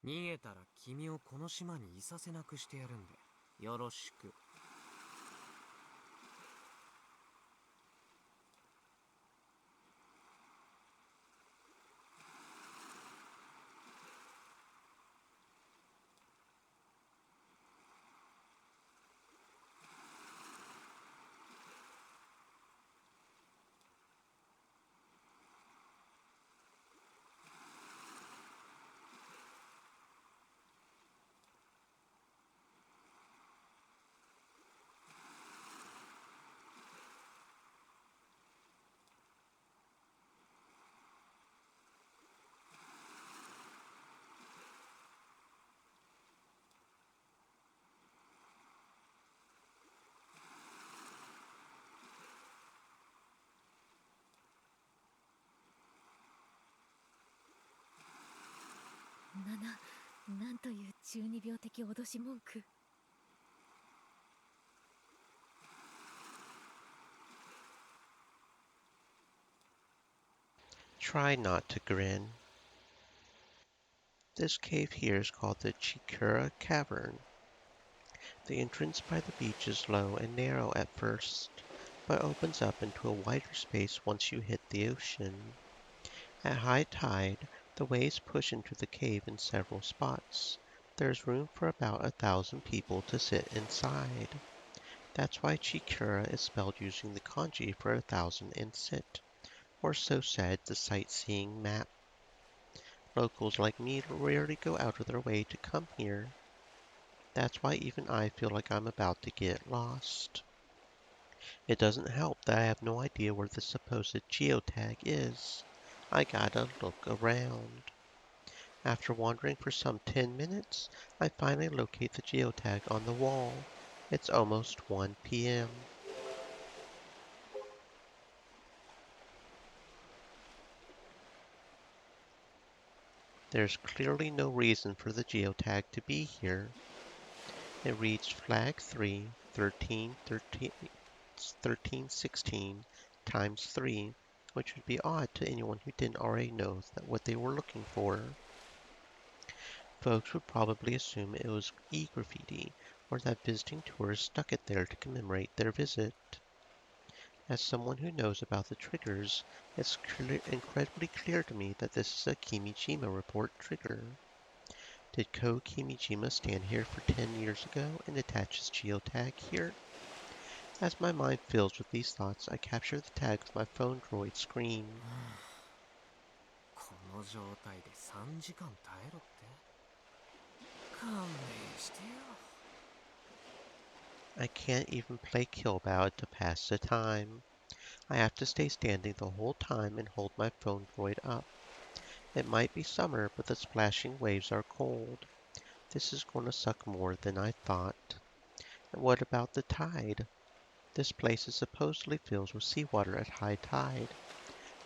逃げたら君をこの島にいさせなくしてやるんでよろしく。なんという中二病的脅し文句。Try not to grin. This cave here is called the Chikura Cavern. The entrance by the beach is low and narrow at first, but opens up into a wider space once you hit the ocean. At high tide, the waves push into the cave in several spots. There's room for about 1,000 people to sit inside. That's why Chikura is spelled using the kanji for 1,000 and sit, or so said the sightseeing map. Locals like me rarely go out of their way to come here. That's why even I feel like I'm about to get lost. It doesn't help that I have no idea where the supposed geotag is. I gotta look around. After wandering for some 10 minutes, I finally locate the geotag on the wall. It's almost 1 p.m. There's clearly no reason for the geotag to be here. It reads flag 3, 1316 times 3, which would be odd to anyone who didn't already know that what they were looking for. Folks would probably assume it was e-graffiti, or that visiting tourists stuck it there to commemorate their visit. As someone who knows about the triggers, it's incredibly clear to me that this is a Kimijima report trigger. Did Ko Kimijima stand here for 10 years ago and attach his geotag here? As my mind fills with these thoughts, I capture the tag with my phone droid screen. この状態で3時間耐えろって。勘弁してよ。I can't even play Killbout to pass the time. I have to stay standing the whole time and hold my phone droid up. It might be summer, but the splashing waves are cold. This is going to suck more than I thought. And what about the tide? This place is supposedly filled with seawater at high tide.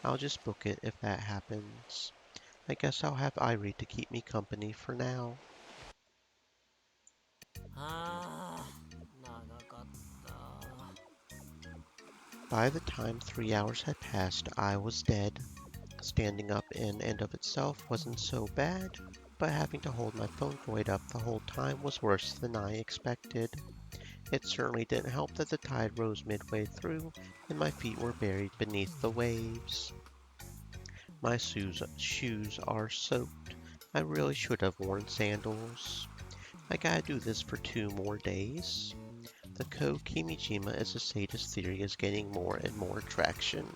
I'll just book it if that happens. I guess I'll have Irie to keep me company for now. ああ、長かった。By the time 3 hours had passed, I was dead. Standing up in and of itself wasn't so bad, but having to hold my phone droid up the whole time was worse than I expected. It certainly didn't help that the tide rose midway through and my feet were buried beneath the waves. My shoes are soaked. I really should have worn sandals. I gotta do this for 2 more days. The Ko Kimijima as a sadist theory is gaining more and more traction.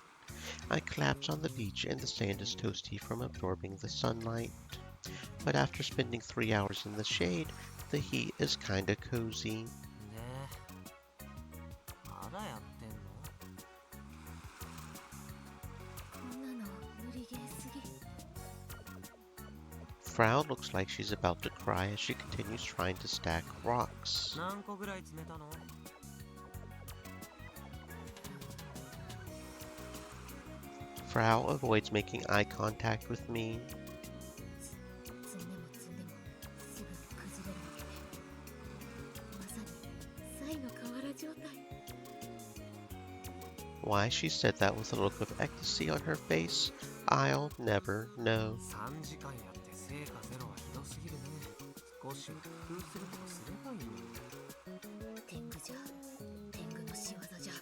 I collapse on the beach and the sand is toasty from absorbing the sunlight. But after spending 3 hours in the shade, the heat is kinda cozy. で、まだやってんの？こんなの無理ゲーすぎ。Frau looks like she's about to cry as she continues trying to stack rocks. 何個ぐらい詰めたの？ Frau avoids making eye contact with me. 積んでも積んでもすぐ崩れるわけね。まさにサイの河原状態。Why she said that with a look of ecstasy on her face, I'll never know. 3時間やって成果ゼロはひどすぎるね。少しは工夫するとかすればいいのに。天狗じゃ、天狗の仕業じゃ。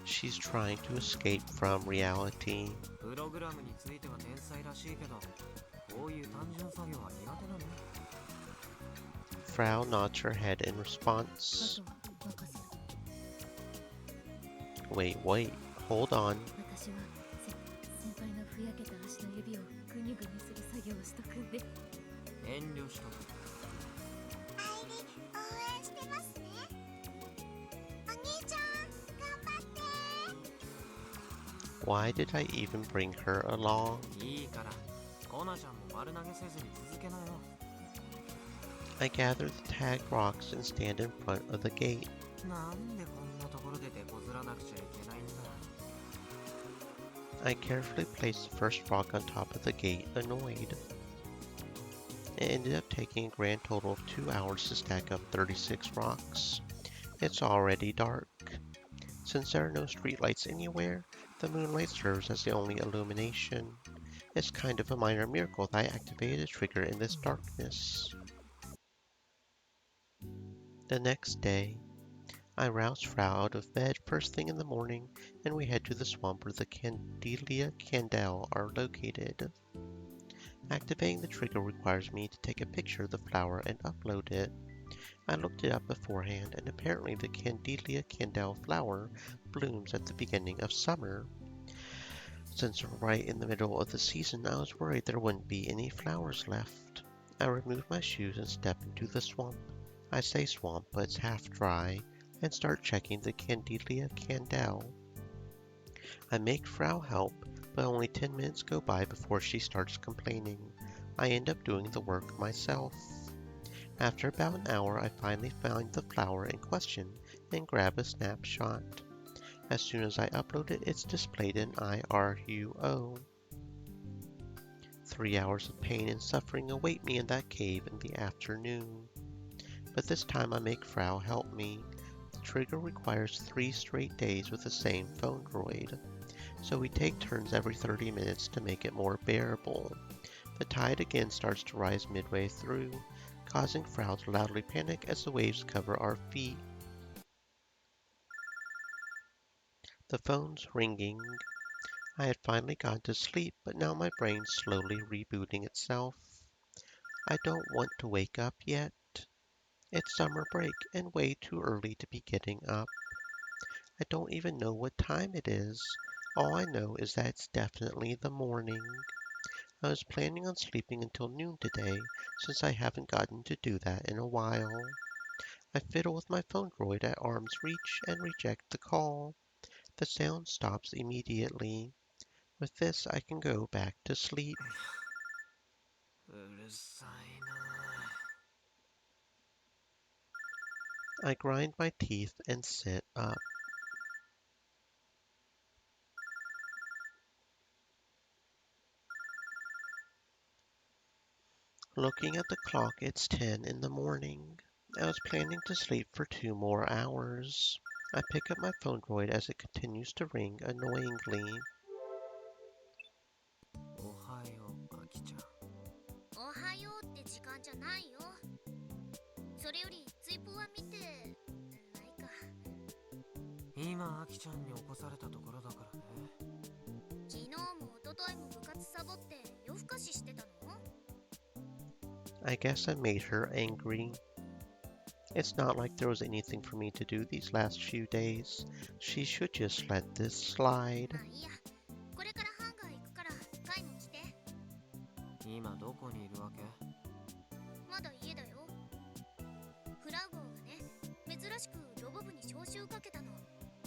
She's trying to escape from reality. プログラムについては天才らしいけど、こういう単純作業は苦手なの。 Frau nods her head in response. あとは任せる。 Wait, hold on. 私は先輩のふやけた足の指をグニュグニする作業をしとくんで。遠慮しとく。愛理応援してますね。お兄ちゃん頑張って。 Why did I even bring her along? いいから、コナちゃんも丸投げせずに続けなよ。 I gather the tagged rocks and stand in front of the gate. なんでこんなところで手こずらなくちゃいけないんだ。 I carefully placed the first rock on top of the gate, annoyed. It ended up taking a grand total of 2 hours to stack up 36 rocks. It's already dark. Since there are no streetlights anywhere, the moonlight serves as the only illumination. It's kind of a minor miracle that I activated a trigger in this darkness. The next day, I roused Frau out of bed first thing in the morning, and we head to the swamp where the Candelia Candel are located. Activating the trigger requires me to take a picture of the flower and upload it. I looked it up beforehand, and apparently the Candelia Candel flower blooms at the beginning of summer. Since we're right in the middle of the season, I was worried there wouldn't be any flowers left. I remove my shoes and step into the swamp. I say swamp, but it's half dry, and start checking the Candelia Candel. I make Frau help, but only 10 minutes go by before she starts complaining. I end up doing the work myself. After about an hour, I finally find the flower in question and grab a snapshot. As soon as I upload it, it's displayed in IRUO. 3 hours of pain and suffering await me in that cave in the afternoon. But this time I make Frau help me. The trigger requires 3 straight days with the same phone droid, so we take turns every 30 minutes to make it more bearable. The tide again starts to rise midway through, causing Frau to loudly panic as the waves cover our feet. The phone's ringing. I had finally gone to sleep, but now my brain's slowly rebooting itself. I don't want to wake up yet. It's summer break and way too early to be getting up. I don't even know what time it is. All I know is that it's definitely the morning. I was planning on sleeping until noon today, since I haven't gotten to do that in a while. I fiddle with my phone droid at arm's reach and reject the call. The sound stops immediately. With this, I can go back to sleep. うるさいな。 I grind my teeth and sit up. Looking at the clock, it's 10 in the morning. I was planning to sleep for 2 more hours. I pick up my phone droid as it continues to ring annoyingly. おはよう、あきちゃん。おはようって時間じゃないよ。それよりツイポは見てないか。今、あきちゃんに起こされたところだからね。昨日も一昨日も部活サボって夜更かししてたの？ I guess I made her angry. It's not like there was anything for me to do these last few days. She should just let this slide. まあいいや。これからハンガー行くからカイも来て。今どこにいるわけ？まだ家だよ。フラウ号がね、珍しくロボ部に招集かけたの。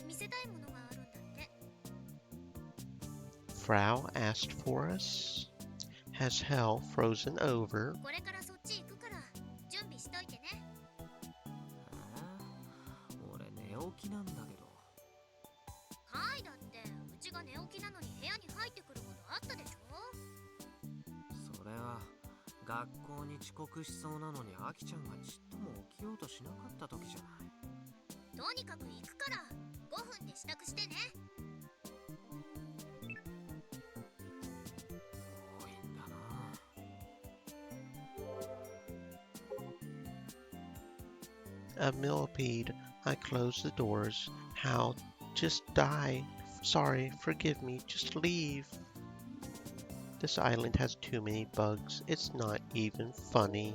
見せたいものがあるんだって。 Frau asked for us? Has hell frozen over? これからそっち行くから準備しといてね。俺寝起きなんだけど。カイだってうちが寝起きなのに部屋に入ってくることあったでしょ。それは学校に遅刻しそうなのにアキちゃんがちっとも起きようとしなかった時じゃない。とにかく行くから5分で支度してね。多いんだな。A millipede. I close the doors. How? Just die. Sorry, forgive me. Just leave. This island has too many bugs. It's not even funny.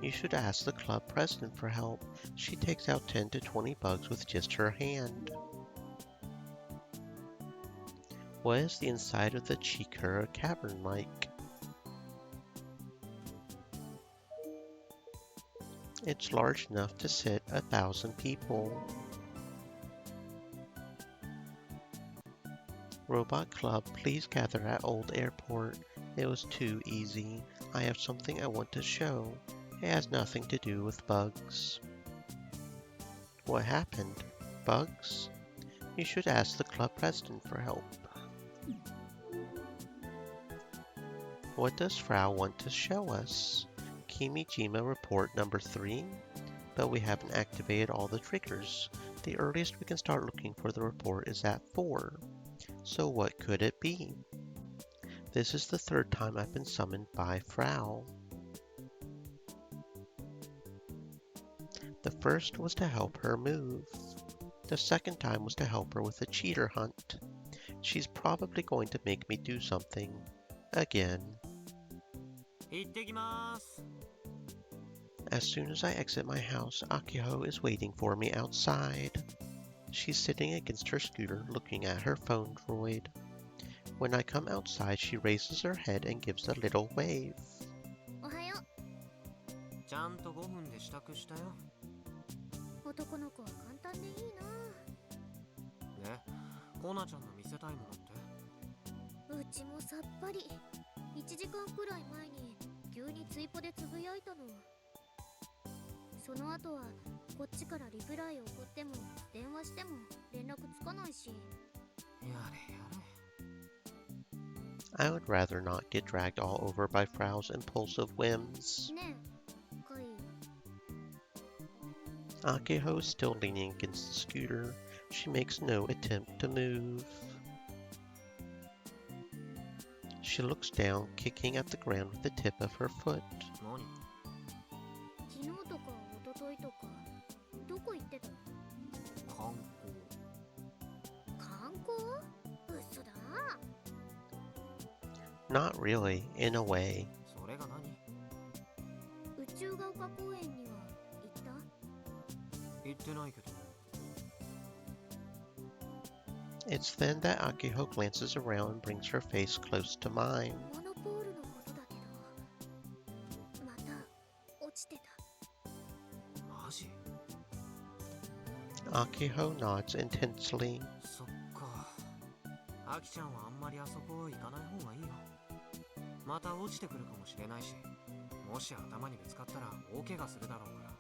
You should ask the club president for help. She takes out 10 to 20 bugs with just her hand. What is the inside of the Chikura cavern like? It's large enough to sit 1,000 people. Robot Club, please gather at Old Airport. It was too easy. I have something I want to show. It has nothing to do with bugs. What happened? Bugs? You should ask the club president for help. What does Frau want to show us? Kimijima report number 3? But we haven't activated all the triggers. The earliest we can start looking for the report is at 4. So what could it be? This is the 3rd time I've been summoned by Frau. The first was to help her move. The second time was to help her with a cheater hunt. She's probably going to make me do something. Again. 行ってきます。 As soon as I exit my house, Akiho is waiting for me outside. She's sitting against her scooter looking at her phone droid. When I come outside, she raises her head and gives a little wave. おはよちゃんと5分で支度したよ。う。男の子は簡単でいいな。で、コナちゃんの見せたいものって？うちもさっぱり。1時間くらい前に急にツイポでつぶやいたの。その後はこっちからリプライ送っても電話しても連絡つかないし。やれやれ。 I would rather not get dragged all over by Frau's impulsive whims. ねえ、かい。Akiho is still leaning against the scooter. She makes no attempt to move. She looks down, kicking at the ground with the tip of her foot. 何？昨日とか一昨日とかどこ行ってた？観観光？嘘だ。 Not really, in a way. 光。それが何？宇宙が丘公園には行った？行ってないけど。 It's then that Akiho glances around and brings her face close to mine. モノポールのことだけど、また落ちてた。マジ？ Akiho nods intensely. そっか。アキちゃんはあんまりあそこ行かない方がいいよ。また落ちてくるかもしれないし、もし頭にぶつかったら大怪我するだろうから。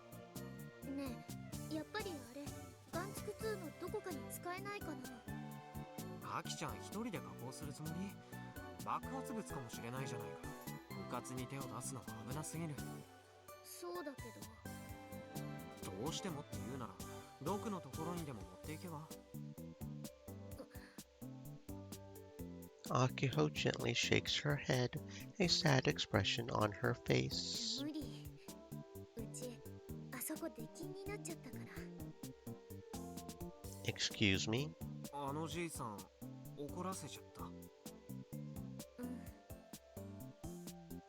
ねえ、やっぱりあれ、ガンツク2のどこかに使えないかな。アキちゃん一人で加工するつもり？爆発物かもしれないじゃないか。うかつに手を出すのは危なすぎる。そうだけど。どうしてもって言うなら、毒のところにでも持っていけば。 Akiho gently shakes her head, a sad expression on her face. 無理。うち、あそこ出禁になっちゃったから。 Excuse me? あのじいさん、怒らせちゃった。うん。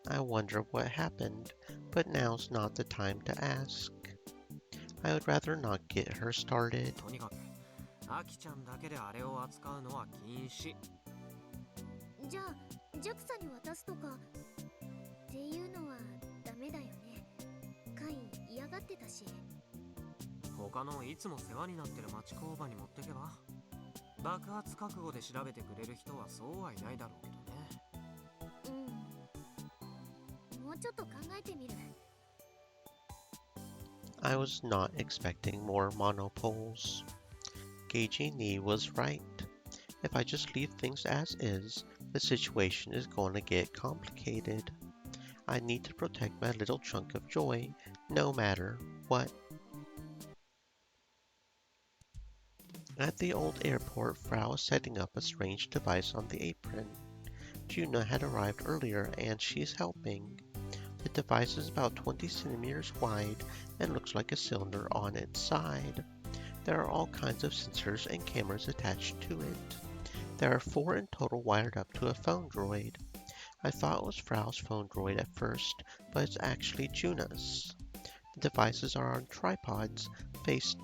I wonder what happened, but now's not the time to ask. I would rather not get her started. とにかく、アキちゃんだけであれを扱うのは禁止。じゃあ、JAXA に渡すとかっていうのはダメだよね。カイ嫌がってたし。他のいつも世話になってる町工場に持ってけば。爆発覚悟で調べてくれる人はそうはいないだろうけどね。うん。もうちょっと考えてみる。 I was not expecting more monopoles. Gagey Knee was right. If I just leave things as is, the situation is going to get complicated. I need to protect my little chunk of joy, no matter what. At the old airport, Frau is setting up a strange device on the apron. Juna had arrived earlier and she's helping. The device is about 20 centimeters wide and looks like a cylinder on its side. There are all kinds of sensors and cameras attached to it. There are 4 in total wired up to a phone droid. I thought it was Frau's phone droid at first, but it's actually Juna's. The devices are on tripods, placed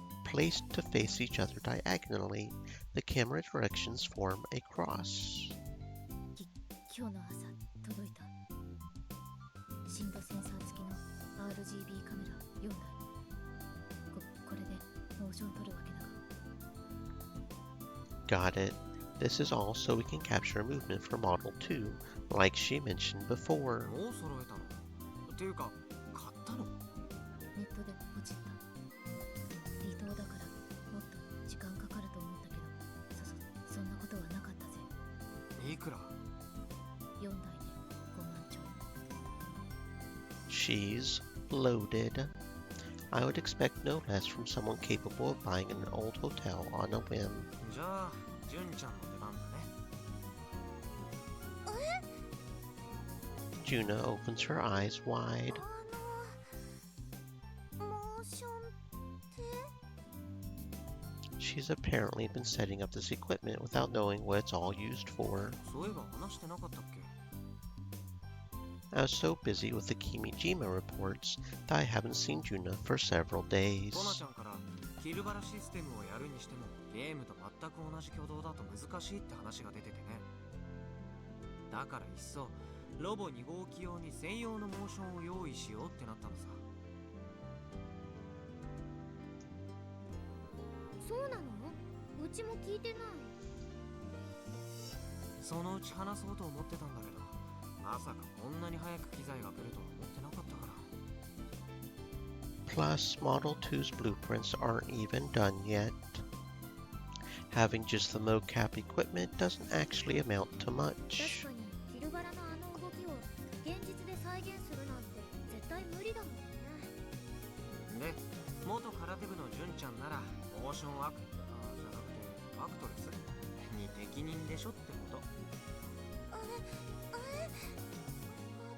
to face each other diagonally. The camera directions form a cross. 今日の朝届いた。深度センサー付きの RGB カメラ4台。これでモーション撮るわけだが。 Got it. This is all so we can capture movement for Model 2, like she mentioned before. もう揃えたの？っていうか、買ったの？ネットでポチった。離島だからもっと時間かかると思ったけど、そんなことはなかったぜ。いくら4台で5万ちょい。 She's loaded. I would expect no less from someone capable of buying an old hotel on a whim. じゃあ、純ちゃんの出番だね。Juna opens her eyes wide. モーションって She's apparently been setting up this equipment without knowing what it's all used for. そういえば話してなかったっけ？ I was so busy with the Kimijima reports that I haven't seen Juna for several days. トナちゃんからキルバラシステムをやるにしてもゲームと全く同じ挙動だと難しいって話が出ててね。だからいっそロボ2号機用に専用のモーションを用意しようってなったのさ。そうなの？うちも聞いてない。そのうち話そうと思ってたんだけど、まさかこんなに早く機材が来るとは思ってなかったから。 Plus, Model 2's blueprints aren't even done yet. Having just the mocap equipment doesn't actually amount to 確 much. かにキルバラのあの動きを現実で再現するなんて絶対無理だもんね。で、元空手部の純ちゃんならモーションじゃなくてアクトレスに適任でしょってこと。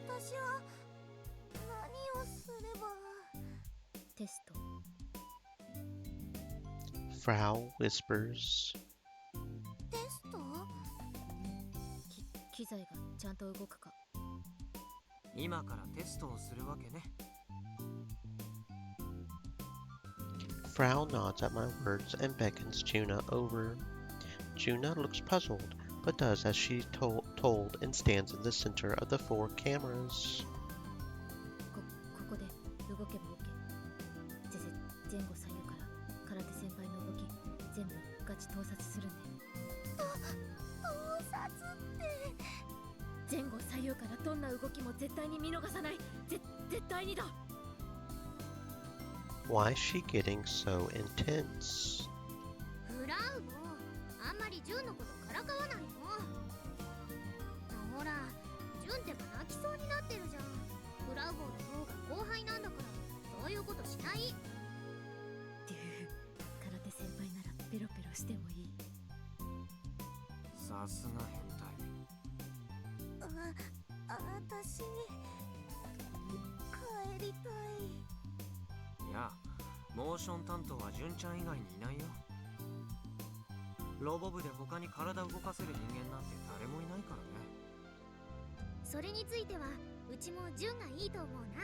私は何をすれば。テスト。 Frau whispers. テスト？機材がちゃんと動くか。今からテストをするわけね。 Frau nods at my words and beckons Juna over. Juna looks puzzled, but does as she's told and stands in the center of the 4 cameras. ここで動けば OK。前後左右から空手先輩の動き全部ガチ盗撮するんで。盗撮って前後左右からどんな動きも絶対に見逃さない。絶対にだ。 Why is she getting so intense? フラウもあんまりジュンのことからかわないの。ほら、ジュンってば泣きそうになってるじゃん。フラウボーの方が後輩なんだからそういうことしない。デュー、空手先輩ならペロペロしてもいい。さすが変態。私帰りたい。いや、モーション担当は純ちゃん以外にいないよ。ロボ部で他に体を動かせる人間なんて誰もいないからね。それについてはうちもジュンがいいと思うな。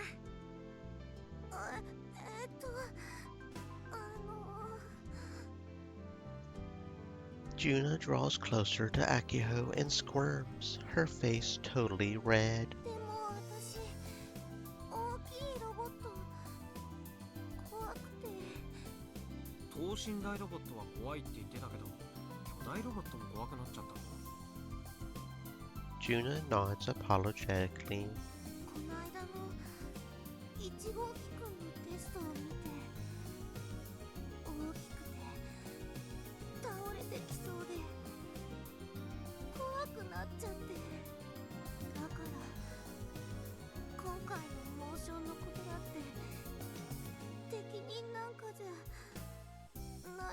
Juna draws closer to Akiho and squirms, her face totally red. でも私大きいロボット怖くて。等身大ロボットは怖いって言ってたけど、巨大ロボットも怖くなっちゃったの？ Juna nods apologetically. この間の1号機くんのテストを見て大きくて倒れてきそうで怖くなっちゃって。だから今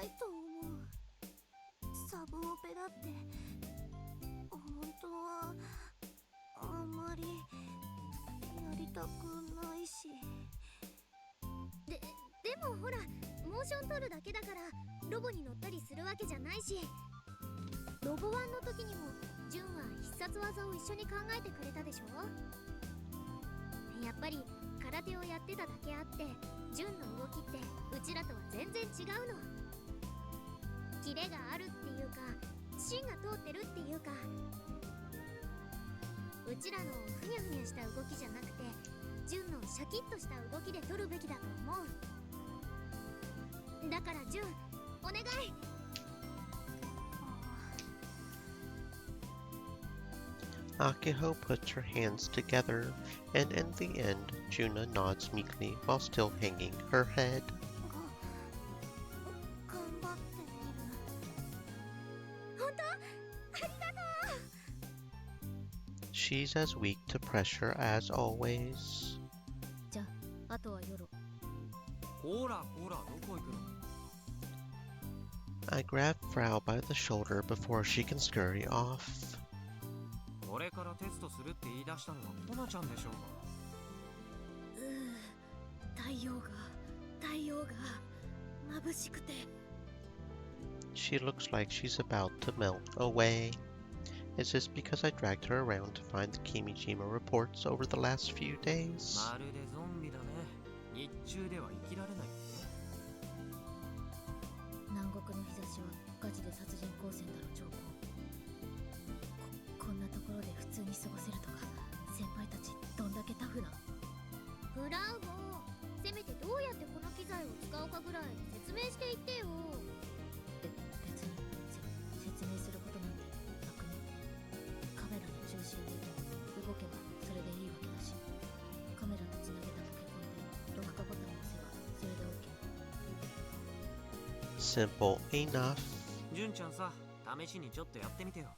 ないと思う。サブオペだって本当はあんまりやりたくないし。でもほら、モーション撮るだけだからロボに乗ったりするわけじゃないし。ロボ1の時にもジュンは必殺技を一緒に考えてくれたでしょ。やっぱり空手をやってただけあって、ジュンの動きってうちらとは全然違うの。キレがあるっていうか、芯が通ってるっていうか、うちらのふにゃふにゃした動きじゃなくて、ジュンのシャキッとした動きで取るべきだと思う。だからジュン、お願い。Akiho puts her hands together, and in the end, Juna nods meekly while still hanging her head. 頑張ってみる。本当？ありがとう。 She's as weak to pressure as always. じゃあ、あとは夜。こらこら、どこ行くの？ I grab Frau by the shoulder before she can scurry off. これからテストするって言い出したのはコナちゃんでしょうか。太陽が眩しくて。 She looks like she's about to melt away. Is this because I dragged her around to find the Kimijima reports over the last few days? まるでゾンビだね。日中では生きられないって。南国の日差しはガチで殺人光線だろ、ジョーコ。こんなところで普通に過ごせるとか、先輩たちどんだけタフな。フラウもせめてどうやってこの機材を使うかぐらい説明していってよ。別に説明することなんてなくね。カメラの中心で動けばそれでいいわけだし、カメラとつなげたポケコンで録画ボタンを押せばそれで OK。 Simple enough. ジュンちゃんさ、試しにちょっとやってみてよ。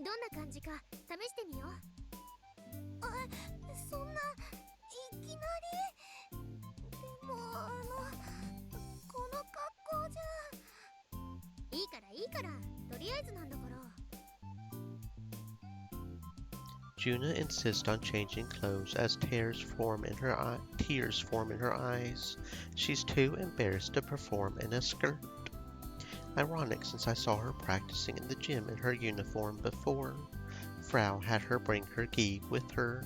どんな感じか試してみよう。そんないきなり。でもこの格好じゃ。いいからとりあえずなんだから。 Juna insists on changing clothes as tears form in her eyes. She's too embarrassed to perform in a skirt. Ironic, since I saw her practicing in the gym in her uniform before. Frau had her bring her gi with her.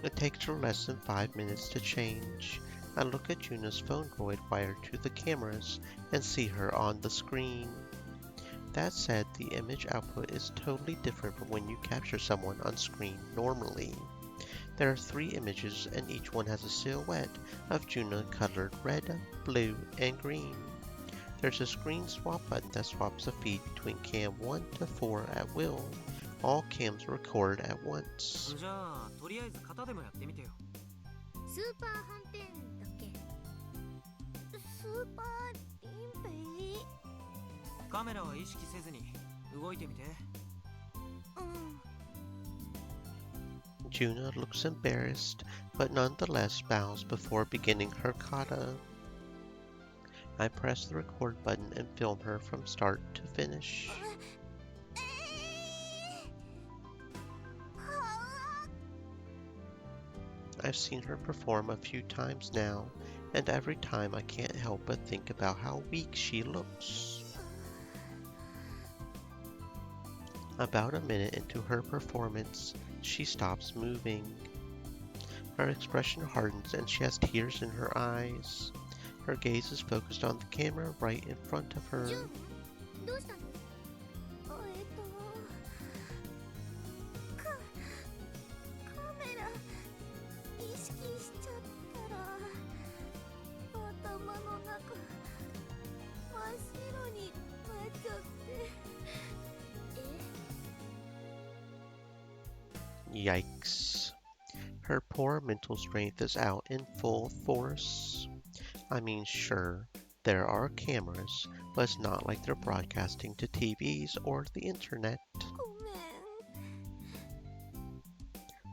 It takes her less than 5 minutes to change. I look at Juna's phone droid wired to the cameras and see her on the screen. That said, the image output is totally different from when you capture someone on screen normally. There are 3 images and each one has a silhouette of Juna colored red, blue, and green. There's a screen swap button that swaps the feed between cam 1 to 4 at will. All cams record at once. じゃあ、とりあえず型でもやってみてよ。スーパーはんぺんだっけ。スーパーリンペイ。カメラは意識せずに動いてみて。Juna looks embarrassed, but nonetheless bows before beginning her kata. I press the record button and film her from start to finish. I've seen her perform a few times now, and every time I can't help but think about how weak she looks. About a minute into her performance, she stops moving. Her expression hardens and she has tears in her eyes. Her gaze is focused on the camera right in front of her. どうしたの？カメラ意識しちゃったら頭の中真っ白になっちゃって。Yikes. Her poor mental strength is out in full force. I mean, sure, there are cameras, but it's not like they're broadcasting to TVs or the internet. ごめん。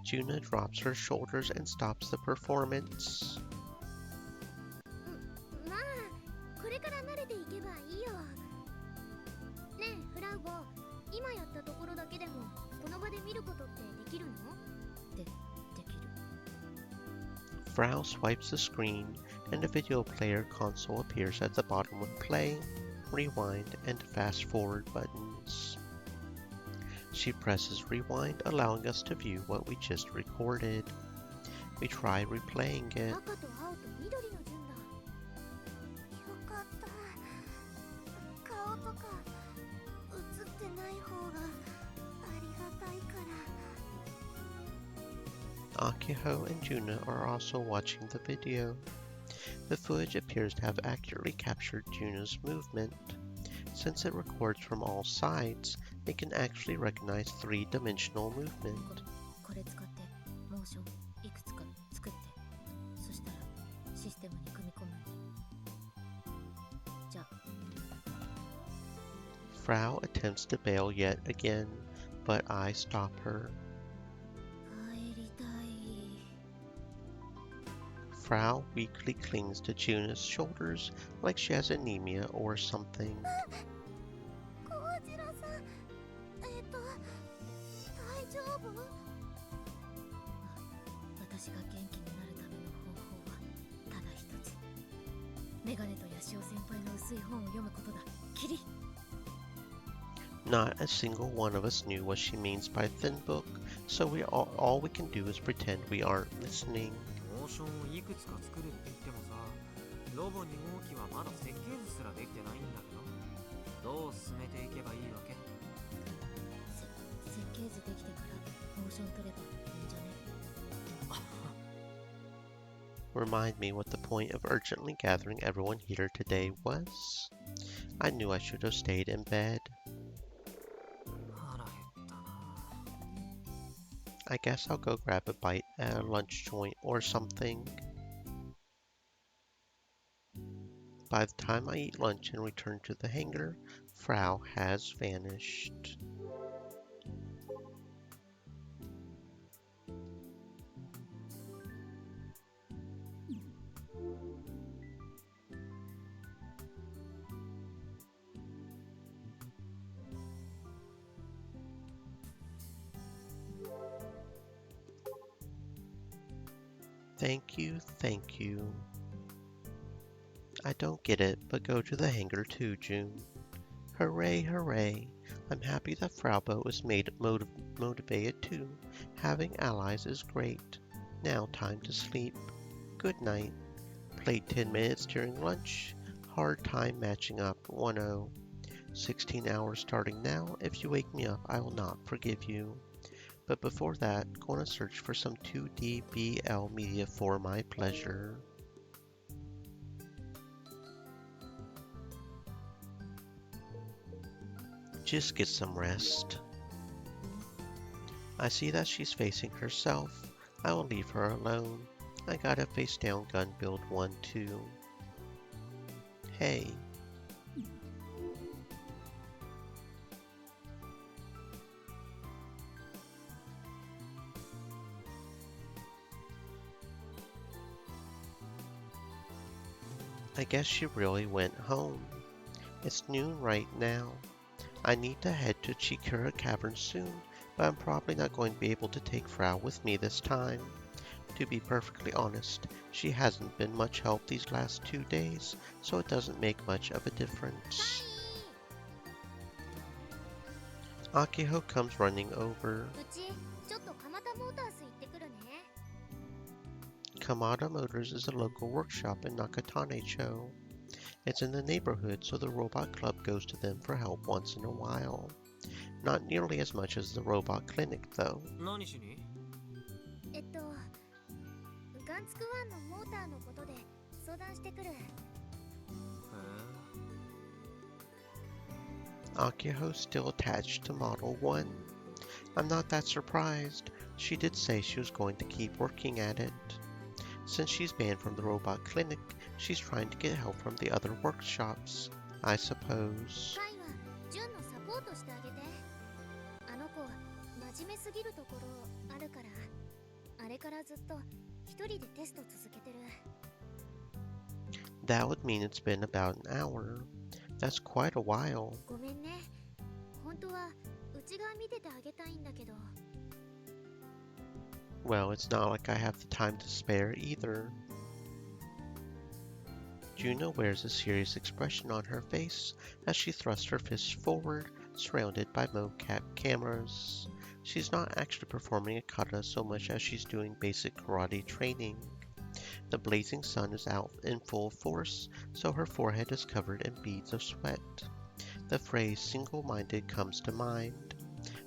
Juna drops her shoulders and stops the performance. まあこれれから慣れていけばいいよ。ねえフラウボ、今やったところだけでもこの場で見ることってできるの？できる。 Frau swipes the screen, and a video player console appears at the bottom with play, rewind, and fast forward buttons. She presses rewind, allowing us to view what we just recorded. We try replaying it. 赤と青と緑の順だ。よかった。顔とか映ってない方がありがたいから。Akiho and Juna are also watching the video. The footage appears to have accurately captured Juna's movement. Since it records from all sides, it can actually recognize three-dimensional movement. これ使ってモーションいくつか作って、そしたらシステムに組み込む。じゃあ Frau attempts to bail yet again, but I stop her. 帰りたい。 Frau weakly clings to Juna's shoulders like she has anemia or something. コウジラさん、大丈夫？私が元気になるための方法はただ一つ。メガネとヤシオ先輩の薄い本を読むことだ。キリ。 Not a single one of us knew what she means by thin book, so all we can do is pretend we aren't listening. モーションをいくつか作るって言ってもさ、ロボ2号機はまだ設計図すらできてないんだけど、どう進めていけばいいわけ？設計図できてからモーション取ればいいんじゃね？ Remind me what the point of urgently gathering everyone here today was? I knew I should have stayed in bed. 腹減ったな。 I guess I'll go grab a bite at a lunch joint or something. By the time I eat lunch and return to the hangar, Frau has vanished. Thank you, thank you. I don't get it, but go to the hangar too, June. Hooray, hooray. I'm happy that Fraubo is motivated too. Having allies is great. Now time to sleep. Good night. Played 10 minutes during lunch. Hard time matching up, 1-0. 16 hours starting now. If you wake me up, I will not forgive you. But before that, gonna search for some 2D BL media for my pleasure. Just get some rest. I see that she's facing herself. I will leave her alone. I got a face down gun build 1 too. Hey. I guess she really went home. It's noon right now. I need to head to Chikura Cavern soon, but I'm probably not going to be able to take Frau with me this time. To be perfectly honest, she hasn't been much help these last 2 days, so it doesn't make much of a difference. Akiho comes running over. うちちょっと蒲田モータース行ってくるね。 Kamada Motors is a local workshop in Nakatane-cho. It's in the neighborhood, so the robot club goes to them for help once in a while. Not nearly as much as the robot clinic, though. 何しに？ガンツクワンのモーターのことで相談してくる。へえ。 Akiho's still attached to Model 1. I'm not that surprised. She did say she was going to keep working at it. Since she's banned from the robot clinic, she's trying to get help from the other workshops, I suppose. カイはジュンのサポートしてあげて。あの子真面目すぎるところあるから、あれからずっと一人でテスト続けてる。That would mean it's been about an hour. That's quite a while. ごめんね。本当は内側見ててあげたいんだけど。 Well, it's not like I have the time to spare either. Juno wears a serious expression on her face as she thrusts her fists forward, surrounded by mocap cameras. She's not actually performing a kata so much as she's doing basic karate training. The blazing sun is out in full force, so her forehead is covered in beads of sweat. The phrase single-minded comes to mind.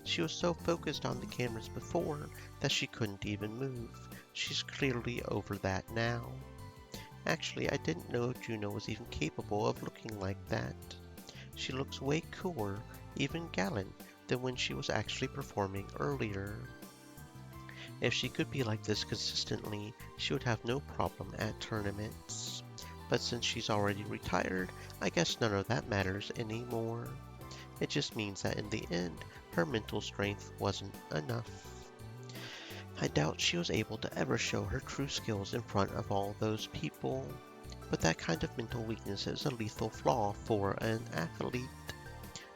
She was so focused on the cameras before that she couldn't even move. She's clearly over that now. Actually, I didn't know Juno was even capable of looking like that. She looks way cooler, even gallant, than when she was actually performing earlier. If she could be like this consistently, she would have no problem at tournaments. But since she's already retired, I guess none of that matters anymore. It just means that in the end, her mental strength wasn't enough. I doubt she was able to ever show her true skills in front of all those people. But that kind of mental weakness is a lethal flaw for an athlete.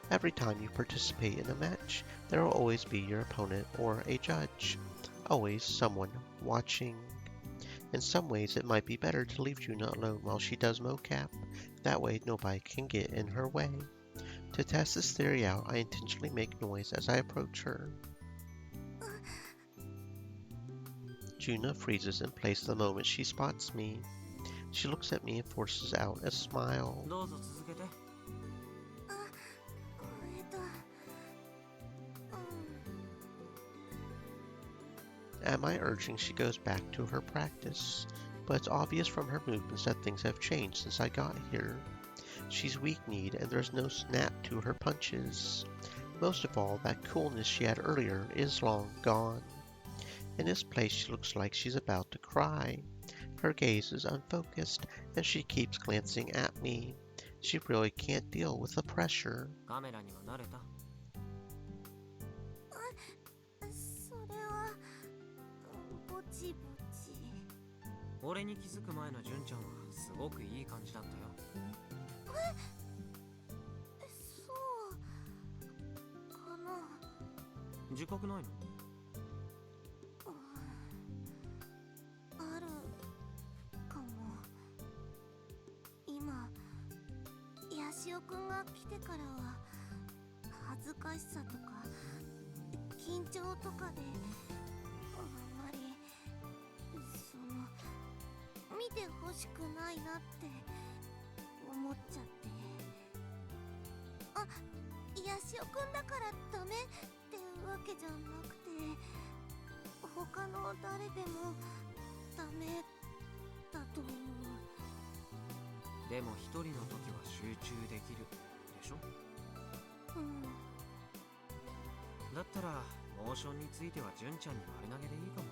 Every time you participate in a match, there will always be your opponent or a judge. Always someone watching. In some ways, it might be better to leave Juna alone while she does mocap. That way, nobody can get in her way. To test this theory out, I intentionally make noise as I approach her. Juna freezes in place the moment she spots me. She looks at me and forces out a smile. どうぞ続けて。At my urging, she goes back to her practice, but it's obvious from her movements that things have changed since I got here. She's weak-kneed and there's no snap to her punches. Most of all, that coolness she had earlier is long gone. In this place, she looks like she's about to cry. Her gaze is unfocused and she keeps glancing at me. She really can't deal with the pressure. カメラには慣れた。それはぼちぼち。俺に気づく前の純ちゃんはすごくいい感じだったよ。そうかな。自覚ないの？あるかも。今ヤシオくんが来てからは恥ずかしさとか緊張とかであんまり見てほしくないなって思っちゃって。あ、ヤシオくんだからダメってわけじゃなくて、他の誰でもダメだと思う。でも一人の時は集中できるでしょ？うん。だったらモーションについては純ちゃんに丸投げでいいかもね。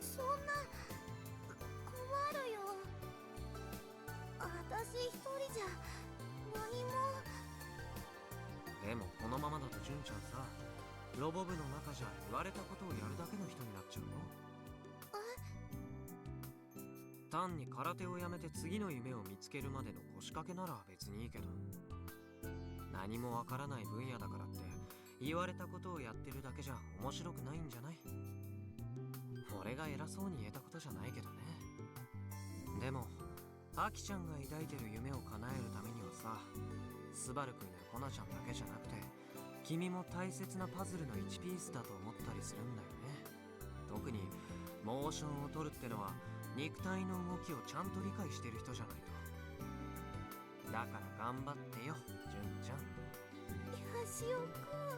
そんな困るよ。私一人じゃ何も。でもこのままだと純ちゃんさ、ロボ部の中じゃ言われたことをやるだけの人になっちゃうよ。単に空手をやめて次の夢を見つけるまでの腰掛けなら別にいいけど、何もわからない分野だからって言われたことをやってるだけじゃ面白くないんじゃない？俺が偉そうに言えたことじゃないけどね。でもアキちゃんが抱いてる夢を叶えるためにはさ、スバルくんやコナちゃんだけじゃなくて君も大切なパズルの1ピースだと思ったりするんだよね。特にモーションを取るってのは肉体の動きをちゃんと理解してる人じゃないと。だから頑張ってよ、純ちゃん。ヤシオくん。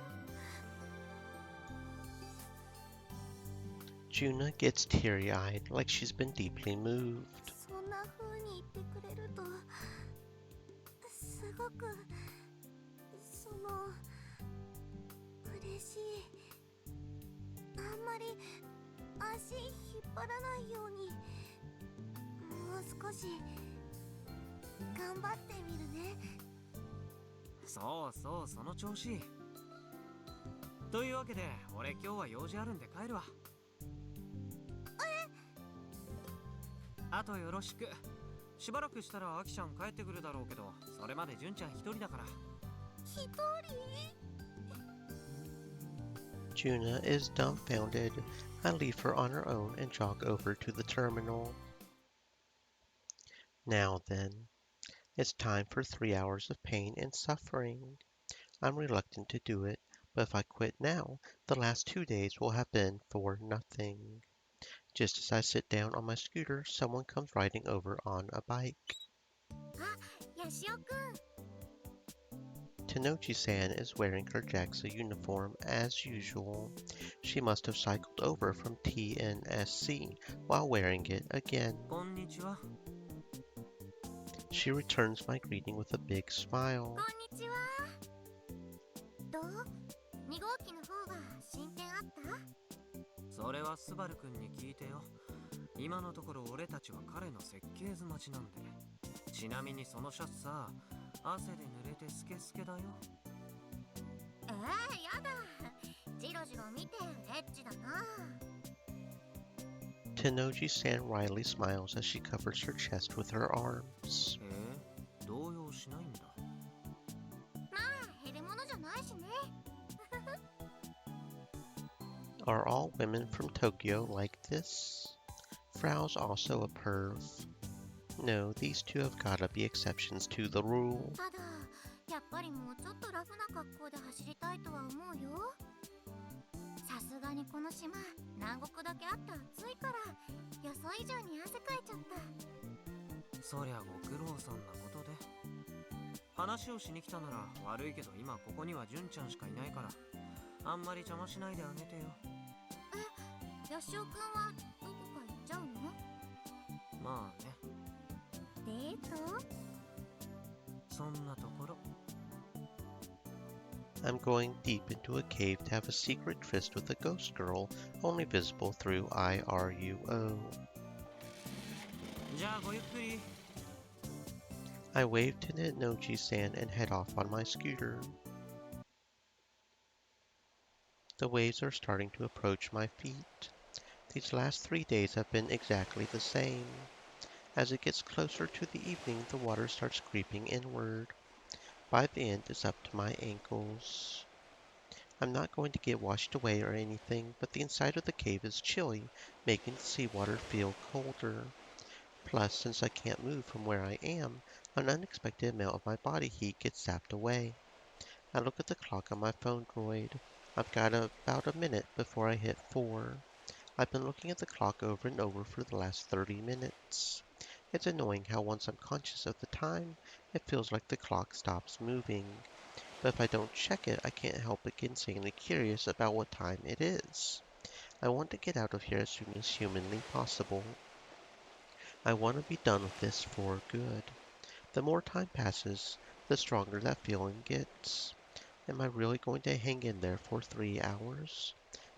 Juna gets teary-eyed, like she's been deeply moved. そんな風に言ってくれるとすごく嬉しい。あんまり足引っ張らないようにもう少し頑張ってみるね。そうそう、その調子。というわけで俺今日は用事あるんで帰るわ。あとよろしく。しばらくしたらアキちゃん帰ってくるだろうけど、それまで純ちゃん一人だから。一人？ Juna is dumbfounded. I leave her on her own and jog over to the terminal. Now then, it's time for 3 hours of pain and suffering. I'm reluctant to do it, but if I quit now, the last 2 days will have been for nothing. Just as I sit down on my scooter, someone comes riding over on a bike. あ、ヤシオくん。 Tenochi-san is wearing her JAXA uniform as usual. She must have cycled over from TNSC while wearing it again. こんにちは。 She returns my greeting with a big smile. こんにちは。どう？ 2号機の方は進展あった？それはスバルくんに聞いてよ。今のところ俺たちは彼の設計図待ちなんで。ちなみにそのシャツさ、汗で濡れてスケスケだよ。やだ。ジロジロ見てエッチだな。 Tenoji-san wryly smiles as she covers her chest with her arms. 動揺しないんだ。まあ減るものじゃないしね。 Are all women from Tokyo like this? Frau's also a perv. No, these two have gotta be exceptions to the rule. ただやっぱりもうちょっとラフな格好で走りたいとは思うよ。さすがにこの島南国だけあって暑いから予想以上に汗かいちゃった。そりゃご苦労さんなことで。話をしに来たなら悪いけど今ここには純ちゃんしかいないから、あんまり邪魔しないであげてよ。ヤシオくんはどこか行っちゃうの？まあね。デート？そんなところ。 I'm going deep into a cave to have a secret tryst with a ghost girl, only visible through IRUO. じゃあごゆっくり。 I wave to Tenoji-san and head off on my scooter. The waves are starting to approach my feet. These last 3 days have been exactly the same. As it gets closer to the evening, the water starts creeping inward. By the end, it's up to my ankles. I'm not going to get washed away or anything, but the inside of the cave is chilly, making the seawater feel colder. Plus, since I can't move from where I am, an unexpected amount of my body heat gets zapped away. I look at the clock on my phone droid. I've got about a minute before I hit 4. I've been looking at the clock over and over for the last 30 minutes. It's annoying how once I'm conscious of the time, it feels like the clock stops moving. But if I don't check it, I can't help but get insanely curious about what time it is. I want to get out of here as soon as humanly possible. I want to be done with this for good. The more time passes, the stronger that feeling gets. Am I really going to hang in there for 3 hours?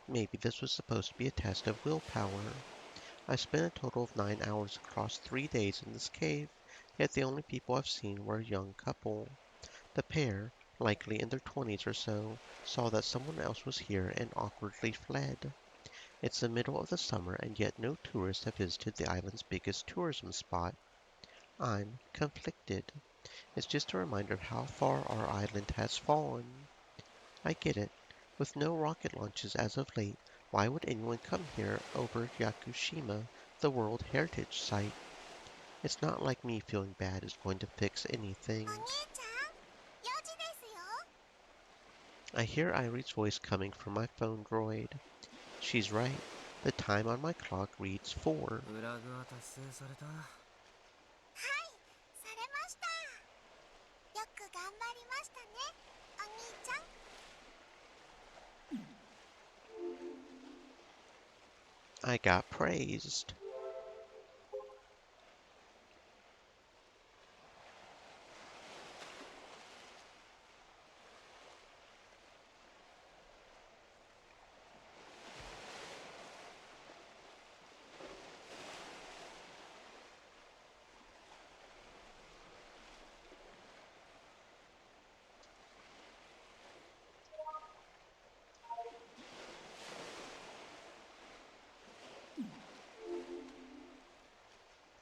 Maybe this was supposed to be a test of willpower. I spent a total of 9 hours across 3 days in this cave, yet the only people I've seen were a young couple. The pair, likely in their 20s or so, saw that someone else was here and awkwardly fled. It's the middle of the summer and yet no tourists have visited the island's biggest tourism spot. I'm conflicted. It's just a reminder of how far our island has fallen. I get it. With no rocket launches as of late, why would anyone come here over Yakushima, the World Heritage Site? It's not like me feeling bad is going to fix anything. お兄ちゃん、4時ですよ。 I hear Irie's voice coming from my phone droid. She's right. The time on my clock reads 4. フラグは達成された。はい、されました。よく頑張りましたね、お兄ちゃん。 I got praised.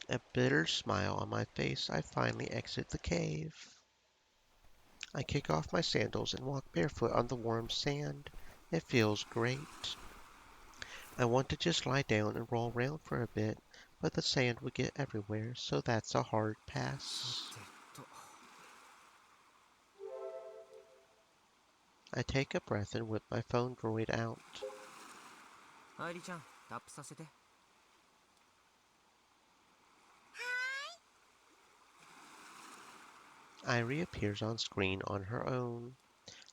A bitter smile on my face, I finally exit the cave. I kick off my sandals and walk barefoot on the warm sand. It feels great. I want to just lie down and roll around for a bit, but the sand would get everywhere, so that's a hard さ pass. てと I take a breath and whip my phone droid out. 愛梨ちゃんタップさせて Irie appears on screen on her own.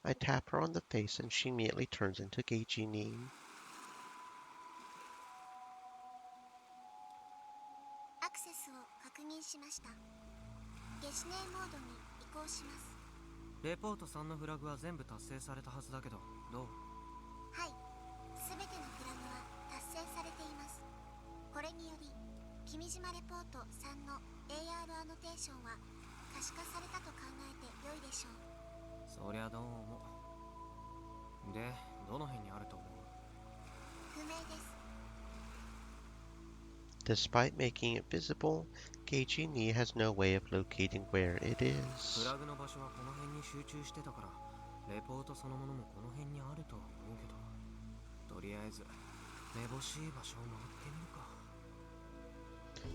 I tap her on the face and she immediately turns into Geijini. アクセスを確認しました。ゲシネモードに移行します。レポート3のフラグは全部達成されたはずだけどどうはい、すべてのフラグは達成されています。これにより君島レポート3の AR アノテーションは可視化されたと考えて良いでしょう。そりゃどうもでどの辺にあると思う不明です。 Despite making it visible, Geijini has no way of locating where it フ is. ラグの場所はこの辺に集中してたからレポートそのものもこの辺にあるとは思うけどとりあえずめぼしい場所を回ってみるか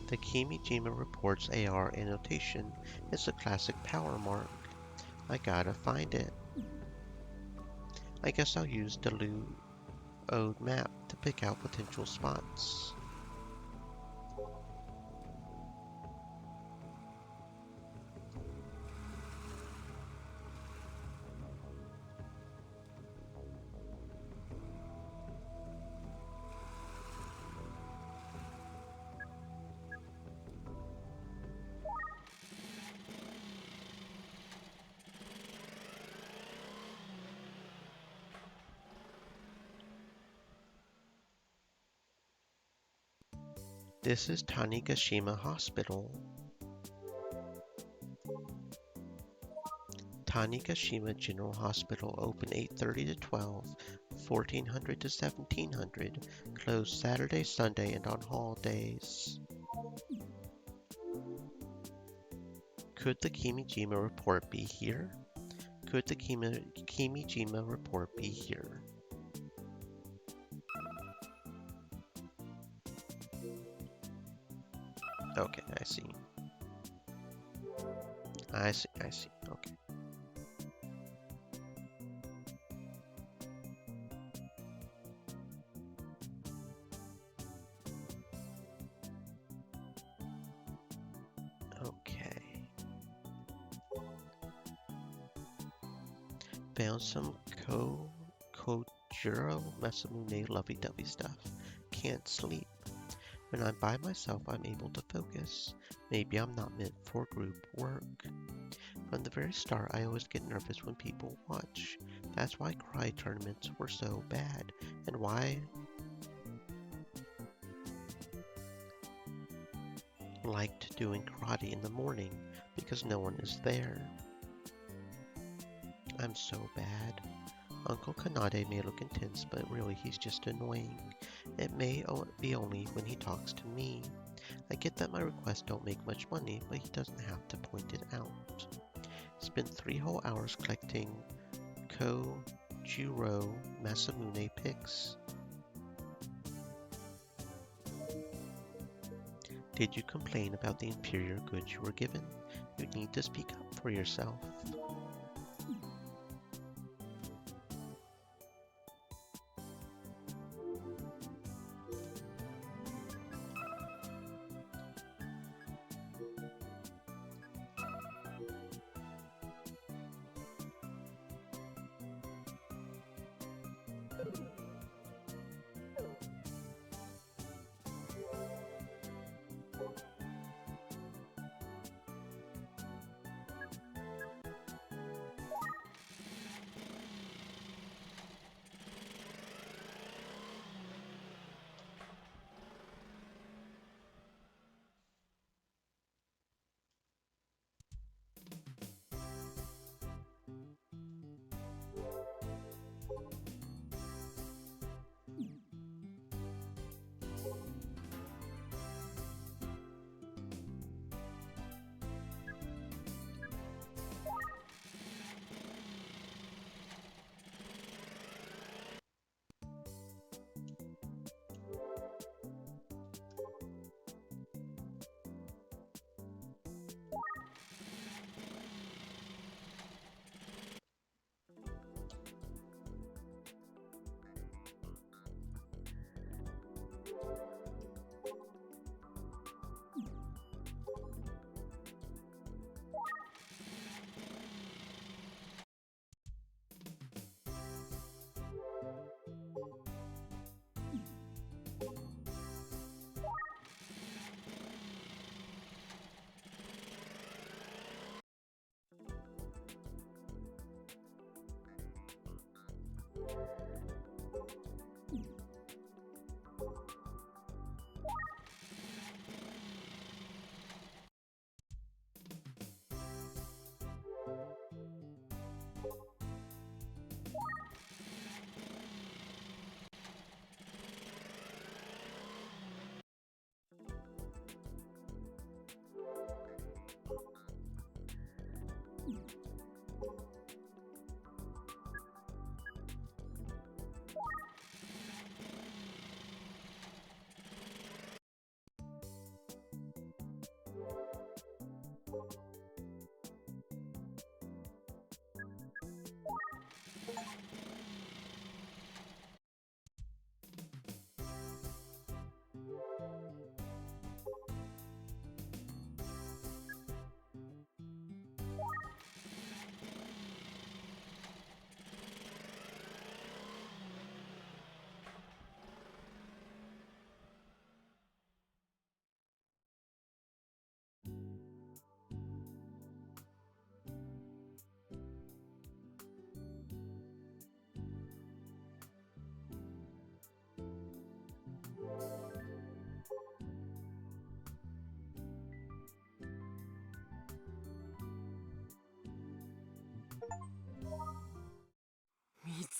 The Kimijima Report's AR annotation is a classic power mark. I gotta find it. I guess I'll use the Ode map to pick out potential spots. This is Tanigashima Hospital. Tanigashima General Hospital open 8:30 to 12, 1400 to 1700, closed Saturday, Sunday, and on holidays. Could the Kimijima report be here? Could the Kimijima report be here? Okay, I see. I see. Okay. Okay. Found some Kojiro Masamune lovey-dovey stuff. Can't sleep. When I'm by myself, I'm able to focus. Maybe I'm not meant for group work. From the very start, I always get nervous when people watch. That's why cry tournaments were so bad, and why I liked doing karate in the morning, because no one is there. I'm so bad. Uncle Kanade may look intense, but really he's just annoying. It may be only when he talks to me. I get that my requests don't make much money, but he doesn't have to point it out. Spent 3 whole hours collecting Kojiro Masamune pics. Did you complain about the inferior goods you were given? You need to speak up for yourself.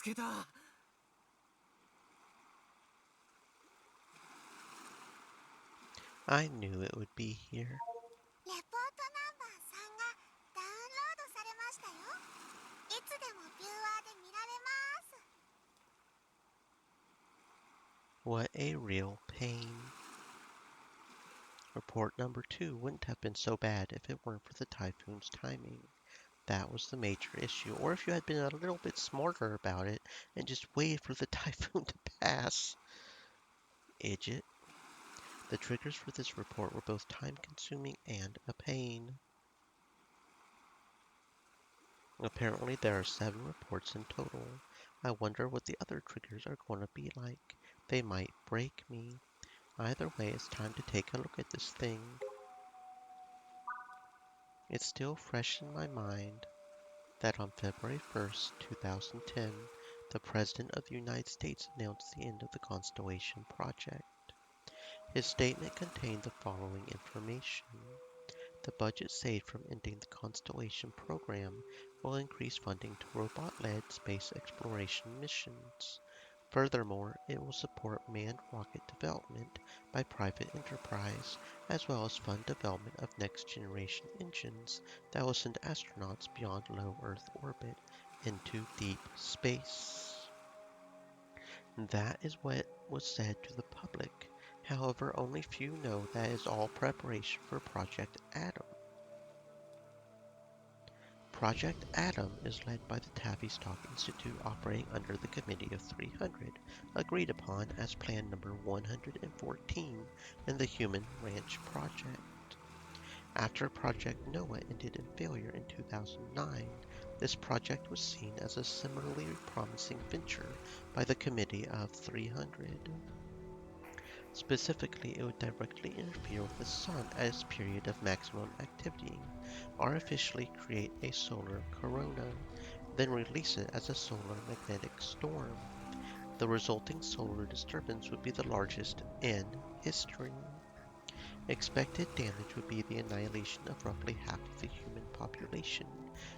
けた。I knew it would be here. レポートナンバー3がダウンロードされましたよ。いつでもビューアーで見られます。 What a real pain. Report number 2 wouldn't have been so bad if it weren't for the typhoon's timing. That was the major issue. Or if you had been a little bit smarter about it and just waited for the typhoon to pass. Idiot. The triggers for this report were both time-consuming and a pain. Apparently there are 7 reports in total. I wonder what the other triggers are going to be like. They might break me. Either way, it's time to take a look at this thing. It's still fresh in my mind that on February 1st, 2010, the President of the United States announced the end of the Constellation project. His statement contained the following information. The budget saved from ending the Constellation program will increase funding to robot-led space exploration missions. Furthermore, it will support manned rocket development by private enterprise, as well as fund development of next-generation engines that will send astronauts beyond low Earth orbit into deep space. That is what was said to the public. However, only few know that is all preparation for Project Adam. Project Adam is led by the Tavistock Institute operating under the Committee of 300, agreed upon as Plan Number 114 in the Human Ranch Project. After Project Noah ended in failure in 2009, this project was seen as a similarly promising venture by the Committee of 300. Specifically, it would directly interfere with the Sun at its period of maximum activity, artificially create a solar corona, then release it as a solar magnetic storm. The resulting solar disturbance would be the largest in history. Expected damage would be the annihilation of roughly half of the human population,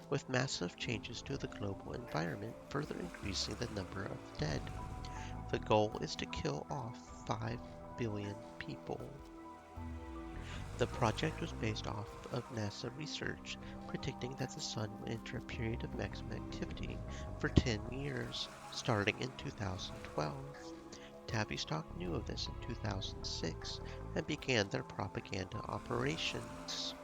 with massive changes to the global environment further increasing the number of dead. The goal is to kill off 5 billion people. The project was based off of NASA research, predicting that the Sun would enter a period of maximum activity for 10 years, starting in 2012. Tavistock knew of this in 2006 and began their propaganda operations.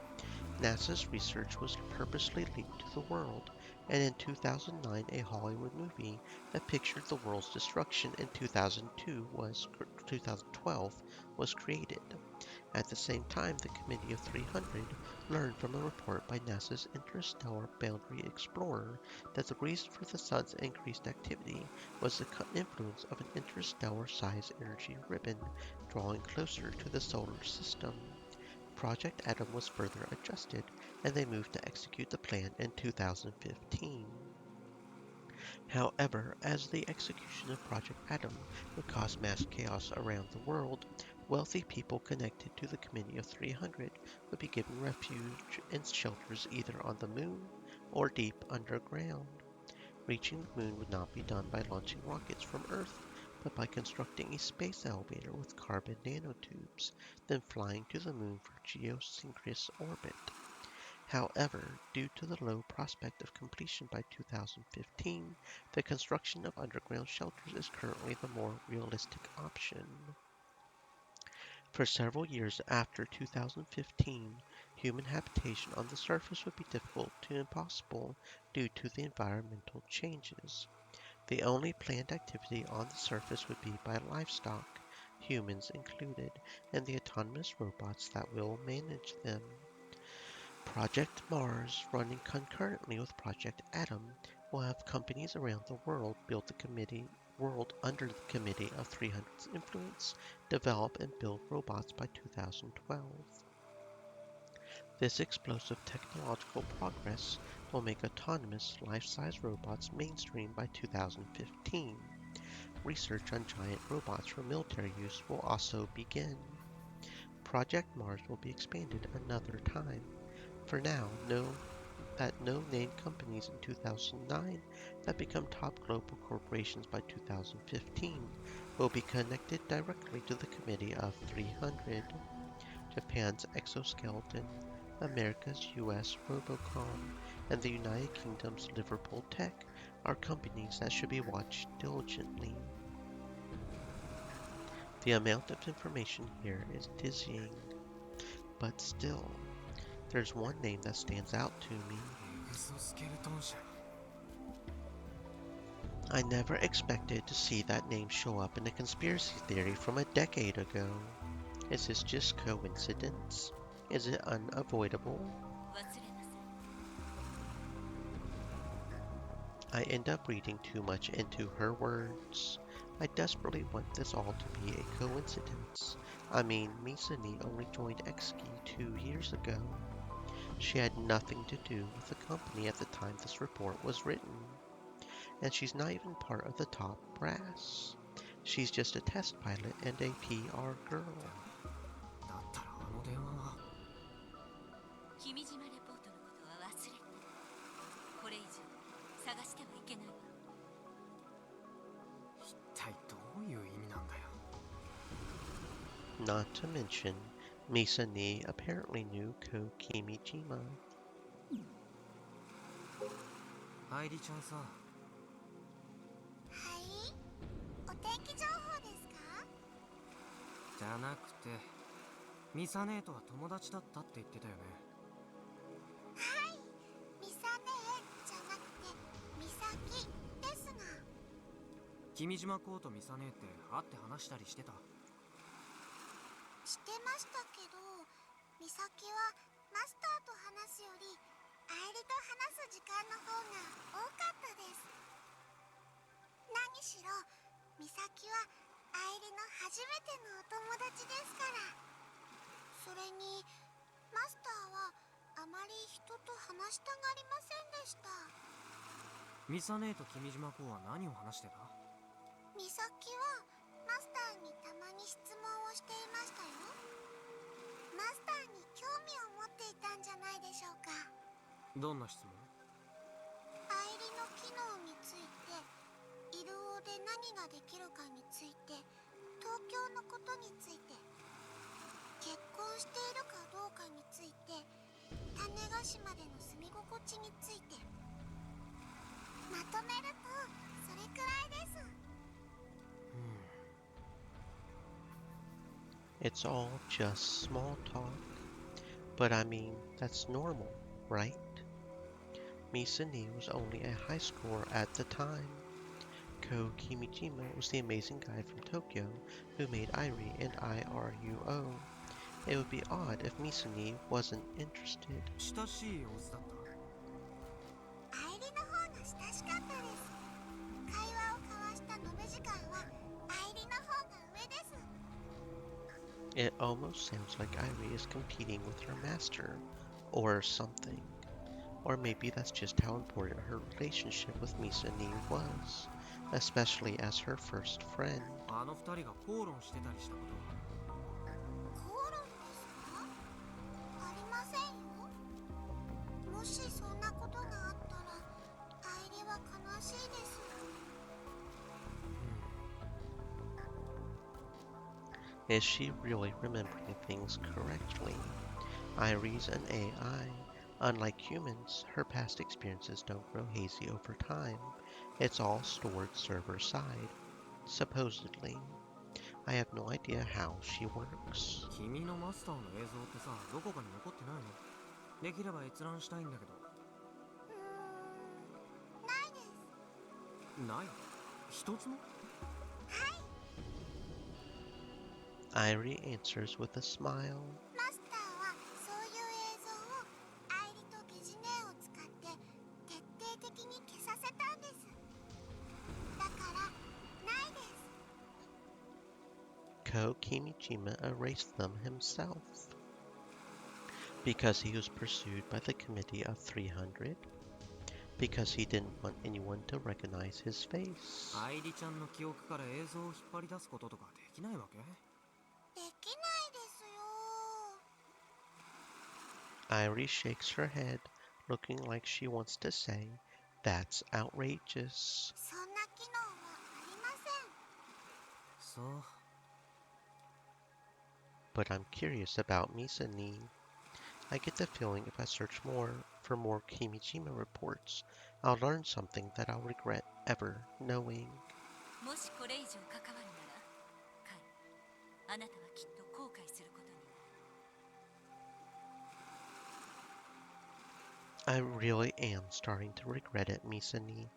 NASA's research was purposely leaked to the world, and in 2009 a Hollywood movie that pictured the world's destruction in 2012 was created. At the same time, the Committee of 300 learned from a report by NASA's Interstellar Boundary Explorer that the reason for the Sun's increased activity was the influence of an interstellar-sized energy ribbon drawing closer to the solar system. Project Adam was further adjusted, and they moved to execute the plan in 2015. However, as the execution of Project Adam would cause mass chaos around the world, wealthy people connected to the Committee of 300 would be given refuge and shelters either on the moon or deep underground. Reaching the moon would not be done by launching rockets from Earth, but by constructing a space elevator with carbon nanotubes, then flying to the moon for geosynchronous orbit. However, due to the low prospect of completion by 2015, the construction of underground shelters is currently the more realistic option. For several years after 2015, human habitation on the surface would be difficult to impossible due to the environmental changes. The only planned activity on the surface would be by livestock, humans included, and the autonomous robots that will manage them. Project Mars, running concurrently with Project Adam, will have companies around the world build the world under the Committee of 300's influence, develop and build robots by 2012. This explosive technological progress will make autonomous, life-size robots mainstream by 2015. Research on giant robots for military use will also begin. Project Mars will be expanded another time. For now, no that no-name companies in 2009 that become top global corporations by 2015 will be connected directly to the Committee of 300. Japan's exoskeleton, America's US Robocom, and the United Kingdom's Liverpool Tech are companies that should be watched diligently. The amount of information here is dizzying, but still, there's one name that stands out to me. エグゾスケルトン社。 I never expected to see that name show up in a conspiracy theory from a decade ago. Is this just coincidence? Is it unavoidable? I end up reading too much into her words. I desperately want this all to be a coincidence. I mean, Misani only joined Exki 2 years ago. She had nothing to do with the company at the time this report was written. And she's not even part of the top brass. She's just a test pilot and a PR girl. だったらあの電話は。君島レポートのことは忘れて。これ以上探してはいけないわ。一体どういう意味なんだよ。 Not to mention, Misani apparently knew Ko Kimijima. 愛梨ちゃんさ、はい、お天気情報ですか？じゃなくてミサ姉とは友達だったって言ってたよね。はい、ミサネじゃなくてミサキですが。君島コーとミサ姉って会って話したりしてた？してましたけど、ミサキはマスターと話すより愛梨と話す時間の方が多かったです。何しろミサキは愛梨の初めてのお友達ですから。それにマスターはあまり人と話したがりませんでした。ミサ姉と君島コは何を話してた？ミサキはマスターにたまに質問をしていましたよ。マスターに興味を持っていたんじゃないでしょうか。どんな質問？愛梨の機能について、イルオで何ができるかについて、東京のことについて、結婚しているかどうかについて、種子島での住み心地について。まとめるとそれくらいです。It's all just small talk. But I mean, that's normal, right? Misani was only a high schooler at the time. Ko Kimijima was the amazing guy from Tokyo who made Irie and IRUO. It would be odd if Misani wasn't interested. 親しい様子だった？愛梨の方が親しかったです。会話を交わした延べ時間は愛梨の方が上です。 It almost sounds like Irie is competing with her master, or something. Or maybe that's just how important her relationship with Misani was, especially as her first friend. あの二人が口論してたりしたことは？口論ですか？ありませんよ。もしそんなことがあったら愛梨は悲しいです。 Is she really remembering things correctly? Irie's an AI. Unlike humans, her past experiences don't grow hazy over time. It's all stored server-side, supposedly. I have no idea how she works. 君のマスターの映像ってさ、どこかに残ってないの？できれば閲覧したいんだけど。ないです。ない？一つも？はい。 Irie answers with a smile. マスターはそういう映像を愛梨とゲジネを使って徹底的に消させたんです。だからないです。 Ko Kimijima erased them himself. Because he was pursued by the Committee of 300? Because he didn't want anyone to recognize his face? 愛梨ちゃんの記憶から映像を引っ張り出すこととかできないわけ？できないですよ。 Irie shakes her head, looking like she wants to say, "That's outrageous." そんな機能はありません。そう。 But I'm curious about Misa-ni. I get the feeling if I search more for more Kimijima reports, I'll learn something that I'll regret ever knowing. もしこれ以上関わるならカイ、あなたはきっと後悔することになる。 I really am starting to regret it, Misa-ni.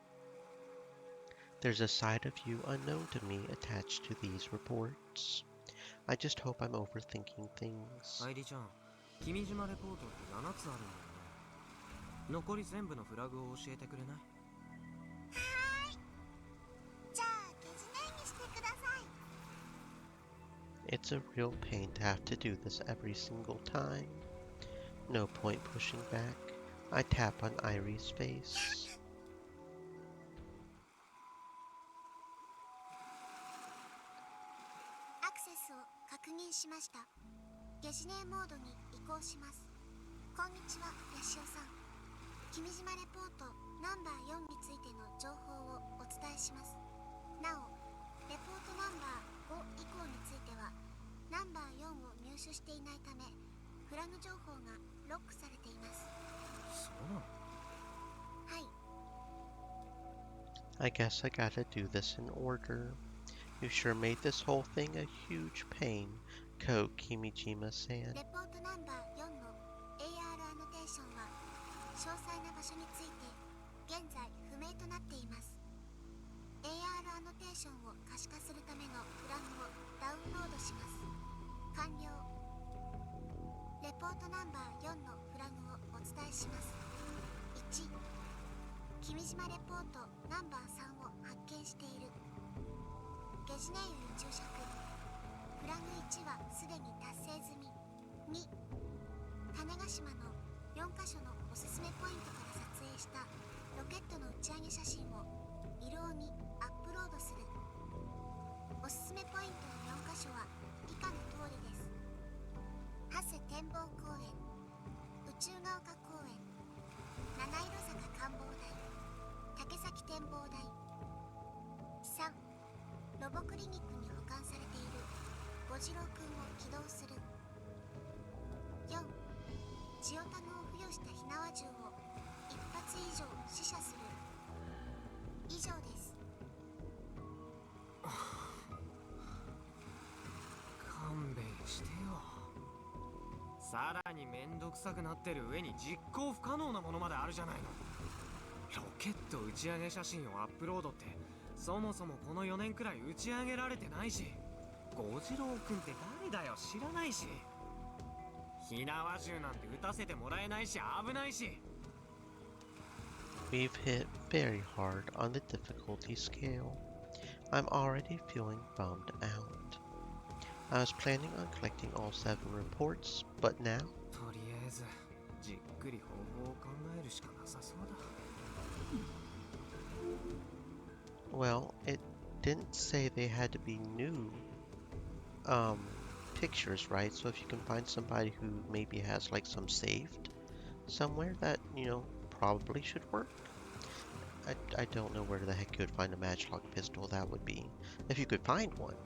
There's a side of you unknown to me attached to these reports. I just hope I'm overthinking things. 愛梨ちゃん、君島レポートって7つあるんだよね。残り全部のフラグを教えてくれない？じゃあゲジネにしてください。 It's a real pain to have to do this every single time. No point pushing back. I tap on Irie's face. アクセスを確認しました。ゲジネモードに移行します。こんにちは、ヤシオさん。君島レポートナンバー4についての情報をお伝えします。なお、レポートナンバー5以降についてはナンバー4を入手していないためフラグ情報がロックされています。そうなの？はい。 I guess I gotta do this in order. You sure made this whole thing a huge pain, Ko Kimijima-san. レポートナンバー4の AR アノテーションは詳細な場所について現在不明となっています。 AR アノテーションを可視化するためのフラグをダウンロードします。完了。レポートナンバー4のフラグをお伝えします。1、君島レポートナンバー3を発見している。ゲジネ油に注釈。フラグ1はすでに達成済み。2、種子島の4カ所のおすすめポイントから撮影したロケットの打ち上げ写真を色にアップロードする。おすすめポイントの4カ所は以下の通りです。長谷展望公園、宇宙が丘公園、七色坂観望台、竹崎展望台。3、ロボクリニックに保管されている五次郎くんを起動する。4、ジオタグを付与した火縄銃を1発以上試射する。以上です。勘弁してよ。さらにめんどくさくなってる上に実行不可能なものまであるじゃないの。ロケット打ち上げ写真をアップロードってそもそもこの4年くらい打ち上げられてないし、五次郎くんって誰だよ知らないし、火縄銃なんて撃たせてもらえないし危ないし。 We've hit very hard on the difficulty scale. I'm already feeling bummed out. I was planning on collecting all 7 reports, but now とりあえずじっくり方法を考えるしかなさそうだ。 well, it didn't say they had to be new pictures, right? So if you can find somebody who maybe has like some saved somewhere, that, probably should work. I don't know where the heck you would find a matchlock pistol. That would be, if you could find one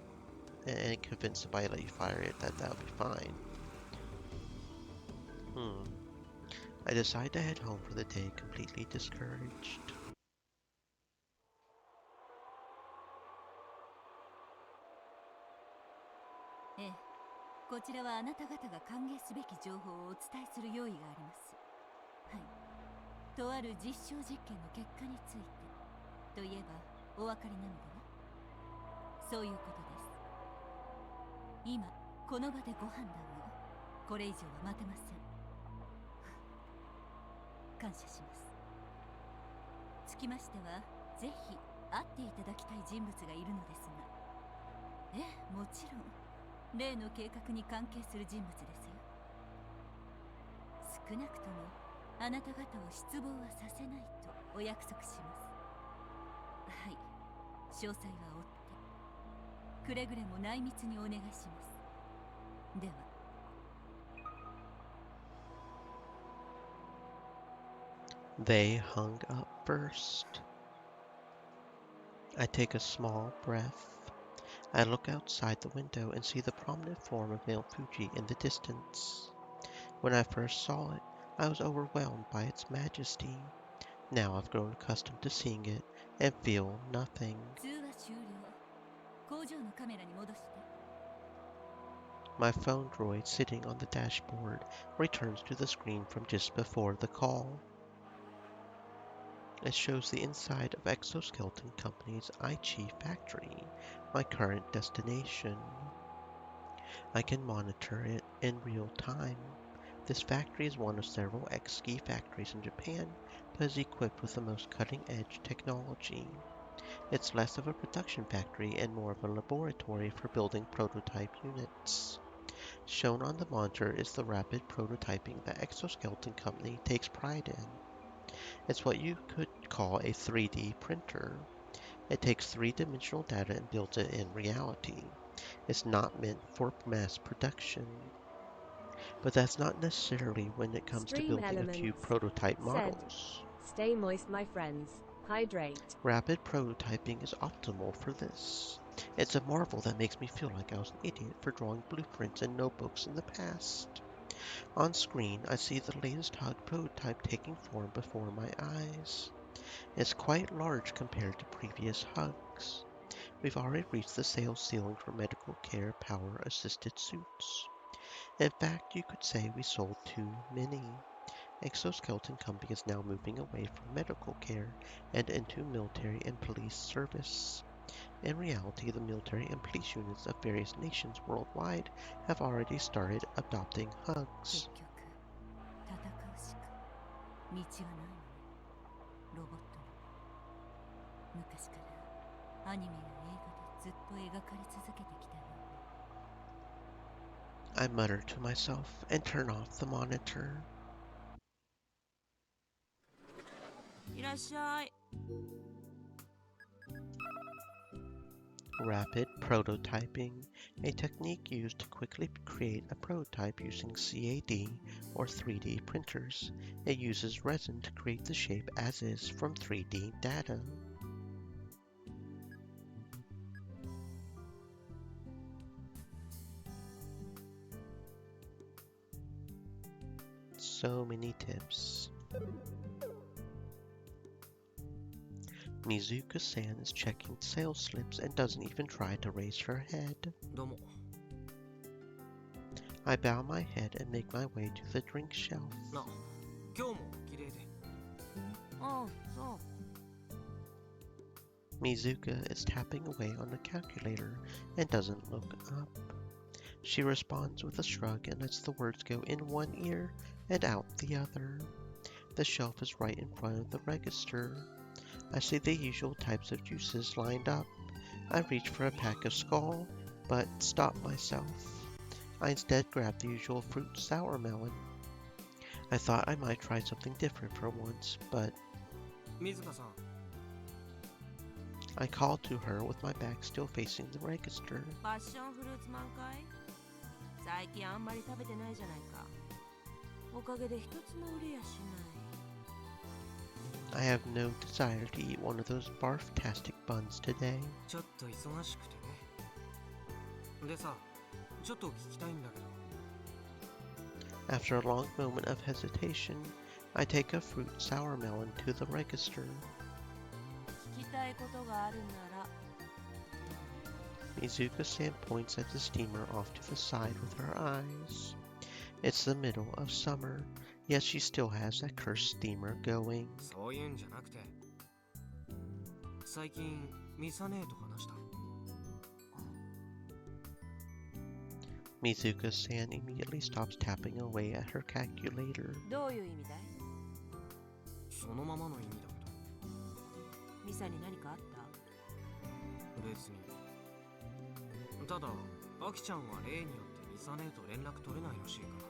and convince somebody to let you fire it, that would be fine. I decide to head home for the day, completely discouraged. ええ、こちらはあなた方が歓迎すべき情報をお伝えする用意があります。はい、とある実証実験の結果についてといえばお分かりなのでは。そういうことです。今この場でご判断を。これ以上は待てません。感謝します。つきましてはぜひ会っていただきたい人物がいるのですが。ええ、もちろん例の計画に関係する人物ですよ。少なくともあなた方を失望はさせないとお約束します。はい、詳細は追ってくれぐれも内密にお願いします。では。They hung up first. I take a small breath. I look outside the window and see the prominent form of Mount Fuji in the distance. When I first saw it, I was overwhelmed by its majesty. Now I've grown accustomed to seeing it and feel nothing. 通話終了。工場のカメラに戻して。 My phone droid sitting on the dashboard returns to the screen from just before the call. It shows the inside of Exoskeleton Company's Aichi factory, my current destination. I can monitor it in real time. This factory is one of several X-ski factories in Japan, but is equipped with the most cutting-edge technology. It's less of a production factory and more of a laboratory for building prototype units. Shown on the monitor is the rapid prototyping that Exoskeleton Company takes pride in. It's what you could call a 3D printer. It takes three-dimensional data and builds it in reality. It's not meant for mass production. But that's not necessarily when it comes to Stream building a few elements. prototype Said. models. Stay moist, my friends. Hydrate. Rapid prototyping is optimal for this. It's a marvel that makes me feel like I was an idiot for drawing blueprints and notebooks in the past. On screen, I see the latest hug prototype taking form before my eyes. It's quite large compared to previous hugs. We've already reached the sales ceiling for medical care power-assisted suits. In fact, you could say we sold too many. Exoskeleton Company is now moving away from medical care and into military and police service. In reality, the military and police units of various nations worldwide have already started adopting 結 hugs. 局戦うしか道はないのね。ロボットにも昔からアニメや映画でずっと描かれ続けてきたようね。 I mutter to myself and turn off the monitor. いらっしゃい。 Rapid prototyping, a technique used to quickly create a prototype using CAD or 3D printers. It uses resin to create the shape as is from 3D data. So many tips. Mizuka-san is checking sales slips and doesn't even try to raise her head. どうも。 I bow my head and make my way to the drink shelf. な、今日も綺麗で。ああ、そう。 Mizuka is tapping away on the calculator and doesn't look up. She responds with a shrug and lets the words go in one ear and out the other. The shelf is right in front of the register. I see the usual types of juices lined up. I reach for a pack of Skull, but stop myself. I instead grab the usual fruit sour melon. I thought I might try something different for once, but 水香さん、 I call to her with my back still facing the register. パッションフルーツ満開？最近あんまり食べてないじゃないか。おかげで一つも売れやしない。 I have no desire to eat one of those barf-tastic buns today. ちょっと忙しくてね。でさ、ちょっと聞きたいんだけど。 After a long moment of hesitation, I take a fruit sour melon to the register. 聞きたいことがあるなら。 Mizuka-san points at the steamer off to the side with her eyes. It's the middle of summer, yet she still has that cursed steamer going. そういうんじゃなくて。最近、ミサ姉と話した。 Mizuka-san immediately stops tapping away at her calculator. どういう意味だい？そのままの意味だけミサに何かあった？ど。別に。ただ、アキちゃんは例によってミサ姉と連絡取れないらしいから。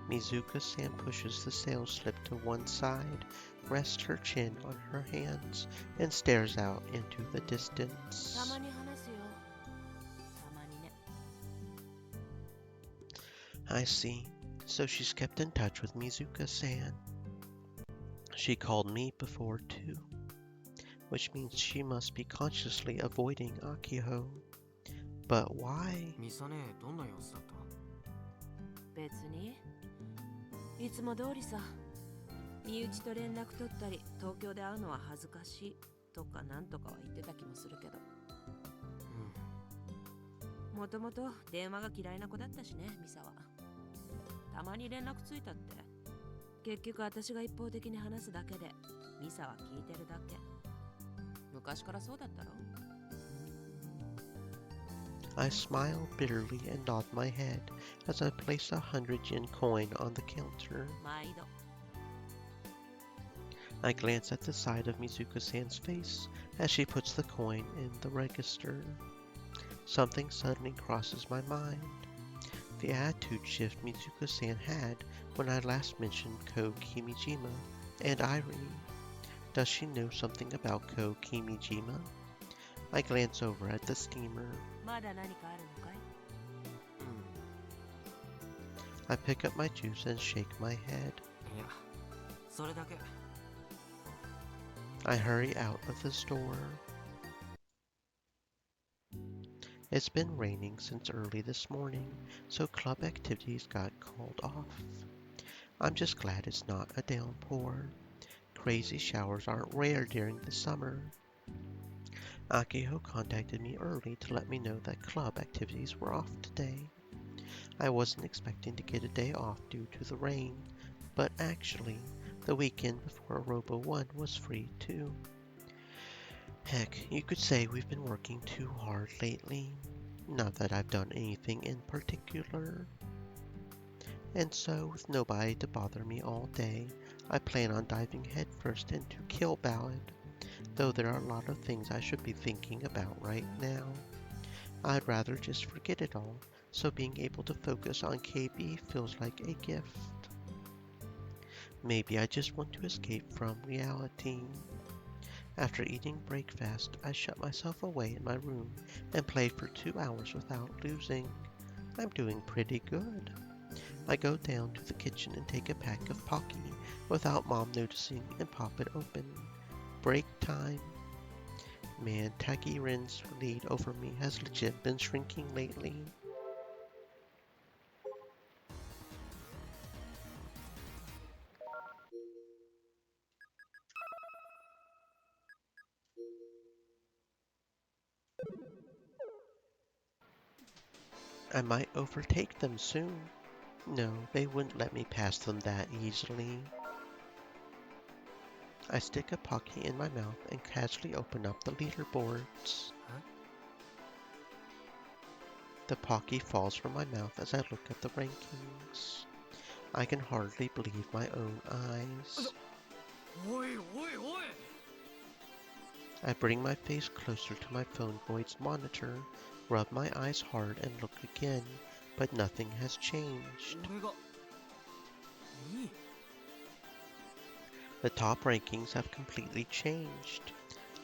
Mizuka-san pushes the sales slip to one side, rests her chin on her hands, and stares out into the た distance. まに話すよ。たまにね。 I see. So she's kept in touch with Mizuka-san. She called me before too, which means she must be consciously avoiding Akiho. But why? ミサ姉どんな様子だった？別にいつも通りさ。身内と連絡取ったり東京で会うのは恥ずかしいとかなんとかは言ってた気もするけど、もともと電話が嫌いな子だったしね、ミサは。たまに連絡ついたって、結局私が一方的に話すだけでミサは聞いてるだけ。昔からそうだったろ。 I smile bitterly and nod my head as I place a 100 yen coin on the counter. 毎度。 I glance at the side of Mizuka-san's face as she puts the coin in the register. Something suddenly crosses my mind. The attitude shift Mizuka-san had when I last mentioned Ko Kimijima and Irene. Does she know something about Ko Kimijima? I glance over at the steamer. まだ何かあるのかい？ I pick up my juice and shake my head. いや、それだけ。 I hurry out of the store. It's been raining since early this morning, so club activities got called off. I'm just glad it's not a downpour. Crazy showers aren't rare during the summer. Akiho contacted me early to let me know that club activities were off today. I wasn't expecting to get a day off due to the rain, but actually, the weekend before Robo 1 was free too. Heck, you could say we've been working too hard lately. Not that I've done anything in particular. And so, with nobody to bother me all day, I plan on diving headfirst into Kill Ballad, though there are a lot of things I should be thinking about right now. I'd rather just forget it all, so being able to focus on KB feels like a gift. Maybe I just want to escape from reality. After eating breakfast, I shut myself away in my room and played for 2 hours without losing. I'm doing pretty good. I go down to the kitchen and take a pack of Pocky without Mom noticing and pop it open. Break time. Man, Taki Ren's lead over me has legit been shrinking lately. I might overtake them soon. No, they wouldn't let me pass them that easily. I stick a Pocky in my mouth and casually open up the leaderboards. Huh? The Pocky falls from my mouth as I look at the rankings. I can hardly believe my own eyes. おいおいおい！ I bring my face closer to my phone void's monitor, rub my eyes hard and look again, but nothing has changed. 俺がいい。 The top rankings have completely changed.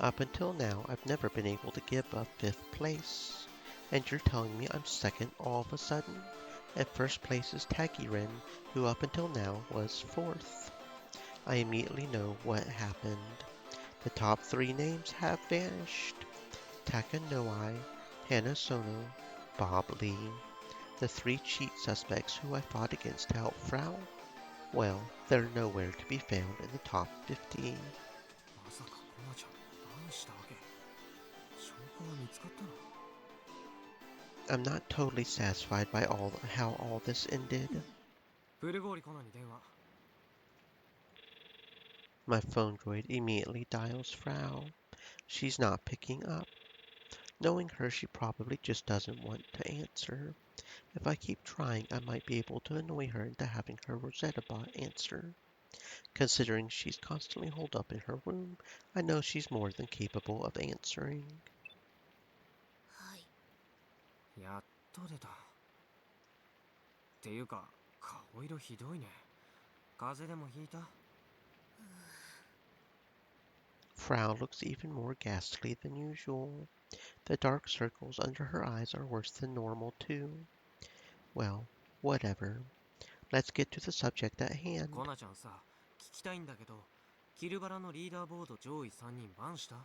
Up until now, I've never been able to give up 5th place. And you're telling me I'm second all of a sudden? And first place is Tagiren, who up until now was 4th. I immediately know what happened. The top 3 names have vanished. Takanoai, Hanasono, Bob Lee. The 3 cheat suspects who I fought against to help Frau? Well, they're nowhere to be found in the top 50. まさかコナちゃんダウンしたわけ？証拠は見つかったの？ I'm not totally satisfied by how all this ended. ブルゴーリコナに電話。 My phone droid immediately dials Frau. She's not picking up. Knowing her, she probably just doesn't want to answer. If I keep trying, I might be able to annoy her into having her Rosetta bot answer. Considering she's constantly holed up in her room, I know she's more than capable of answering. はい。やっと出た。っていうか、顔色ひどいね。風邪でもひいた？ Frau looks even more ghastly than usual. The dark circles under her eyes are worse than normal, too. Well, whatever. Let's get to the subject at hand. コナちゃんさ、聞きたいんだけど、キルバラのリーダーボード上位3人バンした？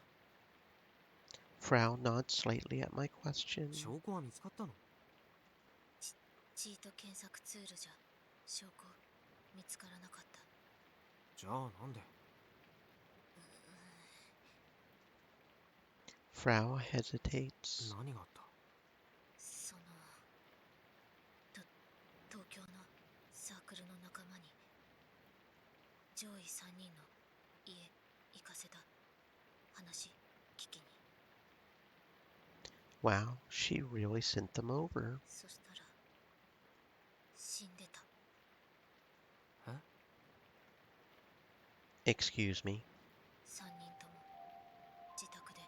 Frau nods slightly at my question. 証拠は見つかったの？チート検索ツールじゃ証拠見つからなかった。じゃあなんで？ Frau hesitates. 何があった？その東京のサークルの仲間に上位3人の家行かせた。話聞きに。 Wow, she really sent them over. そしたら死んでた。え？ Excuse me. 3人とも自宅で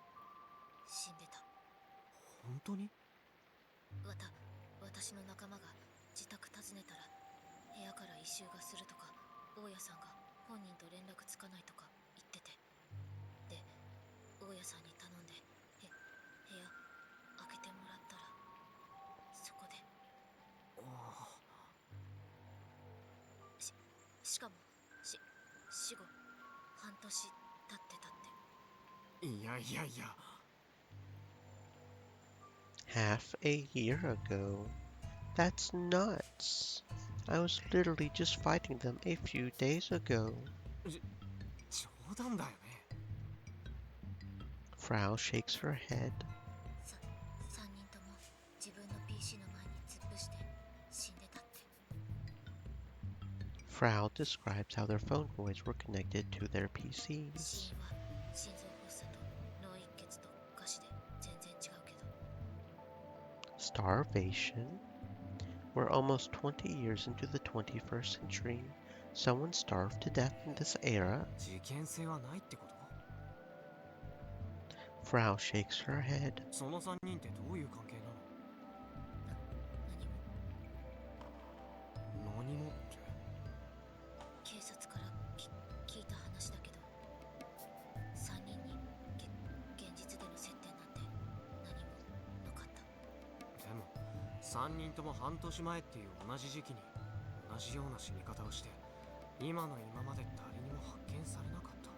死んでた。本当に？私の仲間が自宅訪ねたら部屋から異臭がするとか、大家さんが本人と連絡つかないとか言ってて、で大家さんに頼んで部屋開けてもらったら、そこでしかも死後半年経ってたって。いやいやいや。 Half a year ago. That's nuts. I was literally just fighting them a few days ago. 冗談だよね。 Frau shakes her head. 3人とも自分の PC の前に突っ伏して死んでたって。 Frau describes how their phone boys were connected to their 死 PCs. 因は心臓発作と脳一血と餓死で全然違うけど。 Starvation? We're almost 20 years into the 21st century. Someone starved to death in this era? 事件性はないってこと？ Frau shakes her head. その3人ってどういう関係なの？何もって？警察から聞いた話だけど、3人に現実での接点なんて何もなかった。でも3人とも半年前っていう同じ時期に同じような死に方をして、今の今まで誰にも発見されなかった。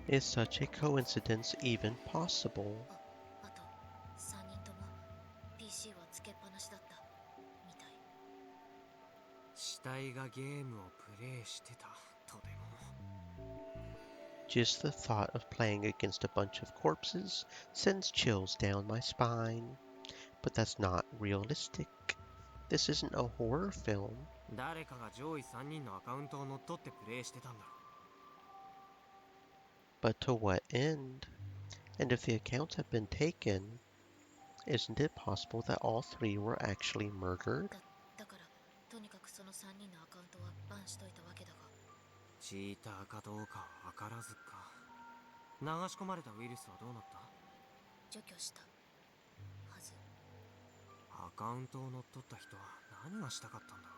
Is such a coincidence even possible? あと3人とも PC はつけっぱなしだったみたい。死体がゲームをプレイしてたとでも？ Just the thought of playing against a bunch of corpses sends chills down my spine. But that's not realistic. This isn't a horror film. 誰かが上位3人のアカウントを乗っ取ってプレイしてたんだろ。 But to what end? And if the accounts have been taken, isn't it possible that all three were actually murdered? だからとにかくその3人のアカウントはバンしといたわけだが。チーターかどうかは分からずか。流し込まれたウイルスはどうなった？除去したはず。アカウントを乗っ取った人は何がしたかったんだろ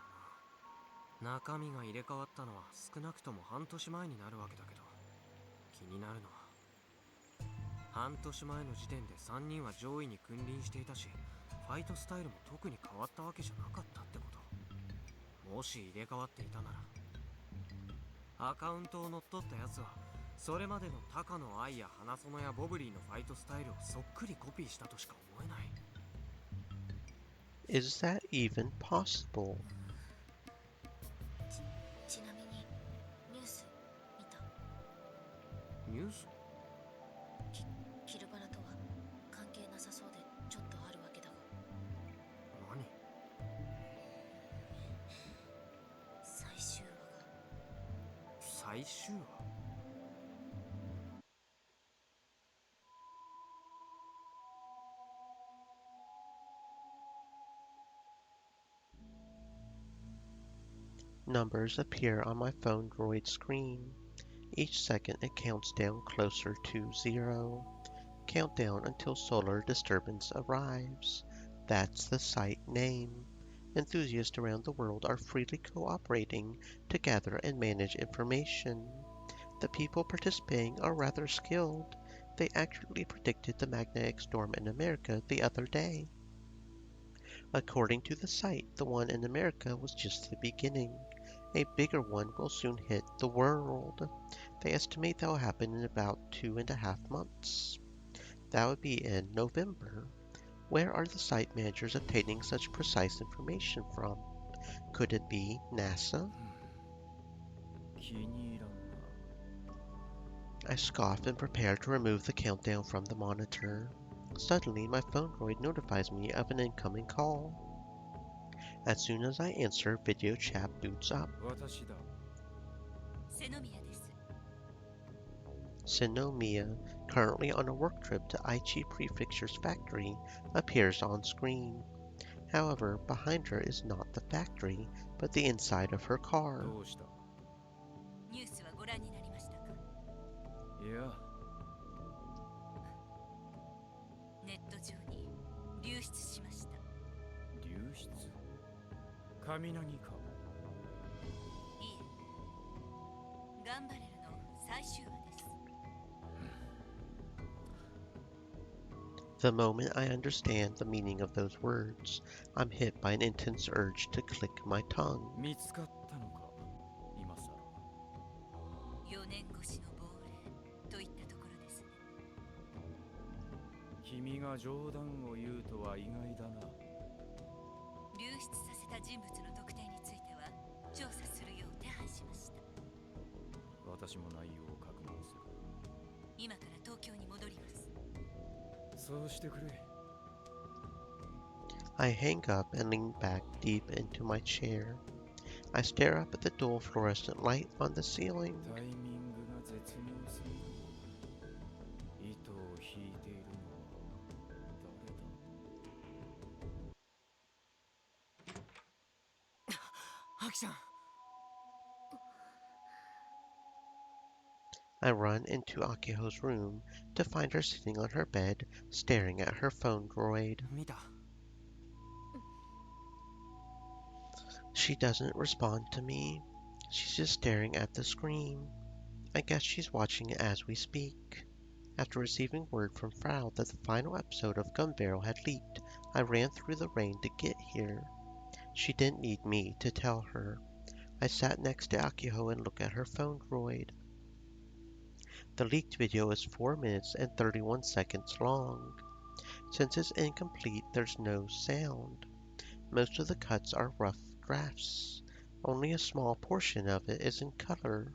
うな。中身が入れ替わったのは少なくとも半年前になるわけだけど、気になるのは半年前の時点で3人は上位に君臨していたし、ファイトスタイルも特に変わったわけじゃなかったってこと。もし入れ替わっていたなら、アカウントを乗っ取ったやつはそれまでの高野愛や花園やボブリーのファイトスタイルをそっくりコピーしたとしか思えない。 Is that even possible? ちなみにニュース見た？ニュース？キルバラとは関係なさそうでちょっとあるわけだが。何？最終話が。最終話？ Numbers appear on my phone droid screen. Each second it counts down closer to 0. Countdown until solar disturbance arrives. That's the site name. Enthusiasts around the world are freely cooperating to gather and manage information. The people participating are rather skilled. They accurately predicted the magnetic storm in America the other day. According to the site, the one in America was just the beginning. A bigger one will soon hit the world. They estimate that will happen in about 2.5 months. That would be in November. Where are the site managers obtaining such precise information from? Could it be NASA? 気に入らんな。 I scoff and prepare to remove the countdown from the monitor. Suddenly, my phone droid notifies me of an incoming call. As soon as I answer, video chat boots up. 私だ。瀬宮です。 Sinomiya, currently on a work trip to Aichi Prefecture's factory, appears on screen. However, behind her is not the factory, but the inside of her car. どうした？ニュースはご覧になりましたか？いや、ネット上に流出しました。流出。雷か。いえ、ガンバレルの最終話です。 The moment I understand the meaning of those words, I'm hit by an intense urge to click my tongue. 見つかったのか。今さら。4年越しの亡霊といったところですね。君が冗談を言うとは意外だな。流出させた人物の特定については調査するよう手配しました。私も内容を確認する。今から東京に戻ります。 そうしてくれ。 I hang up and lean back deep into my chair. I stare up at the dual fluorescent light on the ceiling. タイミングが絶妙すぎる。糸を引いているのは誰だ？アキちゃん。 I run into Akiho's room to find her sitting on her bed, staring at her phone droid. 見た。 She doesn't respond to me. She's just staring at the screen. I guess she's watching it as we speak. After receiving word from Frau that the final episode of Gun Barrel had leaked, I ran through the rain to get here. She didn't need me to tell her. I sat next to Akiho and looked at her phone droid. The leaked video is 4 minutes and 31 seconds long. Since it's incomplete, there's no sound. Most of the cuts are rough drafts. Only a small portion of it is in color.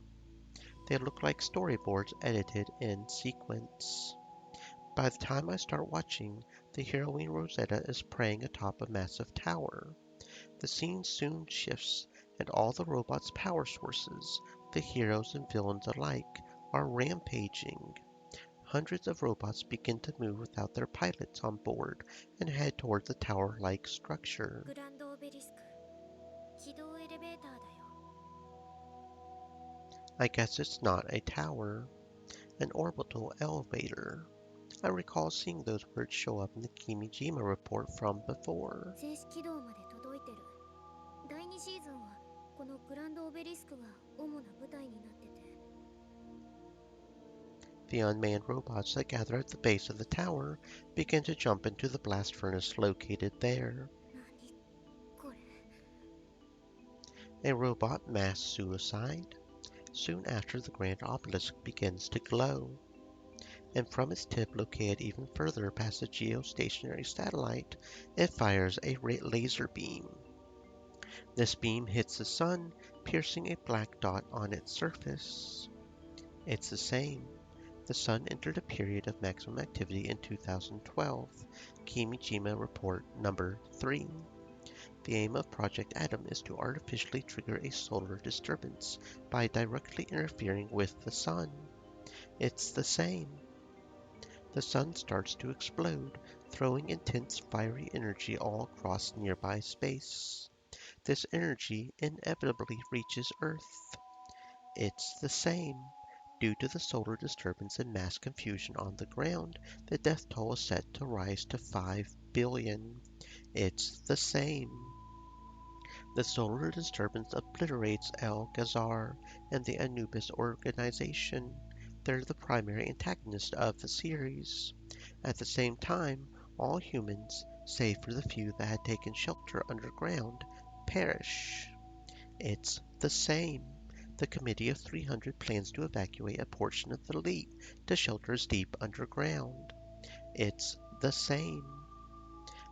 They look like storyboards edited in sequence. By the time I start watching, the heroine Rosetta is praying atop a massive tower. The scene soon shifts, and all the robots' power sources, the heroes and villains alike, are rampaging. Hundreds of robots begin to move without their pilots on board and head toward the tower-like structure. グランドオベリスク軌道エレベーターだよ。 I guess it's not a tower, an orbital elevator. I recall seeing those words show up in the Kimijima report from before. 静止軌道まで届いてる。第2シーズンはこのグランドオベリスクが主な舞台になってて。 The unmanned robots that gather at the base of the tower begin to jump into the blast furnace located there. 何これ。 A robot mass suicide. Soon after, the grand obelisk begins to glow, and from its tip located even further past the geostationary satellite, it fires a laser beam. This beam hits the sun, piercing a black dot on its surface. It's the same. The sun entered a period of maximum activity in 2012, Kimijima Report number 3. The aim of Project Atom is to artificially trigger a solar disturbance by directly interfering with the sun. It's the same. The sun starts to explode, throwing intense fiery energy all across nearby space. This energy inevitably reaches Earth. It's the same. Due to the solar disturbance and mass confusion on the ground, the death toll is set to rise to 5 billion. It's the same. The solar disturbance obliterates El Gazar and the Anubis organization. They're the primary antagonists of the series. At the same time, all humans, save for the few that had taken shelter underground, perish. It's the same. The Committee of 300 plans to evacuate a portion of the elite to shelters deep underground. It's the same.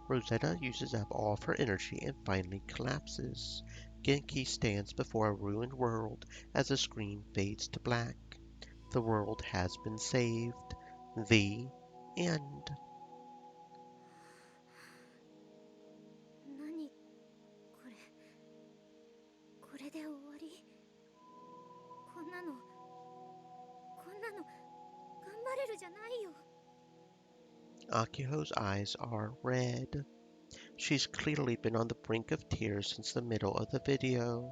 Rosetta uses up all of her energy and finally collapses. Genki stands before a ruined world as the screen fades to black. The world has been saved. The end. 何これ、これで終わり。こんなの頑張れるじゃないよ。 Akiho's eyes are red. She's clearly been on the brink of tears since the middle of the video.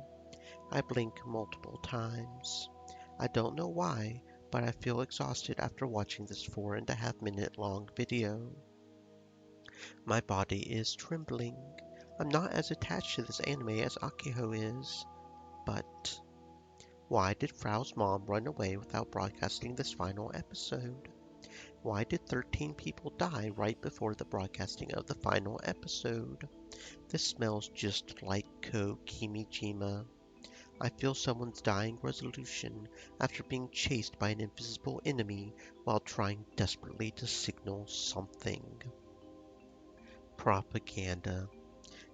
I blink multiple times. I don't know why, but I feel exhausted after watching this 4.5-minute long video. My body is trembling. I'm not as attached to this anime as Akiho is, but why did Frau's mom run away without broadcasting this final episode? Why did 13 people die right before the broadcasting of the final episode? This smells just like Ko Kimijima. I feel someone's dying resolution after being chased by an invisible enemy while trying desperately to signal something. Propaganda.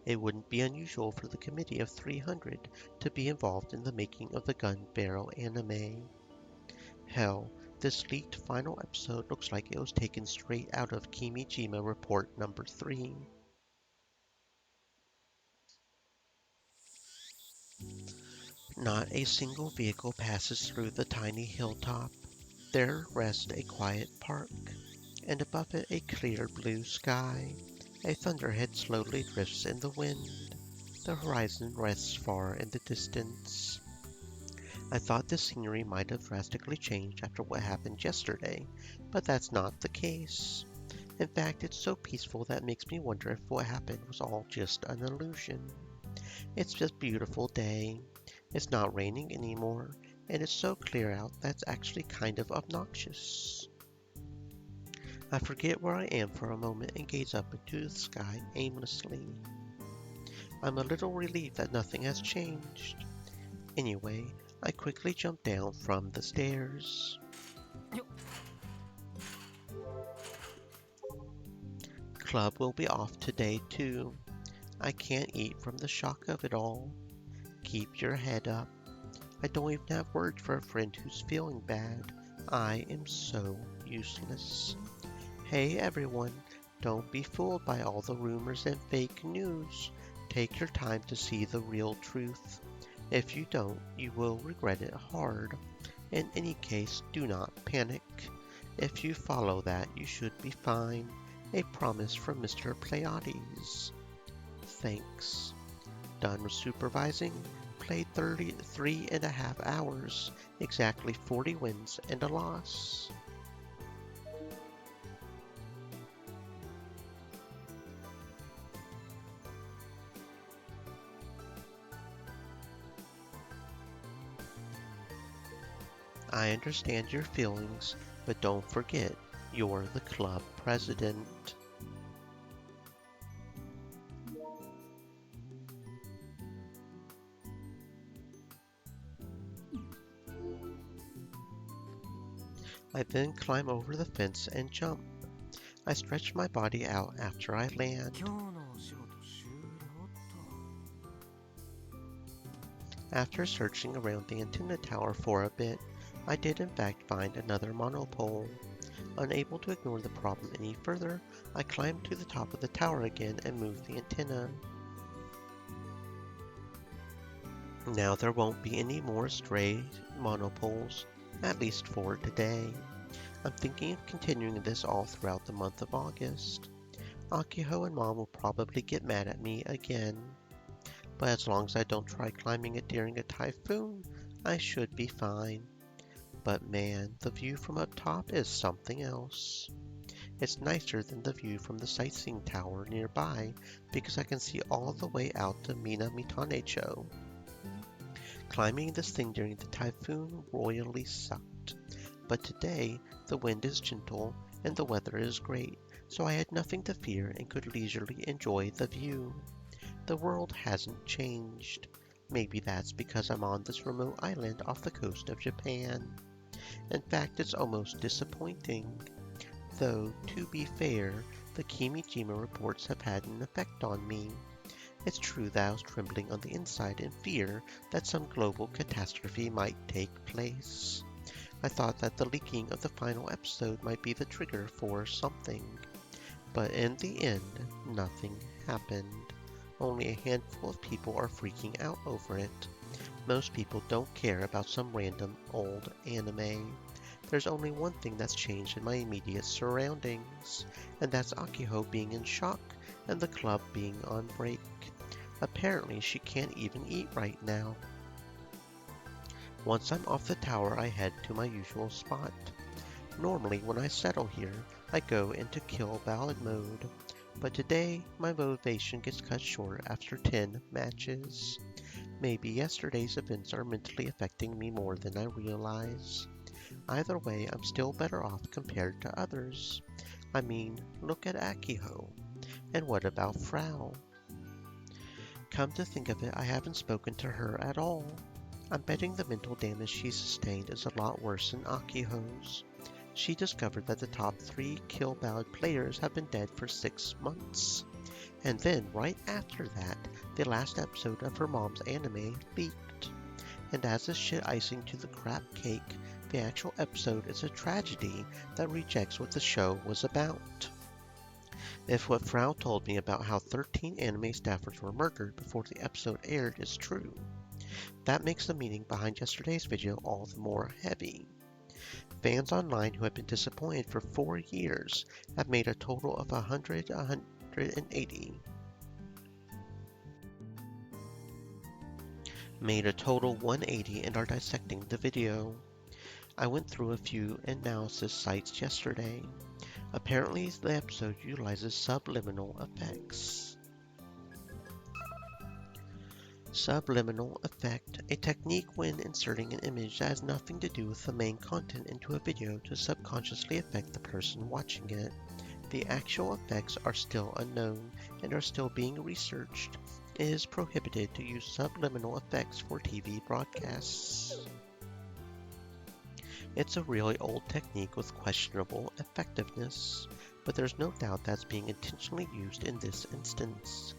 It wouldn't be unusual for the Committee of 300 to be involved in the making of the Gun Barrel anime. Hell, this leaked final episode looks like it was taken straight out of Kimijima Report number 3. Not a single vehicle passes through the tiny hilltop. There rests a quiet park, and above it a clear blue sky. A thunderhead slowly drifts in the wind. The horizon rests far in the distance. I thought the scenery might have drastically changed after what happened yesterday, but that's not the case. In fact, it's so peaceful that makes me wonder if what happened was all just an illusion. It's just a beautiful day. It's not raining anymore, and it's so clear out that's actually kind of obnoxious. I forget where I am for a moment and gaze up into the sky aimlessly. I'm a little relieved that nothing has changed. Anyway, I quickly jump down from the stairs. Club will be off today too. I can't eat from the shock of it all. Keep your head up. I don't even have words for a friend who's feeling bad. I am so useless. Hey everyone, don't be fooled by all the rumors and fake news. Take your time to see the real truth. If you don't, you will regret it hard. In any case, do not panic. If you follow that, you should be fine. A promise from Mr. Pleiades. Thanks. Done with supervising. Played 33.5 hours. Exactly 40 wins and a loss. I understand your feelings, but don't forget, you're the club president. I then climb over the fence and jump. I stretch my body out after I land. 今日のお仕事終了っと。 After searching around the antenna tower for a bit, I did in fact find another monopole. Unable to ignore the problem any further, I climbed to the top of the tower again and moved the antenna. Now there won't be any more stray monopoles, at least for today. I'm thinking of continuing this all throughout the month of August. Akiho and Mom will probably get mad at me again. But as long as I don't try climbing it during a typhoon, I should be fine. But man, the view from up top is something else. It's nicer than the view from the sightseeing tower nearby because I can see all the way out to Minamitanecho. Climbing this thing during the typhoon royally sucked. But today, the wind is gentle and the weather is great, so I had nothing to fear and could leisurely enjoy the view. The world hasn't changed. Maybe that's because I'm on this remote island off the coast of Japan. In fact, it's almost disappointing. Though, to be fair, the Kimijima reports have had an effect on me. It's true that I was trembling on the inside in fear that some global catastrophe might take place. I thought that the leaking of the final episode might be the trigger for something. But in the end, nothing happened. Only a handful of people are freaking out over it. Most people don't care about some random old anime. There's only one thing that's changed in my immediate surroundings, and that's Akiho being in shock and the club being on break. Apparently she can't even eat right now. Once I'm off the tower, I head to my usual spot. Normally when I settle here, I go into kill ballad mode, but today my motivation gets cut short after 10 matches. Maybe yesterday's events are mentally affecting me more than I realize. Either way, I'm still better off compared to others. I mean, look at Akiho. And what about Frau? Come to think of it, I haven't spoken to her at all. I'm betting the mental damage she sustained is a lot worse than Akiho's. She discovered that the top 3 Kill Ballad players have been dead for 6 months. And then, right after that, the last episode of her mom's anime leaked. And as a shit icing to the crap cake, the actual episode is a tragedy that rejects what the show was about. If what Frau told me about how 13 anime staffers were murdered before the episode aired is true, that makes the meaning behind yesterday's video all the more heavy. Fans online who have been disappointed for 4 years have made a total of 180. Made a total 180 and are dissecting the video. I went through a few analysis sites yesterday. Apparently the episode utilizes subliminal effects. Subliminal effect, a technique when inserting an image that has nothing to do with the main content into a video to subconsciously affect the person watching it. The actual effects are still unknown and are still being researched. It is prohibited to use subliminal effects for TV broadcasts. It's a really old technique with questionable effectiveness, but there's no doubt that's being intentionally used in this instance.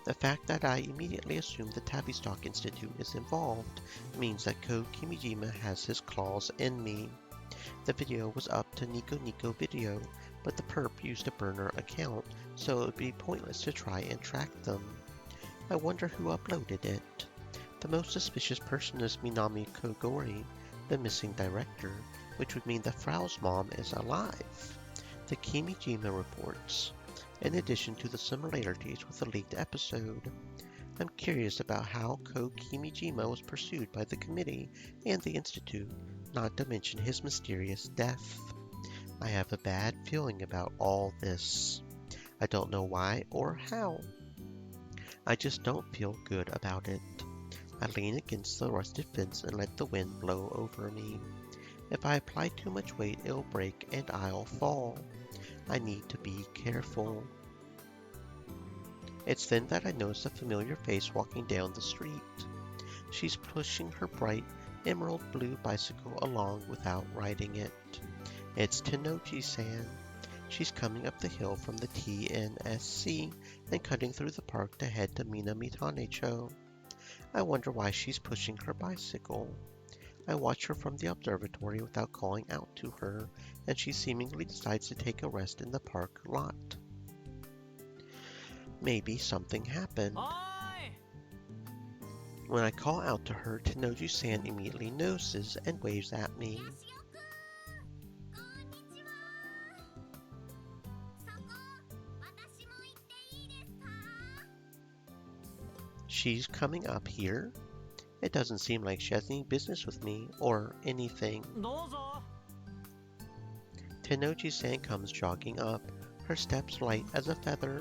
The fact that I immediately assumed the Tavistock Institute is involved means that Code Kimijima has his claws in me. The video was up to Nico Nico Video, but the perp used a burner account, so it would be pointless to try and track them. I wonder who uploaded it. The most suspicious person is Minami Kogori, the missing director, which would mean that Frau's mom is alive. The Kimijima reports, in addition to the similarities with the leaked episode. I'm curious about how Code Kimijima was pursued by the committee and the Institute, not to mention his mysterious death. I have a bad feeling about all this. I don't know why or how. I just don't feel good about it. I lean against the rusted fence and let the wind blow over me. If I apply too much weight, it'll break and I'll fall. I need to be careful. It's then that I notice a familiar face walking down the street. She's pushing her bright emerald blue bicycle along without riding it. It's Tenochi-san. She's coming up the hill from the TNSC and cutting through the park to head to Minamitane-cho. I wonder why she's pushing her bicycle. I watch her from the observatory without calling out to her, and she seemingly decides to take a rest in the park lot. Maybe something happened. When I call out to her, Tenoji-san immediately notices and waves at me. She's coming up here? It doesn't seem like she has any business with me, or anything. Tenoji-san comes jogging up, her steps light as a feather.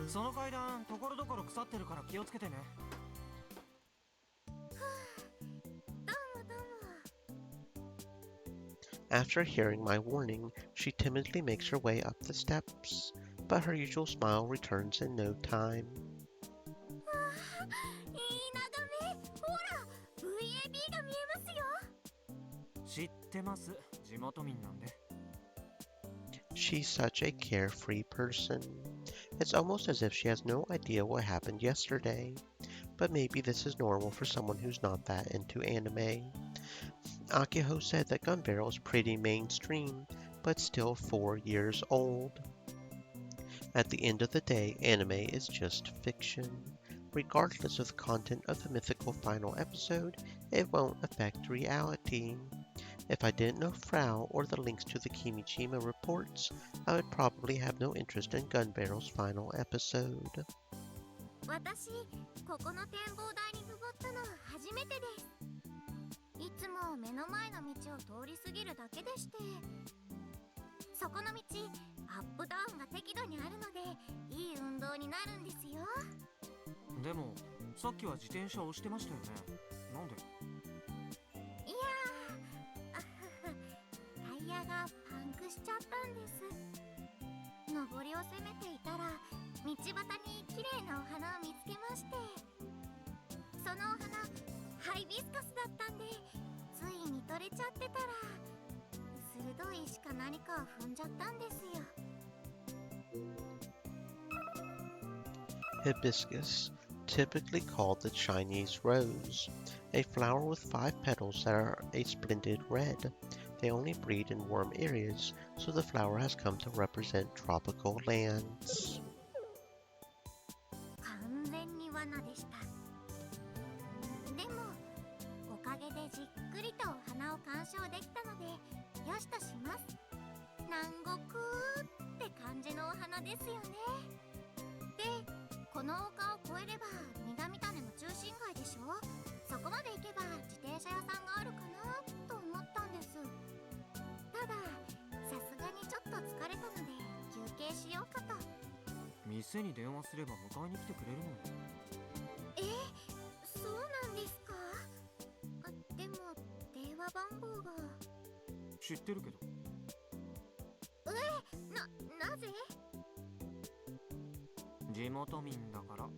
After hearing my warning, she timidly makes her way up the steps, but her usual smile returns in no time. ってます。地元民なんで。 She's such a carefree person. It's almost as if she has no idea what happened yesterday. But maybe this is normal for someone who's not that into anime. Akiho said that Gun Barrel is pretty mainstream, but still 4 years old. At the end of the day, anime is just fiction. Regardless of the content of the mythical final episode, it won't affect reality. If I didn't know Frau or the links to the Kimijima reports, I would probably have no interest in Gun Barrel's final episode. 私、ここの展望台に登ったの初めてです。いつも目の前の道を通り過ぎるだけでして、そこの道、アップダウンが適度にあるので、いい運動になるんですよ。でもさっきは自転車を押してましたよね。なんで？いやー、タイヤがパンクしちゃったんです。上りを攻めていたら、道端に綺麗なお花を見つけまして、そのお花ハイビスカスだったんで、つい見とれちゃってたら、鋭い石か何かを踏んじゃったんですよ。 Hibiscus, typically called the Chinese rose, a flower with 5 petals that are a splendid red. They only breed in warm areas, so the flower has come to represent tropical lands. 完全に罠でした。でもおかげでじっくりとお花を鑑賞できたのでよしとします。南国って感じのお花ですよね。で、この丘を越えれば南種の中心街でしょ。そこまで行けば自転車屋さんがあるかなと思ったんです。たださすがにちょっと疲れたので休憩しようかと。店に電話すれば迎えに来てくれるのに。そうなんですか？でも電話番号が。知ってるけど。なぜ？地元民だから。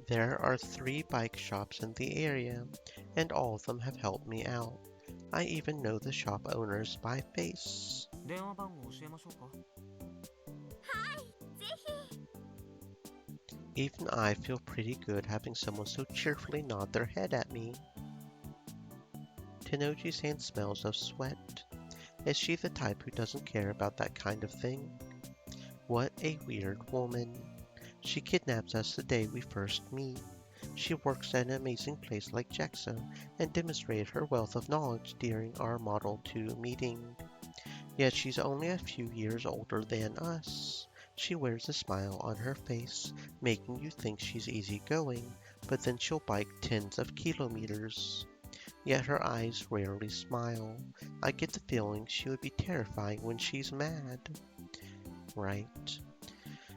There are 3 bike shops in the area, and all of them have helped me out. I even know the shop owners by face. 電話番号教えましょうか。はい、ぜひ。 Even I feel pretty good having someone so cheerfully nod their head at me. Tenoji's hand smells of sweat. Is she the type who doesn't care about that kind of thing? What a weird woman. She kidnaps us the day we first meet. She works at an amazing place like JAXA and demonstrated her wealth of knowledge during our Model 2 meeting. Yet she's only a few years older than us. She wears a smile on her face, making you think she's easygoing, but then she'll bike tens of kilometers. Yet her eyes rarely smile. I get the feeling she would be terrifying when she's mad. Right.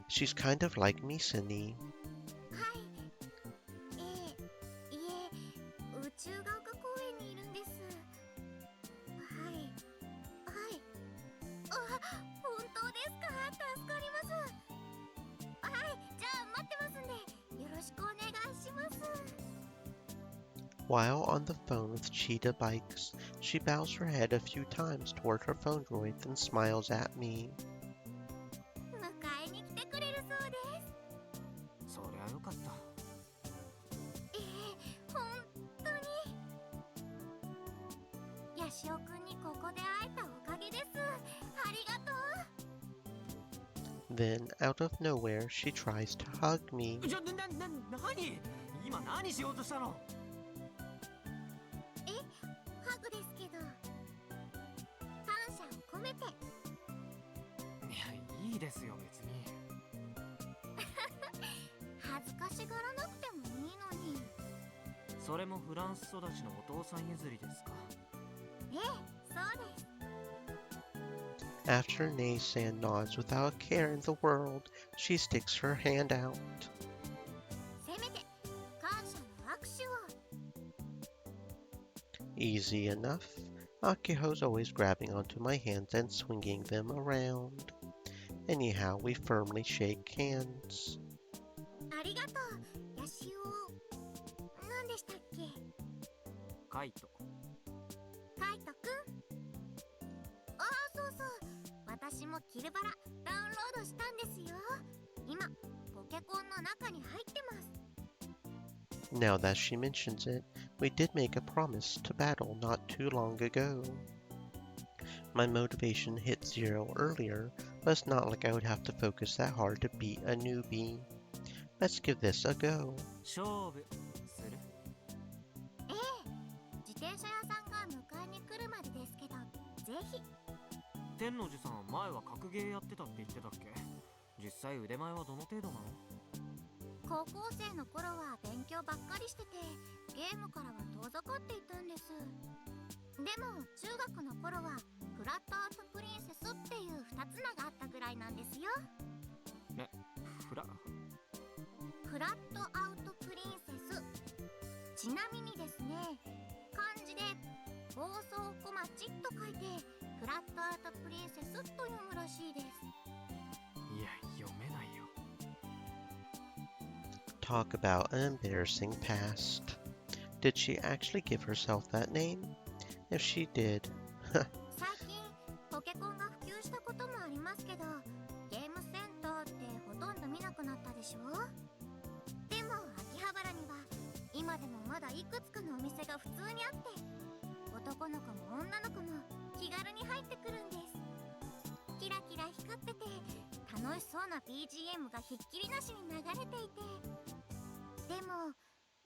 She's kind of like Misani. はい。いえ、宇宙が丘公園にいるんです。はい。はい。本当ですか？助かります。はい、じゃあ待ってますんで、よろしくお願いします。 While on the phone with Cheetah Bikes, she bows her head a few times toward her phone droid and smiles at me. 迎えに来てくれるそうです。そりゃよかった。本当に。ヤシオくんにここで会えたおかげです。ありがとう。 Then, out of nowhere, she tries to hug me. 何？今何しようとしたの？ハグですけど、感謝を込めて。いや、いいですよ別に。恥ずかしがらなくてもいいのに。それもフランス育ちのお父さん譲りですか？そうです。 After Nay-san nods without a care in the world, she sticks her hand out. せめて感謝の握手を。 Easy enough. Akiho's always grabbing onto my hands and swinging them around. Anyhow, we firmly shake hands. ありがとう、ヤシオ。何でしたっけ？カイト。カイトくん。ああ、そうそう、私もキルバラダウンロードしたんですよ。今ポケコンの中に入ってます。 Now that she mentions it, we did make a promise to battle not too long ago. My motivation hit 0 earlier, but it's not like I would have to focus that hard to beat a newbie. Let's give this a go. 勝負する。ええ、自転車屋さんが迎えに来るまでですけど、ぜひ。天王寺さん、前は格ゲーやってたって言ってたっけ？実際腕前はどの程度なの？高校生の頃は勉強ばっかりしてて、ゲームからは遠ざかっていたんです。でも中学の頃はフラットアウトプリンセスっていう2つ名があったぐらいなんですよ。え、フラットアウトプリンセス。ちなみにですね、漢字で暴走小町と書いてフラットアウトプリンセスと読むらしいです。いや、読めないよ。Talk about an embarrassing past. Did she actually give herself that name? If she did, 最近ポケコンが普及したこともありますけど、ゲームセンターってほとんど見なくなったでしょ。でも秋葉原には今でもまだいくつかのお店が普通にあって、男の子も女の子も気軽に入ってくるんです。キラキラ光ってて楽しそうな BGM がひっきりなしに流れていて、でも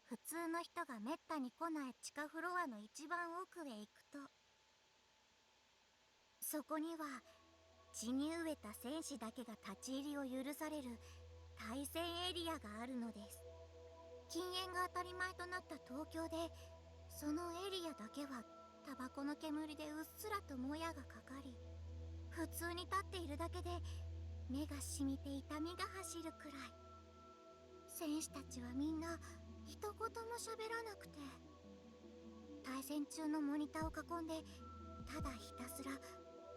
普通の人がめったに来ない地下フロアの一番奥へ行くと、そこには血に飢えた戦士だけが立ち入りを許される対戦エリアがあるのです。禁煙が当たり前となった東京で、そのエリアだけはタバコの煙でうっすらともやがかかり、普通に立っているだけで目がしみて痛みが走るくらい。戦士たちはみんな一言も喋らなくて、対戦中のモニターを囲んでただひたすら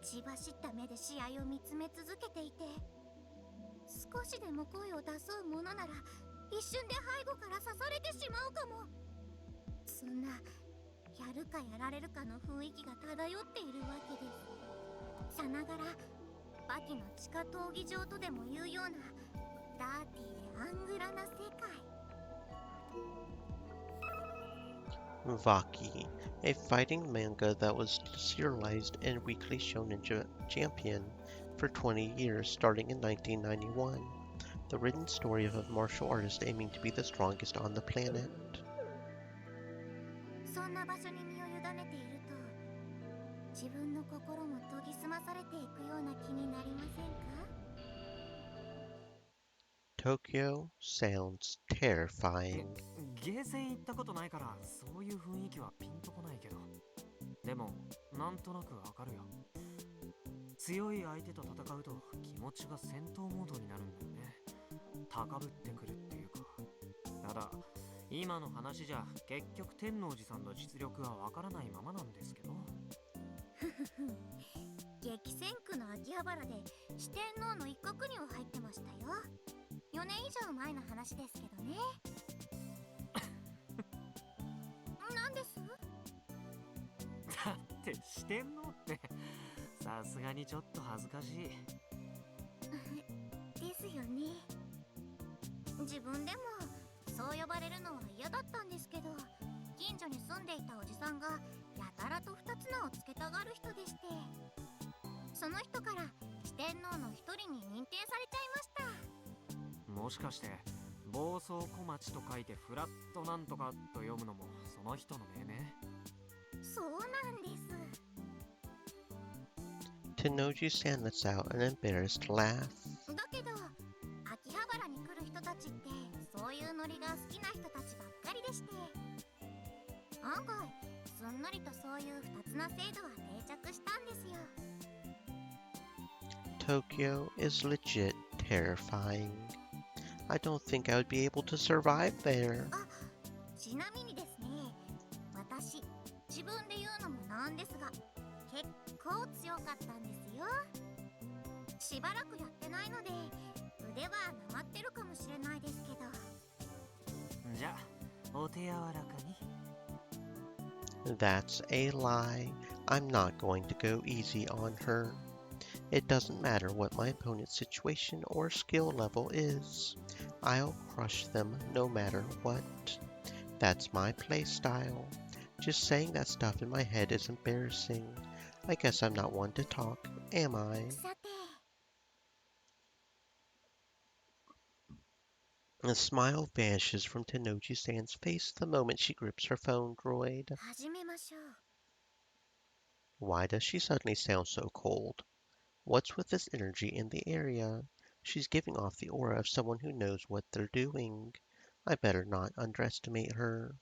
血走った目で試合を見つめ続けていて、少しでも声を出そうものなら一瞬で背後から刺されてしまうかも。そんなやるかやられるかの雰囲気が漂っているわけです。さながらバキの地下闘技場とでもいうようなダーティーでアングラな世界。Vaki, a fighting manga that was serialized and weekly shonen champion for 20 years starting in 1991. The written story of a martial artist aiming to be the strongest on the planet. そんな場所に身を委ねていると、自分の心も研ぎ澄まされていくような気になりませんか？ Tokyo sounds terrifying. ゲーセン行ったことないからそういう雰囲気はピンとこないけど、でもなんとなくわかるよ。強い相手と戦うと気持ちが戦闘モードになるんだよね。高ぶってくるっていうか。ただ今の話じゃ結局天王寺さんの実力はわからないままなんですけど。激戦区の秋葉原で四天王の一角には入ってましたよ。4年以上前の話ですけどね。なんです？だって四天王ってさすがにちょっと恥ずかしい。ですよね。自分でもそう呼ばれるのは嫌だったんですけど、近所に住んでいたおじさんがやたらと2つ名をつけたがる人でして、その人から四天王の一人に認定されちゃいました。もしかして暴走小町と書いてフラットなんとかと読むのもその人の命名？そうなんです。 Tenoji-san lets out an embarrassed laugh. だけど秋葉原に来る人たちってそういうノリが好きな人たちばっかりでして、案外すんなりとそういう二つな制度は定着したんですよ。 Tokyo is legit terrifying. I don't think I would be able to survive there. あ、ちなみにですね、私自分で言うのもなんですが結構強かったんですよ。しばらくやってないので腕はなまってるかもしれないですけど。じゃあお手柔らかに。That's a lie. I'm not going to go easy on her. It doesn't matter what my opponent's situation or skill level is. I'll crush them no matter what. That's my playstyle. Just saying that stuff in my head is embarrassing. I guess I'm not one to talk, am I? さて A smile vanishes from Tenoji-san's face the moment she grips her phone droid. 始めましょう Why does she suddenly sound so cold? What's with this energy in the area? She's giving off the aura of someone who knows what they're doing. I better not underestimate her.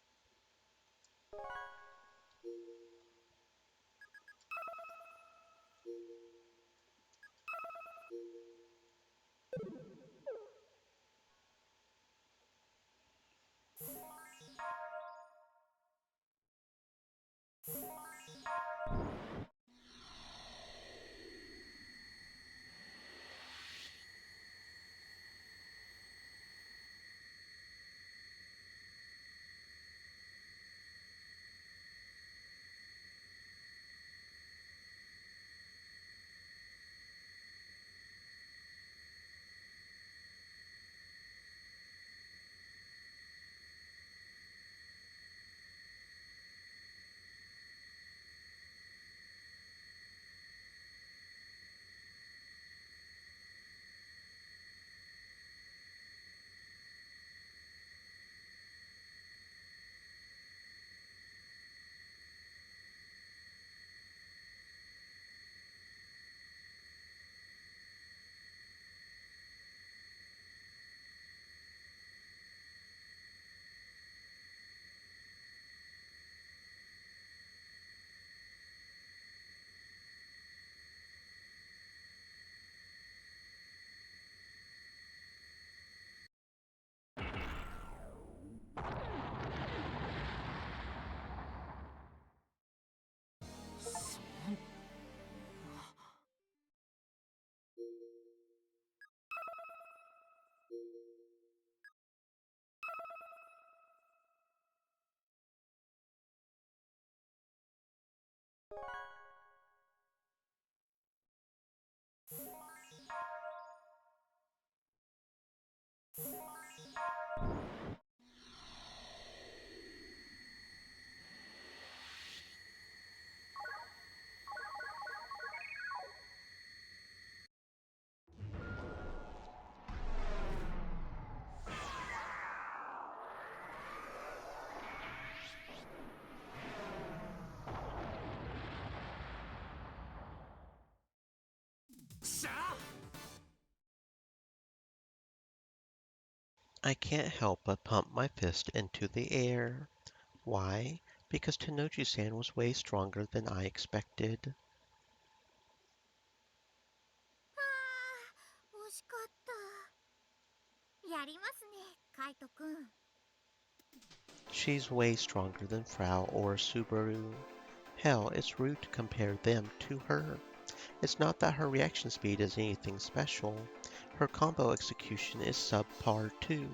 I can't help but pump my fist into the air. Why? Because Tenoji-san was way stronger than I expected. あー惜しかったやりますねカイトくん She's way stronger than Frau or Subaru. Hell, it's rude to compare them to her. It's not that her reaction speed is anything special. Her combo execution is subpar too.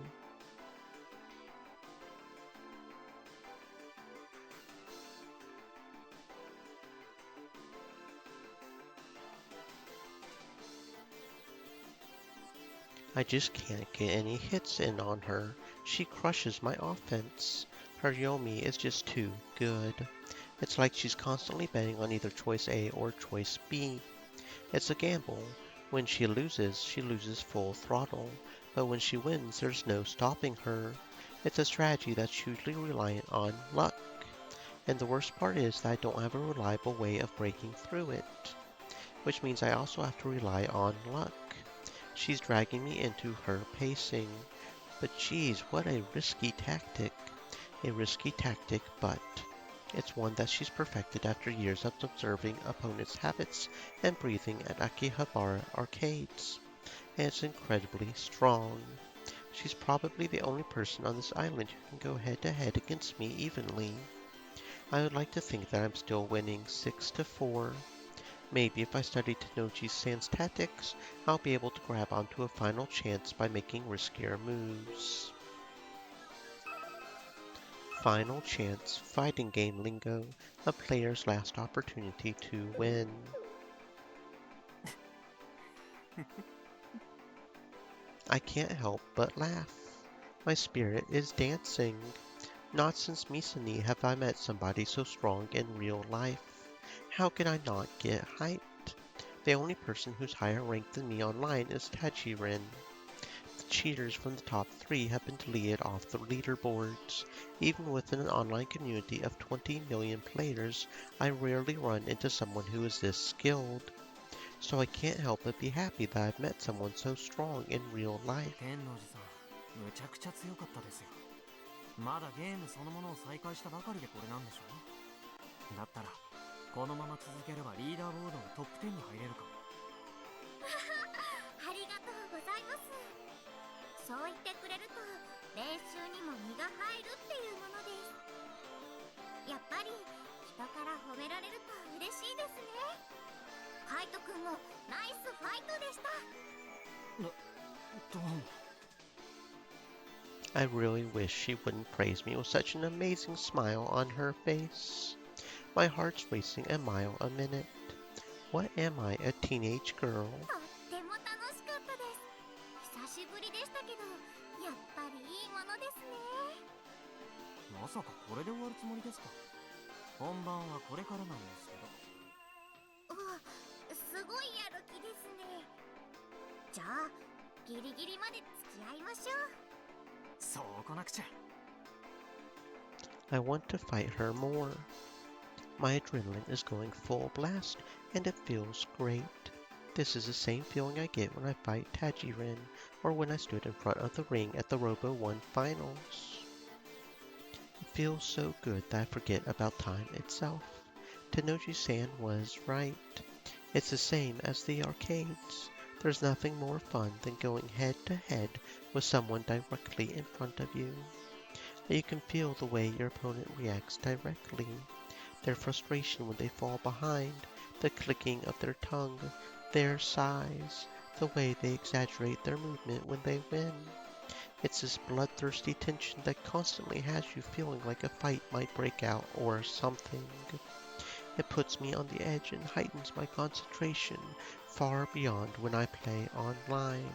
I just can't get any hits in on her. She crushes my offense. Her Yomi is just too good. It's like she's constantly betting on either choice A or choice B. It's a gamble. When she loses full throttle. But when she wins, there's no stopping her. It's a strategy that's usually reliant on luck. And the worst part is that I don't have a reliable way of breaking through it. Which means I also have to rely on luck. She's dragging me into her pacing. But geez, what a risky tactic. A risky tactic, but it's one that she's perfected after years of observing opponents' habits and breathing at Akihabara arcades. And it's incredibly strong. She's probably the only person on this island who can go head to head against me evenly. I would like to think that I'm still winning 6-4. Maybe if I study Tenochi-san's tactics, I'll be able to grab onto a final chance by making riskier moves. Final chance fighting game lingo, a player's last opportunity to win. I can't help but laugh. My spirit is dancing. Not since Misani have I met somebody so strong in real life. How can I not get hyped? The only person who's higher ranked than me online is Tajiren. The cheaters from the top 3 have been deleted off the leaderboards. Even within an online community of 20 million players, I rarely run into someone who is this skilled. So I can't help but be happy that I've met someone so strong in real life. 天王寺さん、むちゃくちゃ強かったですよ。まだゲームそのものを再開したばかりでこれなんでしょだったら、このまま続ければリーダーボードのトップ10に入れるかも。ありがとうございます。そう言ってくれると練習にも身が入るっていうものです。やっぱり人から褒められると嬉しいですね。カイトくんもナイスファイトでした。どうも。I really wish she wouldn't praise me with such an amazing smile on her face. My heart's racing a mile a minute. What am I, a teenage girl? とっても楽しかったです。久しぶりでしたけど、やっぱりいいものですね。まさかこれで終わるつもりですか？本番はこれからなんですけど。すごいやる気ですね。じゃあギリギリまで付き合いましょう。そうこなくちゃ。I want to fight her more. My adrenaline is going full blast, and it feels great. This is the same feeling I get when I fight Tajiren, or when I stood in front of the ring at the Robo 1 finals. It feels so good that I forget about time itself. Tenoji-san was right. It's the same as the arcades. There's nothing more fun than going head to head with someone directly in front of you. You can feel the way your opponent reacts directly. Their frustration when they fall behind, the clicking of their tongue, their sighs, the way they exaggerate their movement when they win. It's this bloodthirsty tension that constantly has you feeling like a fight might break out or something. It puts me on the edge and heightens my concentration far beyond when I play online.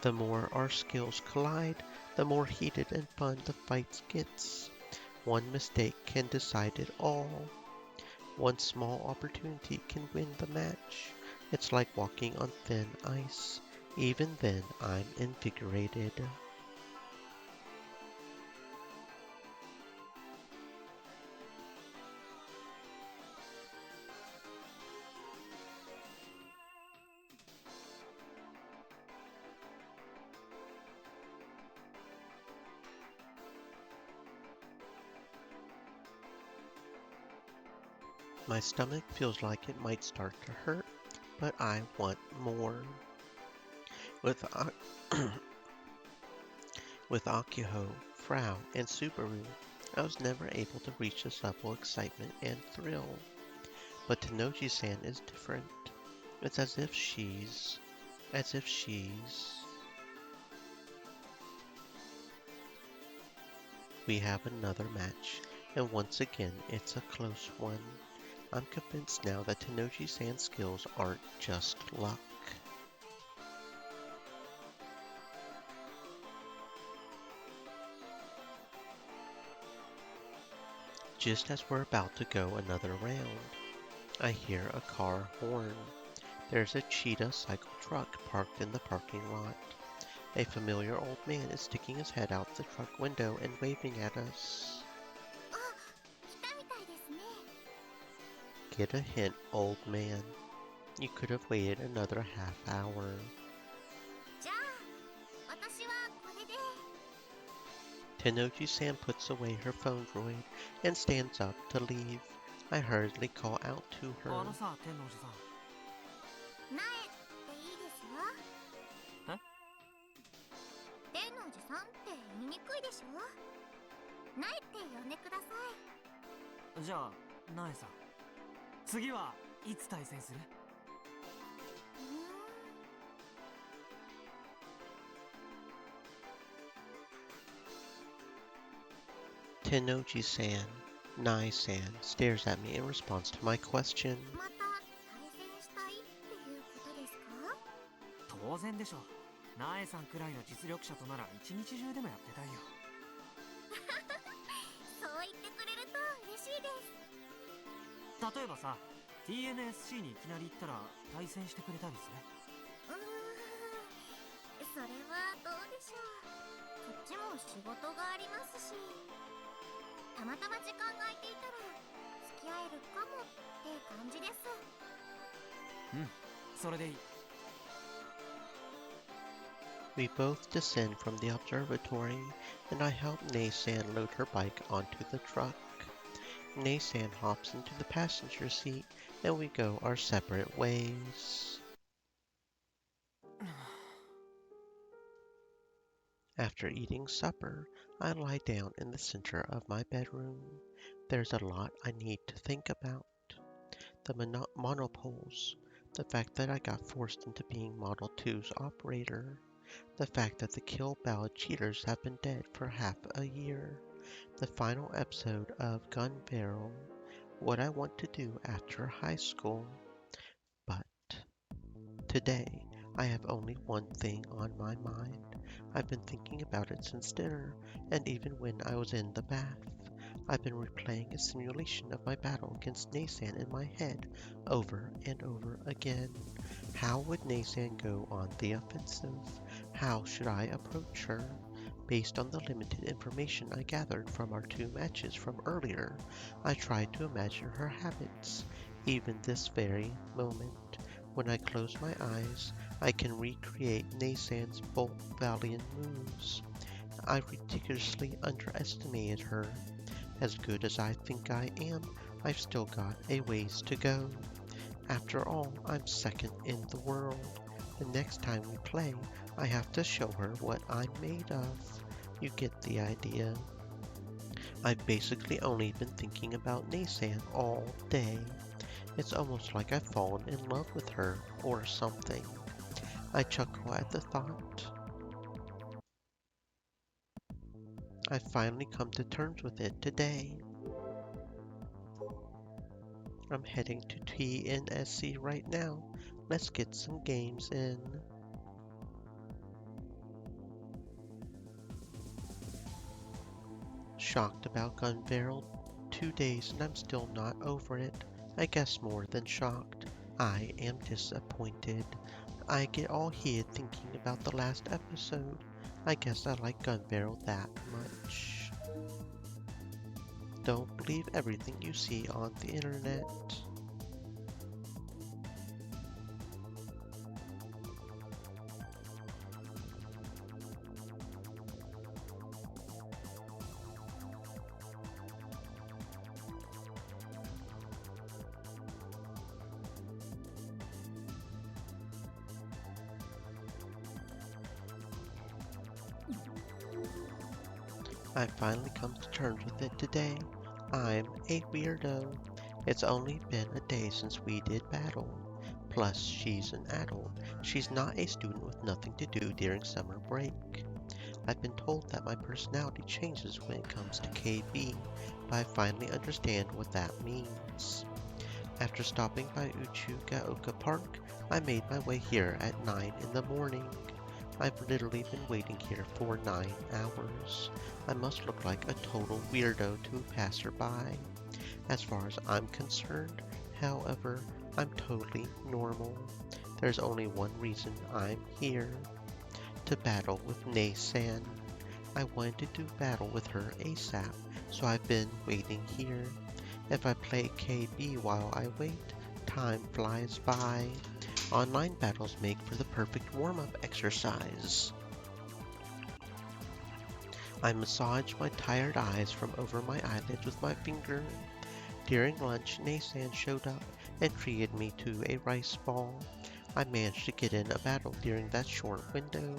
The more our skills collide, the more heated and fun the fights gets. One mistake can decide it all. One small opportunity can win the match. It's like walking on thin ice. Even then, I'm invigorated. My stomach feels like it might start to hurt, but I want more. With Akuho, Frau, and Subaru, I was never able to reach this level of excitement and thrill. But Tenoji-san is different. It's as if she's... We have another match, and once again it's a close one. I'm convinced now that Tenoji-san's skills aren't just luck. Just as we're about to go another round, I hear a car horn. There's a cheetah cycle truck parked in the parking lot. A familiar old man is sticking his head out the truck window and waving at us. 来たみたいですね。 Get a hint, old man. You could have waited another half hour. じゃあ私はこれで。 Tenoji-san puts away her phone droid and stands up to leave. I hurriedly call out to あ her. のさ、天王寺さん。苗っていいですよ。え？天王寺さんって言いにくいでしょ。苗って呼んでください。じゃあ、ナエさん。次はいつ対戦する？ Tennoji-san, Nai-san stares at me in response to my question. また対戦したいっていうことですか？当然でしょ。ナエさんくらいの実力者となら一日中でもやってたいよ。そう言ってくれると嬉しいです。例えばさ、 TNSC にいきなり行ったら対戦してくれたりする？それはどうでしょう。こっちも仕事がありますし、たまたま時間が空いていたら付き合えるかもって感じです。うん、それでいい。We both descend from the observatory, and I help Nei-san load her bike onto the truck. Nei-san hops into the passenger seat, and we go our separate ways. After eating supper, I lie down in the center of my bedroom. There's a lot I need to think about. The monopoles, the fact that I got forced into being Model 2's operator, the fact that the kill ballad cheaters have been dead for half a year, the final episode of Gun Barrel, what I want to do after high school. But today, I have only one thing on my mind. I've been thinking about it since dinner, and even when I was in the bath. I've been replaying a simulation of my battle against Nei-san in my head over and over again. How would Nei-san go on the offensive? How should I approach her? Based on the limited information I gathered from our 2 matches from earlier, I tried to imagine her habits. Even this very moment, when I close my eyes, I can recreate Nei-san's bold, valiant moves. I ridiculously underestimated her. As good as I think I am, I've still got a ways to go. After all, I'm second in the world. The next time we play, I have to show her what I'm made of. You get the idea. I've basically only been thinking about Nei-san all day. It's almost like I've fallen in love with her or something. I chuckle at the thought. I finally come to terms with it today. I'm heading to TNSC right now. Let's get some games in. Shocked about Gun Barrel. 2 days and I'm still not over it. I guess more than shocked. I am disappointed. I get all heated thinking about the last episode. I guess I like Gun Barrel that much. Don't believe everything you see on the internet. I finally come to terms with it today. I'm a weirdo. It's only been a day since we did battle. Plus, she's an adult. She's not a student with nothing to do during summer break. I've been told that my personality changes when it comes to KB, but I finally understand what that means. After stopping by Uchugaoka Park, I made my way here at 9 in the morning. I've literally been waiting here for 9 hours. I must look like a total weirdo to a passerby. As far as I'm concerned, however, I'm totally normal. There's only one reason I'm here. To battle with Nei-san. I wanted to do battle with her ASAP, so I've been waiting here. If I play KB while I wait, time flies by. Online battles make for the perfect warm-up exercise. I massage my tired eyes from over my eyelids with my finger. During lunch, Nei-san showed up and treated me to a rice ball. I managed to get in a battle during that short window.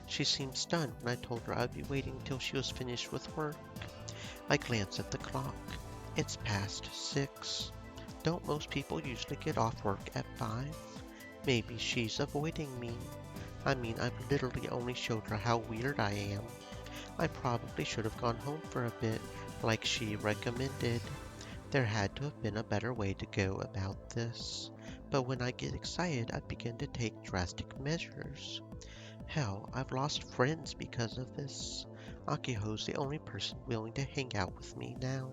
She seemed stunned when I told her I'd be waiting till she was finished with work. I glanced at the clock. It's past 6. Don't most people usually get off work at 5? Maybe she's avoiding me. I mean, I've literally only showed her how weird I am. I probably should have gone home for a bit, like she recommended. There had to have been a better way to go about this, but when I get excited, I begin to take drastic measures. Hell, I've lost friends because of this. Akiho's the only person willing to hang out with me now.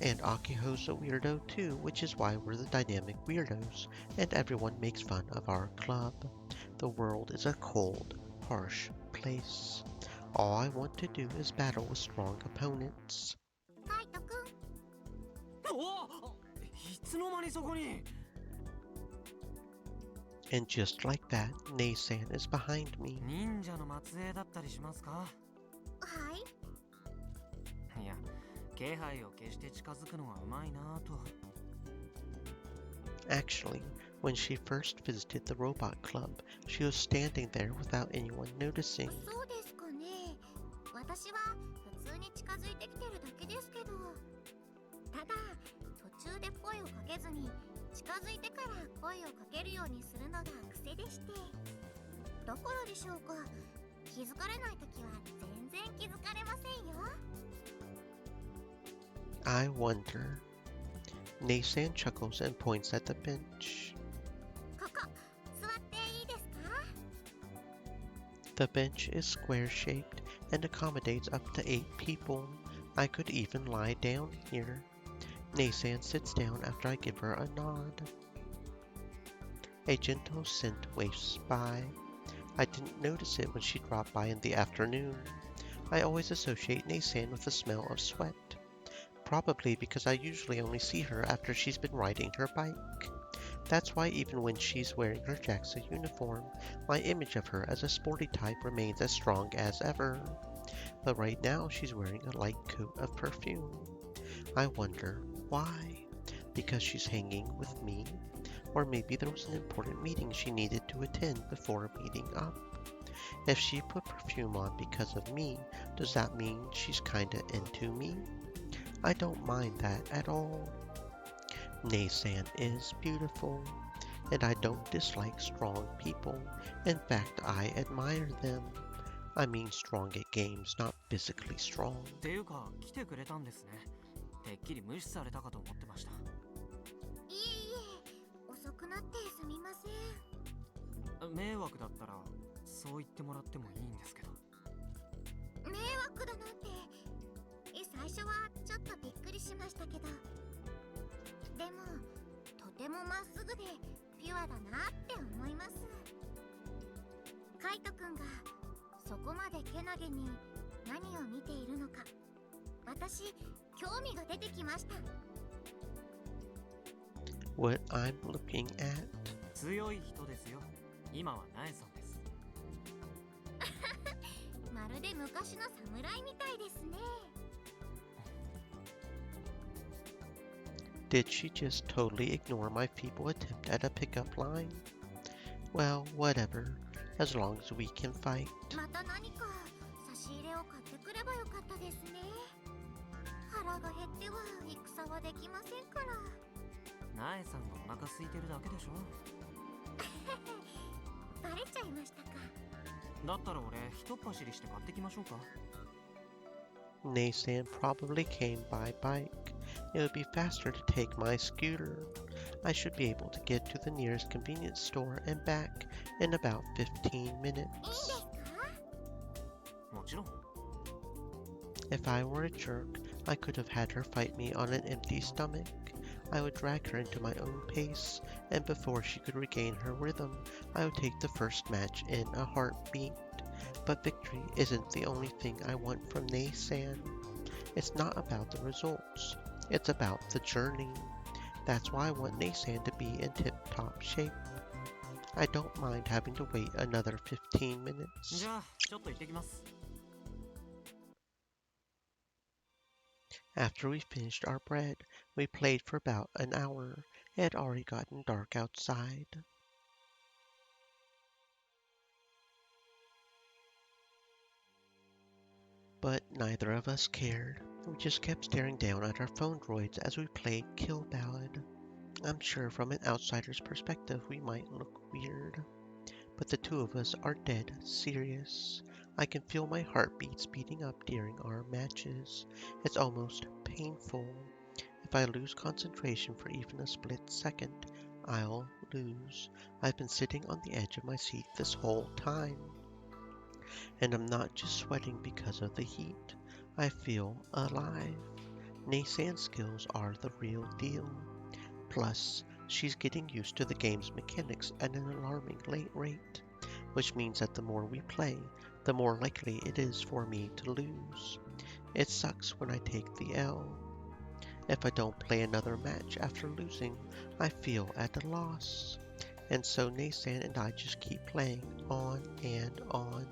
And Akiho's a weirdo too, which is why we're the dynamic weirdos, and everyone makes fun of our club. The world is a cold, harsh place. All I want to do is battle with strong opponents. カイトくん、おお、いつの間にそこに。 And just like that, Nei-san is behind me. 忍者の末裔だったりしますか？はい。いや、気配を消して近づくのはうまいなぁと。 Actually, when she first visited the robot club, she was standing there without anyone noticing. そうですかね。私は普通に近づいてきてるだけですけど。ただ、途中で声をかけずに近づいてから声をかけるようにするのが癖でして。だからでしょうか。気づかれないときは全然気づかれませんよ。 I wonder. Nei-san chuckles and points at the bench. ここ、座っていいですか？ The bench is square-shaped and accommodates up to 8 people. I could even lie down here. Nei-san sits down after I give her a nod. A gentle scent wafts by. I didn't notice it when she dropped by in the afternoon. I always associate Nei-san with the smell of sweat. Probably because I usually only see her after she's been riding her bike. That's why even when she's wearing her JAXA uniform, my image of her as a sporty type remains as strong as ever. But right now she's wearing a light coat of perfume. I wonder why? Because she's hanging with me? Or maybe there was an important meeting she needed to attend before meeting up. If she put perfume on because of me, does that mean she's kinda into me? I don't mind that at all. Nei-san is beautiful, and I don't dislike strong people. In fact, I admire them. I mean strong at games, not physically strong. っていうか、来てくれたんですね。てっきり無視されたかと思ってました。いえいえ、遅くなってすみません。迷惑だったらそう言ってもらってもいいんですけど。迷惑だなんて。最初はちょっとびっくりしましたけど、でもとてもまっすぐでピュアだなって思います。カイトくんがそこまでけなげに何を見ているのか、私興味が出てきました。 What I'm looking at? 強い人ですよ。今はナエさんです。まるで昔の侍みたいですね。 Did she just totally ignore my feeble attempt at a pickup line? Well, whatever, as long as we can fight. また何か差し入れを買ってくればよかったですね。腹が減っては戦はできませんから。ナエさんがお腹空いてるだけでしょ。バレちゃいましたか。だったら俺ひとっ走りして買ってきましょうか。 Nei-san probably came by bike. It would be faster to take my scooter. I should be able to get to the nearest convenience store and back in about 15 minutes. いいんですか？もちろん。 If I were a jerk, I could have had her fight me on an empty stomach. I would drag her into my own pace, and before she could regain her rhythm, I would take the first match in a heartbeat. But victory isn't the only thing I want from Nei-san. It's not about the results. It's about the journey. That's why I want Nei-san to be in tip-top shape. I don't mind having to wait another 15 minutes. じゃあちょっと行ってきます。 After we finished our bread, we played for about an hour. It had already gotten dark outside. But neither of us cared. We just kept staring down at our phone droids as we played Kill Ballad. I'm sure from an outsider's perspective we might look weird, but the two of us are dead serious. I can feel my heartbeat speeding up during our matches. It's almost painful. If I lose concentration for even a split second, I'll lose. I've been sitting on the edge of my seat this whole time. And I'm not just sweating because of the heat. I feel alive. Naysan's skills are the real deal. Plus, she's getting used to the game's mechanics at an alarming late rate, which means that the more we play, the more likely it is for me to lose. It sucks when I take the L. If I don't play another match after losing, I feel at a loss. And so Naysan and I just keep playing on and on.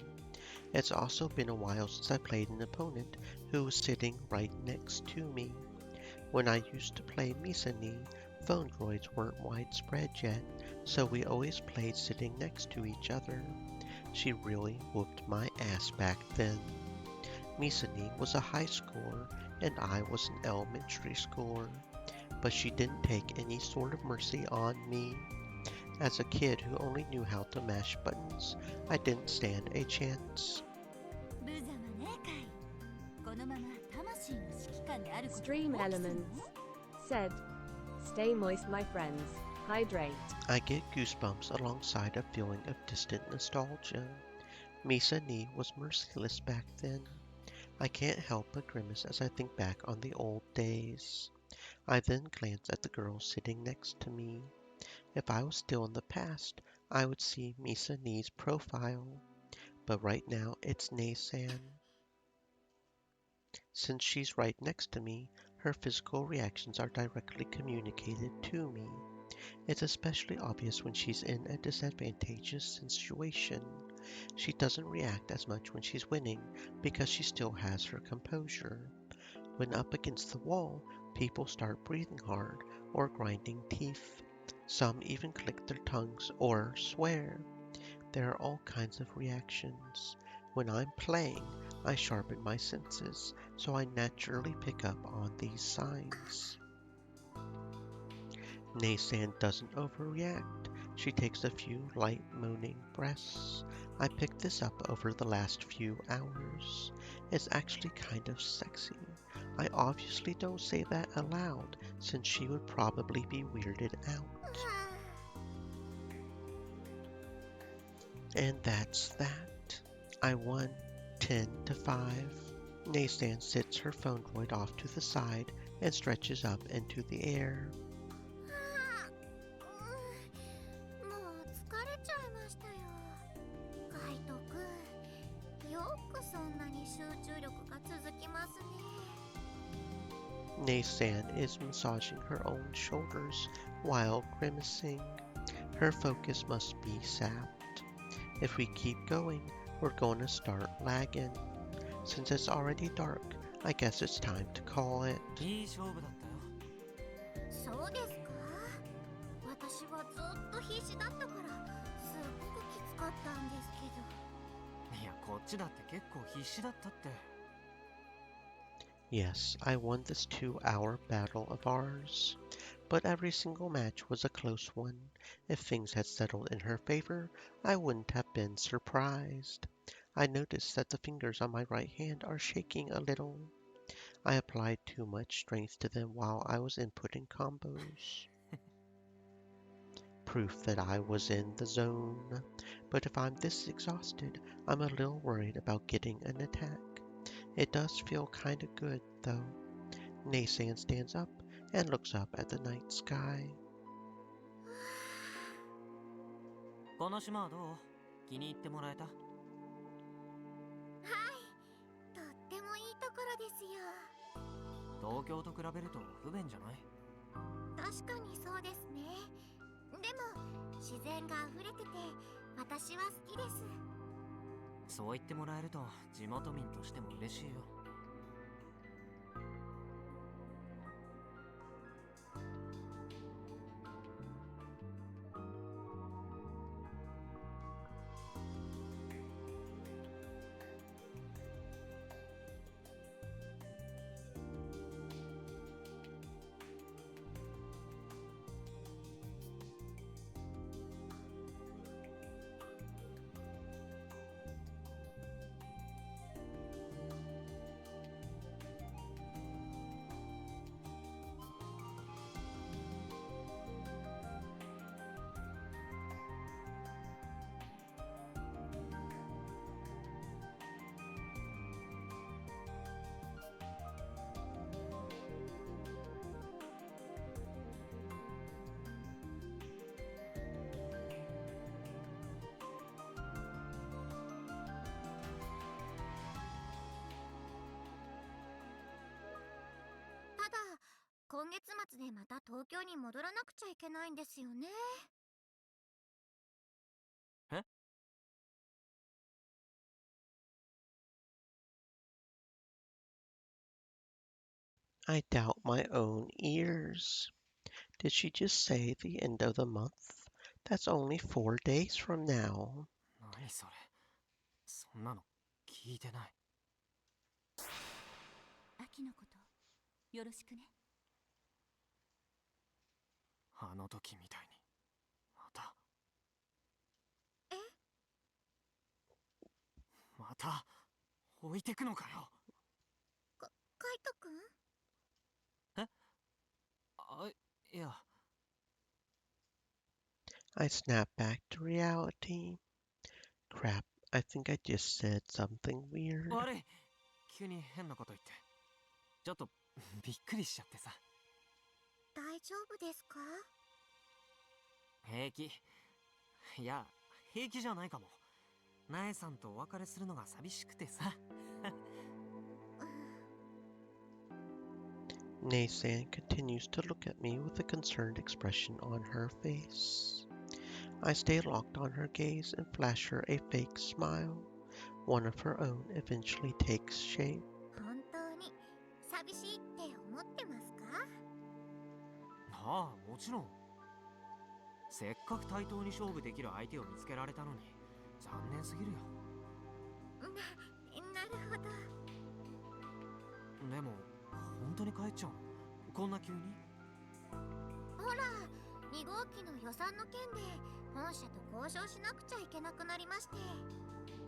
It's also been a while since I played an opponent who was sitting right next to me. When I used to play Misani, phone droids weren't widespread yet, so we always played sitting next to each other. She really whooped my ass back then. Misani was a high schooler and I was an elementary schooler, but she didn't take any sort of mercy on me. As a kid who only knew how to mash buttons, I didn't stand a chance. 無様ねかい。このまま魂の指揮官であることを Stream 放棄する Elements の said, Stay moist, my friends. Hydrate. I get goosebumps alongside a feeling of distant nostalgia. Misani was merciless back then. I can't help but grimace as I think back on the old days. I then glance at the girl sitting next to me. If I was still in the past, I would see Misani's profile, but right now it's Naysan. Since she's right next to me, her physical reactions are directly communicated to me. It's especially obvious when she's in a disadvantageous situation. She doesn't react as much when she's winning because she still has her composure. When up against the wall, people start breathing hard or grinding teeth. Some even click their tongues or swear. There are all kinds of reactions. When I'm playing, I sharpen my senses, so I naturally pick up on these signs. Naysan doesn't overreact. She takes a few light moaning breaths. I picked this up over the last few hours. It's actually kind of sexy. I obviously don't say that aloud, since she would probably be weirded out. And that's that. I won 10-5. Naysan sits her phone droid off to the side and stretches up into the air. もう疲れちゃいましたよ。カイトくん、よくそんなに集中力が続きますね。Naysan is massaging her own shoulders while grimacing. Her focus must be sapped. If we keep going, we're going to start lagging. Since it's already dark, I guess it's time to call it. いい勝負だったよ。そうですか？私はずっと必死だったからすっごくきつかったんですけど。いや、こっちだって結構必死だったって。Yes, I won this 2-hour battle of ours. But every single match was a close one. If things had settled in her favor, I wouldn't have been surprised. I noticed that the fingers on my right hand are shaking a little. I applied too much strength to them while I was inputting combos. Proof that I was in the zone. But if I'm this exhausted, I'm a little worried about getting an attack. It does feel kinda good, though. Naysan stands up and looks up at the night sky. この島はどう？気に入ってもらえた？はい、とってもいいところですよ。東京と比べると不便じゃない？確かにそうですね。でも自然が溢れてて私は好きです。そう言ってもらえると地元民としても嬉しいよ。今月末でまた東京に戻らなくちゃいけないんですよね。え？ I doubt my own ears. Did she just say the end of the month? That's only 4 days from now. 何それ。そんなの聞いてない。秋のことよろしくね。あの時みたいにまた。え？また置いてくのかよ。カイトくん？え？あ、いや。I snap back to reality. Crap, I think I just said something weird. 悪い。急に変なこと言って。ちょっとびっくりしちゃってさ。大丈夫ですか？平気。いや、平気じゃないかも。ナエさんとお別れするのが寂しくてさ。Naysan continues to look at me with a concerned expression on her face. I stay locked on her gaze and flash her a fake smile. One of her own eventually takes shape. 本当に寂しいって思ってますか？ああ、もちろん。せっかく対等に勝負できる相手を見つけられたのに残念すぎるよ。なるほど。でも本当に帰っちゃうの？こんな急に？ほら、2号機の予算の件で本社と交渉しなくちゃいけなくなりまして、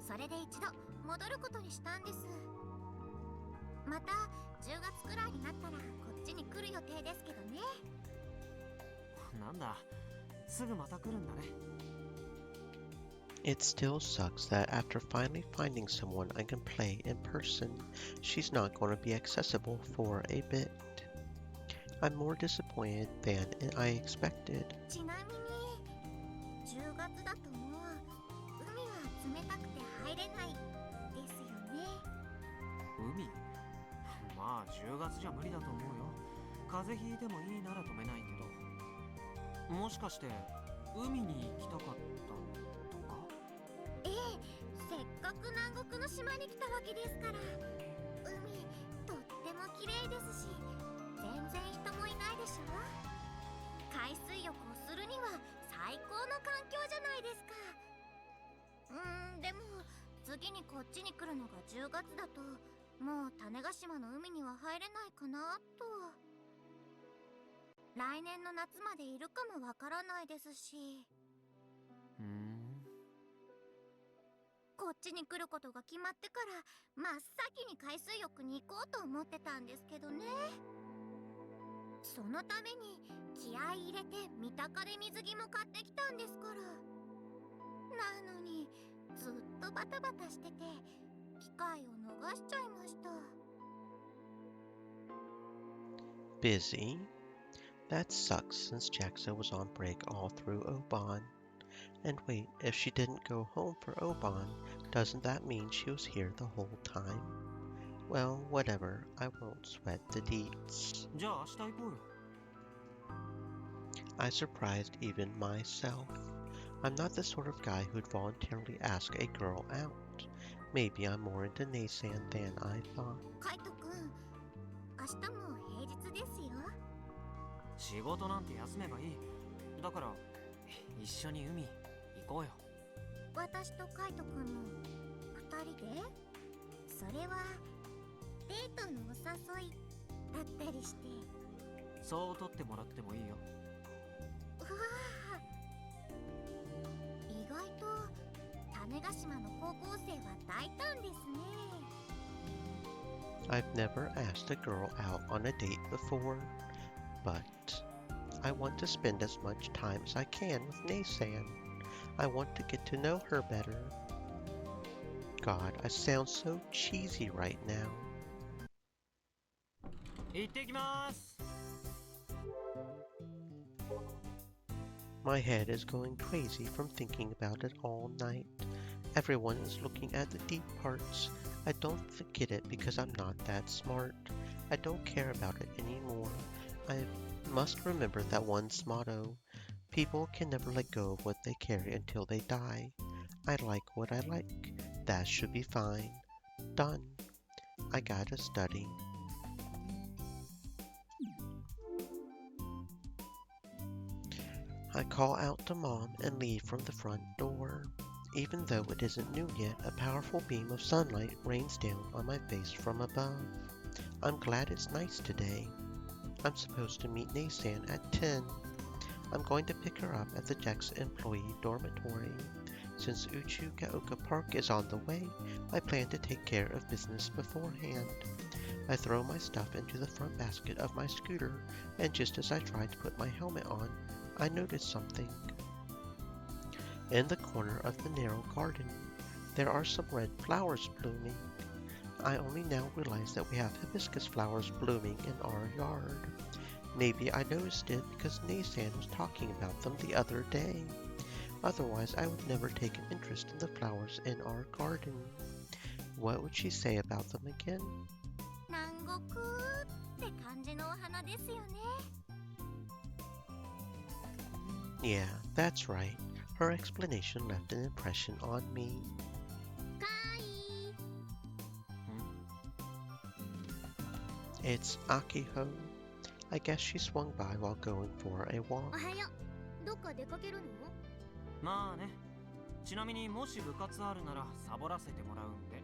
それで一度戻ることにしたんです。また10月くらいになったらこっちに来る予定ですけどね。なんだ、すぐまた来るんだね。It still sucks that after finally finding someone I can play in person, she's not going to be accessible for a bit. I'm more disappointed than I expected. ちなみに10月だともう海は冷たくて入れないですよね。海？まあ10月じゃ無理だと思うよ。風邪ひいてもいいなら止めないけど。もしかして海に行きたかったとか？ええ、せっかく南国の島に来たわけですから。海とっても綺麗ですし、全然人もいないでしょ。海水浴をするには最高の環境じゃないですか。でも次にこっちに来るのが10月だともう種子島の海には入れないかなと。来年の夏までいるかもわからないですし。こっちに来ることが決まってから真っ先に海水浴に行こうと思ってたんですけどね。そのために気合い入れて三鷹で水着も買ってきたんですから。なのにずっとバタバタしてて機会を逃しちゃいました。Busy? That sucks since Jaxa was on break all through Oban. And wait, if she didn't go home for Oban, doesn't that mean she was here the whole time? Well, whatever, I won't sweat the deets. じゃあ明日行こうよ。I surprised even myself. I'm not the sort of guy who'd voluntarily ask a girl out. Maybe I'm more into Naysan than I thought. カイトくん、明日も平日ですよ。仕事なんて休めばいい。だから一緒に海行こうよ。私とカイトくんの2人で？それはデートのお誘いだったりして。そう取ってもらってもいいよ。うわあ、意外と種子島の高校生は大胆ですね。I've never asked a girl out on a date before, but I want to spend as much time as I can with Naysan. I want to get to know her better. God, I sound so cheesy right now. 行ってきます。 My head is going crazy from thinking about it all night. Everyone is looking at the deep parts. I don't get it because I'm not that smart. I don't care about it anymore. I must remember that one's motto. People can never let go of what they carry until they die. I like what I like. That should be fine. Done. I gotta study. I call out to Mom and leave from the front door. Even though it isn't noon yet, a powerful beam of sunlight rains down on my face from above. I'm glad it's nice today. I'm supposed to meet Nasan at 10. I'm going to pick her up at the Jack's employee dormitory. Since Uchu-Gaoka Park is on the way, I plan to take care of business beforehand. I throw my stuff into the front basket of my scooter, and just as I try to put my helmet on, I notice something. In the corner of the narrow garden, there are some red flowers blooming. I only now realize that we have hibiscus flowers blooming in our yard. Maybe I noticed it because Nasan was talking about them the other day. Otherwise, I would never take an interest in the flowers in our garden. What would she say about them again? 南国って感じのお花ですよね。 Yeah, that's right. Her explanation left an impression on me. かい。 It's Akiho. I guess she swung by while going for a お walk. はよう。どっか出かけるの？まあね。ちなみにもし部活あるならサボらせてもらうんで。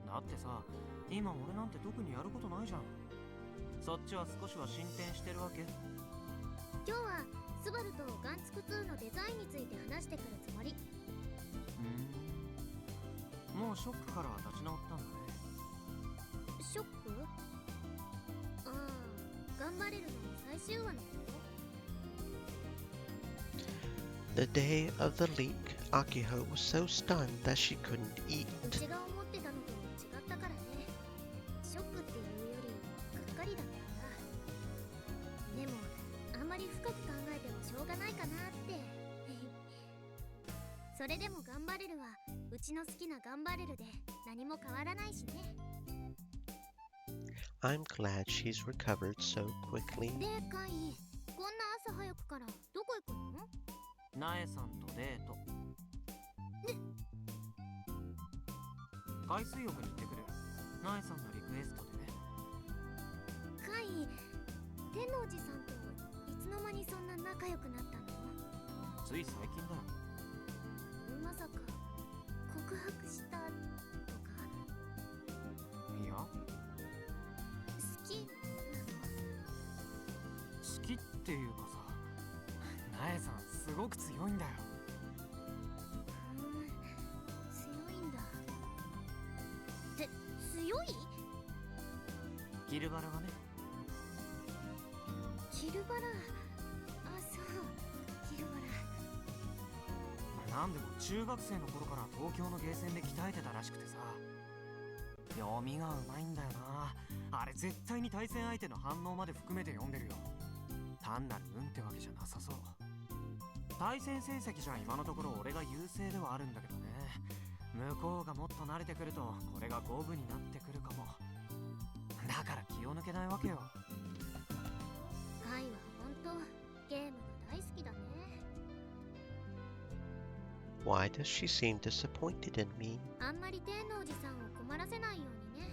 だってさ、今俺なんて特にやることないじゃん。そっちは少しは進展してるわけ？今日はスバルとガンツク2のデザインについて話してくるつもり。もうショックからは立ち直ったんだね。ショック？ああ、頑張れるの最終話のこと？ The day of the leak, Akiho was so stunned that she couldn't eat. うちが思ってたのと違ったからね。ショックっていうよりがっかりだったんだ。でもあんまり深く考えてもしょうがないかなって。それでも頑張れるはうちの好きな頑張れるで何も変わらないしね。 I'm glad she's recovered so quickly. でカイ、こんな朝早くからどこ行くの？ナエさんとデート。海水浴に行ってくる。ナエさんのリクエストでね。カイ、天王寺さんといつの間にそんな仲良くなったの？つい最近だよ。まさか告白したとか？いや、好きなの？好きっていうかさ、ナエさんすごく強いんだよ。強いんだ。って強い？キルバラがね。キルバラ。あ、そう、キルバラ。なんでも中学生の頃から東京のゲーセンで鍛えてたらしくてさ、読みがうまいんだよな。あれ絶対に対戦相手の反応まで含めて読んでるよ。単なる運ってわけじゃなさそう。対戦成績じゃ今のところ俺が優勢ではあるんだけどね。向こうがもっと慣れてくるとこれが五分になってくるかも。だから気を抜けないわけよ。カイはほんとゲームが大好きだね。 Why does she seem disappointed in me? あんまり天王寺さんを困らせないようにね。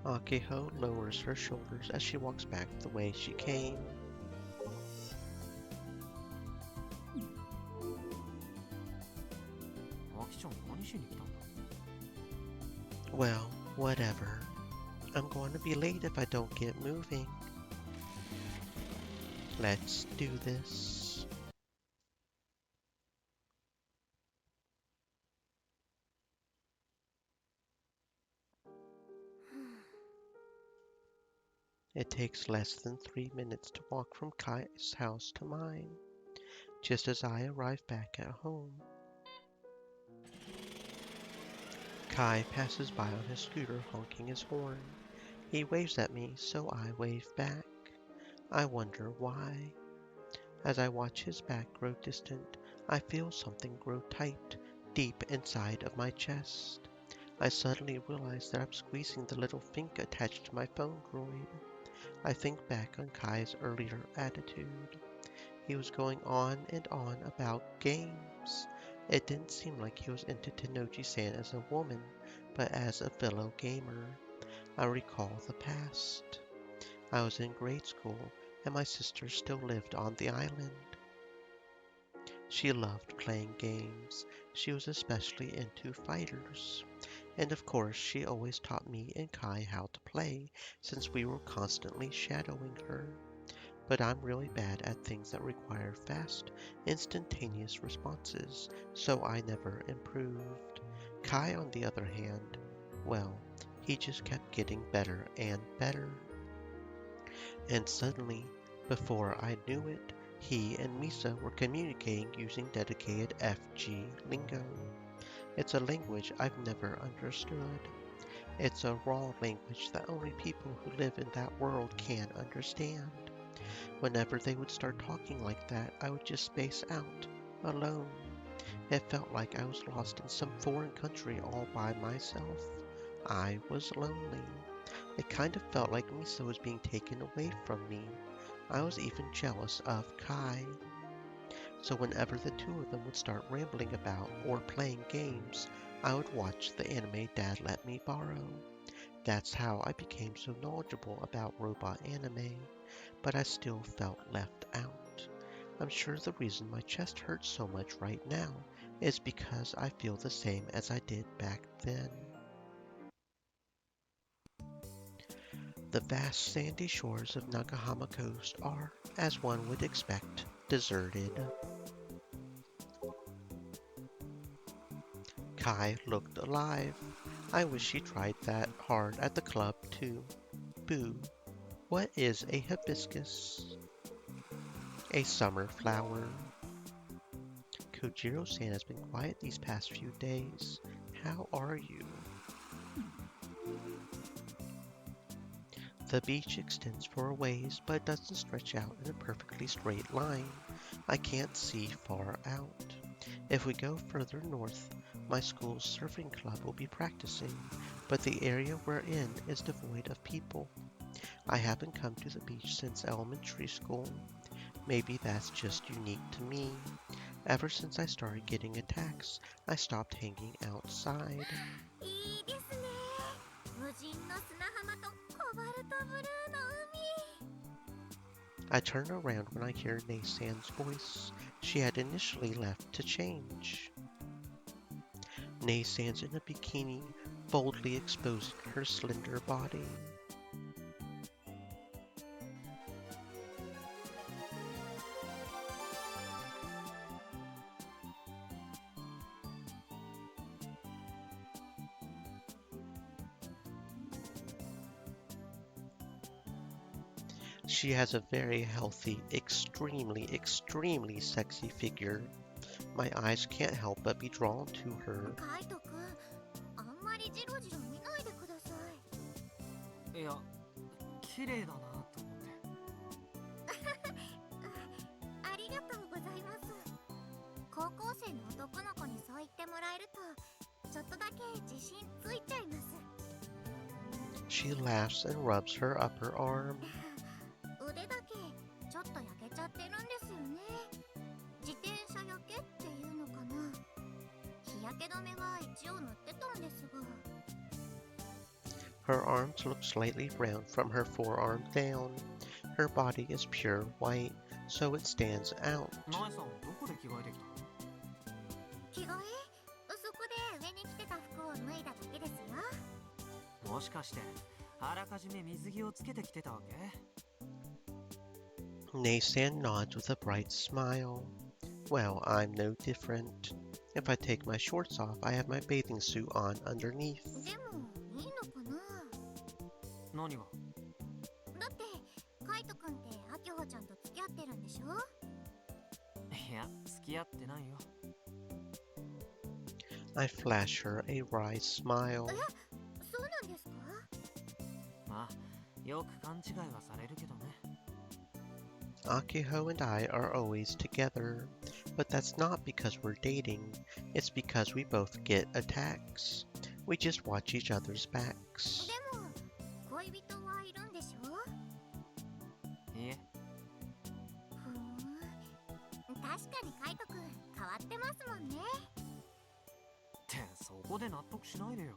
Akiho lowers her shoulders as she walks back the way she came. Well, whatever. I'm going to be late if I don't get moving. Let's do this. It takes less than 3 minutes to walk from Kai's house to mine. Just as I arrive back at home, Kai passes by on his scooter honking his horn. He waves at me, so I wave back. I wonder why. As I watch his back grow distant, I feel something grow tight, deep inside of my chest. I suddenly realized that I'm squeezing the little finger attached to my phone droid. I think back on Kai's earlier attitude. He was going on and on about games. It didn't seem like he was into Tenochi-san as a woman, but as a fellow gamer. I recall the past. I was in grade school, and my sister still lived on the island. She loved playing games. She was especially into fighters. And of course, she always taught me and Kai how to play, since we were constantly shadowing her. But I'm really bad at things that require fast, instantaneous responses, so I never improved. Kai, on the other hand, well, he just kept getting better and better. And suddenly, before I knew it, he and Misa were communicating using dedicated FG lingo. It's a language I've never understood. It's a raw language that only people who live in that world can understand. Whenever they would start talking like that, I would just space out, alone. It felt like I was lost in some foreign country all by myself. I was lonely. It kind of felt like Misa was being taken away from me. I was even jealous of Kai. So whenever the two of them would start rambling about or playing games, I would watch the anime Dad let me borrow. That's how I became so knowledgeable about robot anime, but I still felt left out. I'm sure the reason my chest hurts so much right now is because I feel the same as I did back then. The vast sandy shores of Nakahama Coast are, as one would expect, deserted. Kai looked alive. I wish he tried that hard at the club too. Boo. What is a hibiscus? A summer flower. Kojiro-san has been quiet these past few days. How are you? The beach extends for a ways, but doesn't stretch out in a perfectly straight line. I can't see far out. If we go further north, my school's surfing club will be practicing, but the area we're in is devoid of people. I haven't come to the beach since elementary school. Maybe that's just unique to me. Ever since I started getting attacks, I stopped hanging outside. いいですね。無人の砂浜とコバルトブルーの海。 I turn around when I hear Naysan's voice. She had initially left to change. Naysan's in a bikini, boldly exposing her slender body. She has a very healthy, extremely sexy figure. My eyes can't help but be drawn to her. カイトくん、あんまりジロジロ見ないでください。いや、綺麗だなと思って。ありがとうございます。高校生の男の子にそう言ってもらえると、ちょっとだけ自信ついちゃいます。She laughs and rubs her upper arm. 腕だけちょっと焼けちゃってるんですよね。自転車焼けっていうのかな。日焼け止めは一応塗ってたんですが。 Her arms look slightly brown from her forearm down. Her body is pure white, so it stands out. ナエさん、どこで着替えてきた？着替え？そこで上に着てた服を脱いだだけですよ。もしかしてあらかじめ水着をつけてきてたわけ？ Naysan nods with a bright smile. Well, I'm no different. If I take my shorts off, I have my bathing suit on underneath. でもいいのかな。何が？だってカイトくんってアキホちゃんと付き合ってるんでしょ。いや、付き合ってないよ。I flash her a wry smile. そうなんですか。まあ、よく勘違いはされるけどね。 Akiho and I are always together, but that's not because we're dating, it's because we both get attacks. We just watch each other's backs. でも恋人はいるんでしょ？いえ、ふーん、確かにカイトくん変わってますもんね。ってそこで納得しないでよ。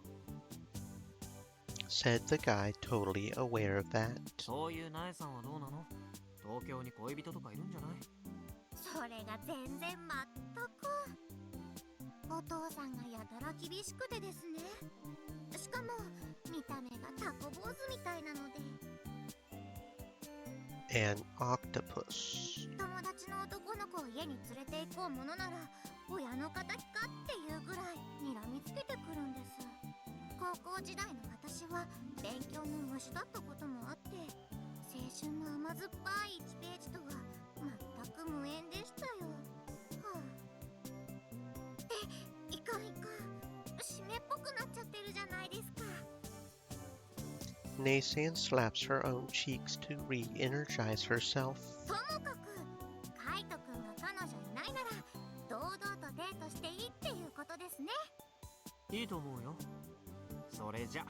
Said the guy, totally aware of that. そういうナエさんはどうなの？東京に恋人とかいるんじゃない？それが全然全く。お父さんがやたら厳しくてですね。しかも見た目がタコ坊主みたいなので、 An octopus. 友達の男の子を家に連れて行こうものなら親の敵かっていうぐらい睨みつけてくるんです。高校時代の私は勉強の虫だったこともあって、青春の甘酸っぱい1ページとは全く無縁でしたよ。はあ、で、いかんいかん、湿っぽくなっちゃってるじゃないですか。 Naysan slaps her own cheeks to re-energize herself. ともかくカイトくんが彼女いないなら堂々とデートしていいっていうことですね。いいと思うよ。それじゃ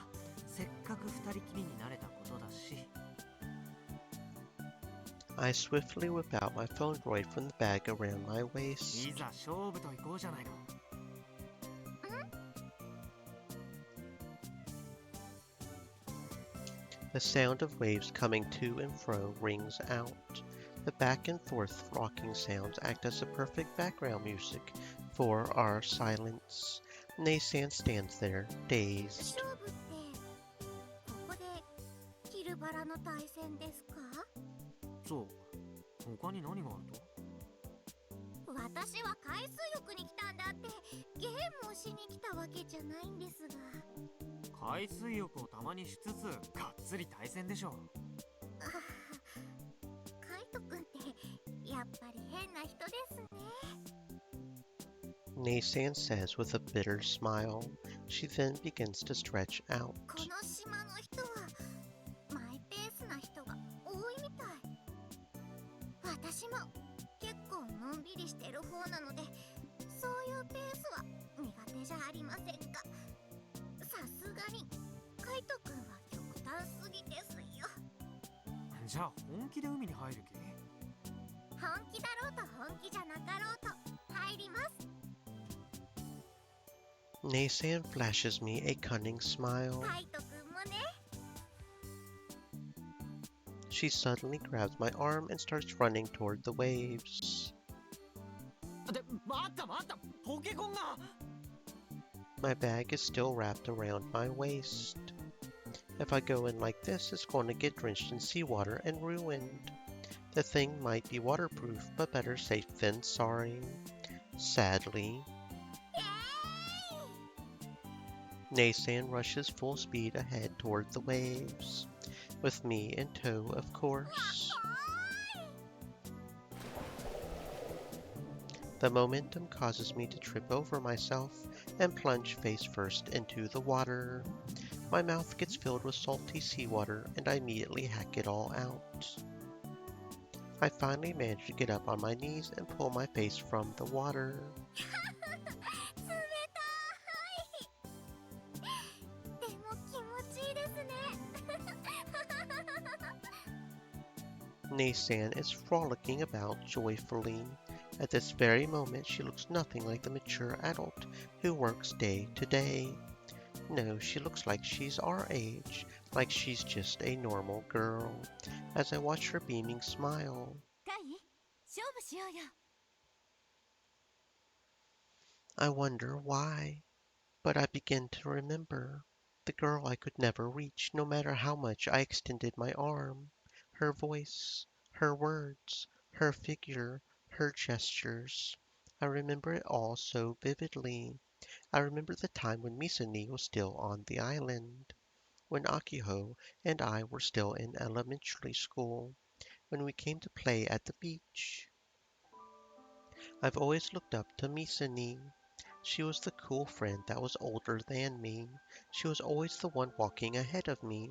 せっかく二人きりになれたことだし。I swiftly whip out my phone droid from the bag around my い waist. ざ勝負と行こうじゃないか。The sound of waves coming to and fro rings out. The back and forth rocking sounds act as the perfect background music for our silence. Naysan stands there, dazed. 勝負ってここでキルバラの対戦ですか？そう。他に何があると？私は海水浴に来たんだってゲームをしに来たわけじゃないんですが。海水浴をたまにしつつがっつり対戦でしょ。あはは、カイトくんってやっぱり変な人ですね。 Naysan says with a bitter smile. She then begins to stretch out. この島の人はマイペースな人が多いみたい。私も結構のんびりしてる方なので、そういうペースは苦手じゃありませんか。さすがにカイトくんは極端すぎですよ。じゃあ本気で海に入る気？本気だろうと本気じゃなかろうと入ります。 Naysan flashes me a cunning smile. カイトくんもね。 She suddenly grabs my arm and starts running toward the waves. で、待った待った、ポケコンが。My bag is still wrapped around my waist. If I go in like this, it's going to get drenched in seawater and ruined. The thing might be waterproof, but better safe than sorry. Sadly, Naysan rushes full speed ahead toward the waves, with me in tow, of course. The momentum causes me to trip over myself and plunge face first into the water. My mouth gets filled with salty seawater and I immediately hack it all out. I finally manage to get up on my knees and pull my face from the water. 冷たい。でも気持ちいいですね。 Naysan is frolicking about joyfully. At this very moment, she looks nothing like the mature adult who works day to day. No, she looks like she's our age, like she's just a normal girl. As I watch her beaming smile, カイ、勝負しようよ。 I wonder why. But I begin to remember the girl I could never reach, no matter how much I extended my arm. Her voice, her words, her figure, her gestures. I remember it all so vividly. I remember the time when Misani was still on the island, when Akiho and I were still in elementary school, when we came to play at the beach. I've always looked up to Misani. She was the cool friend that was older than me. She was always the one walking ahead of me,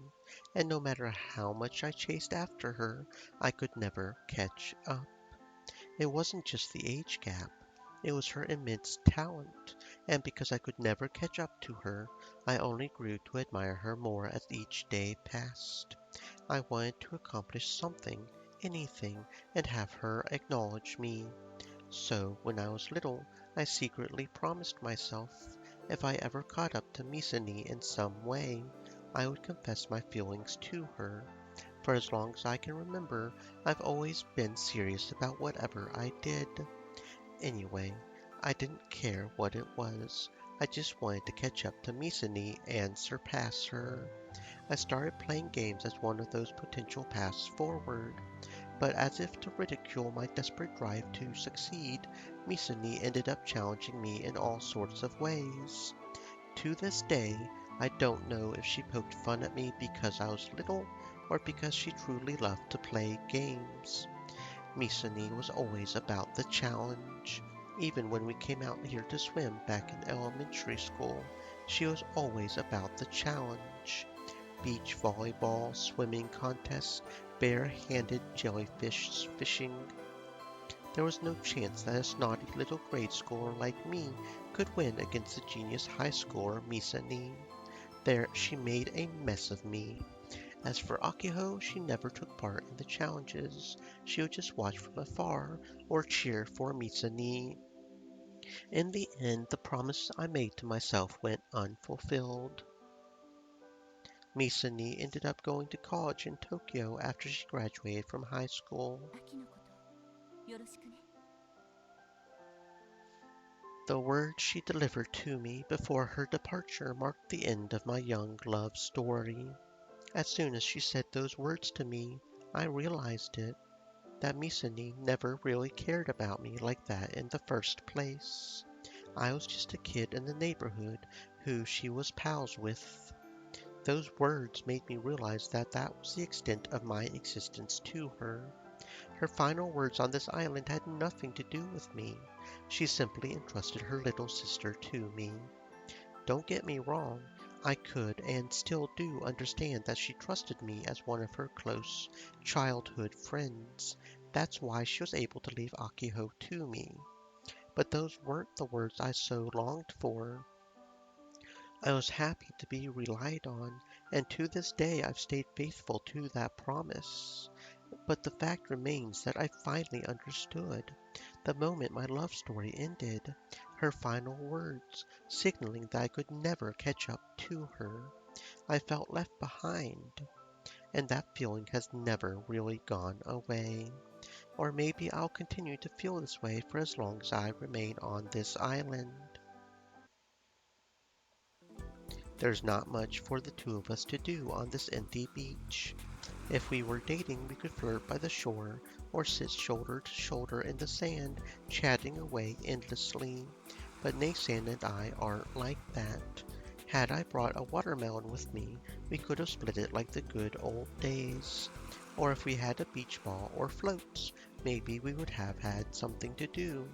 and no matter how much I chased after her, I could never catch up. It wasn't just the age gap. It was her immense talent, and because I could never catch up to her, I only grew to admire her more as each day passed. I wanted to accomplish something, anything, and have her acknowledge me. So, when I was little, I secretly promised myself, if I ever caught up to Misani in some way, I would confess my feelings to her. For as long as I can remember, I've always been serious about whatever I did. Anyway, I didn't care what it was. I just wanted to catch up to Misani and surpass her. I started playing games as one of those potential paths forward, but as if to ridicule my desperate drive to succeed, Misani ended up challenging me in all sorts of ways. To this day, I don't know if she poked fun at me because I was little or because she truly loved to play games. Misani was always about the challenge. Even when we came out here to swim back in elementary school, she was always about the challenge. Beach volleyball, swimming contests, bare-handed jellyfish fishing. There was no chance that a snotty little grade schooler like me could win against the genius high schooler Misani. There, she made a mess of me. As for Akiho, she never took part in the challenges. She would just watch from afar or cheer for Misani. In the end, the promise I made to myself went unfulfilled. Misani ended up going to college in Tokyo after she graduated from high school. 秋のことよろしくね。 The words she delivered to me before her departure marked the end of my young love story. As soon as she said those words to me, I realized it, that Misani never really cared about me like that in the first place. I was just a kid in the neighborhood who she was pals with. Those words made me realize that that was the extent of my existence to her. Her final words on this island had nothing to do with me. She simply entrusted her little sister to me. Don't get me wrong, I could and still do understand that she trusted me as one of her close childhood friends. That's why she was able to leave Akiho to me. But those weren't the words I so longed for. I was happy to be relied on, and to this day I've stayed faithful to that promise. But the fact remains that I finally understood. The moment my love story ended, her final words, signaling that I could never catch up to her. I felt left behind, and that feeling has never really gone away. Or maybe I'll continue to feel this way for as long as I remain on this island. There's not much for the two of us to do on this empty beach. If we were dating, we could flirt by the shore or sit shoulder to shoulder in the sand, chatting away endlessly. But Nasan and I aren't like that. Had I brought a watermelon with me, we could have split it like the good old days. Or if we had a beach ball or floats, maybe we would have had something to do.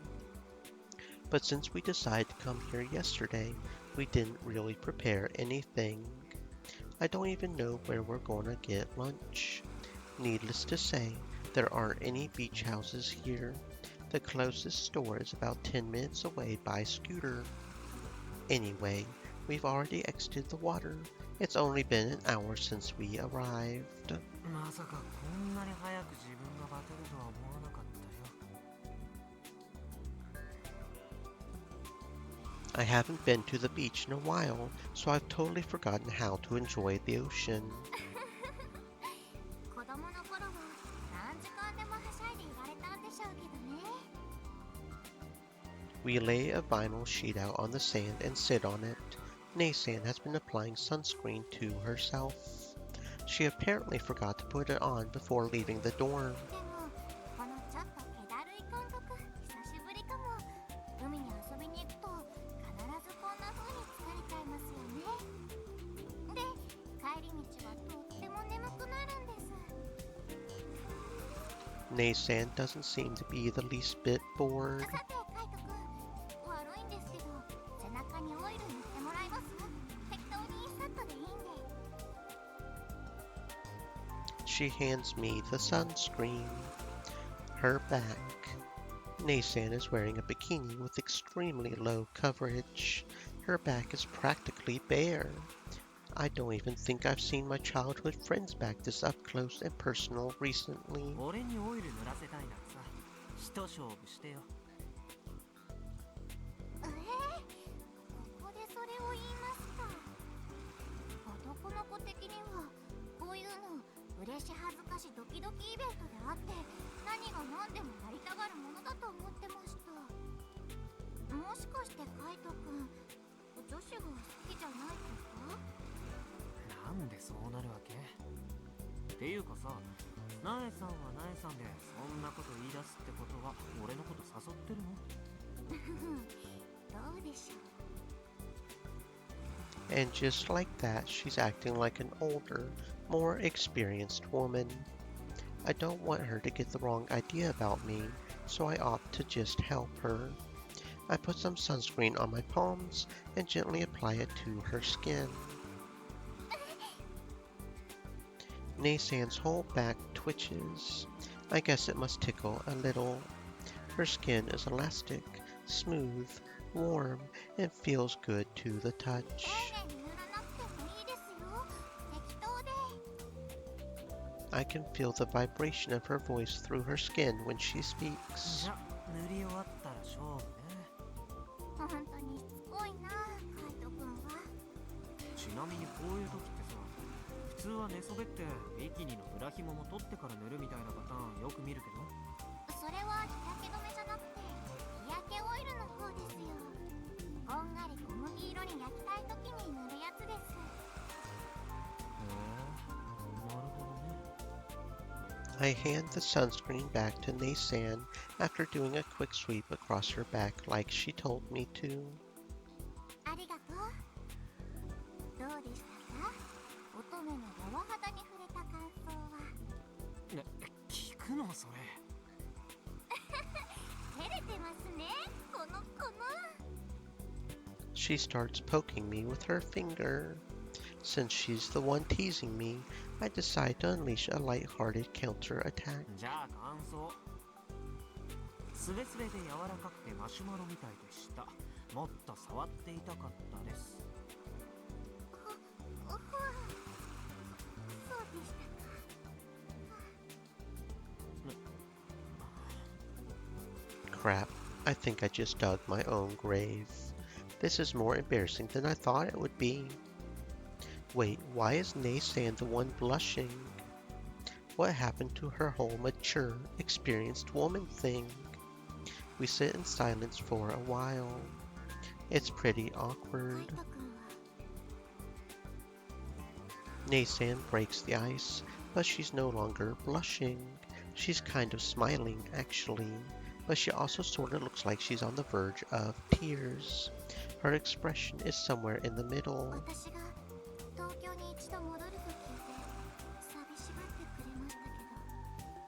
But since we decided to come here yesterday, we didn't really prepare anything. I don't even know where we're gonna get lunch. Needless to say, there aren't any beach houses here. The closest store is about 10 minutes away by scooter. Anyway, we've already exited the water. It's only been an hour since we arrived. まさかこんなに早く自分がバテるとは思わなかったよ。I haven't been to the beach in a while, so I've totally forgotten how to enjoy the ocean. 子供の頃は何時間でもはしゃいでいられたんでしょうけどね。 We lay a vinyl sheet out on the sand and sit on it. Nasan has been applying sunscreen to herself. She apparently forgot to put it on before leaving the dorm. でもこのちょっと気だるい感覚久しぶりかも。海に遊びに行くと必ずこんな風に疲れちゃいますよね。で帰り道はとっても眠くなるんです。 Nasan doesn't seem to be the least bit bored. さてカイトくん、悪いんですけど背中にオイル塗ってもらえます？適当にさっとでいいんで。 She hands me the sunscreen. Her back. Naysan is wearing a bikini with extremely low coverage. Her back is practically bare. I don't even think I've seen my childhood friend's back this up close and personal recently. 俺にオイル塗らせたいならさ、一勝負してよ。ここでそれを言いますか。男の子的にはこういうの嬉し恥ずかしドキドキイベントであって、何が何でもやりたがるものだと思ってました。もしかしてカイトくん、女子が好きじゃないですか？なんでそうなるわけ？っていうかさ、ナエさんはナエさんでそんなこと言い出すってことは俺のこと誘ってるの？どうでしょう。 And just like that, she's acting like an older, more experienced woman. I don't want her to get the wrong idea about me, so I opt to just help her. I put some sunscreen on my palms and gently apply it to her skin. Naysan's whole back twitches. I guess it must tickle a little. Her skin is elastic, smooth, warm, and feels good to the touch. 丁寧に塗らなくてもいいですよ。適当で。 I can feel the vibration of her voice through her skin when she speaks. じゃ、塗り終わったら勝負ね。本当にしつこいな、カイトくんは。ちなみにこういう時ってさ、普通は寝そべってビキニのブラ紐も取ってから塗るみたいなパターンよく見るけど。それは日焼け止めじゃなくて日焼けオイルの方ですよ。こんがり小麦色に焼きたい時に塗るやつです。へえ、なるほどね。I hand the sunscreen back to Naysan after doing a quick sweep across her back like she told me to. ありがとう。どうでしたか？乙女の柔肌に触れた感想は。ね、聞くのそれ。照れてますね、この子の。 She starts poking me with her finger. Since she's the one teasing me, I decide to unleash a light-hearted counterattack. じゃあ感想。すべすべで柔らかくてマシュマロみたいでした。もっと触っていたかったです。そうでしたか。 Crap, I think I just dug my own grave. This is more embarrassing than I thought it would be. Wait, why is Naysan the one blushing? What happened to her whole mature, experienced woman thing? We sit in silence for a while. It's pretty カイ awkward. トくんは Naysan breaks the ice, but she's no longer blushing. She's kind of smiling, actually, but she also sort of looks like she's on the verge of tears. Her expression is somewhere in the middle. 私が東京に一度戻ると聞いて寂しがってくれました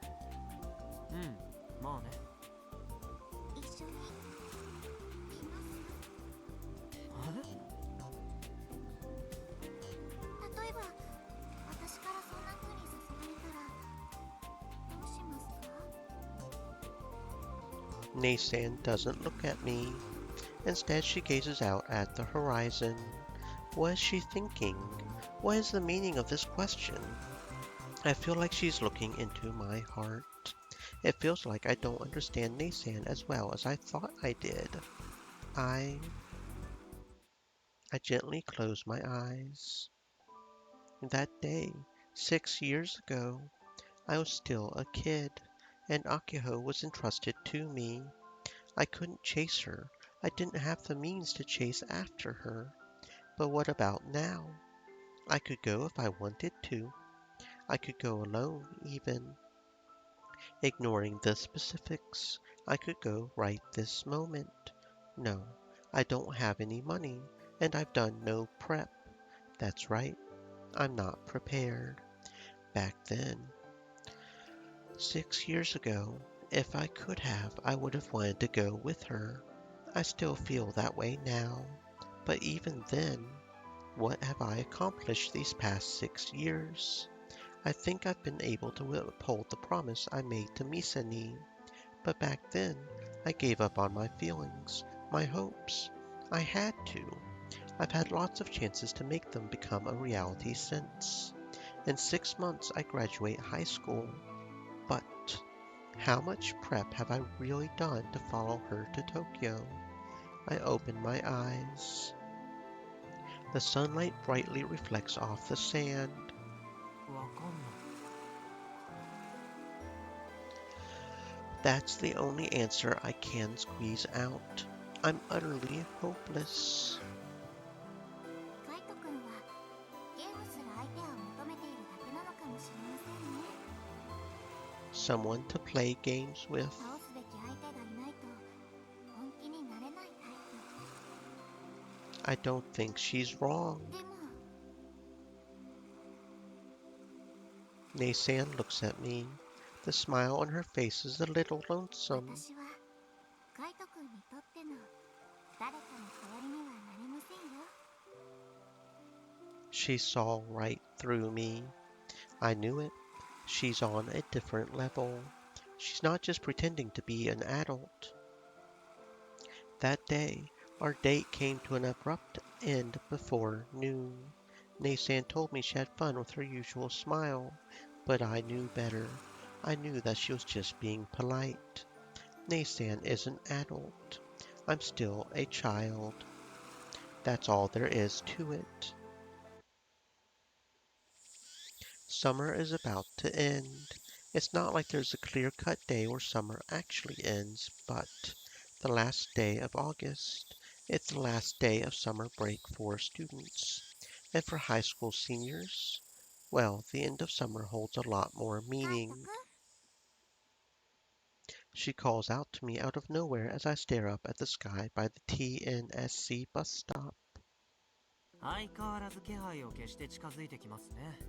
けど、うん、まあね。一緒に来ます？あれ？例えば私からそんな風に誘われたらどうしますか？ Naysan doesn't look at me. Instead, she gazes out at the horizon. What is she thinking? What is the meaning of this question? I feel like she's looking into my heart. It feels like I don't understand Naysan as well as I thought I did. I gently close my eyes. That day, 6 years ago, I was still a kid, and Akiho was entrusted to me. I couldn't chase her. I didn't have the means to chase after her. But what about now? I could go if I wanted to. I could go alone, even. Ignoring the specifics, I could go right this moment. No, I don't have any money, and I've done no prep. That's right, I'm not prepared. Back then, 6 years ago, if I could have, I would have wanted to go with her. I still feel that way now. But even then, what have I accomplished these past 6 years? I think I've been able to uphold the promise I made to Misani. But back then, I gave up on my feelings, my hopes. I had to. I've had lots of chances to make them become a reality since. In 6 months, I graduate high school. But how much prep have I really done to follow her to Tokyo? I open my eyes. The sunlight brightly reflects off the sand. わかんない。 That's the only answer I can squeeze out. I'm utterly hopeless. カイト君はゲームする相手を求めているだけなのかもしれませんね。 Someone to play games with. 倒すべき相手がいないと本気になれないタイ I don't think she's wrong. プ。でも Naysan looks at me. The smile on her face is a little lonesome. 私はカイト君にとっての誰かの代わりにはなれませんよ。 She saw right through me. I knew it. She's on a different level. She's not just pretending to be an adult. That day, our date came to an abrupt end before noon. Naysan told me she had fun with her usual smile, but I knew better. I knew that she was just being polite. Naysan is an adult. I'm still a child. That's all there is to it. Summer is about to end. It's not like there's a clear-cut day where summer actually ends, but the last day of August. It's the last day of summer break for students. And for high school seniors, well, the end of summer holds a lot more カイト meaning. 君 She calls out to me out of nowhere as I stare up at the sky by the TNSC bus stop. 相変わらず気配を消して近づいてきますね。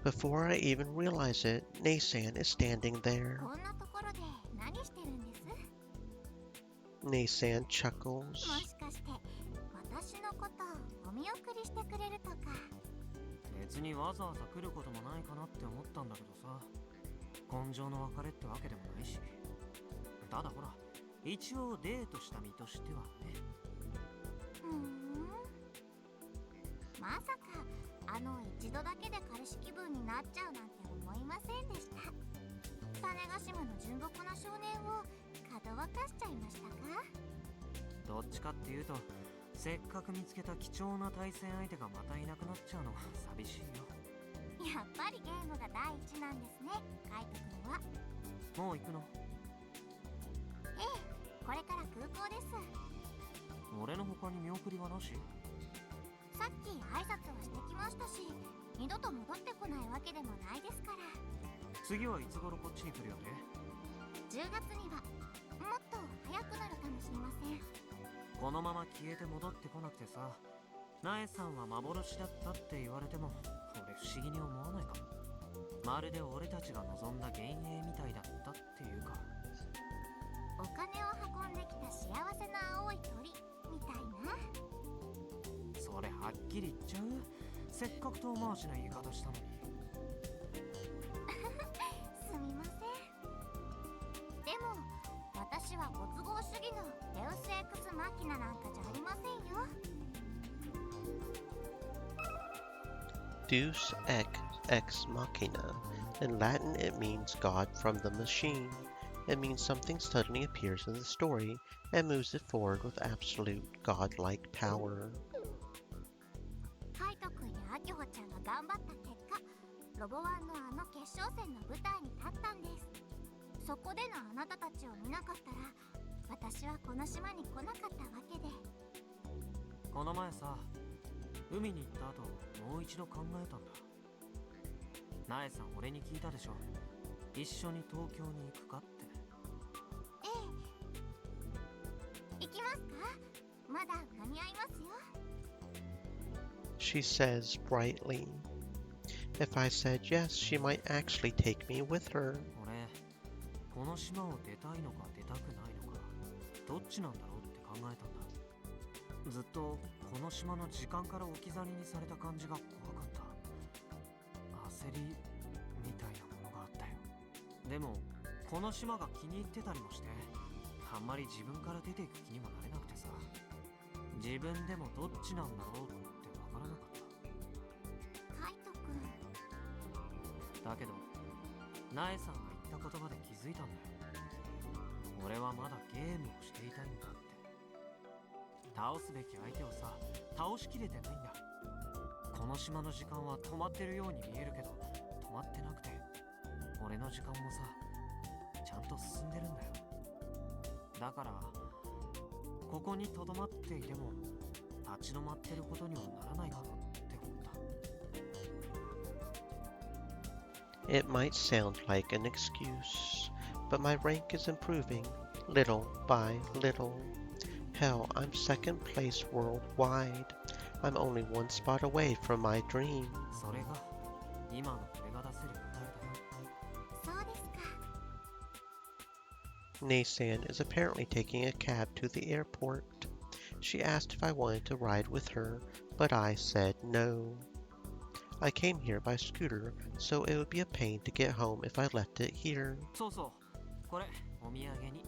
Before I even realize it, Naysan is standing there. こんなところで何してるんです？ Naysan も chuckles. しかして私のことをお見送りしてくれるとか。別にわざわざ来ることもないかなって思ったんだけどさ。根性の別れってわけでもないし。ただほら、一応デートした身としてはね。まさか一度だけで彼氏気分になっちゃうなんて思いませんでした。種子島の純朴な少年をかどわかしちゃいましたか？どっちかっていうと、せっかく見つけた貴重な対戦相手がまたいなくなっちゃうのは寂しいよ。やっぱりゲームが第一なんですね、カイト君は。もう行くの？ええ、これから空港です。俺の他に見送りはなし？さっき挨拶はしてきましたし、二度と戻ってこないわけでもないですから。次はいつ頃こっちに来る予定？10月にはもっと早くなるかもしれません。このまま消えて戻ってこなくてさ、ナエさんは幻だったって言われても俺不思議に思わないかも。まるで俺たちが望んだ幻影みたいだったっていうか。お金を運んできた幸せな青い鳥みたいな。それはっきり言っちゃう？せっかく遠回しな言い方したのに。すみません。でも私はご都合主義のデウスエクスマキナなんかじゃありませんよ。Deus ex machina. In Latin, it means God from the machine. It means something suddenly appears in the story and moves it forward with absolute godlike power. カイト君やアキホちゃんが頑張った結果、ロボワンの決勝戦の舞台に立ったんです。そこでのあなたたちを見なかったら、私はこの島に来なかったわけで。この前さ、海に行った後もう一度考えたんだ。ナエさん俺に聞いたでしょ。一緒に東京に行くかって。ええ。行きますか？まだ間に合いますよ。She says brightly. If I said yes, she might actually take me with her. 俺、この島を出たいのか出たくないのか、どっちなんだろうって考えたんだ。ずっとこの島の時間から置き去りにされた感じが怖かった。焦りみたいなものがあったよ。でもこの島が気に入ってたりもして、あんまり自分から出ていく気にもなれなくてさ、自分でもどっちなんだろうってわからなかった。カイトくん。だけどナエさんが言った言葉で気づいたんだよ。俺はまだゲームをしていたいんだって。倒すべき相手をさ、倒しきれてないんだ。この島の時間は止まってるように見えるけど止まってなくて、俺の時間もさちゃんと進んでるんだよ。だからここにとどまっていても立ち止まってることにはならないだろうって思った。 It might sound like an excuse, but my rank is improving, little by little. Hell, I'm second place worldwide. I'm only one spot away from my dream. それが今の俺が出せる答えだよ。そうですか。 Naysan is apparently taking a cab to the airport. She asked if I wanted to ride with her, but I said no. I came here by scooter, so it would be a pain to get home if I left it here. そうそう、これお土産に。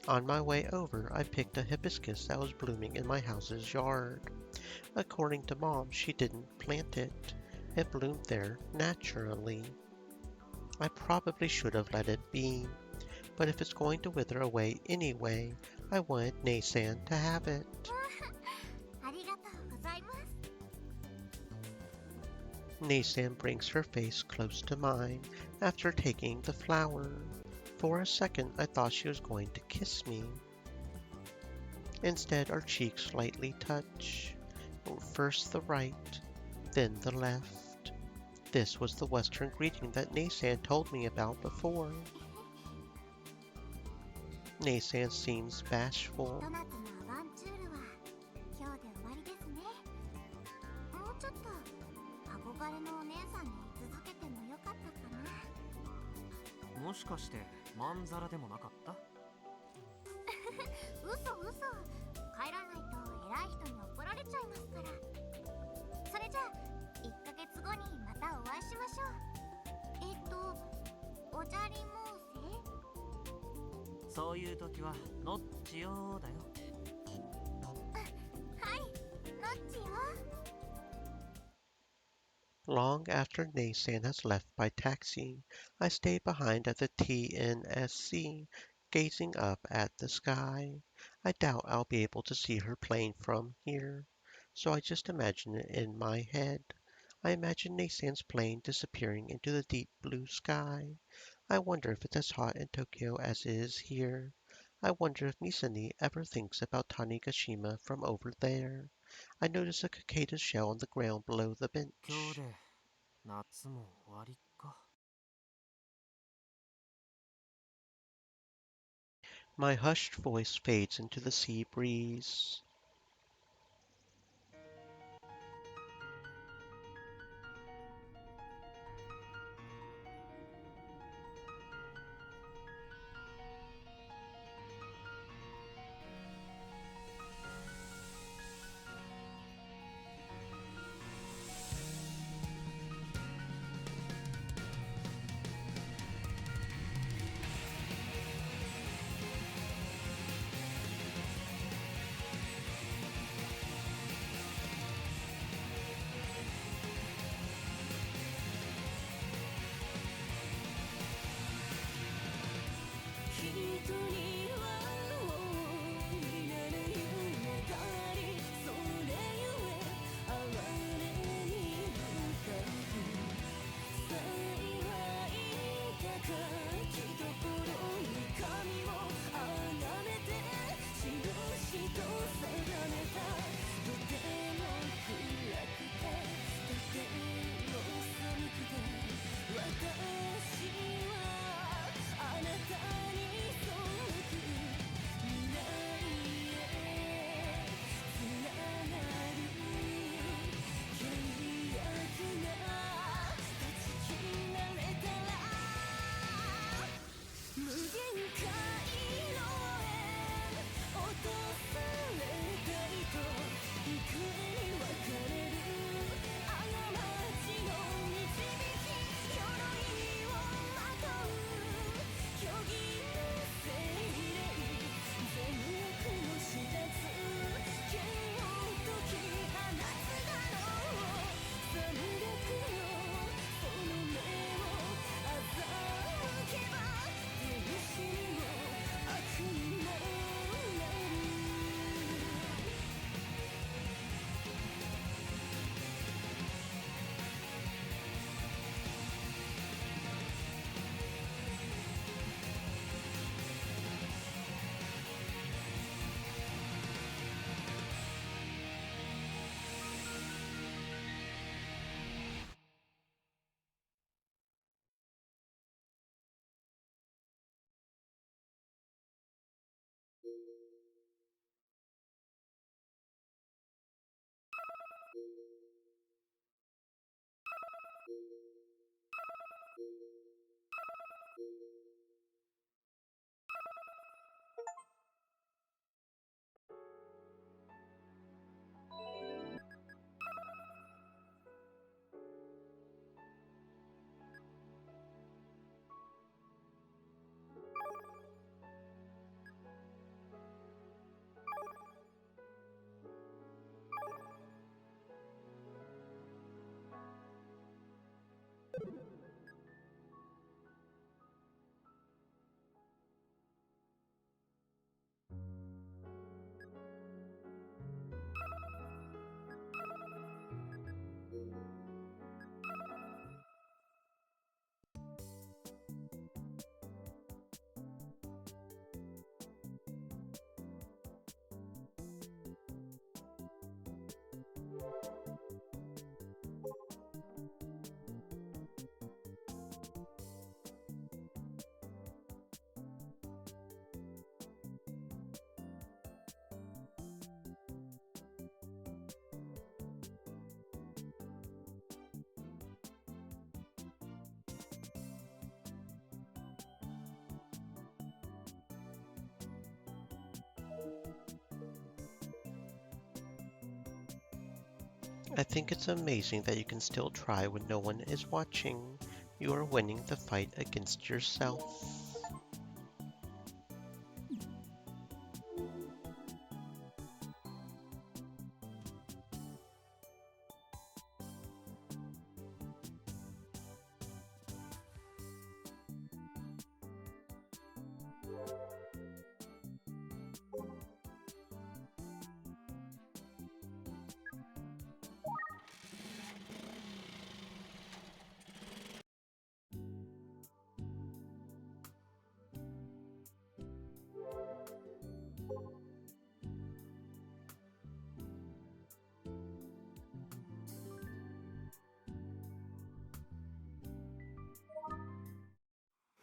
On my way over, I picked a hibiscus that was blooming in my house's yard. According to Mom, she didn't plant it. It bloomed there naturally. I probably should have let it be, but if it's going to wither away anyway, I wanted Naysan to have it. ありがとうございます。 Naysan brings her face close to mine after taking the flower. For a second, I thought she was going to kiss me. Instead, our cheeks slightly touch. First the right, then the left. This was the Western greeting that Naysan told me about before. Naysan seems bashful. ひと夏のアバンチュールは今日で終わりですね。もうちょっと憧れのお姉さんに居続けてもよかったかな。もしかしてまんざらでもなかった？嘘嘘。帰らないと偉い人に怒られちゃいますから。それじゃあ1ヶ月後にまたお会いしましょう。おじゃり申せ。そういう時はノッチよーだよ。はい、ノッチよ。 Long after Naysan has left by taxi, I stay behind at the TNSC, gazing up at the sky. I doubt I'll be able to see her plane from here, so I just imagine it in my head. I imagine Naysan's plane disappearing into the deep blue sky. I wonder if it's as hot in Tokyo as it is here. I wonder if Misani ever thinks about Tanigashima from over there. I notice a cicada's shell on the ground below the 今 bench. 日で夏も終わりか。 My hushed voice fades into the sea breeze. I think it's amazing that you can still try when no one is watching. You are winning the fight against yourself.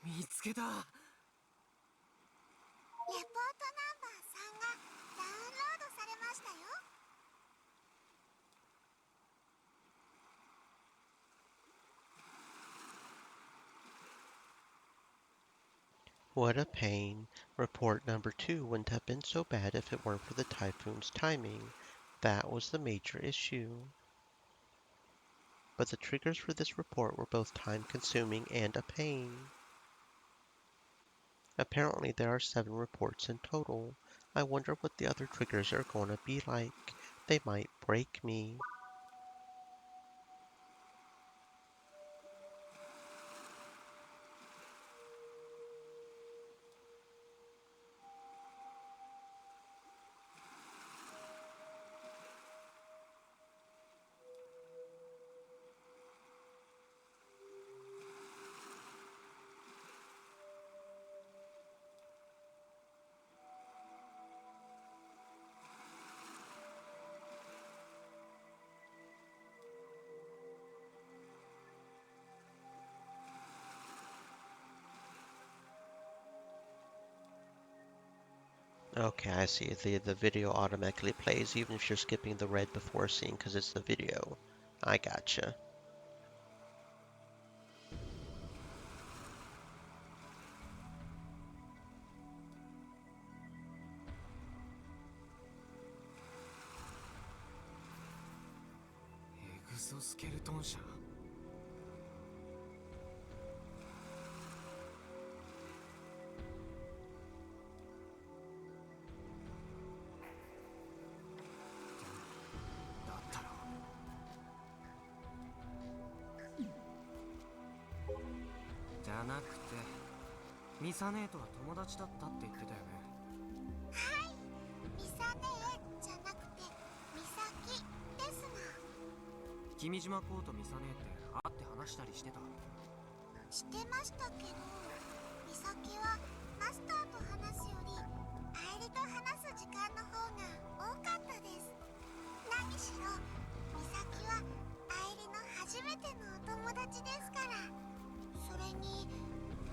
見つけた。レポートナンバー3がダウンロードされましたよ。What a pain. Report number 2 wouldn't have been so bad if it weren't for the typhoon's timing. That was the major issue. But the triggers for this report were both time-consuming and a pain. Apparently there are 7 reports in total. I wonder what the other triggers are going to be like. They might break me. Okay, I see. The video automatically plays even if you're skipping the red before seeing because it's the video. I gotcha. Exoskeleton 社。だったらじゃなくてミサ姉とは友達だったって言ってたよね。はい、ミサ姉じゃなくてミサキですの。君島コウとミサ姉って会って話したりしてた？してましたけど、ミサキはマスターと話すよりアイリと話す時間の方が多かったです。何しろミサキはアイリの初めてのお友達ですから。それに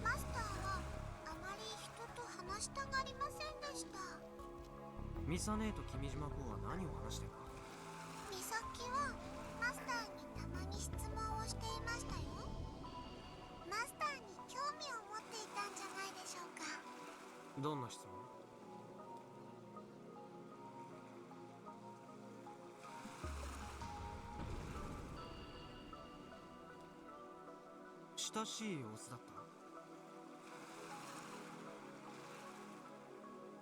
マスターはあまり人と話したがりませんでした。ミサ姉と君島コウは何を話してた？ミサキはマスターにたまに質問をしていましたよ。マスターに興味を持っていたんじゃないでしょうか。どんな質問？親しい様子だっ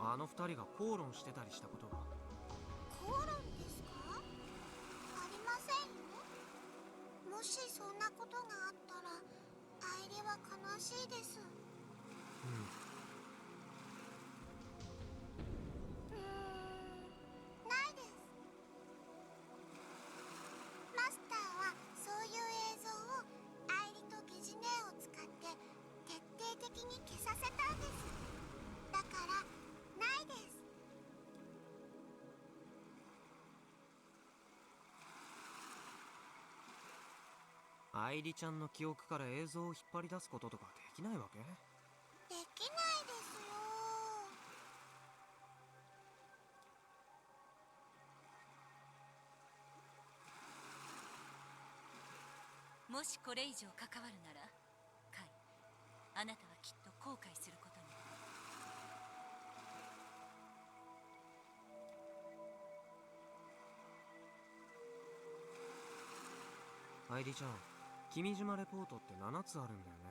た？あの二人が口論してたりしたことは？口論ですか？ありませんよ。もしそんなことがあったらアイリは悲しいです。ないです。マスターはそういう映像をアイリとゲジネを使って徹底的に消させたんです。だからないです。愛梨ちゃんの記憶から映像を引っ張り出すこととかできないわけ？できないですよ。もしこれ以上関わるならカイ、あなたはきっと後悔することに。愛梨ちゃん、君島レポートって7つあるんだよね。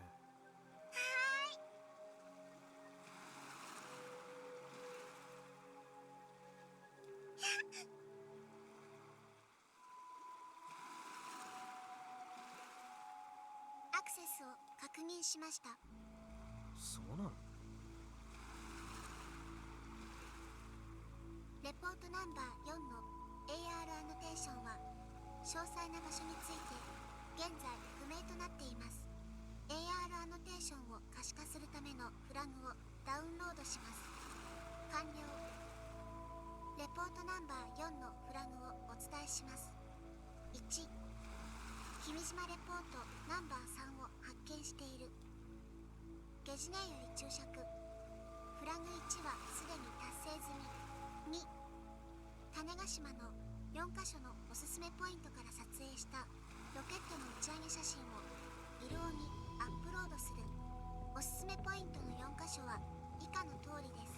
アクセスを確認しました。そうなの？レポートナンバー4の AR アノテーションは詳細な場所について現在不明となっています。 AR アノテーションを可視化するためのフラグをダウンロードします。完了。レポートナンバー4のフラグをお伝えします。1、君島レポートナンバー3を発見している。ゲジネより注釈。フラグ1はすでに達成済み。2、種子島の4カ所のおすすめポイントから撮影したロケットの打ち上げ写真をビルオにアップロードする。おすすめポイントの4カ所は以下の通りです。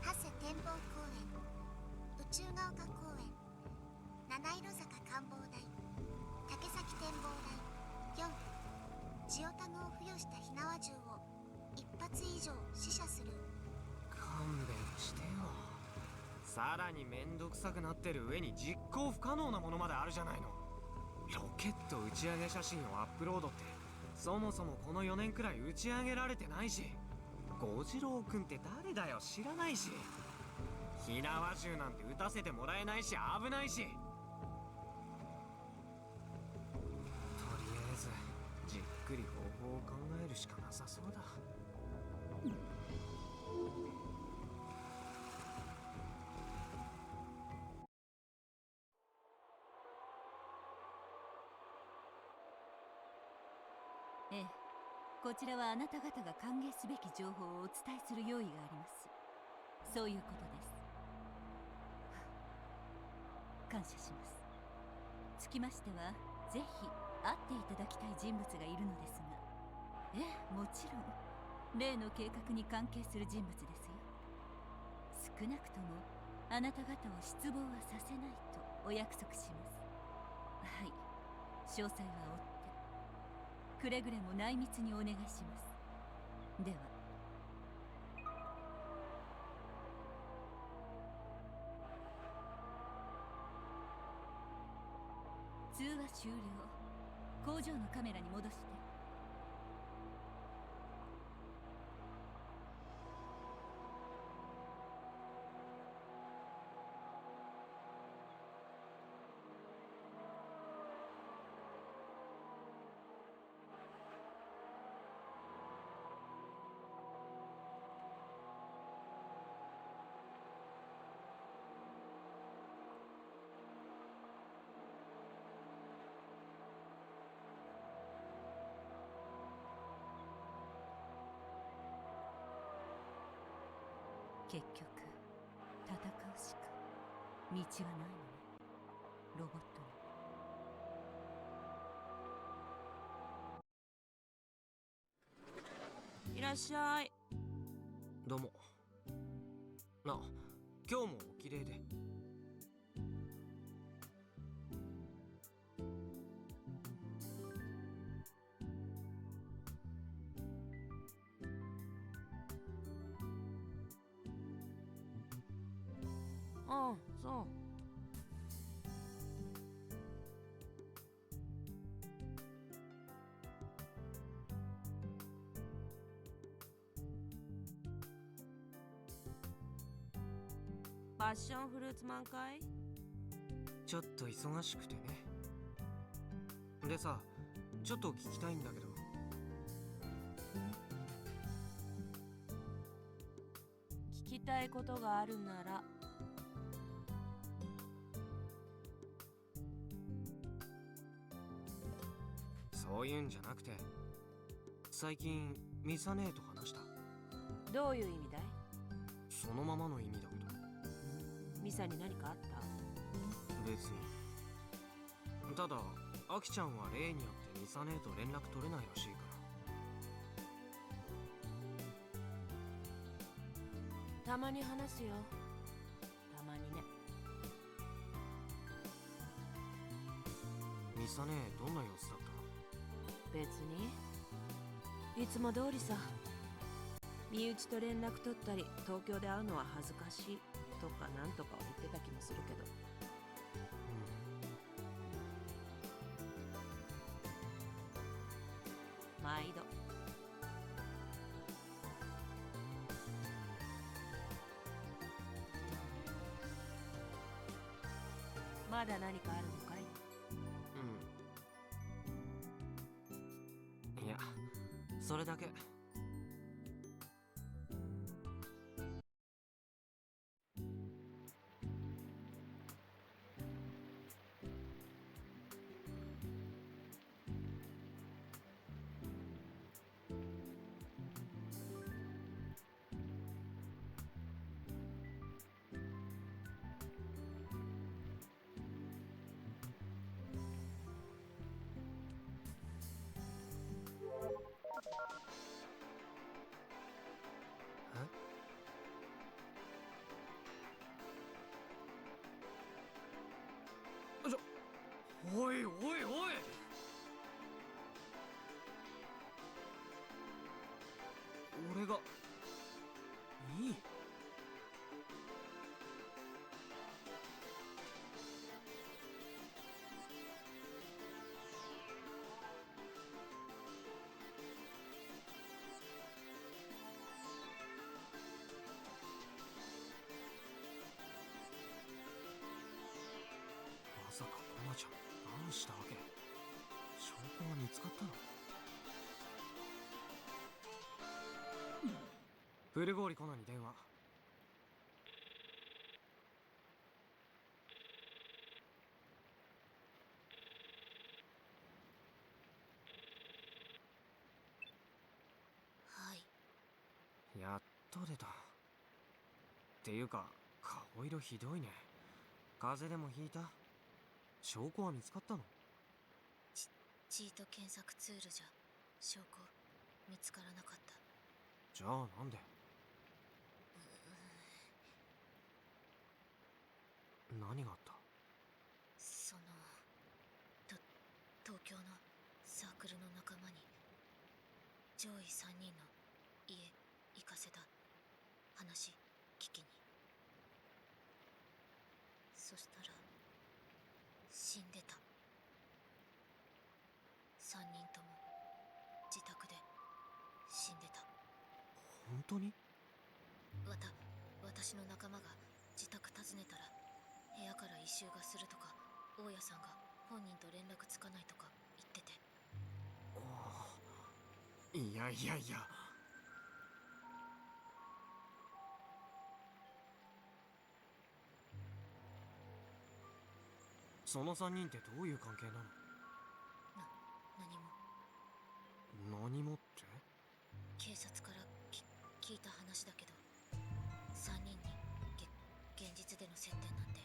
長谷展望公園、宇宙が丘公園、七色坂観望台、竹崎展望台。4、ジオタグを付与した火縄銃を1発以上試射する。勘弁してよ。さらにめんどくさくなってる上に実行不可能なものまであるじゃないの。ロケット打ち上げ写真をアップロードってそもそもこの4年くらい打ち上げられてないし、五次郎くんって誰だよ、知らないし。火縄銃なんて撃たせてもらえないし危ないし。とりあえずじっくり方法を考えるしかなさそうだ。ええ、こちらはあなた方が歓迎すべき情報をお伝えする用意があります。そういうことです。感謝します。つきましてはぜひ会っていただきたい人物がいるのですが、ええ、もちろん例の計画に関係する人物ですよ。少なくともあなた方を失望はさせないとお約束します。はい、詳細は追ってくれぐれも内密にお願いします。では。通話終了。工場のカメラに戻して。結局戦うしか道はないのね、ロボットに。いらっしゃい。どうも。あ、今日もお綺麗で。うん、そう。パッションフルーツ満開？ちょっと忙しくてね。でさ、ちょっと聞きたいんだけど。聞きたいことがあるなら。そういうんじゃなくて、最近ミサ姉と話した。どういう意味だい？そのままの意味だけど。ミサに何かあった？別に。ただアキちゃんは例によってミサ姉と連絡取れないらしいから。たまに話すよ。たまにね。ミサ草姉どんな様子だった？別にいつも通りさ。身内と連絡取ったり東京で会うのは恥ずかしいとかなんとかは言ってた気もするけど。毎度。まだ何かあるのかい？いや、それだけ。おいおいおい、俺がいい？まさかコナちゃんダウンしたわけ？証拠は見つかったの？古郡コナに電話。はい。やっと出た。っていうか顔色ひどいね。風邪でもひいた？証拠は見つかったの？チート検索ツールじゃ証拠見つからなかった。じゃあなんで？何があった？東京のサークルの仲間に上位3人の家行かせた。話聞きに。そしたら死んでた。3人とも自宅で死んでた。本当に？私の仲間が自宅訪ねたら部屋から異臭がするとか、大家さんが本人と連絡つかないとか言ってて。いやいやいや、その3人ってどういう関係なの？何もって？警察から聞いた話だけど、3人に現実での接点なんて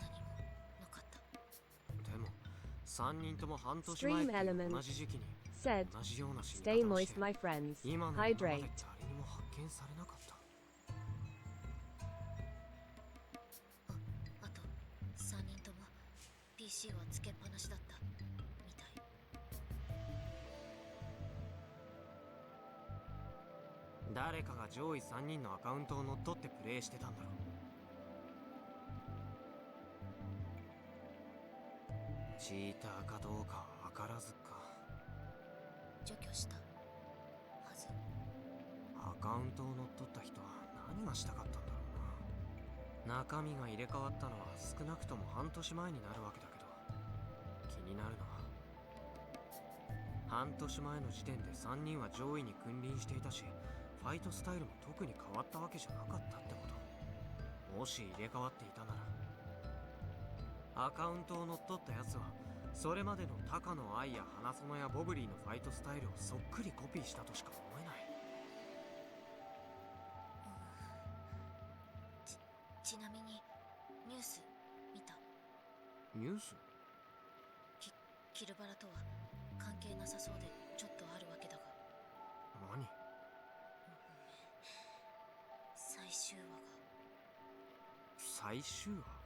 何もなかった。でも3人とも半年前って同じ時期に Said, 同じような死に Stay 方をして moist, my friends. 今の今まで Hydrate. 誰にも発見されなかった。あと3人とも PC はつけっぱなしだったみたい。誰かが上位3人のアカウントを乗っ取ってプレイしてたんだろう。チーターかどうかは分からずか。除去したはず。アカウントを乗っ取った人は何がしたかったんだろうな。中身が入れ替わったのは少なくとも半年前になるわけだけど、気になるのは半年前の時点で3人は上位に君臨していたし、ファイトスタイルも特に変わったわけじゃなかったってこと。もし入れ替わっていたなら、アカウントを乗っ取ったやつはそれまでの高野愛や花園やボブリーのファイトスタイルをそっくりコピーしたとしか思えない。ちなみにニュース見た？ニュース？キルバラとは関係なさそうでちょっとあるわけだが。何？最終話が。最終話？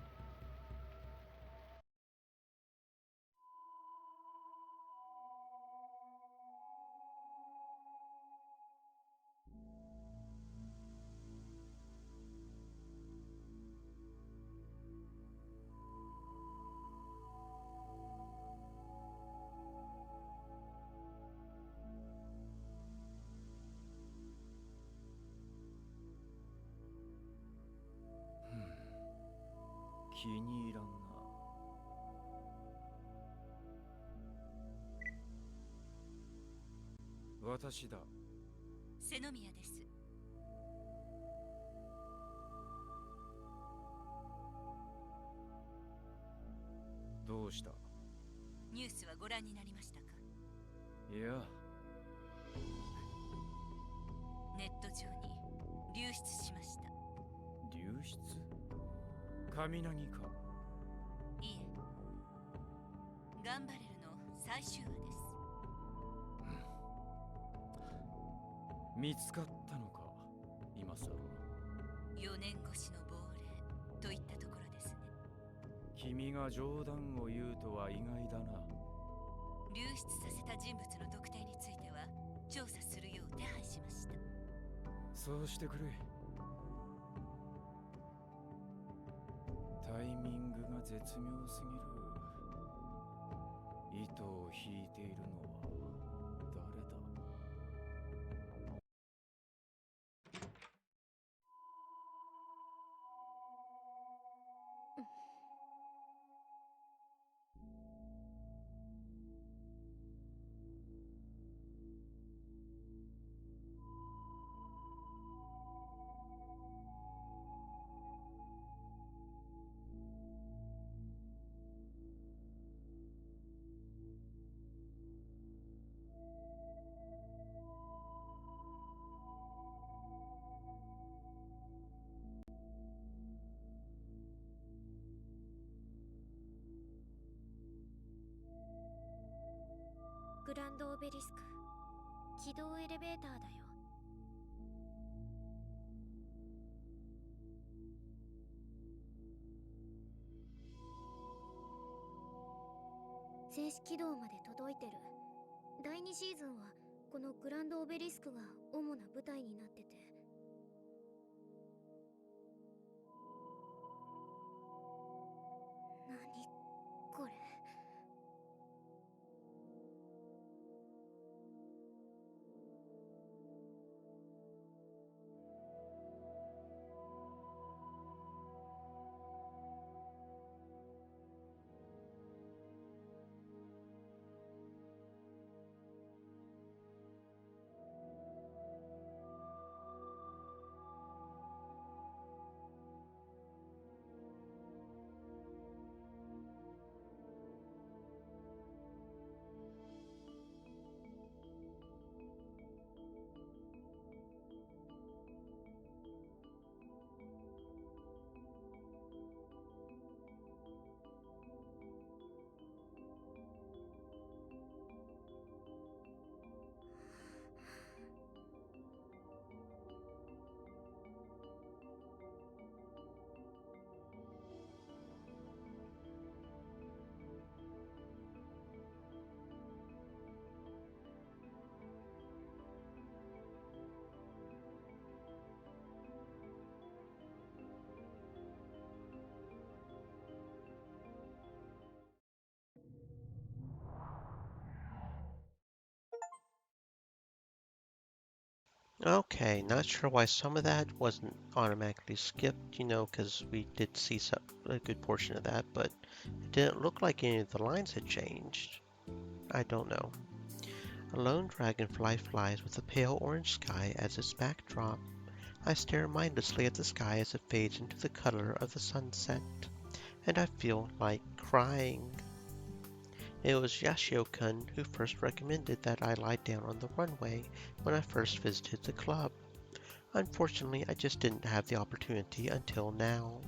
気に入らんな。私だ。瀬宮です。どうした？ニュースはご覧になりましたか？いや、ネット上に流出しました。流出？神何か？いえ、ガンバレルの最終話です。見つかったのか、今さら。4年越しの亡霊といったところですね。君が冗談を言うとは意外だな。流出させた人物の特定については調査するよう手配しました。そうしてくれ。タイミングが絶妙すぎる。糸を引いているのは誰だ？グランドオベリスク起動エレベーターだよ。正式起動まで届いてる。第2シーズンはこのグランドオベリスクが主な舞台になってて、何これ。Okay, not sure why some of that wasn't automatically skipped, because we did see a good portion of that, but it didn't look like any of the lines had changed. I don't know. A lone dragonfly flies with a pale orange sky as its backdrop. I stare mindlessly at the sky as it fades into the color of the sunset, and I feel like crying. It was Yashio-kun who first recommended that I lie down on the runway when I first visited the club. Unfortunately, I just didn't have the opportunity until now.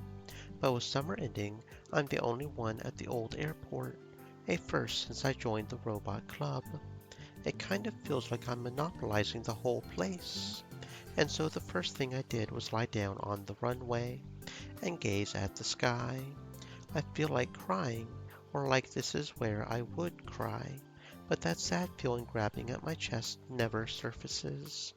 But with summer ending, I'm the only one at the old airport, a first since I joined the robot club. It kind of feels like I'm monopolizing the whole place. And so the first thing I did was lie down on the runway and gaze at the sky. I feel like crying, or like this is where I would cry, but that sad feeling grabbing at my chest never surfaces.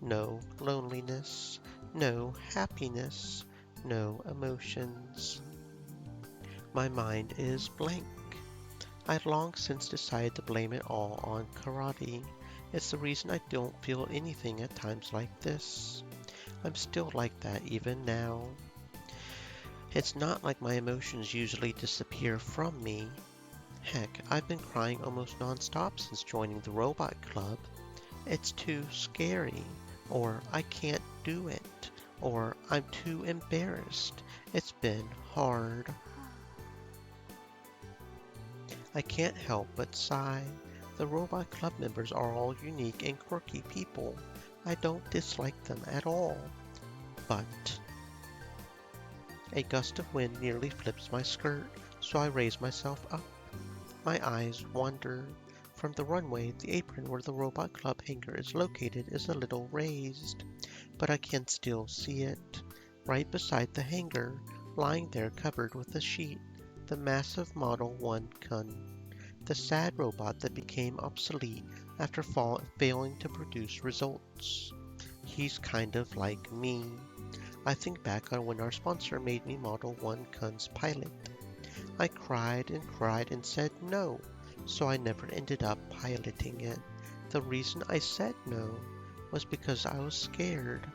No loneliness, no happiness, no emotions. My mind is blank. I'd long since decided to blame it all on karate. It's the reason I don't feel anything at times like this. I'm still like that even now. It's not like my emotions usually disappear from me. Heck, I've been crying almost non-stop since joining the robot club. It's too scary, or I can't do it, or I'm too embarrassed. It's been hard. I can't help but sigh. The robot club members are all unique and quirky people. I don't dislike them at all. But a gust of wind nearly flips my skirt, so I raise myself up. My eyes wander. From the runway, the apron where the Robot Club hangar is located is a little raised, but I can still see it. Right beside the hangar, lying there covered with a sheet, the massive Model 1 Kun, the sad robot that became obsolete after failing to produce results. He's kind of like me. I think back on when our sponsor made me Model 1 Kun's pilot. I cried and said no, so I never ended up piloting it. The reason I said no was because I was scared.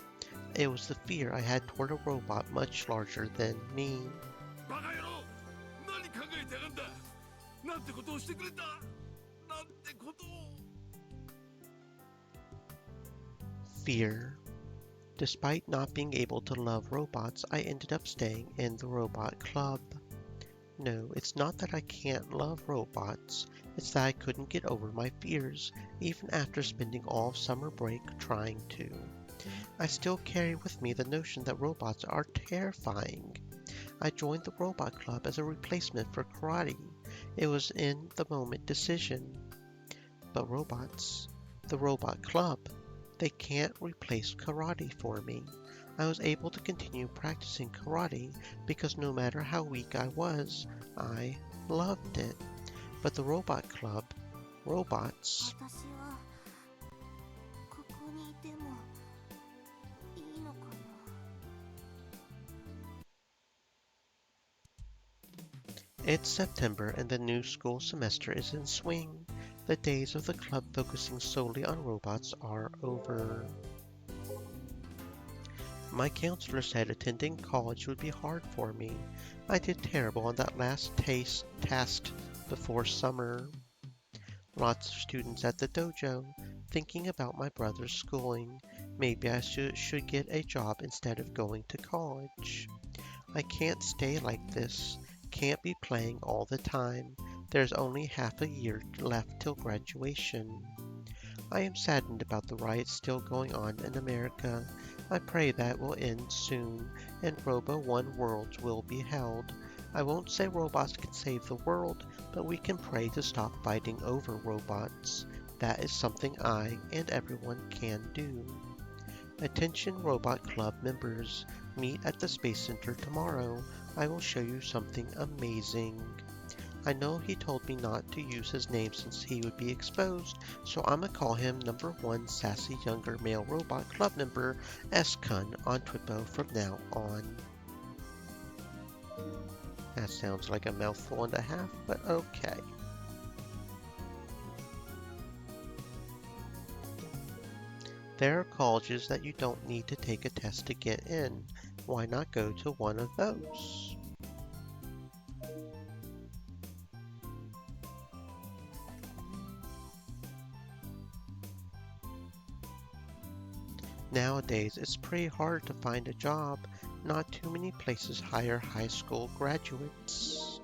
It was the fear I had toward a robot much larger than me. Fear. Despite not being able to love robots, I ended up staying in the robot club. No, it's not that I can't love robots, it's that I couldn't get over my fears, even after spending all of summer break trying to. I still carry with me the notion that robots are terrifying. I joined the robot club as a replacement for karate. It was in the moment decision. But robots, the robot club, they can't replace karate for me. I was able to continue practicing karate because no matter how weak I was, I loved it. But the robot club, robots, 私はここにいてもいいのかな。 It's September and the new school semester is in swing. The days of the club focusing solely on robots are over. My counselor said attending college would be hard for me. I did terrible on that last task before summer. Lots of students at the dojo, thinking about my brother's schooling. Maybe I should get a job instead of going to college. I can't stay like this. Can't be playing all the time. There's only half a year left till graduation. I am saddened about the riots still going on in America. I pray that will end soon, and Robo One Worlds will be held. I won't say robots can save the world, but we can pray to stop fighting over robots. That is something I and everyone can do. Attention Robot Club members, meet at the Space Center tomorrow. I will show you something amazing. I know he told me not to use his name since he would be exposed, so I'ma call him number 1 sassy younger male robot club member S-Kun on Twippo from now on. That sounds like a mouthful and a half, but okay. There are colleges that you don't need to take a test to get in. Why not go to one of those? Nowadays, it's pretty hard to find a job. Not too many places hire high school graduates.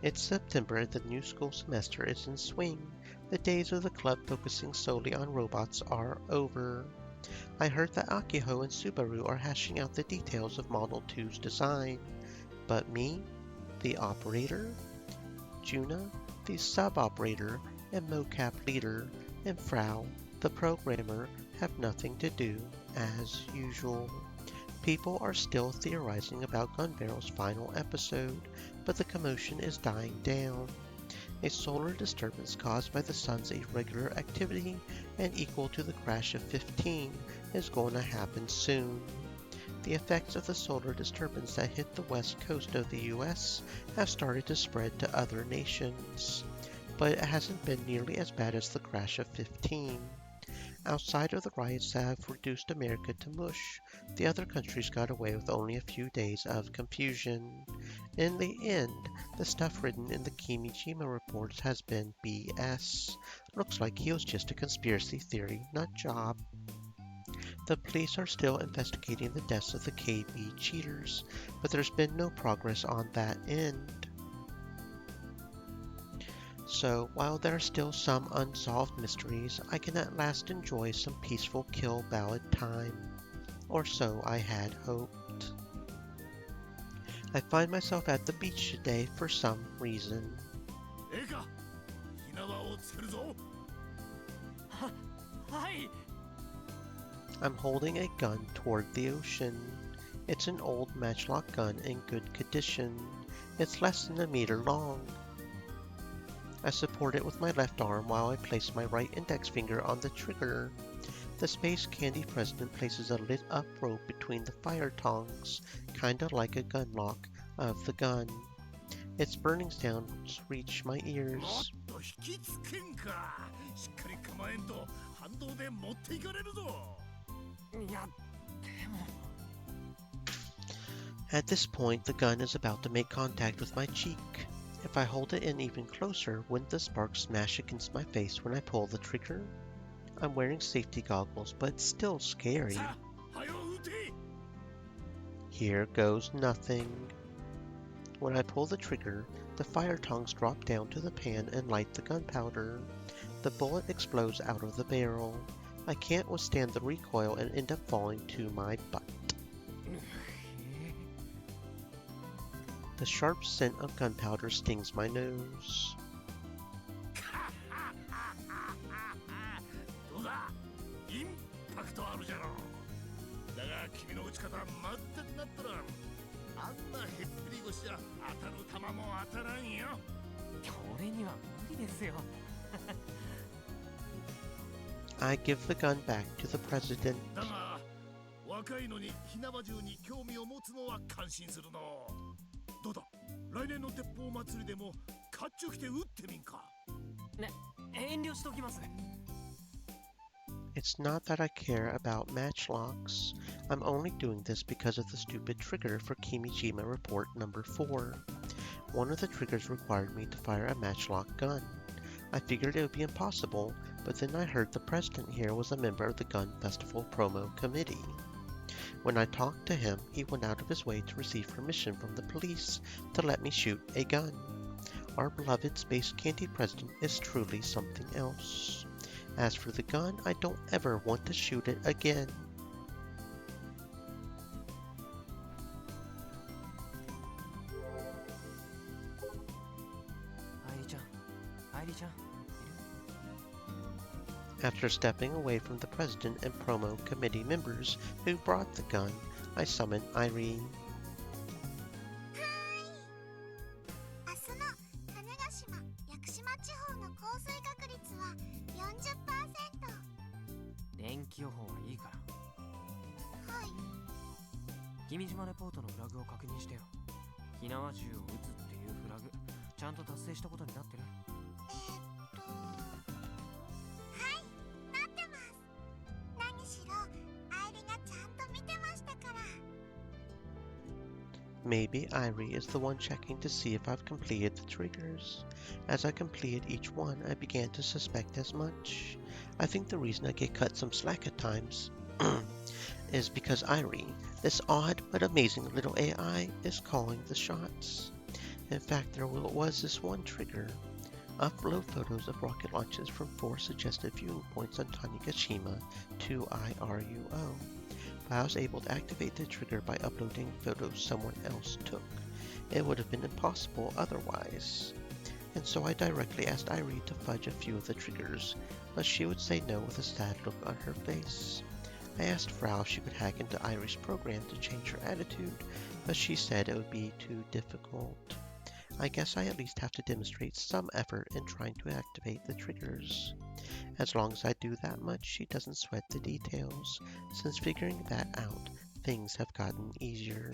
It's September and the new school semester is in swing. The days of the club focusing solely on robots are over. I heard that Akiho and Subaru are hashing out the details of Model 2's design. But me, the operator, Juna, the sub-operator, and mocap leader, and Frau, the programmer, have nothing to do, as usual. People are still theorizing about Gunbarrel's final episode, but the commotion is dying down. A solar disturbance caused by the sun's irregular activity and equal to the crash of 15 is going to happen soon. The effects of the solar disturbance that hit the west coast of the US have started to spread to other nations, but it hasn't been nearly as bad as the crash of 15. Outside of the riots that have reduced America to mush, the other countries got away with only a few days of confusion. In the end, the stuff written in the Kimijima reports has been BS. Looks like he was just a conspiracy theory nut job. The police are still investigating the deaths of the KB cheaters, but there's been no progress on that end. So, while there are still some unsolved mysteries, I can at last enjoy some peaceful kill ballad time. Or so I had hoped. I find myself at the beach today for some reason. I'm holding a gun toward the ocean. It's an old matchlock gun in good condition. It's less than a meter long. I support it with my left arm while I place my right index finger on the trigger. The Space Candy President places a lit up rope between the fire tongs, kinda like a gun lock, of the gun. Its burning sounds reach my ears. At this point, the gun is about to make contact with my cheek. If I hold it in even closer, wouldn't the spark smash against my face when I pull the trigger? I'm wearing safety goggles, but it's still scary. Here goes nothing. When I pull the trigger, the fire tongs drop down to the pan and light the gunpowder. The bullet explodes out of the barrel. I can't withstand the recoil and end up falling to my butt. The sharp scent of gunpowder stings my nose. I give the gun back to the president. It's not that I care about matchlocks. I'm only doing this because of the stupid trigger for Kimijima Report number 4. One of the triggers required me to fire a matchlock gun. I figured it would be impossible, but then I heard the president here was a member of the Gun Festival Promo Committee. When I talked to him, he went out of his way to receive permission from the police to let me shoot a gun. Our beloved Space Candy President is truly something else. As for the gun, I don't ever want to shoot it again. After stepping away from the president and promo committee members who brought the gun, I summoned Irene. Maybe Irie is the one checking to see if I've completed the triggers. As I completed each one, I began to suspect as much. I think the reason I get cut some slack at times is because Irie, this odd but amazing little AI, is calling the shots. In fact, there was this one trigger. Upload photos of rocket launches from 4 suggested viewing points on Tanegashima to IRUO. But I was able to activate the trigger by uploading photos someone else took. It would have been impossible otherwise. And so I directly asked Irie to fudge a few of the triggers, but she would say no with a sad look on her face. I asked Frau if she could hack into Irie's program to change her attitude, but she said it would be too difficult. I guess I at least have to demonstrate some effort in trying to activate the triggers. As long as I do that much, she doesn't sweat the details. Since figuring that out, things have gotten easier.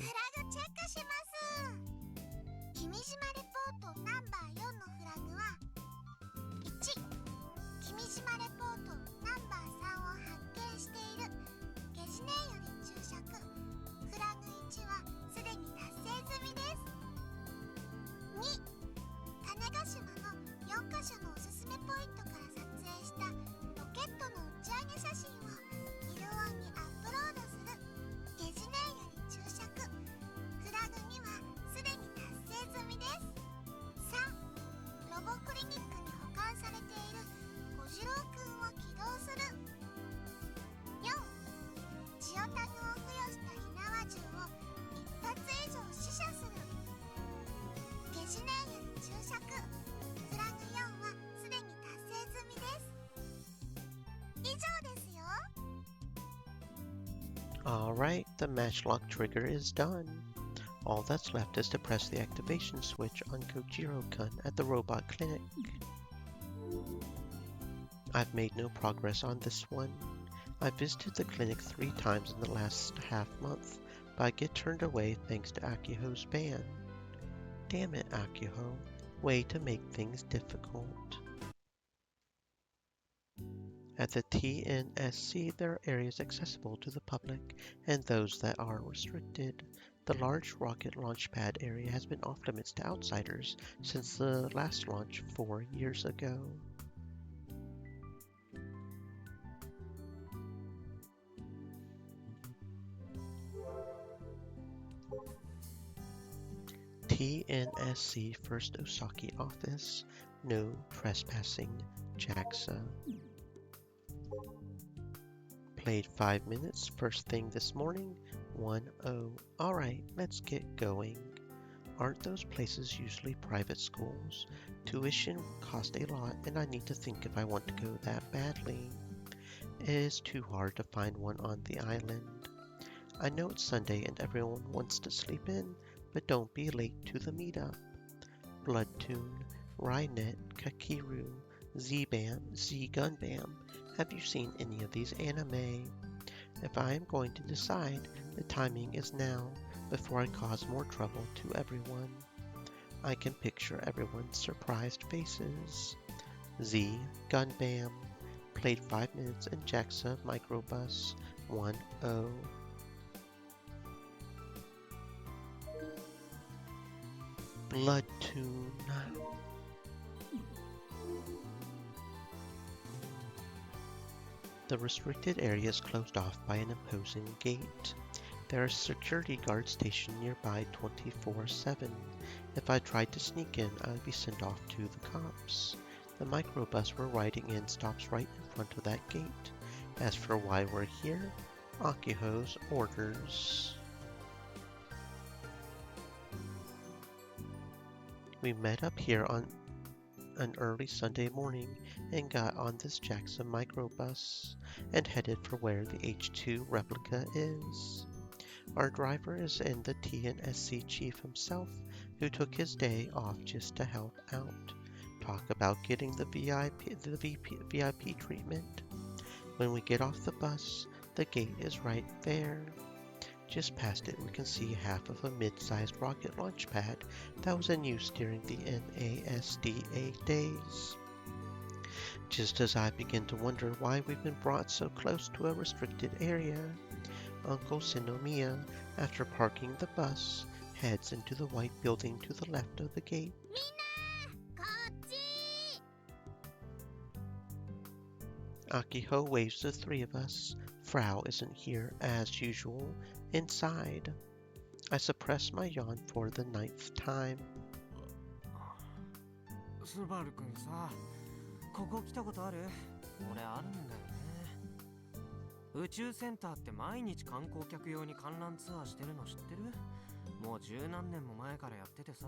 Alright, the matchlock trigger is done. All that's left is to press the activation switch on Kojiro-kun at the robot clinic. I've made no progress on this one. I visited the clinic 3 times in the last half month, but I get turned away thanks to Akiho's ban. Damn it, Akiho. Way to make things difficult. At the TNSC, there are areas accessible to the public and those that are restricted. The large rocket launch pad area has been off limits to outsiders since the last launch 4 years ago. TNSC First Osaki Office. No trespassing. JAXA. Played 5 minutes first thing this morning. 1-0. Alright, let's get going. Aren't those places usually private schools? Tuition costs a lot and I need to think if I want to go that badly. It is too hard to find one on the island. I know it's Sunday and everyone wants to sleep in, but don't be late to the meetup. Bloodtoon, Rynet, Kakiru, Z-Bam, Z-Gunbam. Have you seen any of these anime? If I am going to decide, the timing is now, before I cause more trouble to everyone. I can picture everyone's surprised faces. Z, Gunbam, played 5 minutes in JAXA Microbus, 1-0. Bloodtoon. The restricted area is closed off by an imposing gate. There are security guards stationed nearby 24/7. If I tried to sneak in, I would be sent off to the cops. The microbus we're riding in stops right in front of that gate. As for why we're here, Akiho's orders. We met up here on an early Sunday morning and got on this JAXA microbus and headed for where the H2 replica is. Our driver is in the TNSC chief himself, who took his day off just to help out. Talk about getting the VIP treatment. When we get off the bus, the gate is right there. Just past it, we can see half of a mid-sized rocket launch pad that was in use during the NASDA days. Just as I begin to wonder why we've been brought so close to a restricted area, Uncle Sinomiya, after parking the bus, heads into the white building to the left of the gate. Akiho waves the 3 of us. Frau isn't here, as usual, inside. I suppress my yawn for the 9th time. スバルくんさ、ここ来たことある？俺あるんだよね。宇宙センターって毎日観光客用に観覧ツアーしてるの知ってる？もう10何年も前からやっててさ。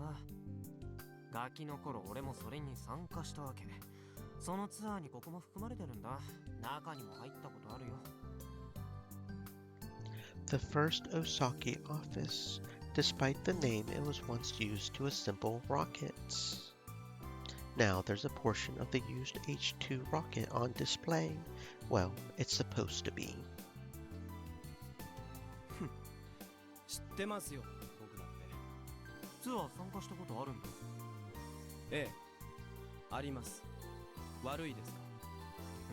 ガキの頃俺もそれに参加したわけ。そのツアーにここも含まれてるんだ。中にも入ったことあるよ。The first Osaki office. Despite the name, it was once used to assemble rockets. Now there's a portion of the used H2 rocket on display. Well, it's supposed to be. 知ってますよ、僕だって。ツアー参加したことあるんだ。ええ、あります。悪いですか？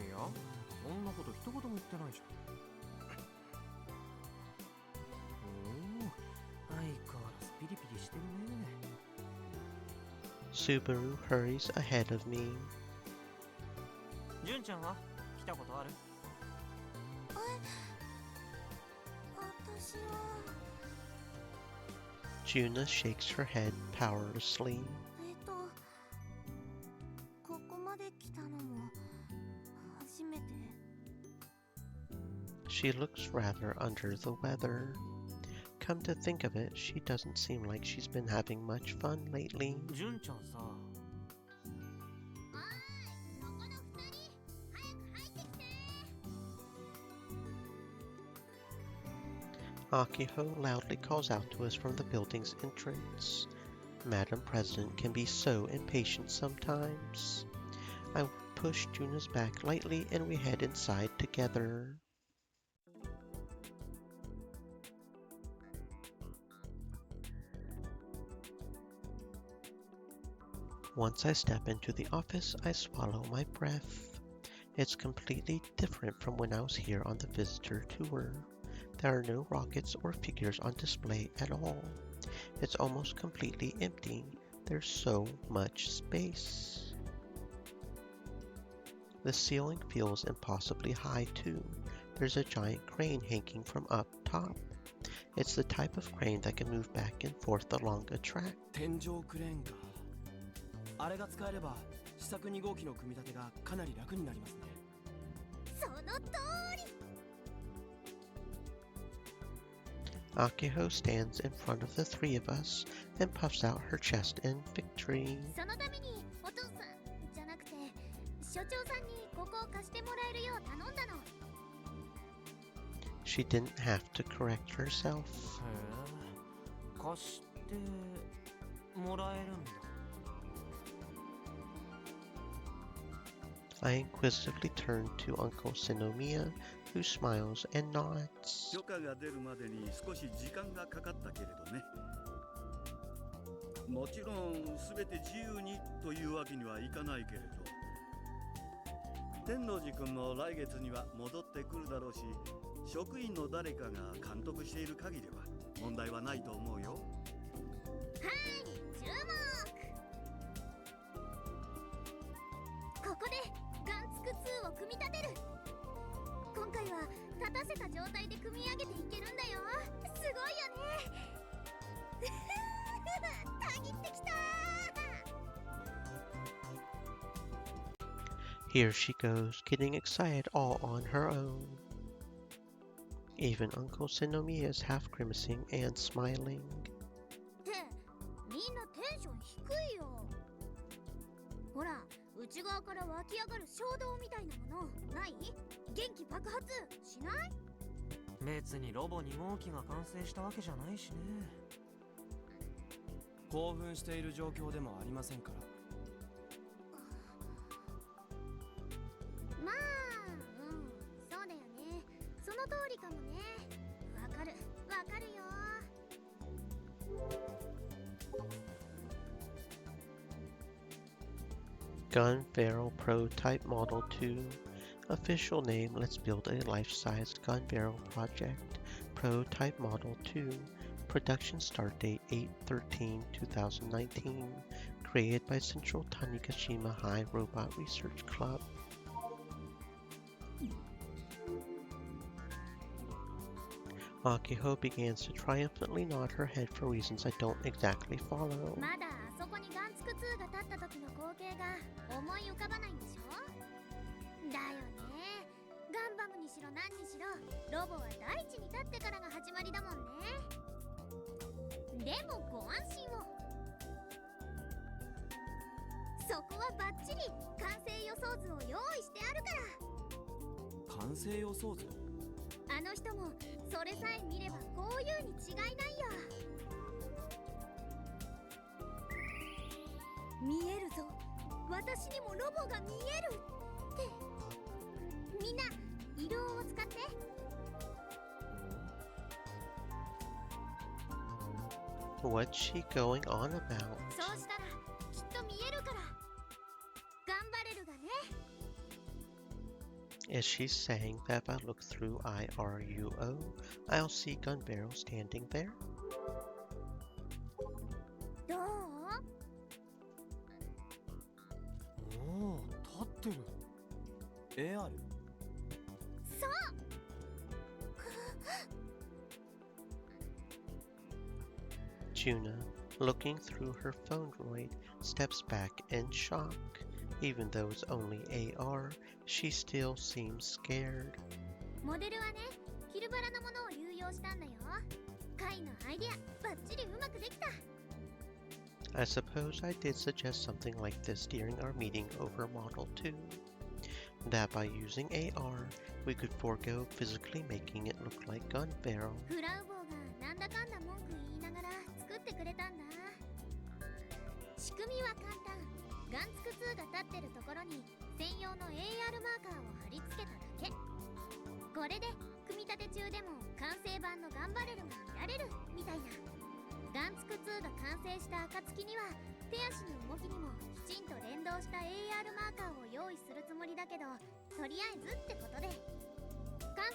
いや、そんなこと一言も言ってないじゃん。おお、相変わらずピリピリしてるね。Subaru hurries ahead of me. 純ちゃんは来たことある？私は Juna shakes her head powerlessly. ここまで来たのも初めて。 She looks rather under the weather. Come to think of it, she doesn't seem like she's been having much fun lately. 純ちゃんさ。Akiho loudly calls out to us from the building's entrance. Madam President can be so impatient sometimes. I push Juna's back lightly and we head inside together. Once I step into the office, I swallow my breath. It's completely different from when I was here on the visitor tour. There are no rockets or figures on display at all. It's almost completely empty. There's so much space. The ceiling feels impossibly high too. There's a giant crane hanging from up top. It's the type of crane that can move back and forth along a track. 天井クレーンか。あれが使えれば試作2号機の組み立てがかなり楽になりますね。その通り。 Akiho stands in front of the three of us and puffs out her chest in victory. そのためにお父さんじゃなくて所長さんにここを貸してもらえるよう頼んだの。 She didn't have to correct herself. へえ、貸してもらえるんだ。I inquisitively turn to Uncle Sinomiya, who smiles and nods. 許可が出るまでに少し時間がかかったけれどね。もちろん全て自由にというわけにはいかないけれど、天王寺君も来月には戻ってくるだろうし、職員の誰かが監督している限りは問題はないと思うよ。はい、注目。ここでガンツク2を組み立てる。今回は立たせた状態で組み上げていけるんだよ。すごいよね。たぎってきた。 Here she goes, getting excited all on her own. Even Uncle Sinomiya is half grimacing and smiling. ってみんなテンション低いよ。ほら、内側から湧き上がる衝動みたいなものない？元気爆発しない？別にロボ2号機が完成したわけじゃないしね。興奮している状況でもありませんから。まあ、そうだよね。その通りかもね。わかるよ。 Gun Barrel Prototype Model 2. Official name, let's build a life-size gun barrel project. Prototype Model 2. Production start date 8/13/2019. Created by Central Tanigashima High Robot Research Club. Akiho begins to triumphantly nod her head for reasons I don't exactly follow. まだあそこにガンツク2が立った時の光景が思い浮かばないんでしょ？だよね。ガンバムにしろ何にしろロボは大地に立ってからが始まりだもんね。でもご安心を。そこはバッチリ完成予想図を用意してあるから。完成予想図？あの人もそれさえ見ればこういうに違いないよ。見えるぞ。私にもロボが見えるって。みんな色を使って。 What's she going on about? そうしたらきっと見えるから。頑張れるがね。 Is she saying that if I look through IRUO, I'll see gun barrel standing there? どう？おお、立ってる。AR？ そう。 Juna, looking through her phone droid, steps back in shock. Even though it's only AR, she still seems scared. モデルはね、キルバラのものを流用したんだよ。カイのアイデア、バッチリうまくできた。 I suppose I did suggest something like this during our meeting over Model 2. That by using AR, we could forego physically making it look like gun barrel. フラウボーガンツク2が立ってるところに専用の AR マーカーを貼り付けただけ。これで組み立て中でも完成版のガンバレルが見られるみたいな。ガンツク2が完成した暁には手足の動きにもきちんと連動した AR マーカーを用意するつもりだけど、とりあえずってことで、完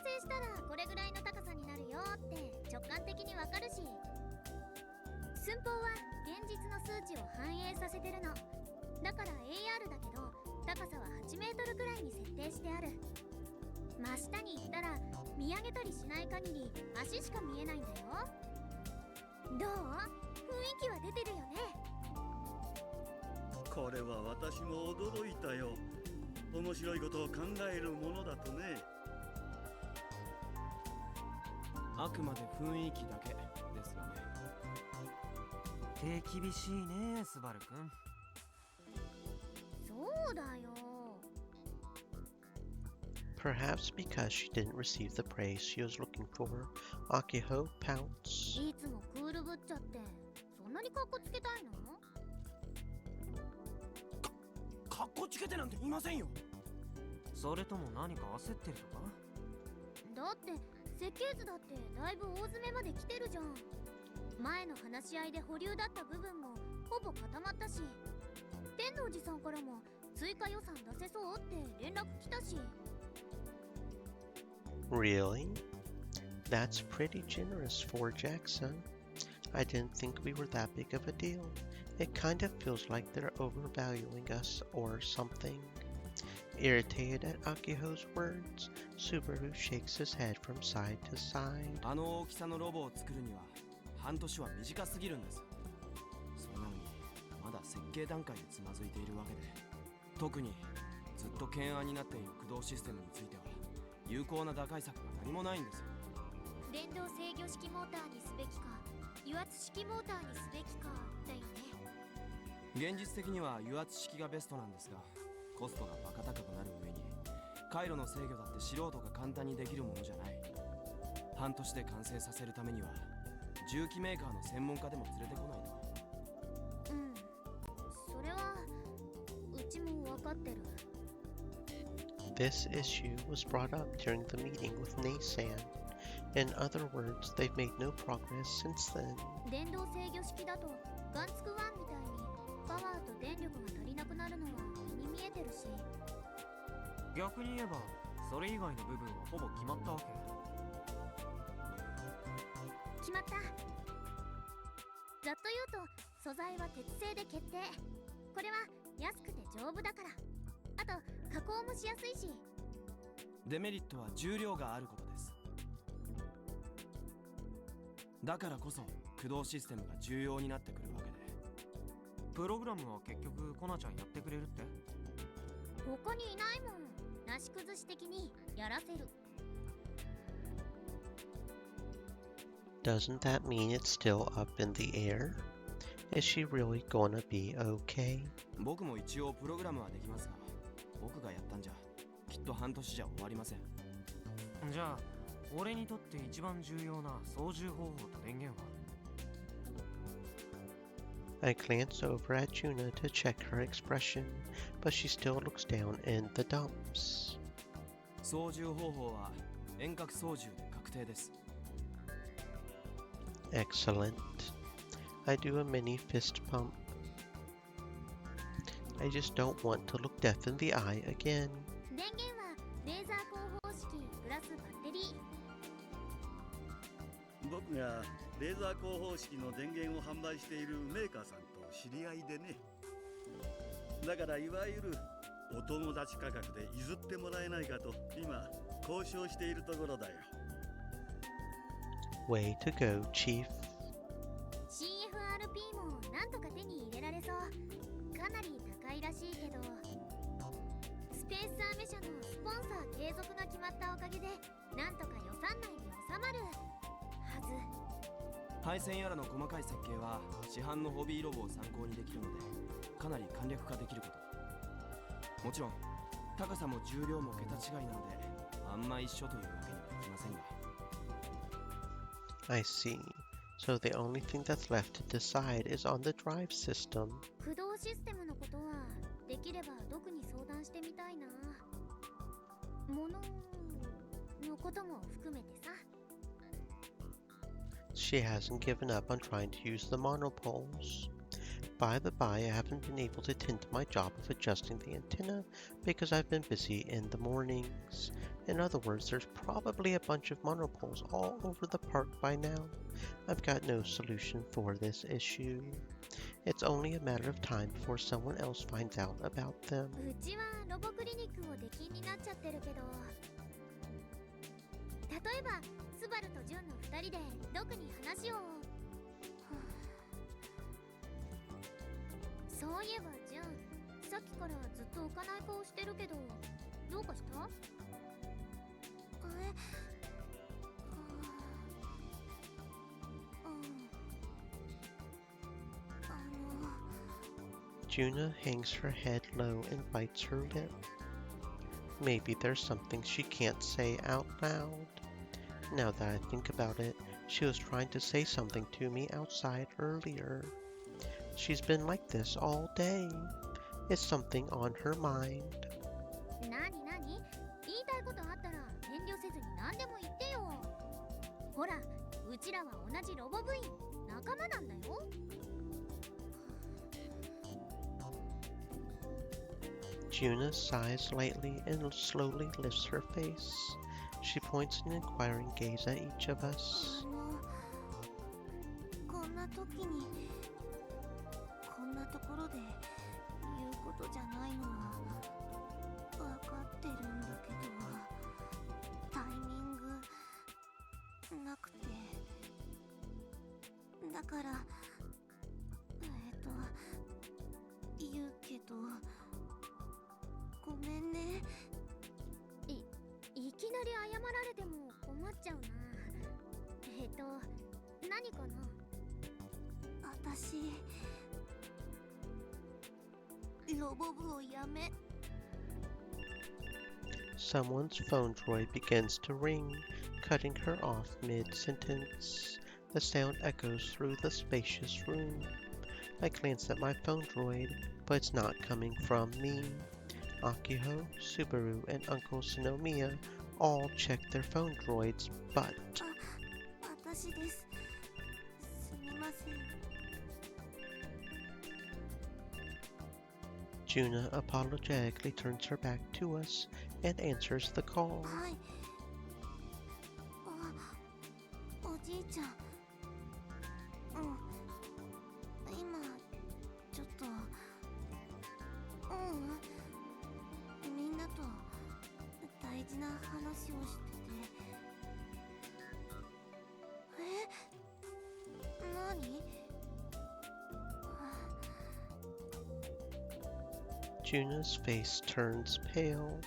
成したらこれぐらいの高さになるよって直感的にわかるし、寸法は現実の数値を反映させてるの。だから AR だけど高さは8メートルくらいに設定してある。真下に行ったら見上げたりしない限り足しか見えないんだよ。どう？雰囲気は出てるよね。これは私も驚いたよ。面白いことを考えるものだとね。あくまで雰囲気だけですがね。手厳しいね、スバルくん。そうだよ。Perhaps because she didn't receive the praise she was looking for, Akiho pouts. いつもクールぶっちゃって、そんなにカッコつけたいの？かっこつけてなんていませんよ。それとも何か焦ってるとか？だって設計図だってだいぶ大詰めまで来てるじゃん。前の話し合いで保留だった部分もほぼ固まったし、天王寺さんからも追加予算出せそうって連絡来たし。Really? That's pretty generous for Jackson. I didn't think we were that big of a deal. It kind of feels like they're overvaluing us or something. Irritated at Akiho's words, Subaru shakes his head from side to side. あの大きさのロボを作るには半年は短すぎるんです。それなのにまだ設計段階でつまずいているわけで、特にずっと懸案になっている駆動システムについては有効な打開策が何もないんですよ。電動制御式モーターにすべきか油圧式モーターにすべきかだよね。現実的には油圧式がベストなんですが、コストがバカ高くなる上に回路の制御だって素人が簡単にできるものじゃない。半年で完成させるためには重機メーカーの専門家でも連れてこないと。うん、それはうちも分かってる。This issue was brought up during the meeting with Naysan. In other words, they've made no progress since then. 電動制御式だとガンツク1みたいにパワーと電力が足りなくなるのは目に見えてるし。逆に言えばそれ以外の部分はほぼ決まったわけ。決まった。ざっと言うと素材は鉄製で決定。これは安くて丈夫だから。あと加工もしやすいし。デメリットは重量があることです。だからこそ駆動システムが重要になってくるわけで。プログラムは結局コナちゃんやってくれるって？他にいないもん。なし崩し的にやらせる。Doesn't that mean it's still up in the air? Is she really gonna be okay? 僕も一応プログラムはできますが、僕がやったんじゃきっと半年じゃ終わりません。じゃあ俺にとって一番重要な操縦方法と電源は？ I glance over at Juna to check her expression, but she still looks down in the dumps. 操縦方法は遠隔操縦で確定です。Excellent. I do a mini fist pump. I just don't want to look death in the eye again. 電源はレーザー光放式プラスバッテリー。僕がレーザー光放式の電源を販売しているメーカーさんと知り合いでね。だからいわゆるお友達価格で譲ってもらえないかと今交渉しているところだよ。Way to go, Chief. CFRP もなんとか手に入れられそう。かなり高いらしいけど、スペースアメ社のスポンサー継続が決まったおかげでなんとか予算内に収まるはず。配線やらの細かい設計は市販のホビーロボを参考にできるのでかなり簡略化できること。もちろん高さも重量も桁違いなのであんま一緒というわけにはいきませんが。I see. So the only thing that's left to decide is on the drive system. 駆動システムのことは物のことも含めてさ。 She hasn't given up on trying to use the monopoles. By the by, I haven't been able to tend to my job of adjusting the antenna because I've been busy in the mornings. In other words, there's probably a bunch of monopoles all over the park by now. I've got no solution for this issue. It's only a matter of time before someone else finds out about them. うちはロボクリニックを出禁になっちゃってるけど、例えばスバルとジュンの2人でドクに話を。そういえばジュン、さっきからずっと浮かない顔してるけど、どうかした？Juna hangs her head low and bites her lip. Maybe there's something she can't say out loud. Now that I think about it, she was trying to say something to me outside earlier. She's been like this all day. It's something on her mind. なになに？言いたいことあったら遠慮せずに何でも言ってよ。ほら、うちらは同じロボ部員、仲間なんだよ。Juna sighs lightly and slowly lifts her face. She points an inquiring gaze at each of us. こんな時にこんなところで言うことじゃないのは分かってるんだけど、タイミングなくて、だから言うけど、ごめんね。いきなり謝られても困っちゃうな。何かな？私ロボ部をやめ。 Someone's phone droid begins to ring, cutting her off mid-sentence. The sound echoes through the spacious room. I glance at my phone droid, but it's not coming from me. Akiho, Subaru, and Uncle Sinomiya all check their phone droids, but... 私です。すみません。 Juna apologetically turns her back to us and answers the call. はい。おじいちゃん。今ちょっと。みんなと大事な話をしてて。何？ Juna's face turns pale.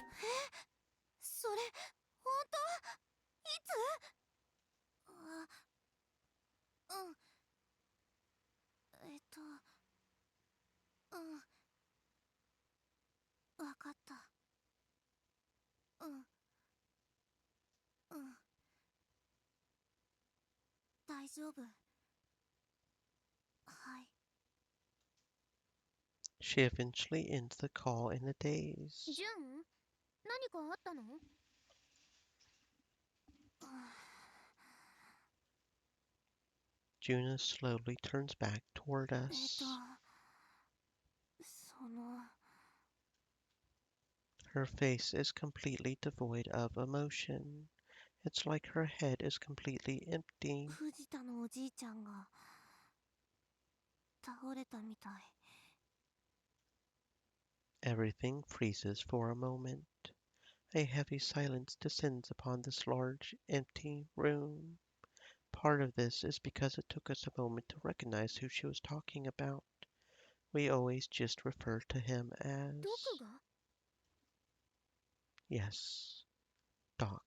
それ本当？いつ？わかった。大丈夫。はい。 She eventually ends the call in a daze. ジュン、何かあったの？ Juna slowly turns back toward us. その Her face is completely devoid of emotion. It's like her head is completely empty. 藤田のおじいちゃんが倒れたみたい。 Everything freezes for a moment. A heavy silence descends upon this large, empty room. Part of this is because it took us a moment to recognize who she was talking about. We always just refer to him as... ドクが？ Yes, Doc.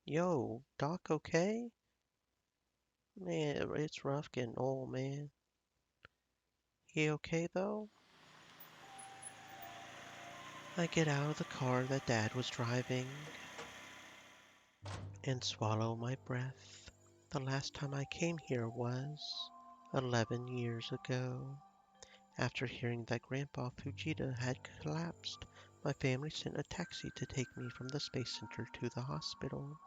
Yo, Doc okay? Man, it's rough getting old, man. He okay, though? I get out of the car that Dad was driving and swallow my breath. The last time I came here was 11 years ago. After hearing that Grandpa Fujita had collapsed, My family sent a taxi to take me from the space center to the hospital.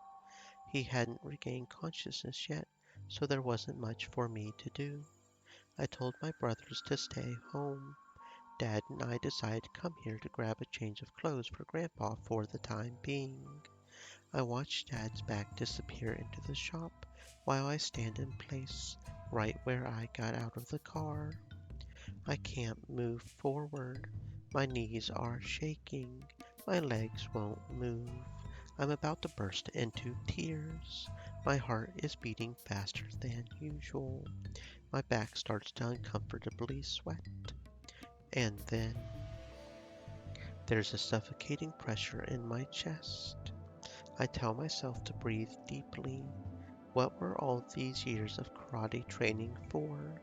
He hadn't regained consciousness yet, so there wasn't much for me to do. I told my brothers to stay home. Dad and I decided to come here to grab a change of clothes for Grandpa for the time being. I watched Dad's back disappear into the shop while I stand in place right where I got out of the car. I can't move forward. My knees are shaking. My legs won't move. I'm about to burst into tears. My heart is beating faster than usual. My back starts to uncomfortably sweat. And then there's a suffocating pressure in my chest. I tell myself to breathe deeply. What were all these years of karate training for?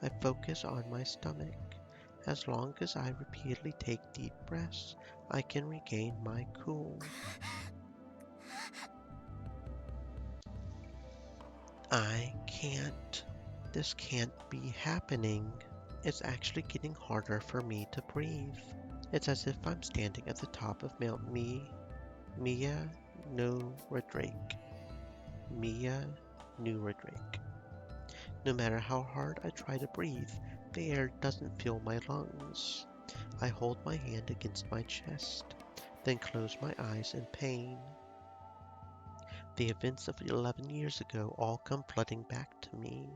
I focus on my stomach. As long as I repeatedly take deep breaths, I can regain my cool. I can't. This can't be happening. It's actually getting harder for me to breathe. It's as if I'm standing at the top of Mount Mia Nuredrake. Mia Nuredrake. No matter how hard I try to breathe, the air doesn't fill my lungs. I hold my hand against my chest, then close my eyes in pain. The events of 11 years ago all come flooding back to me.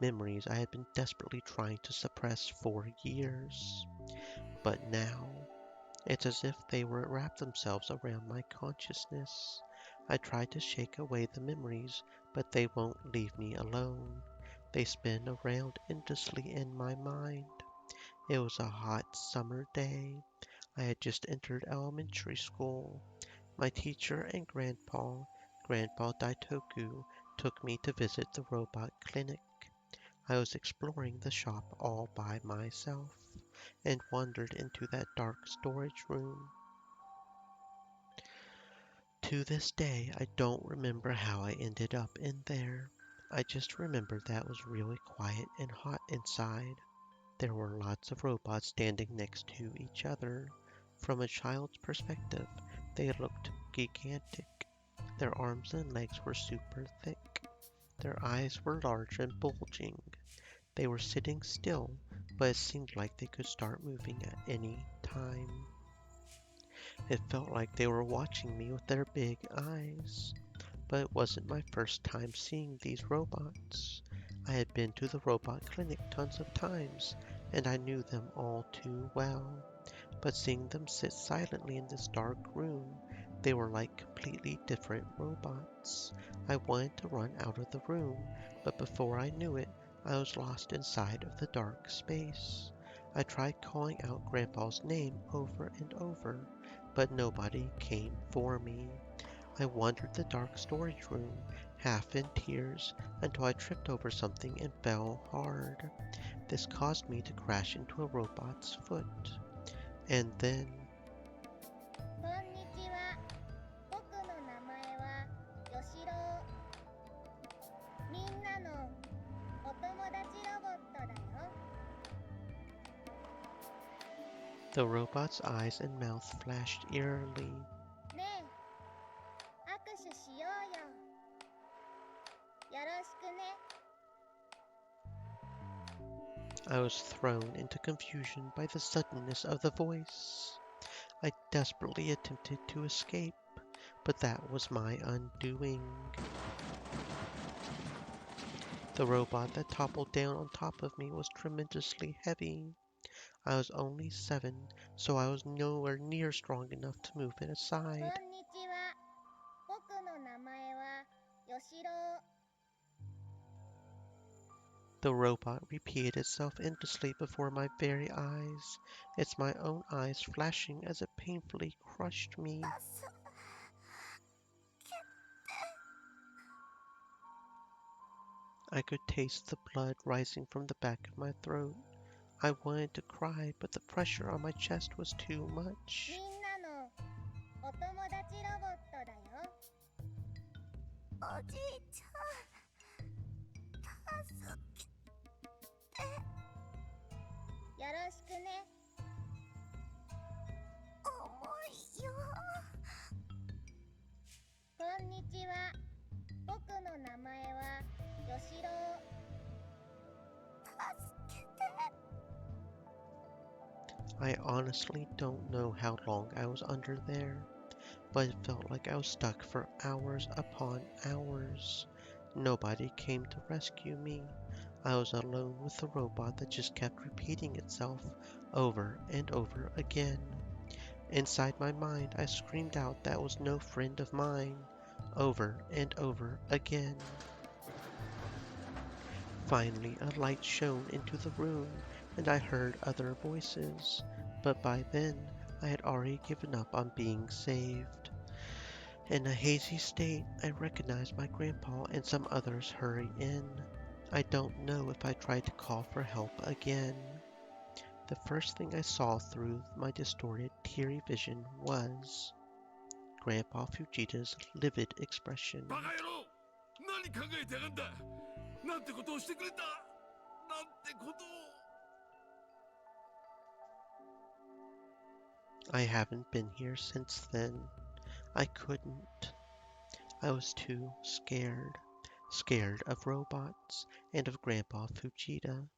Memories I had been desperately trying to suppress for years. But now, it's as if they wrap themselves around my consciousness. I try to shake away the memories, but they won't leave me alone. They spin around endlessly in my mind. It was a hot summer day. I had just entered elementary school. My teacher and Grandpa Daitoku, took me to visit the robot clinic. I was exploring the shop all by myself and wandered into that dark storage room. To this day, I don't remember how I ended up in there. I just remember that it was really quiet and hot inside. There were lots of robots standing next to each other. From a child's perspective, they looked gigantic. Their arms and legs were super thick. Their eyes were large and bulging. They were sitting still, but it seemed like they could start moving at any time. It felt like they were watching me with their big eyes. But it wasn't my first time seeing these robots. I had been to the robot clinic tons of times, and I knew them all too well. But seeing them sit silently in this dark room, they were like completely different robots. I wanted to run out of the room, but before I knew it, I was lost inside of the dark space. I tried calling out Grandpa's name over and over, but nobody came for me. I wandered the dark storage room, half in tears, until I tripped over something and fell hard. This caused me to crash into a robot's foot. And then こんにちは。僕の名前はよしろう。みんなのお友達ロボットだよ。 the robot's eyes and mouth flashed eerily. ねえ、握手しようよ。よろしくね。 I was thrown into confusion by the suddenness of the voice. I desperately attempted to escape, but that was my undoing. The robot that toppled down on top of me was tremendously heavy. I was only 7, so I was nowhere near strong enough to move it こ aside. んにちは。僕の名前はよしろう。 The robot repeated itself endlessly before my very eyes, it's my own eyes flashing as it painfully crushed me. I could taste the blood rising from the back of my throat. I wanted to cry, but the pressure on my chest was too み much. んなのお友達ロボットだよ。おじいちゃん、助けて。よろしくね。I honestly don't know how long I was under there, but it felt like I was stuck for hours upon hours. Nobody came to rescue me. I was alone with the robot that just kept repeating itself over and over again. Inside my mind, I screamed out that was no friend of mine, over and over again. Finally, a light shone into the room, and I heard other voices, but by then I had already given up on being saved. In a hazy state, I recognized my grandpa and some others hurry in. I don't know if I tried to call for help again. The first thing I saw through my distorted, teary vision was Grandpa Fujita's livid expression. バカ野郎、何考えてやがんだ。なんてことをしてくれた。なんてことを。I haven't been here since then. I couldn't. I was too scared. Scared of robots and of Grandpa Fujita.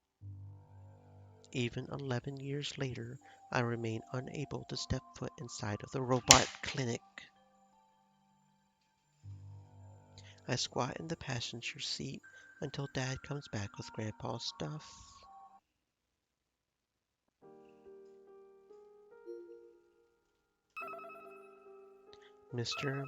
Even 11 years later, I remain unable to step foot inside of the robot clinic. I squat in the passenger seat until Dad comes back with Grandpa's stuff. Mr.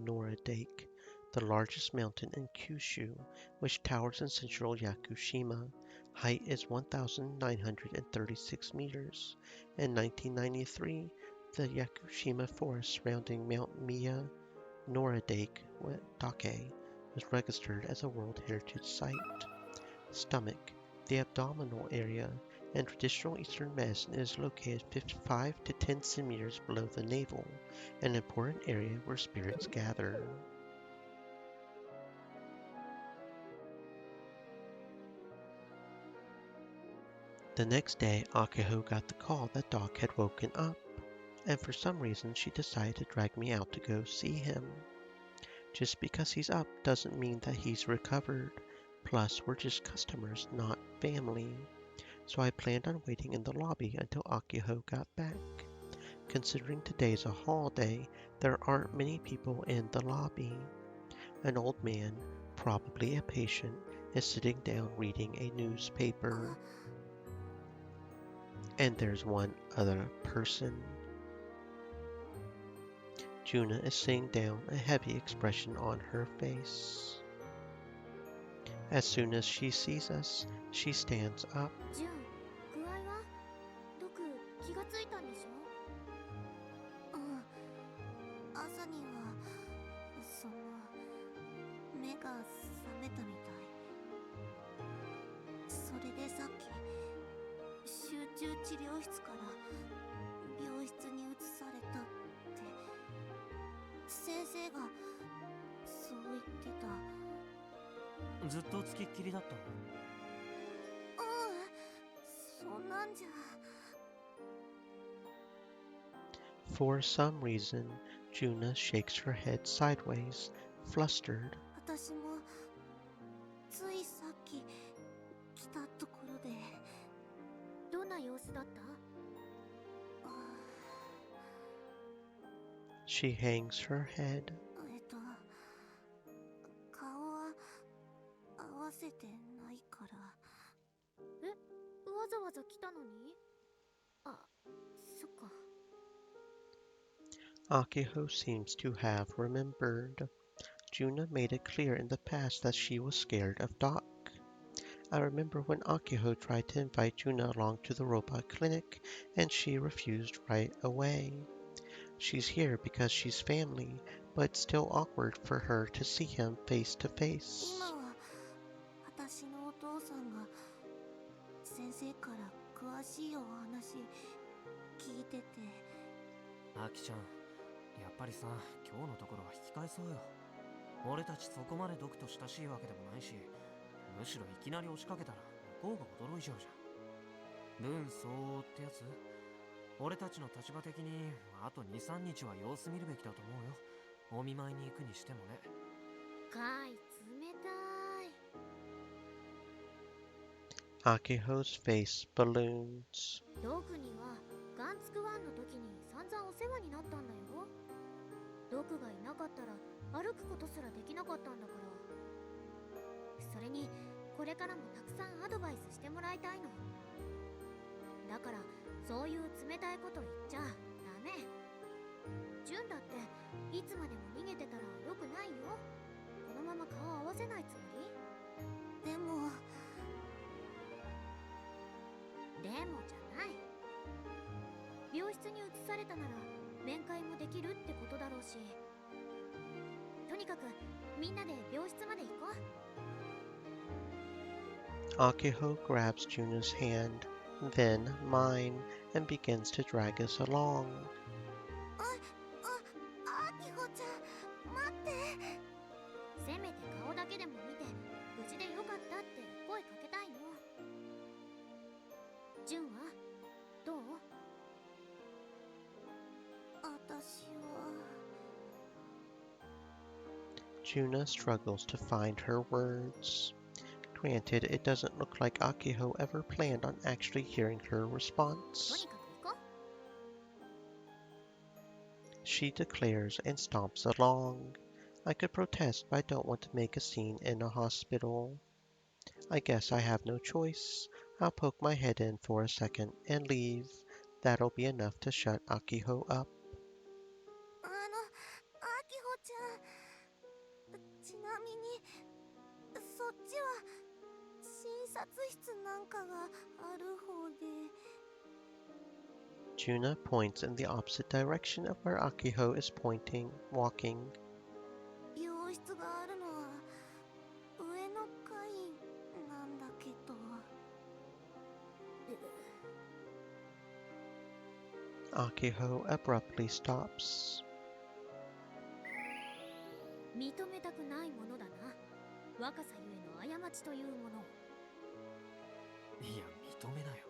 Noradake, the largest mountain in Kyushu, which towers in central Yakushima. Height is 1,936 meters. In 1993, the Yakushima forest surrounding Mount Noradake was registered as a World Heritage Site. Stomach. The abdominal area in traditional Eastern medicine is located 5 to 10 centimeters below the navel, an important area where spirits gather. The next day, Akiho got the call that Doc had woken up, and for some reason she decided to drag me out to go see him. Just because he's up doesn't mean that he's recovered. Plus, we're just customers, not family. So I planned on waiting in the lobby until Akiho got back. Considering today's a holiday, there aren't many people in the lobby. An old man, probably a patient, is sitting down reading a newspaper. And there's one other person. Juna is sitting down, a heavy expression on her face. As soon as she sees us, she stands up. ジュン、具合は？ドク、気がついたんでしょ？うん、朝には目が覚めたみたい。それでさっき集中治療室から病室に移されたって先生がそう言ってた。ずっとつきっきりだったの？そんなんじゃ。For some reason, Juna shakes her head sideways, flustered. 私もついさっき来たところで。どんな様子だった？ She hangs her head. 顔は合わせてないから。わざわざ来たのに？あ、そっか。Akiho seems to have remembered. Juna made it clear in the past that she was scared of Doc. I remember when Akiho tried to invite Juna along to the robot clinic, and she refused right away. She's here because she's family, but it's still awkward for her to see him face to face. 今は私のお父さんが先生から詳しいお話聞いてて。アキちゃん、やっぱりさ、今日のところは引き返そうよ。俺たちそこまでドクと親しいわけでもないし、むしろいきなり押しかけたら向こうが驚いちゃうじゃん。分相応ってやつ？俺たちの立場的にあと 2,3 日は様子見るべきだと思うよ。お見舞いに行くにしてもね。かい、冷たい。Akiho's face balloons. ドクにはガンツクワンの時に散々お世話になったんだよ。ドクがいなかったら歩くことすらできなかったんだから。それにこれからもたくさんアドバイスしてもらいたいの。だからそういう冷たいこと言っちゃダメ。ジュンだっていつまでも逃げてたらよくないよ。このまま顔合わせないつもり？でもじゃない。病室に移されたなら面会もできるってことだろうし、とにかくみんなで病室まで行こう。 Akiho grabs Juna's hand, then mine, and begins to drag us along. アキホちゃん待って。せめて顔だけでも見て無事でよかったって声かけたいの。ジュンはどう？私は。 Juna struggles to find her words. Granted, it doesn't look like Akiho ever planned on actually hearing her とに response. かく行こ She declares and stomps along. I could protest, but I don't want to make a scene in a hospital. I guess I have no choice. I'll poke my head in for a second and leave. That'll be enough to shut Akiho up. う。アキホちゃん、ちなみにそっちは診察室なんかがある方で。 Juna points in the opposite direction of where Akiho is pointing, walking. 病室があるのは上の階なんだけど。 Akiho abruptly stops. 認めたくないものだな。若さゆえの過ちというもの。いや認めなよ。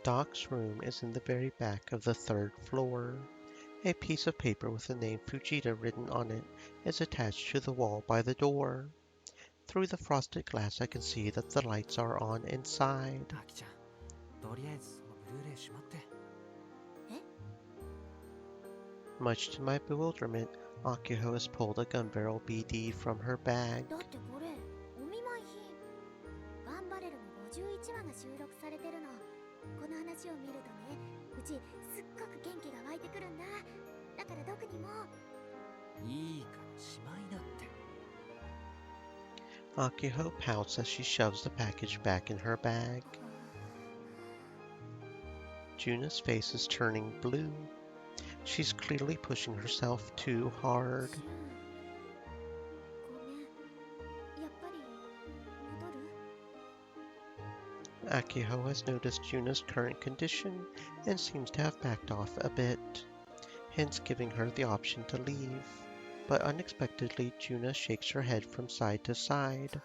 Doc's room is in the very back of the third floor. A piece of paper with the name Fujita written on it is attached to the wall by the door. Through the frosted glass I can see that the lights are on inside. アキちゃん、とりあえずそのブルーレイしまって。 Much to my bewilderment, Akiho has pulled a gun barrel BD from her bag. だってこれお見舞い品。ガンバレルの51話が収録されてるの。この話を見るとね、うちすっごく元気が湧いてくるんだ。だからドクにも。いいからしまいなって。 Akiho pouts as she shoves the package back in her bag. Juna's face is turning blue. She's clearly pushing herself too hard. ジュン、ごめん。やっぱり戻る？ Akiho has noticed Juna's current condition and seems to have backed off a bit, hence giving her the option to leave. But unexpectedly, Juna shakes her head from side to side. と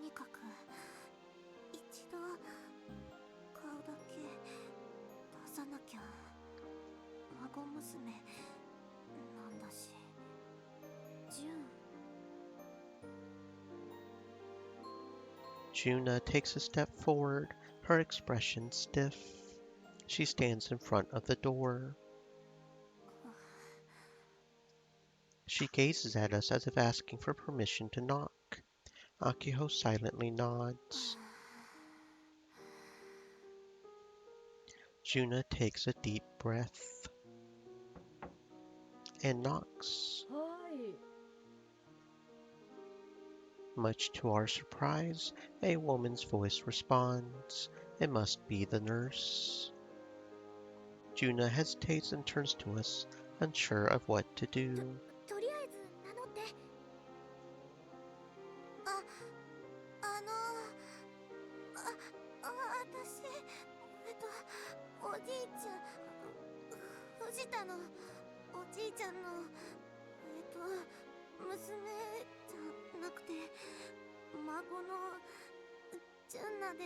にかく一度顔だけ出さなきゃ。孫娘なんだし。ジュン。 Juna takes a step forward, her expression stiff. She stands in front of the door. She gazes at us as if asking for permission to knock. Akiho silently nods. Juna takes a deep breath and knocks. Much to our surprise, a woman's voice responds. It must be the nurse. Juna hesitates and turns to us, unsure of what to do. とりあえず名乗って。私、おじいちゃん、藤田のおじいちゃんの娘じゃなくて孫のジュンナで。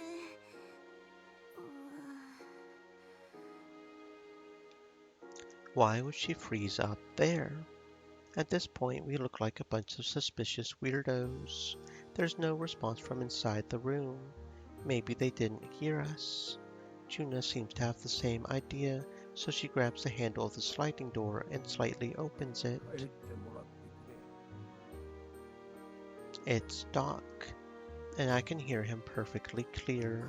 Why would she freeze up there? At this point, we look like a bunch of suspicious weirdos. There's no response from inside the room. Maybe they didn't hear us. Juna seems to have the same idea, so she grabs the handle of the sliding door and slightly opens it. 帰ってもらってくれ。 It's Doc, and I can hear him perfectly clear.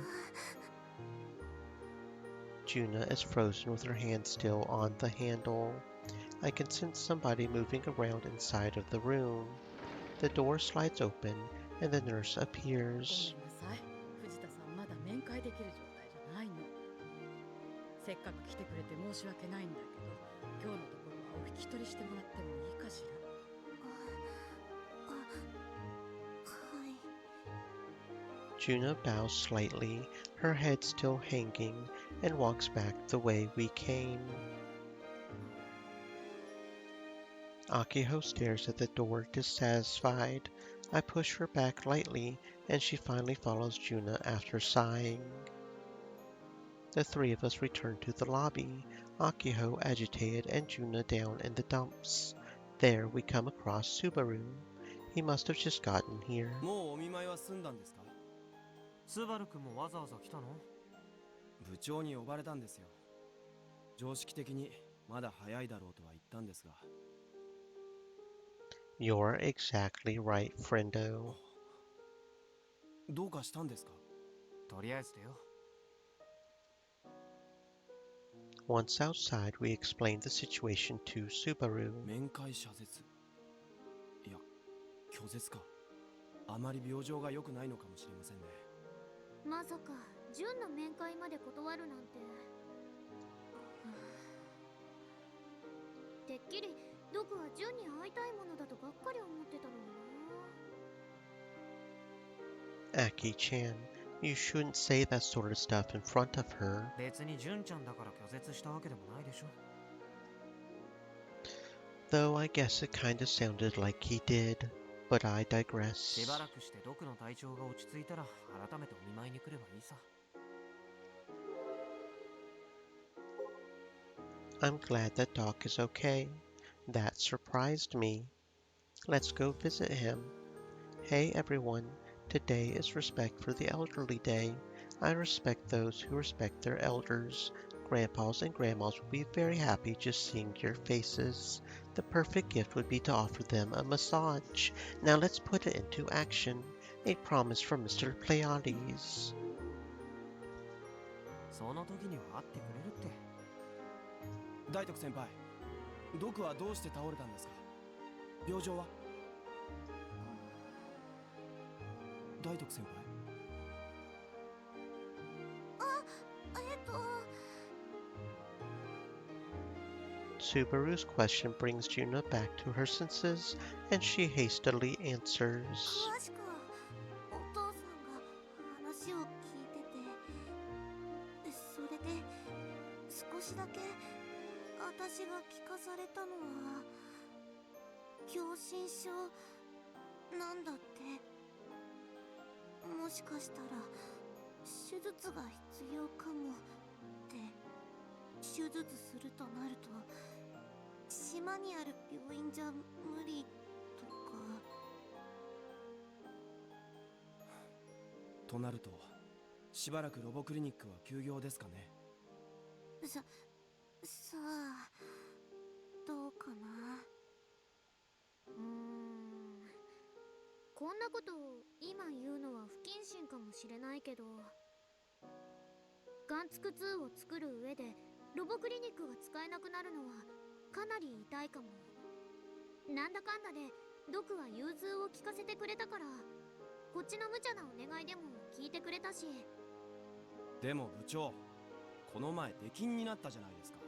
Juna is frozen with her hand still on the handle. I can sense somebody moving around inside of the room. The door slides open, and the nurse ごめ appears. んなさい。藤田さんまだ面会できる状態じゃないの。せっかく来てくれて申し訳ないんだけど、今日のところはお引き取りしてもらってもいいかしら。はい。 Juna bows slightly, her head still hanging, and walks back the way we came. Akiho stares at the door dissatisfied. I push her back lightly, and she finally follows Juna after sighing. The three of us return to the lobby, Akiho agitated and Juna down in the dumps. There we come across Subaru. He must have just gotten here. もうお見舞いは済んだんですか？スバル君もわざわざ来たの？部長に呼ばれたんですよ。常識的にまだ早いだろうとは言ったんですが。You're exactly right, friendo. どうかしたんですか？とりあえずだよ。Once outside, we explained the situation to Subaru. 面会謝絶。いや、拒絶か。あまり病状が良くないのかもしれませんね。まさか純の面会まで断るなんて。てっきりドクは純に会いたいものだとばっかり思ってたのにな。 Aki-chan, you shouldn't say that sort of stuff in front of her. 別に純ちゃんだから拒絶したわけでもないでしょ。 Though I guess it kinda sounded like he did, but I digress. しばらくしてドクの体調が落ち着いたら改めてお見舞いに来ればいいさ。 I'm glad that Doc is okay. That surprised me. Let's go visit him. Hey everyone, today is Respect for the Elderly Day. I respect those who respect their elders. Grandpas and grandmas will be very happy just seeing your faces. The perfect gift would be to offer them a massage. Now let's put it into action. A promise from Mr. Pleiades. その時には会ってくれるって。大徳先輩、ドクはどうして倒れたんですか？病状は？大徳先輩。 Subaru's question brings Juna back to her senses, and she hastily answers. 詳しくはお父さんが話を聞いてて、それで少しだけ私が聞かされたのは狭心症なんだって。もしかしたら手術が必要かもって。手術するとなると島にある病院じゃ無理とか。となると、しばらくロボクリニックは休業ですかね。さあ、どうかな。こんなことを今言うのは不謹慎かもしれないけど、ガンツク2を作る上でロボクリニックが使えなくなるのはかなり痛いかも。なんだかんだでドクは融通を聞かせてくれたから、こっちの無茶なお願いでも聞いてくれたし。でも部長、この前出禁になったじゃないですか。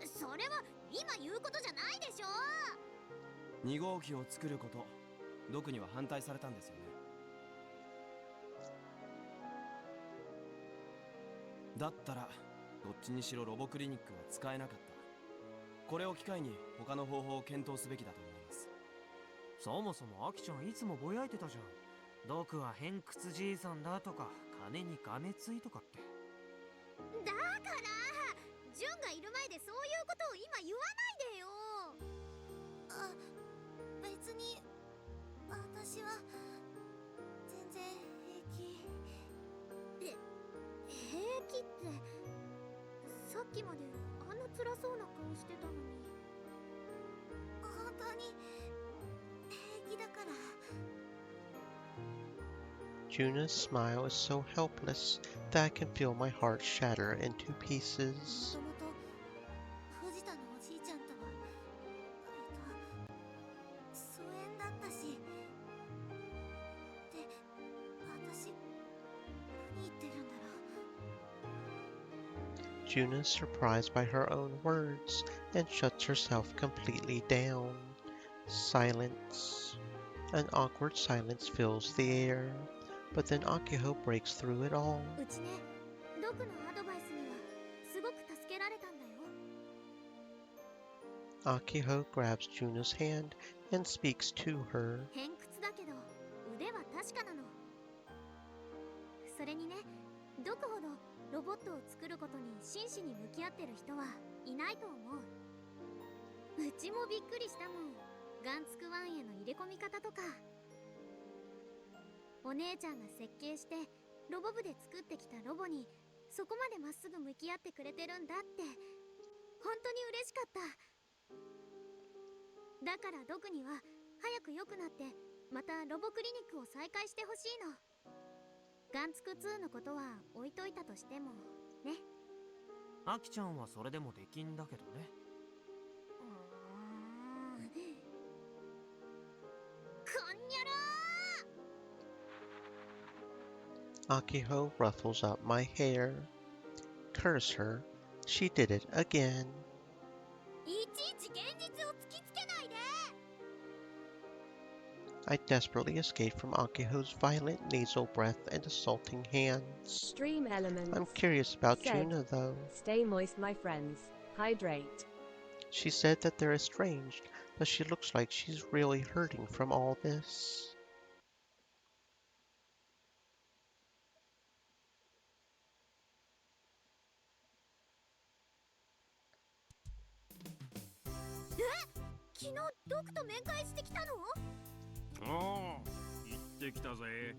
それは今言うことじゃないでしょ。2号機を作ること、ドクには反対されたんですよね。だったらどっちにしろロボクリニックは使えなかった。これを機会に他の方法を検討すべきだと思います。そもそもアキちゃんいつもぼやいてたじゃん。ドクは偏屈じいさんだとか金にがめついとかって。だからジュンがいる前でそういうことを今言わないでよ。別に私私は全然平気。平気ってさっきまであんな辛そうな顔してたのに。本当に平気だから。 Juna's smile is so helpless that I can feel my heart shatter in two pieces. もともと藤田のおじいちゃんとは疎遠だったし。で、私何言ってるんだろう。 Juna's surprised by her own words and shuts herself completely down. Silence. An awkward silence fills the air, but then Akiho breaks through it all. うちね、ドクのアドバイスにはすごく助けられたんだよ。 Akiho grabs Juna's hand and speaks to her. 偏屈だけど腕は確かなの。それにね、ドクほどロボットを作ることに真摯に向き合ってる人はいないと思う。うちもびっくりしたもん。ガンツクワンへの入れ込み方とか。お姉ちゃんが設計してロボ部で作ってきたロボにそこまでまっすぐ向き合ってくれてるんだって本当に嬉しかった。だからドクには早く良くなってまたロボクリニックを再開してほしいの。ガンツク2のことは置いといたとしてもね。アキちゃんはそれでもできんだけどね。こんにゃろー。 Akiho ruffles up my hair. Curse her. She did it again. いちいち現実を突きつけないで。 I desperately escape from Akiho's violent nasal breath and assaulting hands. Stream elements. I'm curious about Said, Juna, though. Stay moist, my friends. Hydrate. She said that they're estranged, but she looks like she's really hurting from all this.「昨日ドクと面会してきたの？」ああ、行ってきたぜ。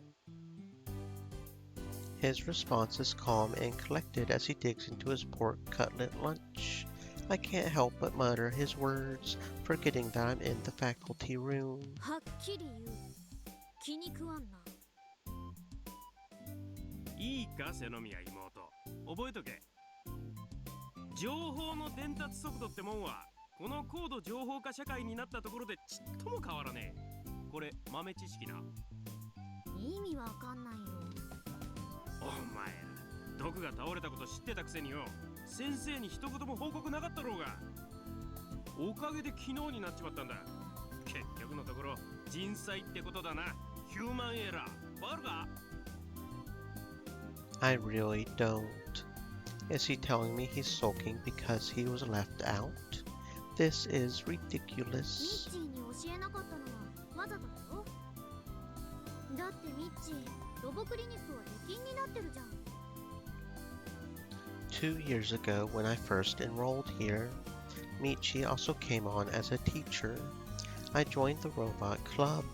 His response is calm and collected as he digs into his pork cutlet lunch. I can't help but mutter his words, forgetting that I'm in the faculty room. はっきり言う。気に食わんな。いいか、瀬宮妹。覚えとけ。情報の伝達速度ってもんは、この高度情報化社会になったところでちっとも変わらねえ。これ、豆知識な。意味わかんないよ。お前ら、毒が倒れたこと知ってたくせによ。先生に一言も報告なかったろうが。おかげで昨日になっちまったんだ。結局のところ、人災ってことだな。ヒューマンエラー。わかるか？ I really don't. Is he telling me he's sulking because he was left out? This is ミッ ridiculous. チーに教えなかったのはわざとだよ。だってミッチー、ロボクリニックは出禁になってるじゃん。 2 years ago, when I first enrolled here, Michi also came on as a teacher. I joined the robot club,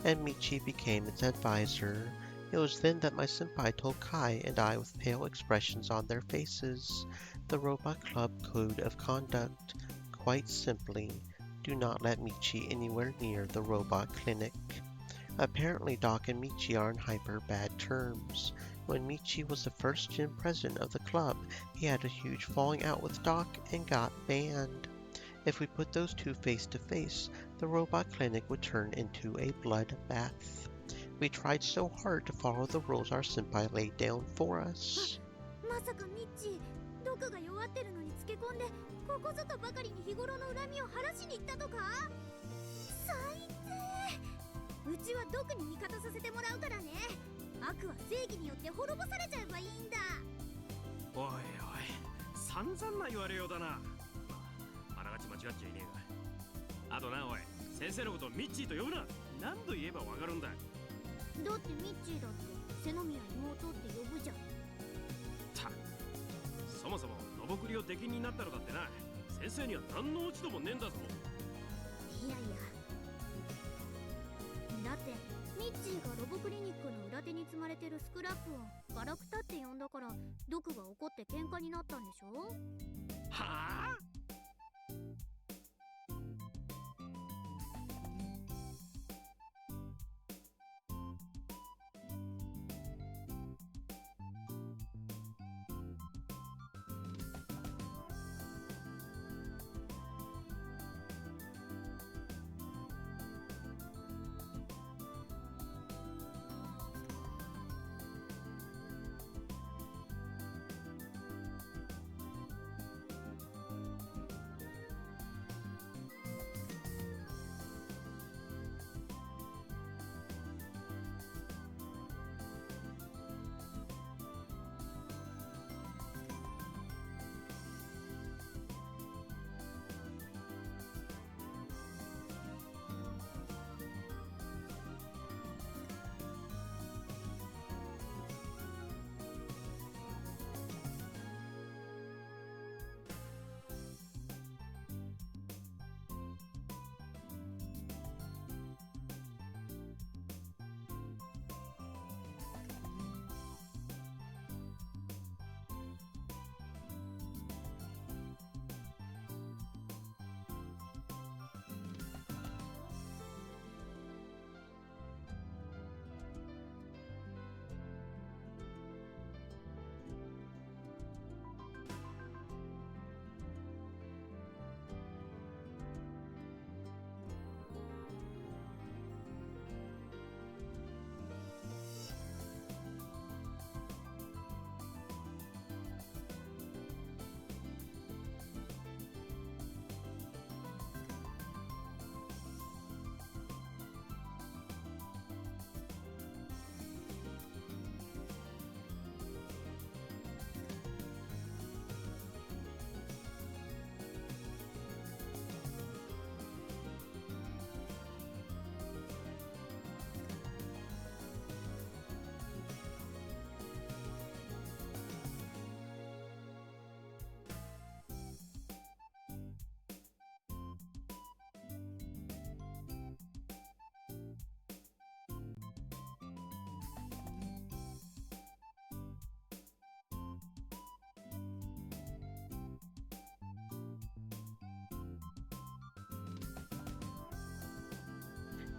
and Michi became its advisor. It was then that my senpai told Kai and I with pale expressions on their faces the robot club code of conduct. Quite simply, do not let Michi anywhere near the robot clinic. Apparently, Doc and Michi are in hyper bad terms. When Michi was the first gym president of the club, he had a huge falling out with Doc and got banned. If we put those two face to face, the robot clinic would turn into a bloodbath. We tried so hard to follow the rules our senpai laid down for us. まさかミッチー、ドクが弱ってるのにつけ込んで、ここぞとばかりに日頃の恨みを晴らしに行ったとか？最低。うちはドクに味方させてもらうからね。悪は正義によって滅ぼされちゃえばいいんだ。おいおい、散々な言われようだな。あながち間違っちゃいねえが。あとな、おい、先生のことミッチーと呼ぶな。何度言えばわかるんだ。だってミッチーだって瀬宮妹って呼ぶじゃん。たく、そもそもロボクリを出禁になったのだってな。先生には何の落ち度もねえんだぞ。いやいや、だだってミッチーがロボクリニックの裏手に積まれてるスクラップをガラクタって呼んだからドクが怒って喧嘩になったんでしょ。はあ。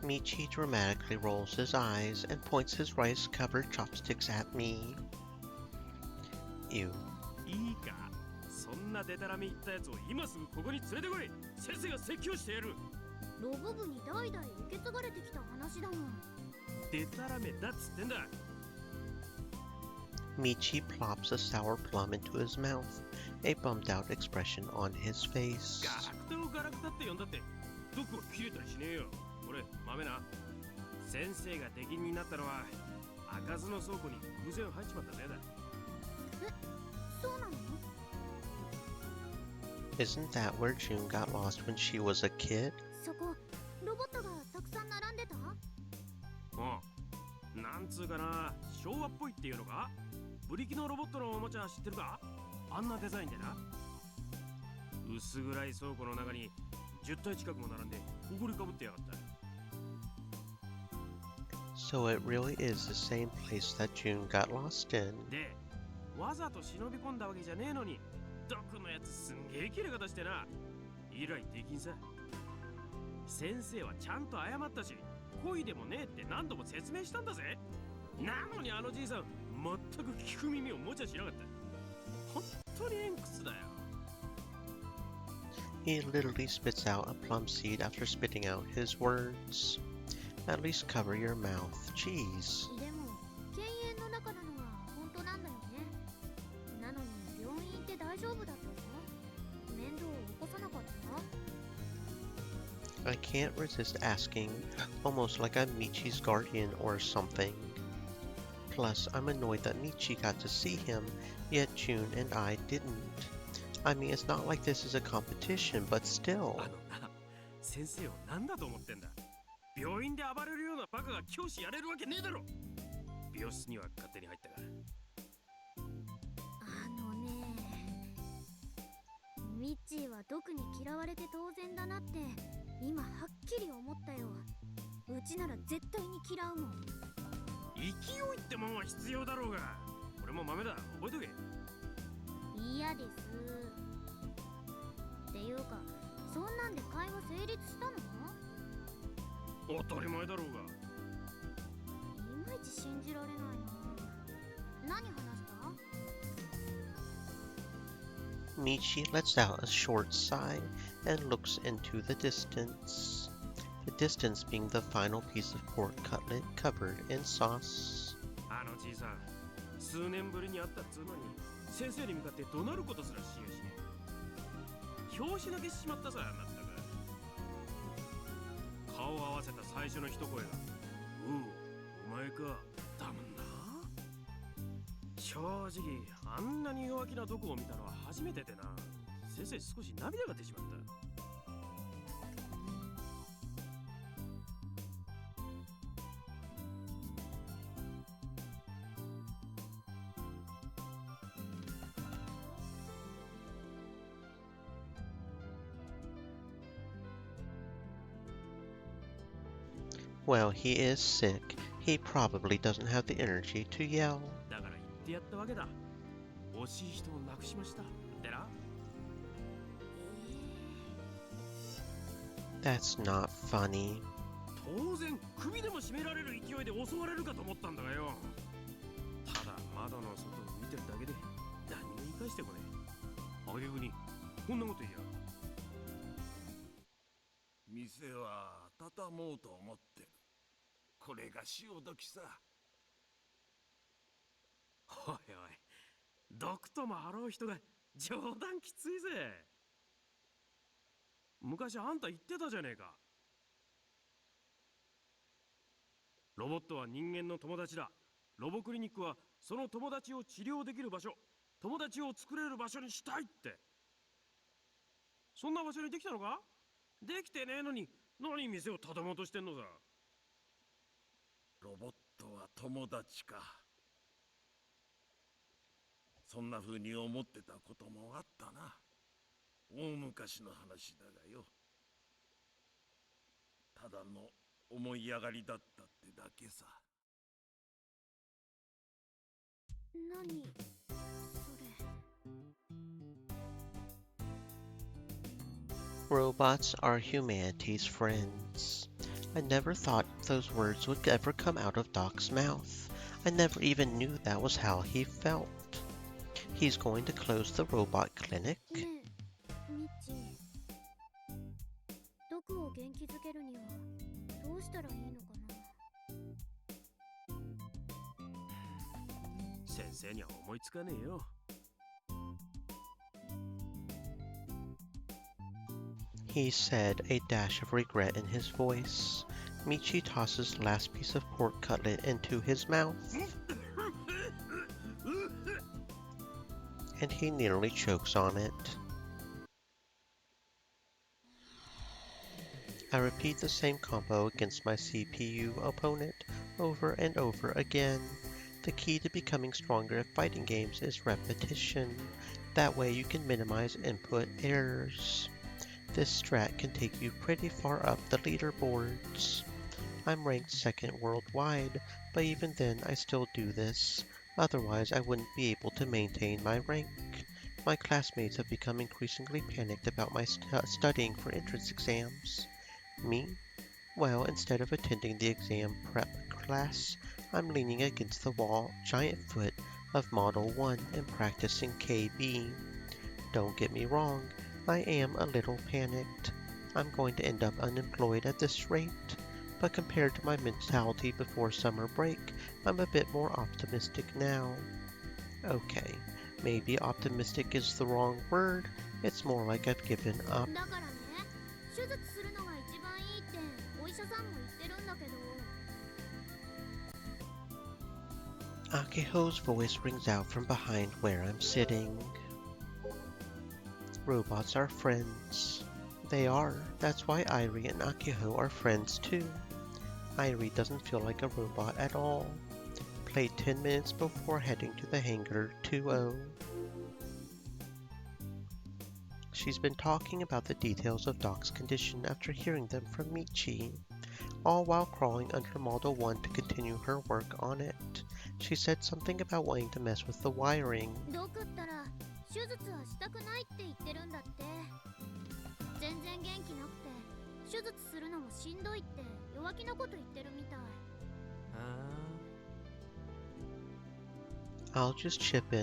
Michi dramatically rolls his eyes and points his rice-covered chopsticks at me. Ew. いいか、そんなデタラメ言ったやつを今すぐここに連れてこい。先生が説教してやる。ロボ部に代々受け継がれてきた話だもん。デタラメだっつってんだ。Michi plops a sour plum into his mouth, a bummed-out expression on his face. ガラクタをガラクタって呼んだってどこ切れたりしねえよ。俺、豆な。先生が敵になったのは開かずの倉庫に偶然入っちまったせいだ。え、そうなの？ Isn't that where June got lost when she was a kid? そこ、ロボットがたくさん並んでた？うん。なんつうかな、昭和っぽいっていうのか？ブリキのロボットのおもちゃ知ってるか？あんなデザインでな。薄暗い倉庫の中に10体近くも並んで埃かぶってやがった。So it really is the same place that June got lost in. で、わざと忍び込んだわけじゃねえのに、ドクのやつすんげえ切れ方してな。以来できんさ。先生はちゃんと謝ったし、恋でもねえって何度も説明したんだぜ。なのにあのじいさん、全く聞く耳を持ちゃしなかった。本当に偏屈だよ。He literally spits out a plum seed after spitting out his words. At least cover your mouth. Jeez. でも、犬猿の中なのは本当なんだよね。なのに病院行って大丈夫だったの？面倒を起こさなかった？ I can't resist asking, almost like I'm Michi's guardian or something. Plus, I'm annoyed that Michi got to see him, yet June and I didn't. I mean, it's not like this is a competition, but still. 先生を何だと思ってんだ。病院で暴れるようなバカが教師やれるわけねえだろ。病室には勝手に入ったが。ミッチーはドクに嫌われて当然だなって今はっきり思ったよ。うちなら絶対に嫌うもん。勢いってもんは必要だろうが。俺も豆だ、覚えとけ。嫌です。っていうか、そんなんで会話成立したの？当たり前だろうが。いまいち信じられないな。何話した？ Michi lets out a short sigh and looks into the distance. The distance being the final piece of pork cutlet covered in sauce. あのじいさん、数年ぶりに会ったっつうのに、先生に向かって怒鳴ることすらしやしねえ。拍子抜けしちまったさ、まったく。顔を合わせた最初の一声が、お前か、だもんな。正直、あんなに弱気な毒を見たのは初めてでな。先生、少し涙が出ちまった。Well, he is sick. He probably doesn't have the energy to yell. だから言ってやったわけだ。惜しい人を亡くしました。ってな。That's not funny. 当然、首でも絞められる勢いで襲われるかと思ったんだがよ。ただ、窓の外を見てるだけで何も言い返してこねえ。あげくに、こんなこと言いや。店は畳もうと思ってる。これが潮時さ。おいおい、毒とも払う人が冗談きついぜ。昔あんた言ってたじゃねえか。ロボットは人間の友達だ。ロボクリニックはその友達を治療できる場所、友達を作れる場所にしたいって。そんな場所にできたのか？できてねえのに何店を畳もうとしてんのさ。ロボットは友達か。そんな風に思ってたこともあったな。大昔の話だがよ。ただの思い上がりだったってだけさ。何それ。 Robots are humanity's friends. I never thought those words would ever come out of Doc's mouth. I never even knew that was how he felt. He's going to close the robot clinic? ねえ、ミッチー。毒を元気づけるにはどうしたらいいのかな。先生には思いつかねえよ。He said, a dash of regret in his voice. Michi tosses the last piece of pork cutlet into his mouth, and he nearly chokes on it. I repeat the same combo against my CPU opponent over and over again. The key to becoming stronger at fighting games is repetition. That way you can minimize input errors. This strat can take you pretty far up the leaderboards. I'm ranked second worldwide, but even then I still do this. Otherwise I wouldn't be able to maintain my rank. My classmates have become increasingly panicked about my studying for entrance exams. Me? Well, instead of attending the exam prep class, I'm leaning against the wall, giant foot of Model 1 and practicing KB. Don't get me wrong, I am a little panicked. I'm going to end up unemployed at this rate, but compared to my mentality before summer break, I'm a bit more optimistic now. Okay, maybe optimistic is the wrong word. It's more like I've given up. だからね、手術するのが一番いいってお医者さんも言ってるんだけど。 Akiho's voice rings out from behind where I'm sitting. Robots are friends. They are. That's why Irie and Akiho are friends too. Irie doesn't feel like a robot at all. Played 10 minutes before heading to the hangar 2-0. She's been talking about the details of Doc's condition after hearing them from Michi. all while crawling under Model 1 to continue her work on it. She said something about wanting to mess with the wiring. ドクったら手術はしたくないって言ってるんだって。全然元気なくて手術するのもしんどいって弱気なこと言ってるみたい。I'll just chip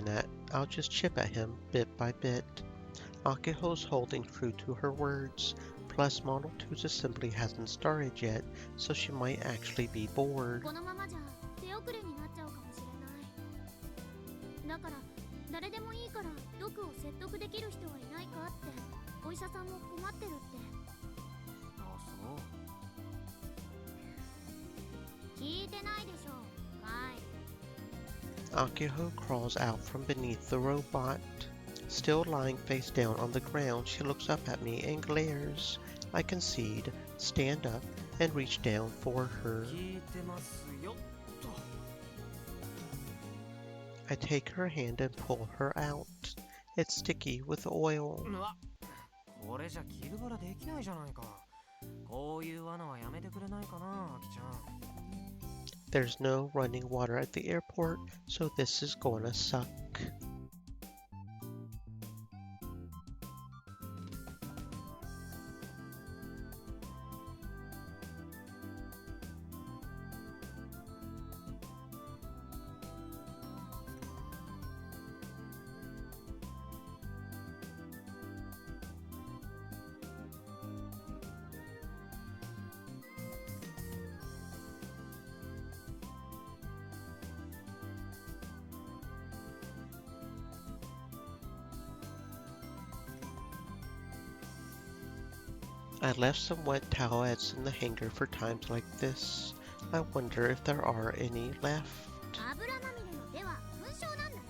at him bit by bit. Akiho's holding true to her words. Plus, Model 2's assembly hasn't started yet, so she might actually be bored. このままじゃ手遅れになっちゃうかもしれない。だから誰でもいいからドクを説得できる人はいないかってお医者さんも困ってるって。あ、そう。聞いてないでしょ、はい。Akiho crawls out from beneath the robot. Still lying face down on the ground, she looks up at me and glares. I concede, stand up, and reach down for her. 聞いてますよと。I take her hand and pull her out. It's sticky with oil. うわ、これじゃ切るからできないじゃないか。こういう罠はやめてくれないかな、アキちゃん。There's no running water at the airport, so this is gonna suck. I left some wet towelettes in the hangar for times like this. I wonder if there are any left. 油まみれの手は勲章なんだよ。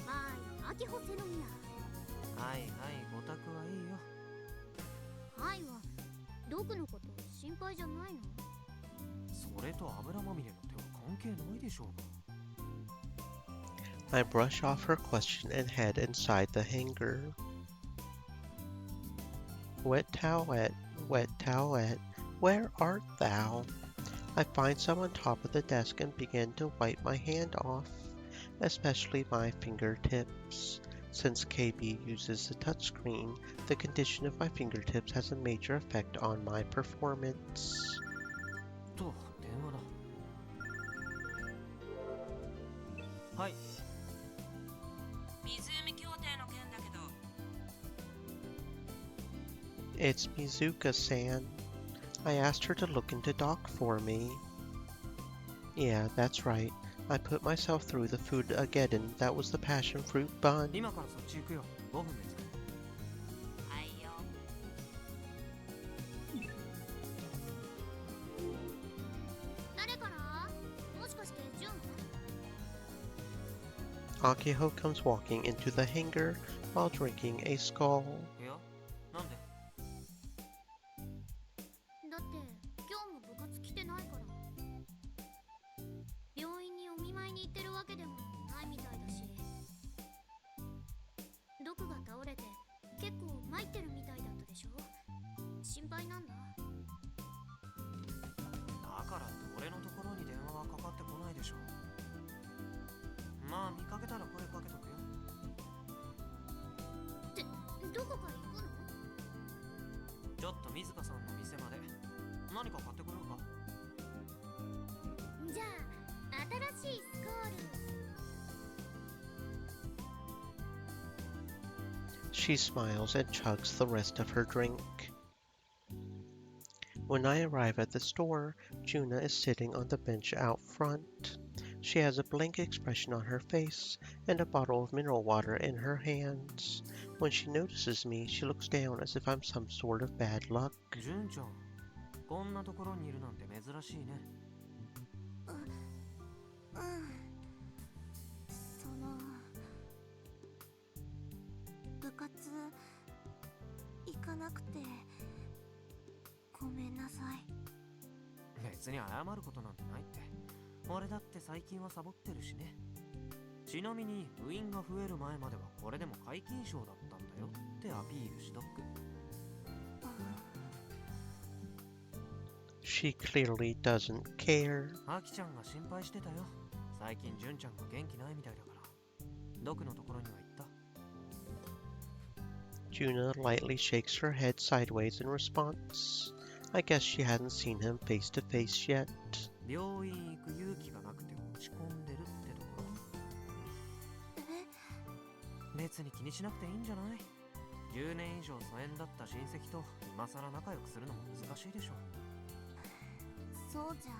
はい、アキホセノミア。はいはい、ごたくはいいよ。はいはドクのこと心配じゃないの？それと油まみれの手は関係ないでしょうが。I brush off her question and head inside the hangar. Wet towelette, where art thou? I find some on top of the desk and begin to wipe my hand off, especially my fingertips. Since KB uses the touchscreen, the condition of my fingertips has a major effect on my performance. と、電話だ。はい。湖協定の件だけど。It's Mizuka-san. I asked her to look into doc for me. Yeah, that's right. I put myself through the food-ageddon that was the passion fruit bun. 今からそっち行くよ。5分で着く。はいよ。誰からもしかしてジュン？ Akiho comes walking into the hangar while drinking a skull. いや、なんで？だって今日も部活来てないから。病院にお見舞いに行ってるわけでもないみたいだし。ドクが倒れて結構参ってるみたいだったでしょ。心配なんだ。だからって俺のところに電話はかかってこないでしょ。まあ見かけたら声かけとくよ。ってどこか行くの？ちょっと水香さんの店まで何か買ってこようか。じゃあ新しいスコール。She smiles and chugs the rest of her drink. When I arrive at the store, Juna is sitting on the bench out front. She has a blank expression on her face and a bottle of mineral water in her hands. When she notices me, she looks down as if I'm some sort of bad luck. 純ちゃん、こんなところにいるなんて珍しいね。その部活行かなくてごめんなさい。別に謝ることなんてないって。俺だって最近はサボってるしね。ちなみに部員が増える前まではこれでも皆勤賞だったんだよってアピールしとく。She clearly doesn't care. アキちゃんが心配してたよ。最近純ちゃんが元気ないみたいだから。ドクのところには行った？ Juna lightly shakes her head sideways in response. I guess she hadn't seen him face to face yet. 病院行く勇気がなくて落ち込んでるってところ？別に気にしなくていいんじゃない？ 10年以上疎遠だった親戚と今さら仲良くするのも難しいでしょ。そうじゃ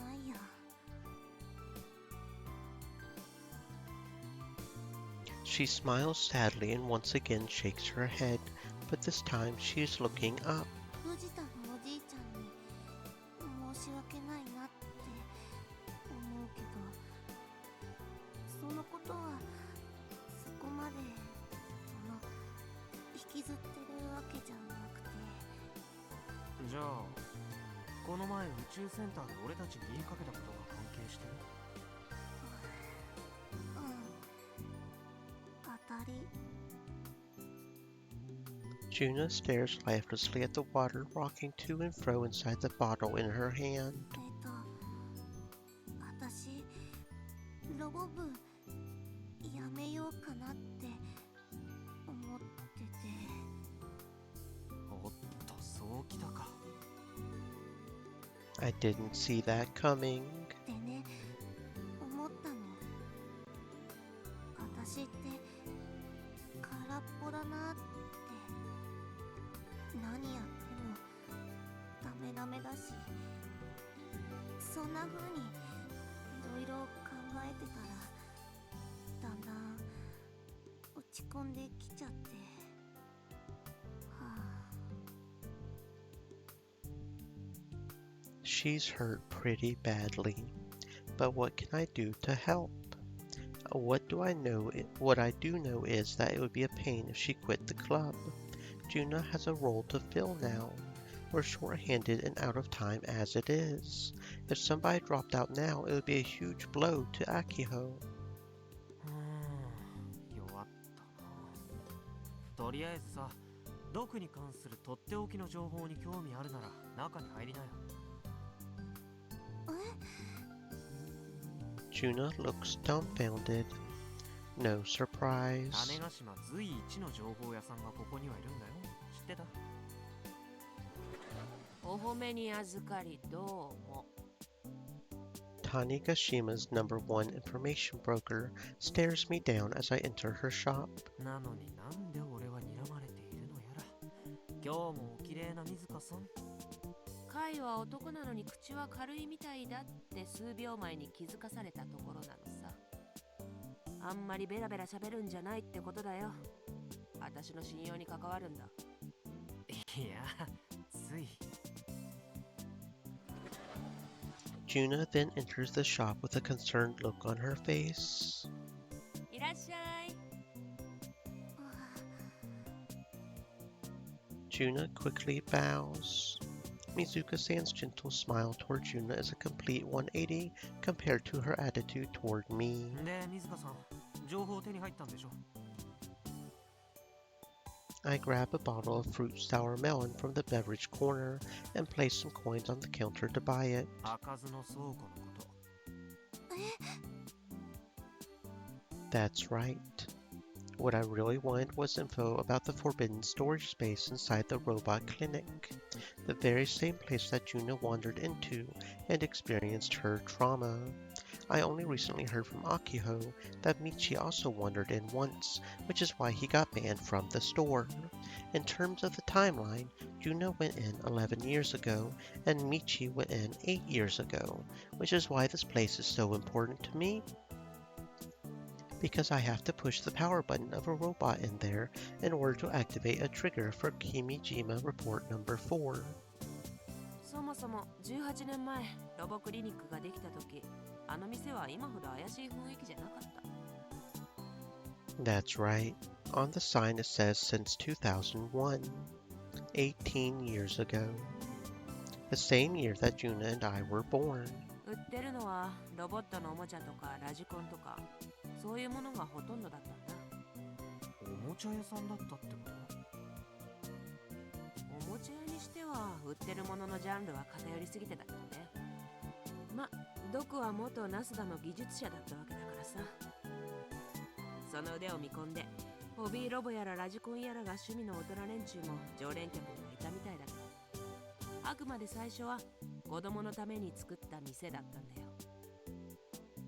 ないや。She smiles sadly and once again shakes her head, but this time she is looking up. 藤田のおじいちゃんに申し訳ないなって思うけど、そのことはそこまで引きずってるわけじゃなくて。じゃあこの前宇宙センターで俺たちに言いかけたことが関係してる？当たり。 Juna stares lifelessly at the water rocking to and fro inside the bottle in her hand. 私ロボ部やめようかなって思ってて。おっと、そうきたか。I didn't see that coming. でね、思ったの。私って空っぽだなって。何やってもダメダメだし、そんな風にいろいろ考えてたらだんだん落ち込んできちゃって。はあ。 She's hurt pretty badly, but what can I do to help? What I do know is that it would be a pain if she quit the club. Juna has a role to fill now. We're short-handed and out of time as it is. If somebody dropped out now, it would be a huge blow to Akiho. 弱ったな。とりあえずさ、ドクに関するとっておきの情報に興味あるなら中に入りなよ。Juna looks dumbfounded. No surprise. 種子島随一の情報屋さんがここにはいるんだよ。知ってた？お褒めに預かりどうも。 Tanegashima's #1 information broker stares me down as I enter her shop. なのになんで俺は睨まれているのやら。今日もお綺麗な水香さん。カイは男なのに口は軽いみたいだって数秒前に気づかされたところなのさ。あんまりベラベラ喋るんじゃないってことだよ。私の信用に関わるんだ。いや、つい。Juna then enters the shop with a concerned look on her face. いらっしゃい。Juna quickly bows. Mizuka-san's gentle smile toward Juna is a complete 180 compared to her attitude toward me. で、水香さん、情報手に入ったんでしょ？ I grab a bottle of fruit sour melon from the beverage corner and place some coins on the counter to buy it. 開かずの倉庫のこと。That's right. What I really wanted was info about the forbidden storage space inside the robot clinic, the very same place that Juna wandered into and experienced her trauma. I only recently heard from Akiho that Michi also wandered in once, which is why he got banned from the store. In terms of the timeline, Juna went in 11 years ago, and Michi went in 8 years ago, which is why this place is so important to me. Because I have to push the power button of a robot in there in order to activate a trigger for Kimijima Report number 4. そもそも18年前ロボクリニックができた時、あの店は今ほど怪しい雰囲気じゃなかった。 That's right. On the sign it says since 2001, 18 years ago. The same year that Juna and I were born. 売ってるのはロボットのおもちゃとかラジコンとか、そういうものがほとんどだったんだ。おもちゃ屋さんだったってこと？おもちちらにしては売ってるもののジャンルは偏りすぎてたけどね。ま、ドクは元ナスダの技術者だったわけだからさ。その腕を見込んでホビーロボやらラジコンやらが趣味の大人連中も常連客にはいたみたいだけど、あくまで最初は子供のために作った店だったんだよ。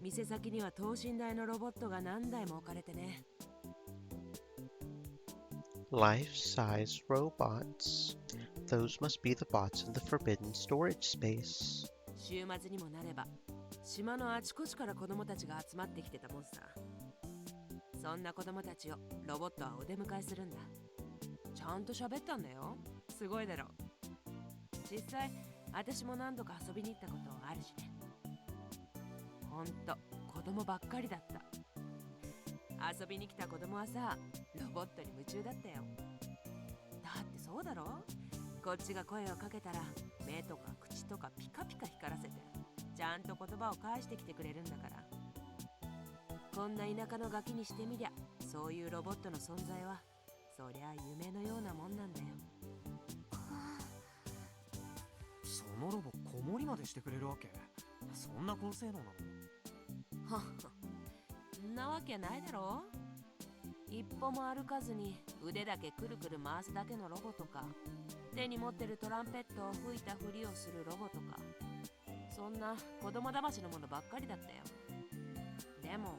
店先には等身大のロボットが何台も置かれてね。Life-size robots. Those must be the bots in the forbidden storage space. 週末にもなれば島のあちこちから子供たちが集まってきてたもんさ。そんな子供たちをロボットはお出迎えするんだ。ちゃんと喋ったんだよ。すごいだろ。実際私も何度か遊びに行ったことあるしね。ほんと子供ばっかりだった。遊びに来た子供はさ、ロボットに夢中だったよ。だってそうだろ、こっちが声をかけたら目とか口とかピカピカ光らせてちゃんと言葉を返してきてくれるんだから。こんな田舎のガキにしてみりゃ、そういうロボットの存在はそりゃ夢のようなもんなんだよ。そのロボ子守までしてくれるわけ？そんな高性能なの？はっんなわけないだろ。一歩も歩かずに腕だけくるくる回すだけのロボとか、手に持ってるトランペットを吹いたふりをするロボとか、そんな子供騙しのものばっかりだったよ。でも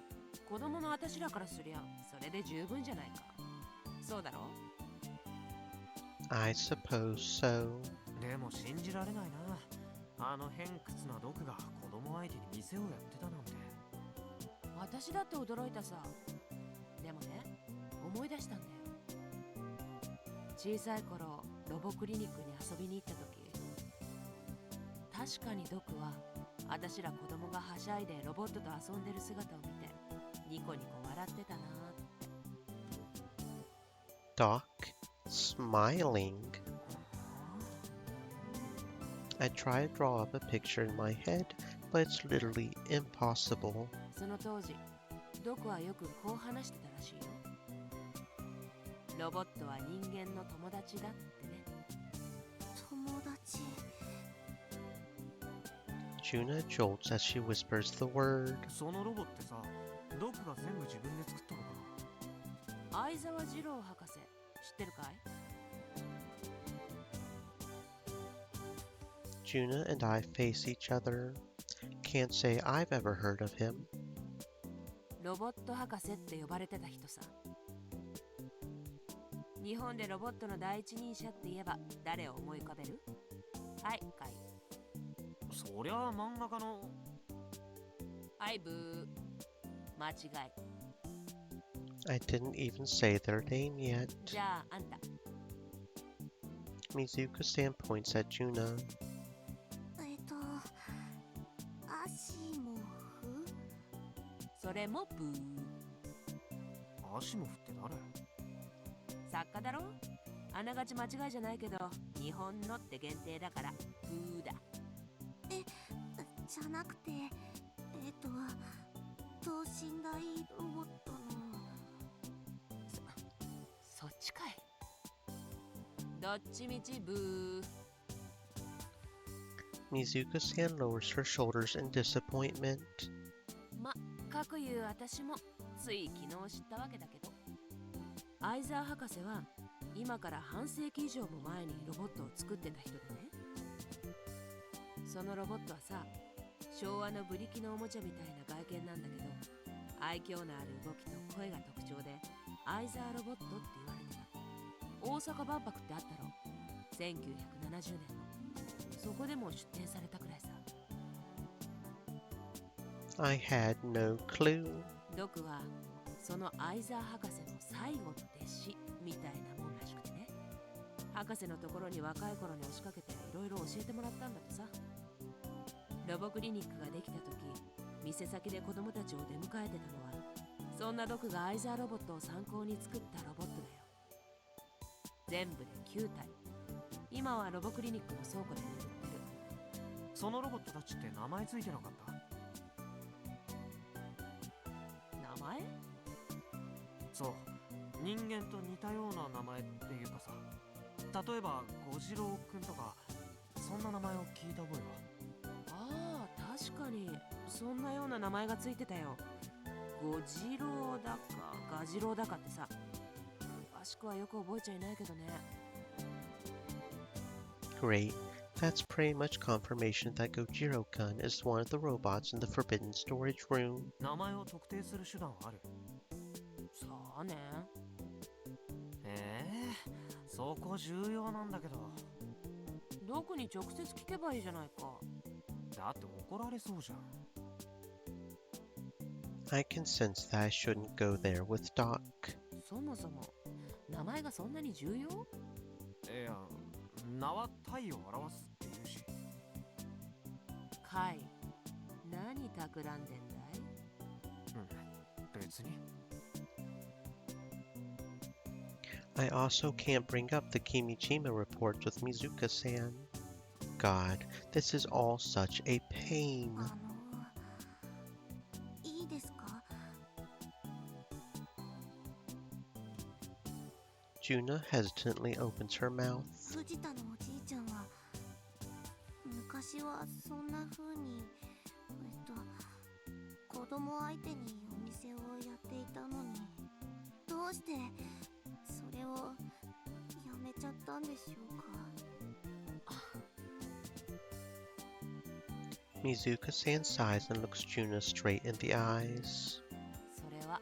子供の私らからすりゃそれで十分じゃないか。そうだろ？ I suppose so. でも信じられないな。あの偏屈な毒が子供相手に店をやってたなんて。私だって驚いたさ。でもね、思い出したんだよ。小さい頃ロボクリニックに遊びに行った時、確かにドクは私ら子供がはしゃいでロボットと遊んでる姿を見てニコニコ笑ってたなーって。 Doc smiling. I try to draw up a picture in my head, but it's literally impossible. その当時ドクはよくこう話してたらしいよ。ロボットは人間の友達だってね。友達。Juna jolts as she whispers the word. そのロボってさ、ドクが全部自分で作ったのかな？相沢二郎博士、知ってるかい？ Juna and I face each other. Can't say I've ever heard of him. ロボット博士って呼ばれてた人さ。日本でロボットの第一人者って言えば誰を思い浮かべる？はい、カイ。そりゃあ漫画家の。はい、ブー。間違い。I didn't even say their name yet. じゃあ、あんた。Mizuka-san points at Juna. アシモフ？それもブー。アシモフって誰？作家だろ？あながち間違いじゃないけど、日本のって限定だからブーだ。じゃなくて、等身大ロボットの。そっちかい。どっちみちブー。Mizuka-san lowers her shoulders in disappointment. ま、かくいう私もつい昨日知ったわけだけど、相沢博士は今から半世紀以上も前にロボットを作ってた人でね。そのロボットはさ、昭和のブリキのおもちゃみたいな外見なんだけど、愛嬌のある動きと声が特徴で相沢ロボットって言われてた。大阪万博ってあったろ、1970年の。そこでも出展されたくらいさ。I had no clue. ドクはその相沢博士の最後の弟子みたいなもんらしくてね。博士のところに若い頃に押しかけていろいろ教えてもらったんだってさ。ロボクリニックができた時、店先で子供たちを出迎えてたのは、そんなドクが相沢ロボットを参考に作ったロボットだよ。全部で9体。今はロボクリニックの倉庫で眠ってる。そのロボットたちって名前ついてなかった？名前？そう、人間と似たような名前っていうかさ。例えば小次郎くんとかそんな名前を聞いた覚えは。ああ、確かにそんなような名前がついてたよ。ゴジロウだかガジロウだかってさ、詳しくはよく覚えちゃいないけどね。 Great. That's pretty much confirmation that Gojiro-kun is one of the robots in the forbidden storage room. 名前を特定する手段はある？そうね。そこ重要なんだけど。ドクに直接聞けばいいじゃないか。だって怒られそうじゃん。I can sense that I shouldn't go there with Doc. そもそも名前がそんなに重要？いや、名は体を表すって言うし。カイ、何企んでんだい？別に。I also can't bring up the Kimijima reports with Mizuka-san. God, this is all such a pain. いいですか？ Juna hesitantly opens her mouth. 藤田のおじいちゃんは昔はそんな風に子供相手にお店をやっていたのに、どうしてそれをやめちゃったんでしょうか。 Mizuka-san sighs and looks Juna straight in the eyes. それは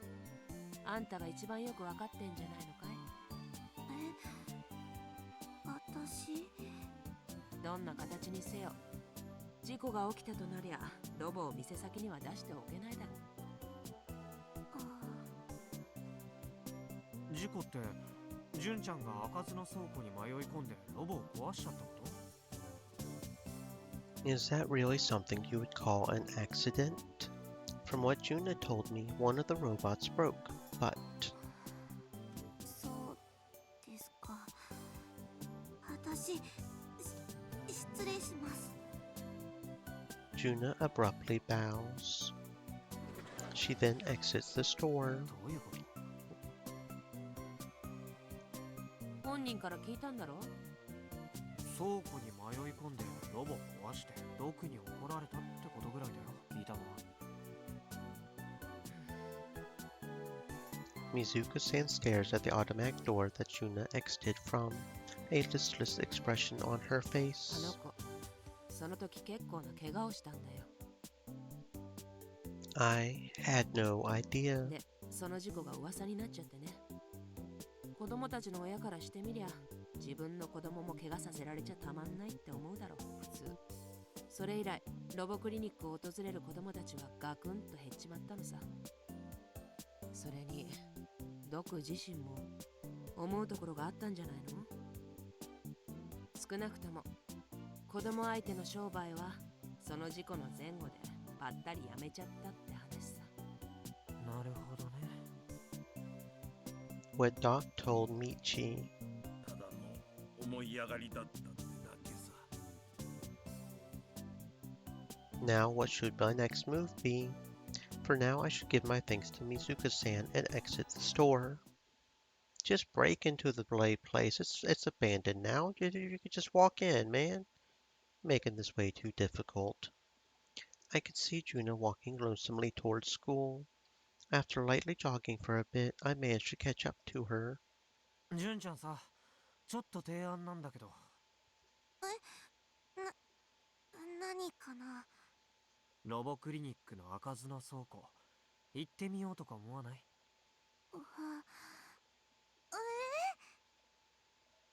あんたが一番よくわかってんじゃないのかい？私？どんな形にせよ、事故が起きたとなりゃロボを店先には出しておけないだろう。事故って純ちゃんが開かずの倉庫に迷い込んでロボを壊しちゃったこと？ Is that really something you would call an accident? From what Juna told me, one of the robots broke, but... そうですか。私、失礼します。 Juna abruptly bows. She then exits the store. どういうこと？本人から聞いたんだろ？倉庫に迷い込んでロボ壊してドクに怒られたってことぐらいだよ、聞いたのは。Mizuka-san stares at the automatic door that Juna exited from, a listless expression on her あの face. 子、その時結構な怪我をしたんだよ。 I had no idea. で、その事故が噂になっちゃってね。子供たちの親からしてみりゃ、自分の子供も怪我させられちゃたまんないって思うだろう、普通。それ以来、ロボクリニックを訪れる子供たちはガクンと減っちまったのさ。それに、ドク自身も思うところがあったんじゃないの？少なくとも、子供相手の商売は、その事故の前後でぱったりやめちゃったって話さ。なるほどね。What Doc told Michi. ただの思い上がりだったってだけさ。 Now what should my next move be? For now I should give my thanks to Mizuka-san and exit the store. Just break into the blade place. It's abandoned now. You could just walk in, man. Making this way too difficult. I could see Juna walking lonesomely towards school. After lightly jogging for a bit, I managed to catch up to her. 純ちゃんさ、ちょっと提案なんだけど。何かな。ロボクリニックの開かずの倉庫、行ってみようとか思わない？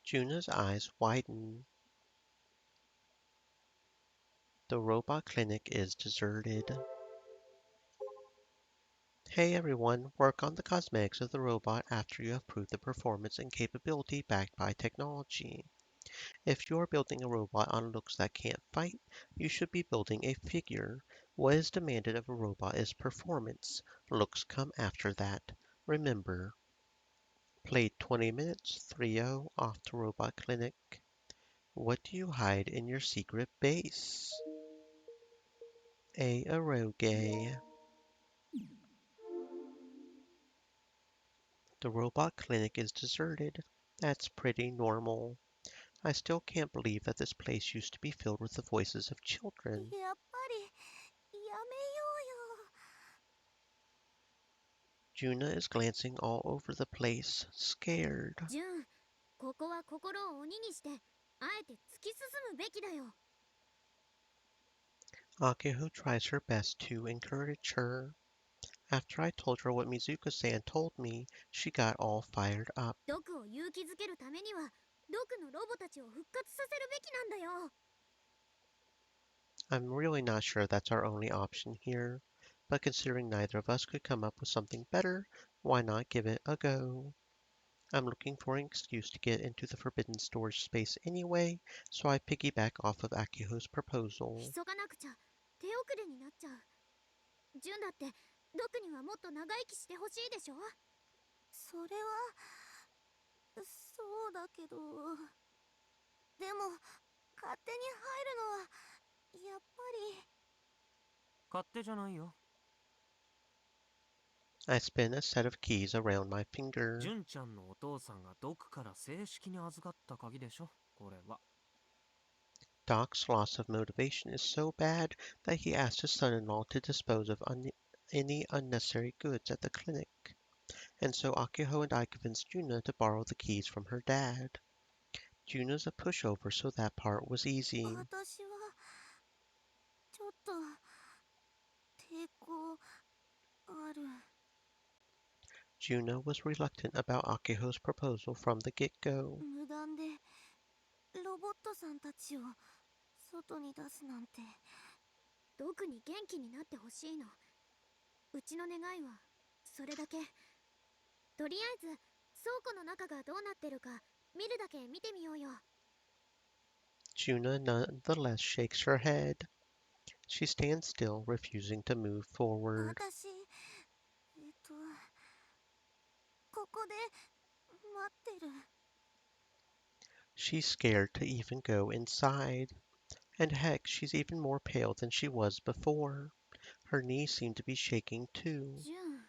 Juna's eyes widen. The robot clinic is deserted. Hey everyone, work on the cosmetics of the robot after you have proved the performance and capability backed by technology. If you're building a robot on looks that can't fight, you should be building a figure. What is demanded of a robot is performance. Looks come after that. Remember. Played 20 minutes, 3-0, off to Robot Clinic. What do you hide in your secret base? A eroge. The Robot Clinic is deserted. That's pretty normal. I still can't believe that this place used to be filled with the voices of children. やっぱりやめようよ。 Juna is glancing all over the place, scared. ジュン、ここは心を鬼にしてあえて突き進むべきだよ。 Akiho tries her best to encourage her. After I told her what Mizuka-san told me, she got all fired up. ドクを勇気づけるためにはドクのロボたちを復活させるべきなんだよ。 I'm really not sure that's our only option here, but considering neither of us could come up with something better, why not give it a go? I'm looking for an excuse to get into the forbidden storage space anyway, so I piggyback off of Akiho's proposal. 急がなくちゃ手遅れになっちゃう。ジュンだってドクにはもっと長生きしてほしいでしょ。それはそうだけど、でも勝手に入るのはやっぱり。勝手じゃないよ。 I spin a set of keys around my finger. 純ちゃんのお父さんがドクから正式に預かった鍵でしょ、これは。 Doc's loss of motivation is so bad that he asked his son-in-law to dispose of any unnecessary goods at the clinic. And so Akiho and I convinced Juna to borrow the keys from her dad. Juna's a pushover, so that part was easy. 私はちょっと抵抗ある。 Juna was reluctant about Akiho's proposal from the get-go. 無断でロボットさんたちを外に出すなんて。ドクに元気になってほしいの。うちの願いはそれだけ。とりあえず倉庫の中がどうなってるか見るだけ見てみようよ。 Juna nonetheless shakes her head. She stands still, refusing to move forward. 私ここで待ってる。 She's scared to even go inside. And heck, she's even more pale than she was before. Her knees seem to be shaking too. ジュン。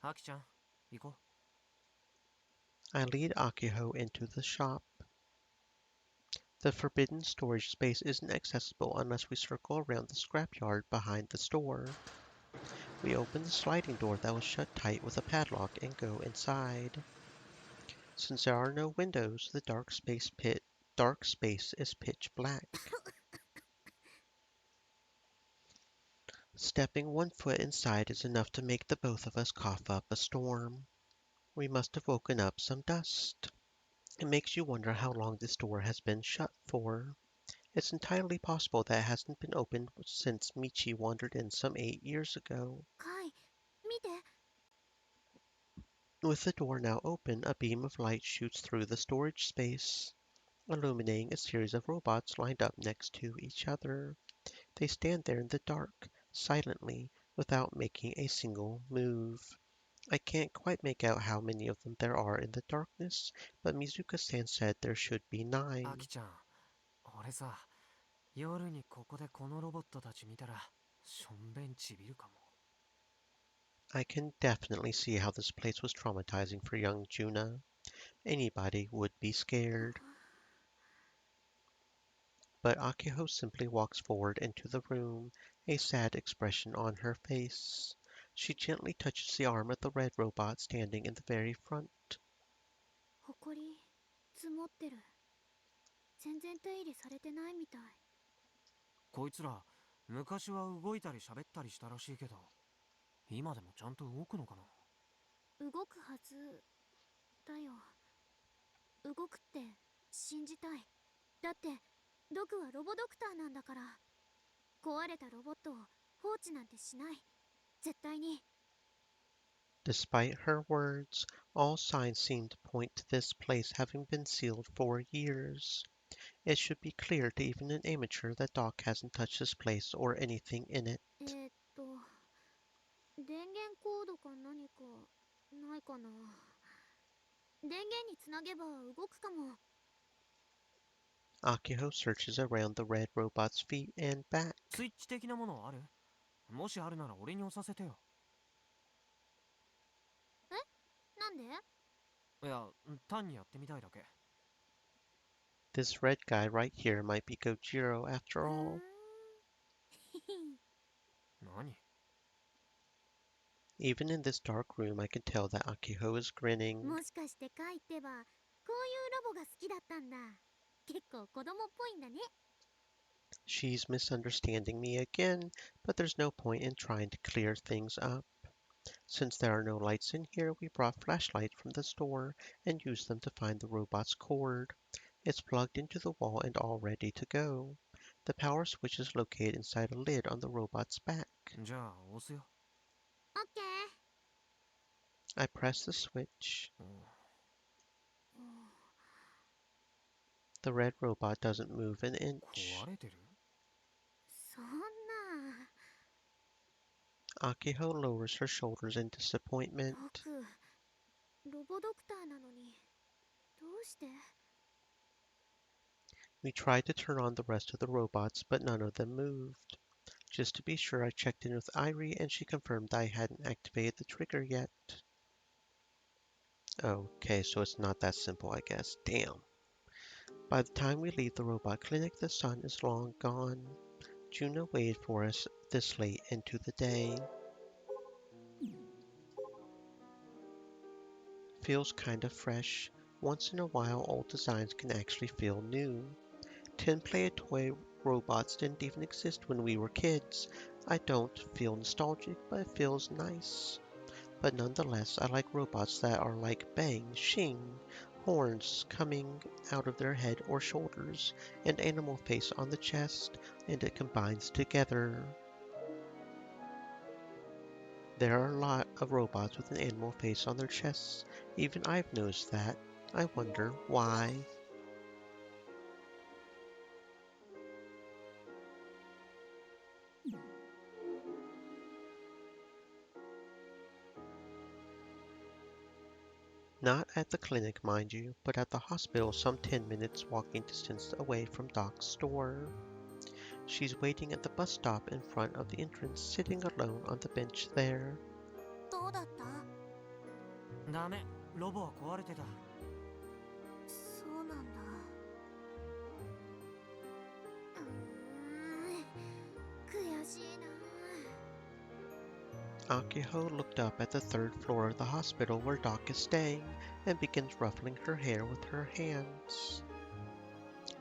アキちゃん、行こう。 I lead Akiho into the shop. The forbidden storage space isn't accessible unless we circle around the scrapyard behind the store. We open the sliding door that was shut tight with a padlock and go inside. Since there are no windows, the dark space is pitch black. Stepping 1 foot inside is enough to make the both of us cough up a storm. We must have woken up some dust. It makes you wonder how long this door has been shut for. It's entirely possible that it hasn't been opened since Michi wandered in some 8 years ago. カイ、見て。 With the door now open, a beam of light shoots through the storage space, illuminating a series of robots lined up next to each other. They stand there in the dark, silently, without making a single move. I can't quite make out how many of them there are in the darkness, but Mizuka-san said there should be 9. アキちゃん、俺さ、夜にここでこのロボットたち見たら、しょんべんちびるかも。 I can definitely see how this place was traumatizing for young Juna. Anybody would be scared. But Akiho simply walks forward into the room, a sad expression on her face. She gently touches the arm of the red robot standing in the very front. ほこり積もってる。全然手入れされてないみたい。こいつら、昔は動いたり喋ったりしたらしいけど、今でもちゃんと動くのかな。動くはずだよ。動くって信じたい。だってドクはロボドクターなんだから。壊れたロボットを放置なんてしない。絶対に。 Despite her words, all signs seem to point to this place having been sealed for years. It should be clear to even an amateur that Doc hasn't touched this place or anything in it. 電源コードか何かないかな。電源につなげば動くかも。 Akiho searches around the red robot's feet and back. スイッチ的なものある？もしあるなら俺に押させてよ。え？なんで？いや、単にやってみたいだけ。This red guy right here might be Gojiro after all. 何？ Even in this dark room, I can tell that Akiho is grinning. もしかしてカイってばこういうロボが好きだったんだ。結構子供っぽいんだね。 She's misunderstanding me again, but there's no point in trying to clear things up. Since there are no lights in here, we brought flashlights from the store and used them to find the robot's cord. It's plugged into the wall and all ready to go. The power switch is located inside a lid on the robot's back. じゃあ押すよ。オッケ I press the switch. うん The red robot doesn't move an inch. 壊れてる？そんな。 Akiho lowers her shoulders in disappointment. 僕ロボドクターなのにどうして？ We tried to turn on the rest of the robots, but none of them moved. Just to be sure, I checked in with Irie and she confirmed I hadn't activated the trigger yet. Okay, so it's not that simple, I guess. Damn. By the time we leave the robot clinic, the sun is long gone. Juno waited for us this late into the day. Feels kind of fresh. Once in a while, old designs can actually feel new. Tin-plated toy robots didn't even exist when we were kids. I don't feel nostalgic, but it feels nice. But nonetheless, I like robots that are like bang, shing, horns coming out of their head or shoulders, and animal face on the chest, and it combines together. There are a lot of robots with an animal face on their chests. Even I've noticed that. I wonder why. Not at the clinic, mind you, but at the hospital some 10 minutes walking distance away from Doc's store. She's waiting at the bus stop in front of the entrance, sitting alone on the bench there. どうだった？ダメ、ロボは壊れてた。そうなんだ。悔しいな。 Akiho looked up at the third floor of the hospital where Doc is staying and begins ruffling her hair with her hands.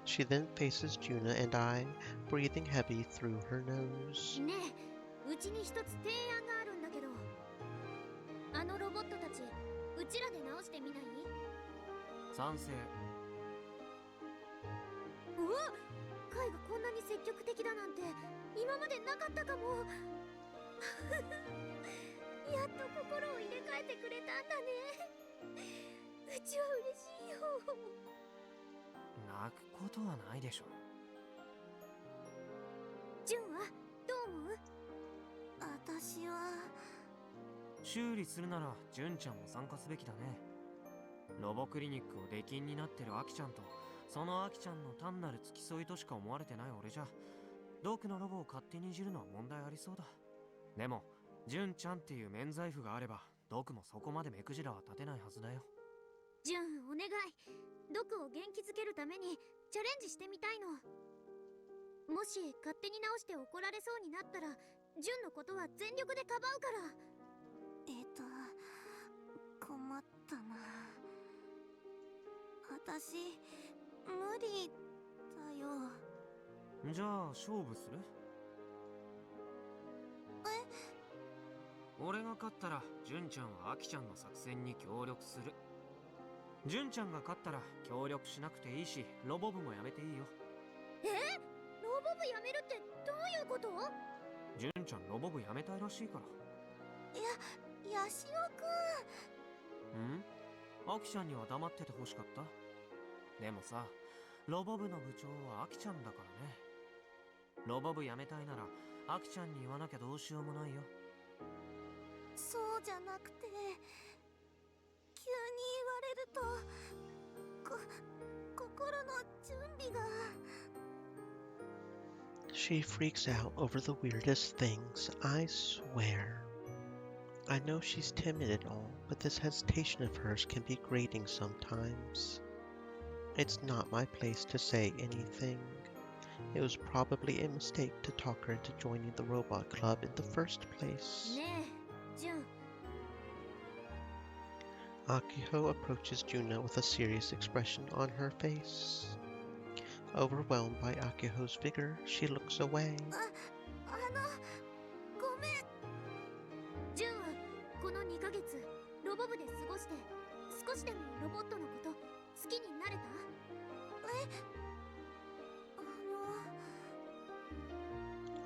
She then faces Juna and I, breathing heavy through her nose. ねえ、うちに一つ提案があるんだけど、あのロボットたちうちらで直してみない？賛成。うわ、カイがこんなに積極的だなんて今までなかったかも。やっと心を入れ替えてくれたんだね。うちは嬉しいよ。泣くことはないでしょ。ジュンはどう思う？私は修理するならジュンちゃんも参加すべきだね。ロボクリニックを出禁になってるアキちゃんとそのアキちゃんの単なる付き添いとしか思われてない俺じゃドクのロボを勝手にいじるのは問題ありそうだ。でもジュンちゃんっていう免罪符があればドクもそこまで目くじらは立てないはずだよ。ジュンお願い、ドクを元気づけるためにチャレンジしてみたいの。もし勝手に直して怒られそうになったらジュンのことは全力でかばうから。困ったな。私無理だよ。じゃあ勝負する？俺が勝ったらジュンちゃんはアキちゃんの作戦に協力する。ジュンちゃんが勝ったら協力しなくていいしロボ部もやめていいよ。ロボ部やめるってどういうこと？ジュンちゃんロボ部やめたいらしいから。ヤシオくん。アキちゃんには黙っててほしかった。でもさ、ロボ部の部長はアキちゃんだからね。ロボ部やめたいならアキちゃんに言わなきゃどうしようもないよ。そうじゃなくて、急に言われると心の準備が。 She freaks out over the weirdest things, I swear. I know she's timid and all, but this hesitation of hers can be grating sometimes. It's not my place to say anything. It was probably a mistake to talk her into joining the robot club in the first place. ねえジュン Akiho approaches Juna with a serious expression on her face. Overwhelmed by Akiho's vigor, she looks away. ごめんジュンはこの2ヶ月ロボ部で過ごして少しでもロボットのこと好きになれた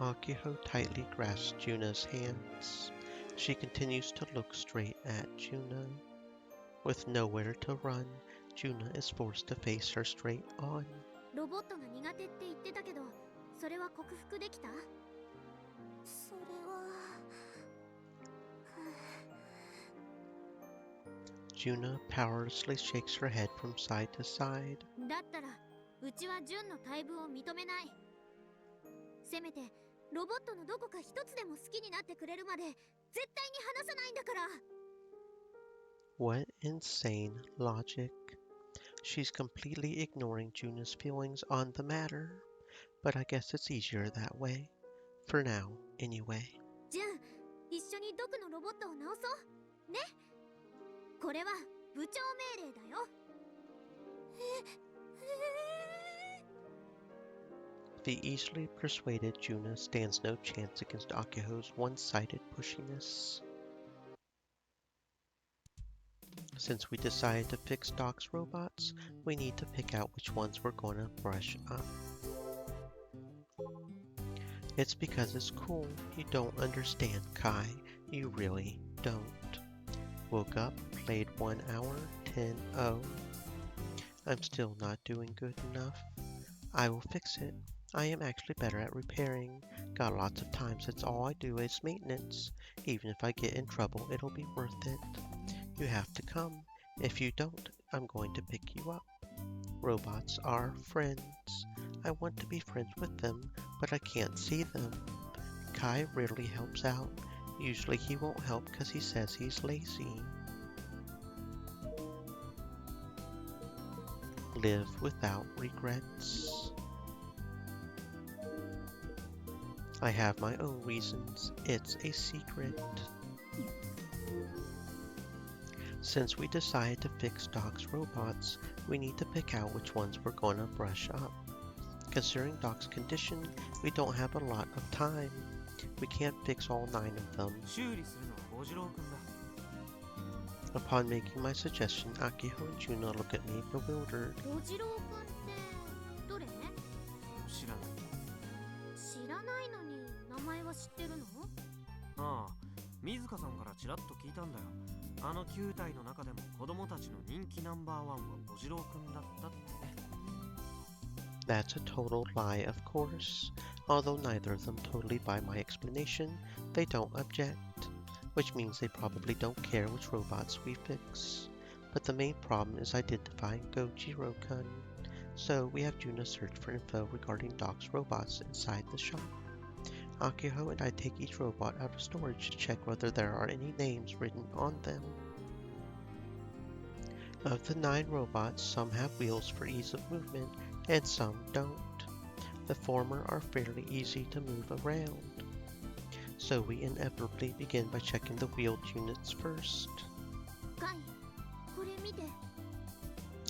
？Akiho tightly grasps Juna's hands. She continues to look straight at Juna. With nowhere to run, Juna is forced to face her straight on. ロボットが苦手って言ってたけどそれは克服できた？それは Juna powerlessly shakes her head from side to side. だったらうちはジュンの退部を認めない。せめてロボットのどこか一つでも好きになってくれるまで絶対に離さないんだから。 What insane logic. She's completely ignoring Juna's feelings on the matter. But I guess it's easier that way. For now, anyway. ジュン、一緒に毒のロボットを直そうね。これは部長命令だよ。The easily persuaded Juna stands no chance against Akiho's one-sided pushiness. Since we decided to fix Doc's robots, we need to pick out which ones we're going to brush up. It's because it's cool. You don't understand, Kai. You really don't. Woke up, played 1 hour, 10-0. I'm still not doing good enough. I will fix it. I am actually better at repairing. Got lots of times that's all I do is maintenance. Even if I get in trouble, it'll be worth it. You have to come. If you don't, I'm going to pick you up. Robots are friends. I want to be friends with them, but I can't see them. Kai rarely helps out. Usually he won't help because he says he's lazy. Live without regrets. I have my own reasons. It's a secret. Since we decided to fix Doc's robots, we need to pick out which ones we're going to brush up. Considering Doc's condition, we don't have a lot of time. We can't fix all 9 of them. Upon making my suggestion, Akiho and Juna look at me bewildered. ロジロー君ってどれ？知らない。知らないのに名前は知ってるの？ああ、水香さんからちらっと聞いたんだよ。あの9体の中でも子供たちの人気ナンバー1は小次郎くんだったってね。That's a total lie, of course. Although neither of them totally buy my explanation, they don't object. Which means they probably don't care which robots we fix. But the main problem is identifying Gojiro-kun. So we have Juna search for info regarding Doc's robots inside the shop. Akiho and I take each robot out of storage to check whether there are any names written on them. Of the 9 robots, some have wheels for ease of movement, and some don't. The former are fairly easy to move around. So we inevitably begin by checking the wheeled units first. カイ、これ見て。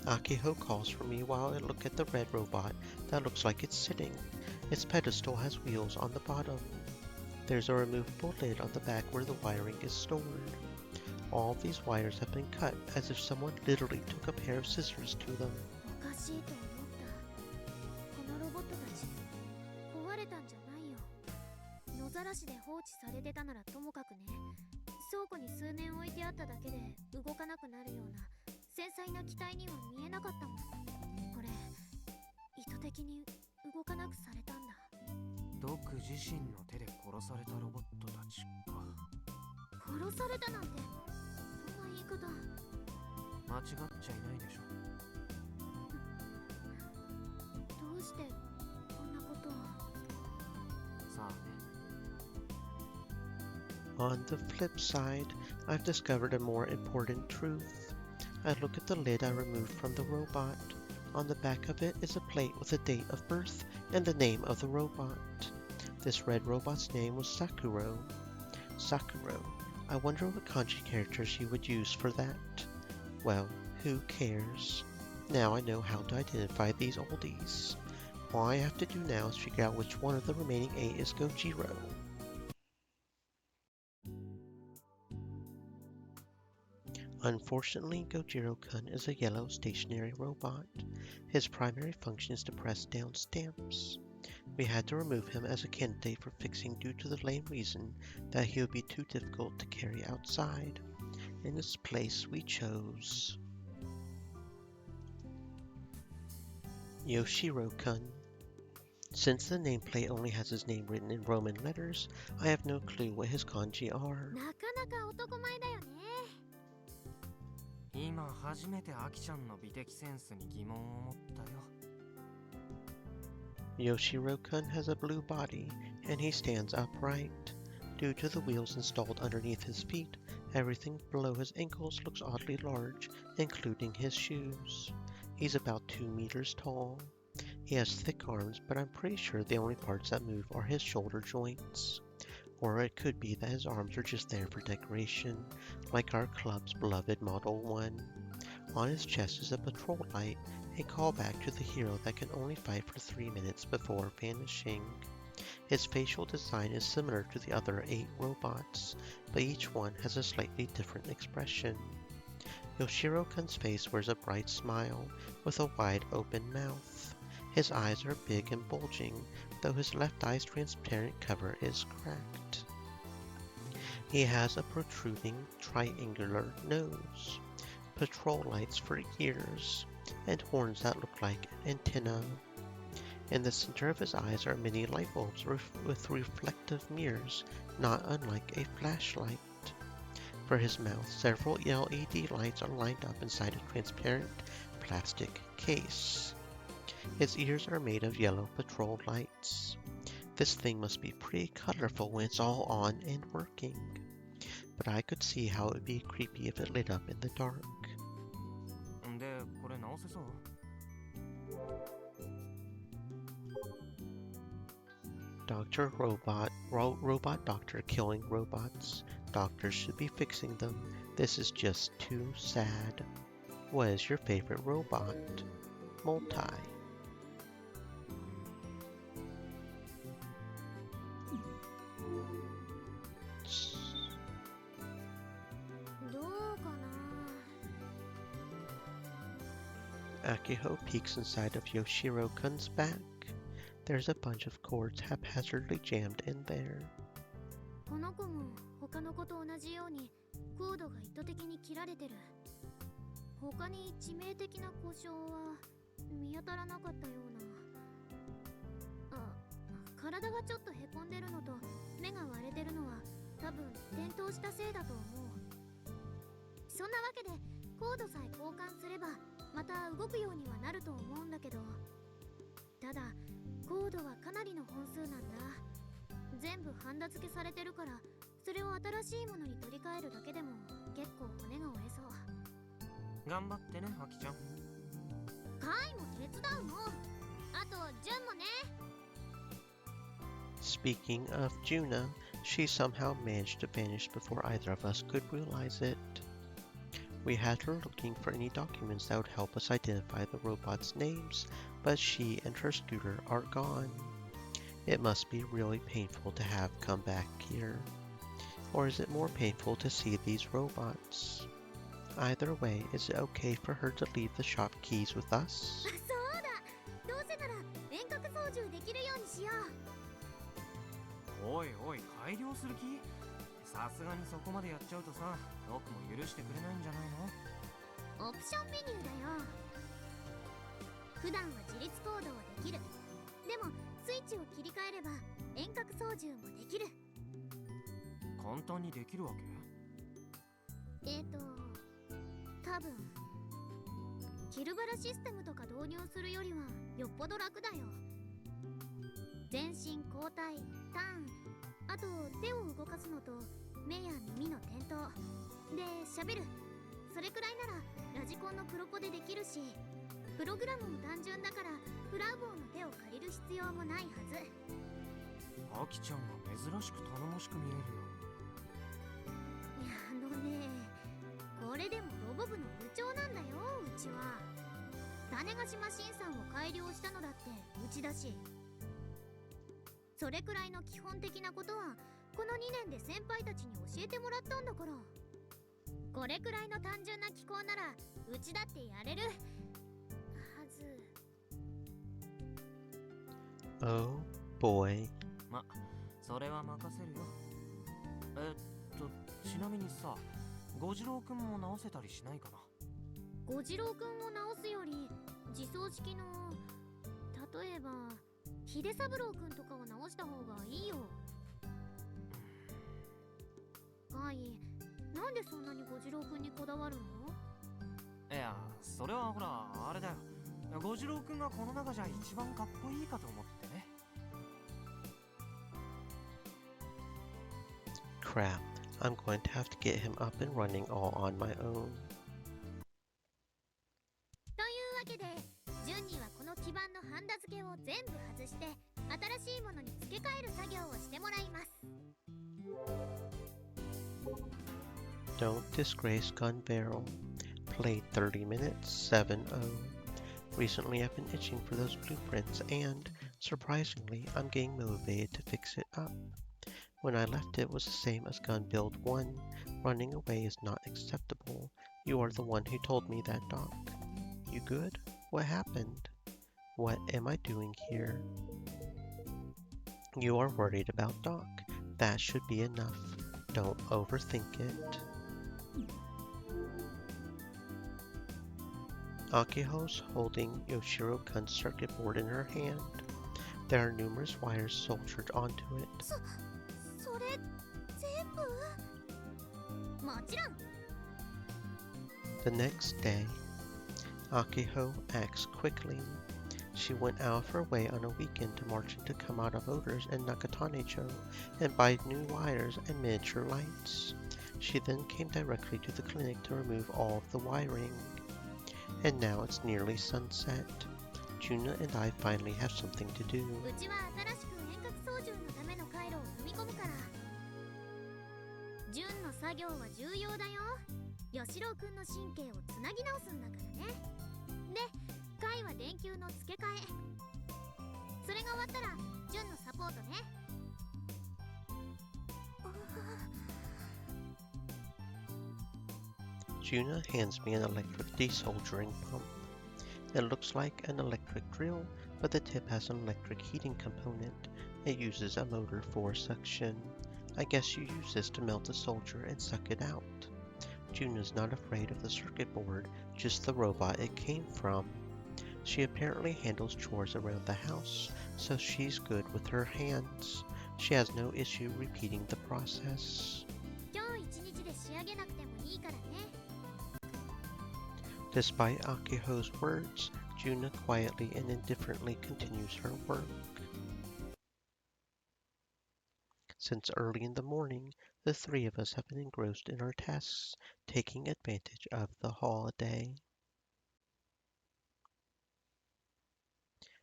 Akiho calls for me while I look at the red robot that looks like it's sitting. Its pedestal has wheels on the bottom. There's a removable lid on the back where the wiring is stored. All these wires have been cut as if someone literally took a pair of scissors to them. おかしいと思った。このロボットたち壊れたんじゃないよ。野ざらしで放置されてたならともかくね。倉庫に数年置いてあっただけで動かなくなるような繊細な機体には見えなかったもん。これ意図的に動かなくされたんだ。ドク自身の手で殺されたロボットたちか。殺されたなんてそんな言い方。間違っちゃいないでしょ。どうしてこんなことを。さあね。On the flip side, I've discovered a more important truth. I look at the lid I removed from the robot. On the back of it is a plate with a date of birth and the name of the robot. This red robot's name was Sakuro. Sakuro. I wonder what kanji characters you would use for that. Well, who cares? Now I know how to identify these oldies. All I have to do now is figure out which one of the remaining 8 is Gojiro. Unfortunately, Gojiro-kun is a yellow stationary robot. His primary function is to press down stamps. We had to remove him as a candidate for fixing due to the lame reason that he would be too difficult to carry outside. In its place, we chose Yoshiro-kun. Since the nameplate only has his name written in Roman letters, I have no clue what his kanji are. なかなか男前だよね。今初めてアキちゃんの美的センスに疑問を持ったよ。Yoshiro-kun has a blue body, and he stands upright. Due to the wheels installed underneath his feet, everything below his ankles looks oddly large, including his shoes. He's about 2 meters tall. He has thick arms, but I'm pretty sure the only parts that move are his shoulder joints. Or it could be that his arms are just there for decoration, like our club's beloved Model 1. On his chest is a patrol light, a callback to the hero that can only fight for 3 minutes before vanishing. His facial design is similar to the other 8 robots, but each one has a slightly different expression. Yoshiro-kun's face wears a bright smile, with a wide open mouth. His eyes are big and bulging, though his left eye's transparent cover is cracked. He has a protruding triangular nose, patrol lights for ears, and horns that look like antennae. In the center of his eyes are many light bulbs with reflective mirrors, not unlike a flashlight. For his mouth, several LED lights are lined up inside a transparent plastic case. His ears are made of yellow patrol lights. This thing must be pretty colorful when it's all on and working. But I could see how it would be creepy if it lit up in the dark. で、これ直せそう？ Dr. Robot Doctor killing robots. Doctors should be fixing them. This is just too sad. What is your favorite robot? Multi. どうかな。 Akiho peeks inside of Yoshiro-kun's back. There's a bunch of cords haphazardly jammed in there. この子も他の子と同じようにコードが意図的に切られてる。他に致命的な故障は見当たらなかったような。あ、体がちょっとへこんでるのと目が割れてるのは多分転倒したせいだと思う。そんなわけでコードさえ交換すればまた動くようにはなると思うんだけど、ただコードはかなりの本数なんだ。全部ハンダ付けされてるから、それを新しいものに取り替えるだけでも結構骨が折れそう。頑張ってね、アキちゃん。カイも手伝うの。あとジュンもね。 Speaking of Juna, she somehow managed to vanish before either of us could realize it. We had her looking for any documents that would help us identify the robots' names, but she and her scooter are gone. It must be really painful to have come back here. Or is it more painful to see these robots? Either way, is it okay for her to leave the shop keys with us? そうだ。どうせなら遠隔操縦できるようにしよう。おいおい、改良する気？さすがにそこまでやっちゃうとさ、僕も許してくれないんじゃないの？オプションメニューだよ。普段は自立行動できる。でもスイッチを切り替えれば遠隔操縦もできる。簡単にできるわけ？多分キルバラシステムとか導入するよりはよっぽど楽だよ。全身交代、ターン、あと手を動かすのと目や耳の点灯で喋る。それくらいならラジコンのプロポでできるし、プログラムも単純だからフラウボーの手を借りる必要もないはず。アキちゃんが珍しく頼もしく見えるよ。いやこれでもロボ部の部長なんだよ、うちは。種子島新さんを改良したのだってうちだし、それくらいの基本的なことはこの2年で先輩たちに教えてもらったんだから。これくらいの単純な機構ならうちだってやれるはず。 Oh boy. ま、それは任せるよ。ちなみにさ、五次郎くんも直せたりしないかな。五次郎くんを直すより自走式の、例えば秀三郎くんとかを直した方がいいよ。カイ、なんでそんなに五次郎くんにこだわるの？いや、それはほらあれだよ。五次郎くんがこの中じゃ一番かっこいいかと思ってね。Crap. I'm going to have to get him up and running all on my own. というわけで、順にはこの基板のハンダ付けを全部外して新しいものに付け替える作業をしてもらいます。 Don't disgrace Gun Barrel. Played 30 minutes, 7-0. Recently I've been itching for those blueprints and, surprisingly, I'm getting motivated to fix it up. When I left it was the same as Gun Build 1. Running away is not acceptable. You are the one who told me that, Doc. You good? What happened? What am I doing here? You are worried about Doc. That should be enough. Don't overthink it. Akiho's holding Yoshiro-kun's circuit board in her hand. There are numerous wires soldered onto it. それ全部？もちろん。 The next day, Akiho acts quickly. She went out of her way on a weekend to march into Kamada Motors in Nakatane-cho and buy new wires and miniature lights. She then came directly to the clinic to remove all of the wiring. And now it's nearly sunset. Juna and I finally have something to do. うちは新しく遠隔操縦のための回路を踏み込むから。純の作業は重要だよ。吉郎くんの神経をつなぎ直すんだからね。で、カイは電球の付け替え。それが終わったら純のサポートね。Juna hands me an electric desoldering pump. It looks like an electric drill, but the tip has an electric heating component. It uses a motor for suction. I guess you use this to melt the solder and suck it out. Juna's not afraid of the circuit board, just the robot it came from. She apparently handles chores around the house, so she's good with her hands. She has no issue repeating the process. 今日一日で仕上げなくてもいいからね。 Despite Akiho's words, Juna quietly and indifferently continues her work. Since early in the morning, the three of us have been engrossed in our tasks, taking advantage of the holiday.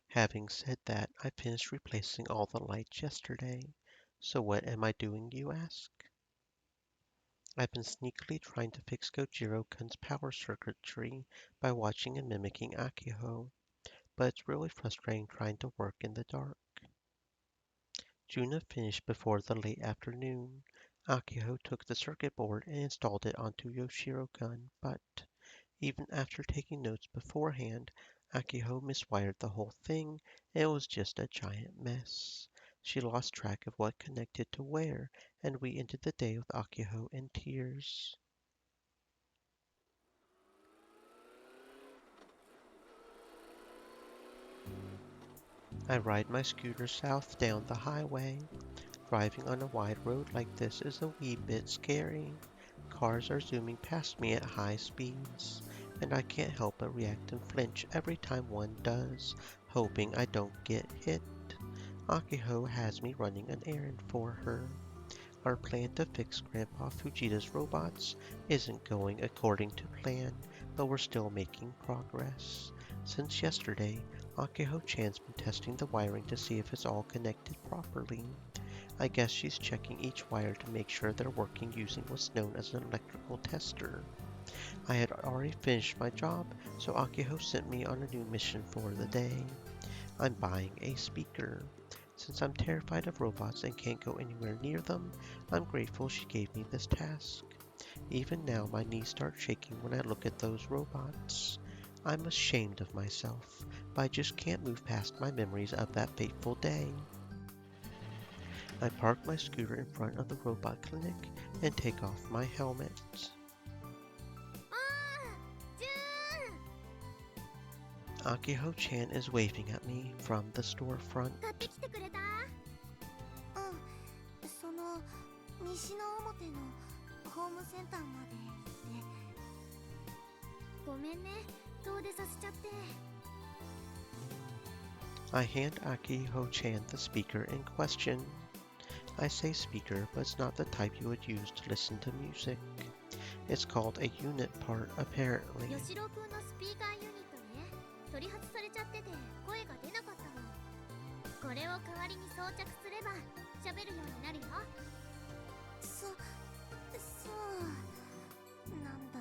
Having said that, I finished replacing all the lights yesterday. So what am I doing, you ask? I've been sneakily trying to fix Gojiro-kun's power circuitry by watching and mimicking Akiho, but it's really frustrating trying to work in the dark. Juna finished before the late afternoon. Akiho took the circuit board and installed it onto Yoshiro-kun, but even after taking notes beforehand, Akiho miswired the whole thing and it was just a giant mess. She lost track of what connected to where, and we ended the day with Akiho in tears. I ride my scooter south down the highway. Driving on a wide road like this is a wee bit scary. Cars are zooming past me at high speeds, and I can't help but react and flinch every time one does, hoping I don't get hit. Akiho has me running an errand for her. Our plan to fix Grandpa Fujita's robots isn't going according to plan, but we're still making progress. Since yesterday, Akiho-chan's been testing the wiring to see if it's all connected properly. I guess she's checking each wire to make sure they're working using what's known as an electrical tester. I had already finished my job, so Akiho sent me on a new mission for the day. I'm buying a speaker. Since I'm terrified of robots and can't go anywhere near them, I'm grateful she gave me this task. Even now, my knees start shaking when I look at those robots. I'm ashamed of myself, but I just can't move past my memories of that fateful day. I park my scooter in front of the robot clinic and take off my helmet. Akiho-chan is waving at me from the storefront. 買ってきてくれた？うん、その西の表のホームセンターまで行ってごめんね、遠出させちゃって。 I hand Akiho-chan the speaker in question. I say speaker, but it's not the type you would use to listen to music. It's called a unit part, apparently. 吉郎くんのスピーカーユニットね、取り外されちゃってて声が出なかったの。これを代わりに装着すれば喋るようになるよ。そうなんだ。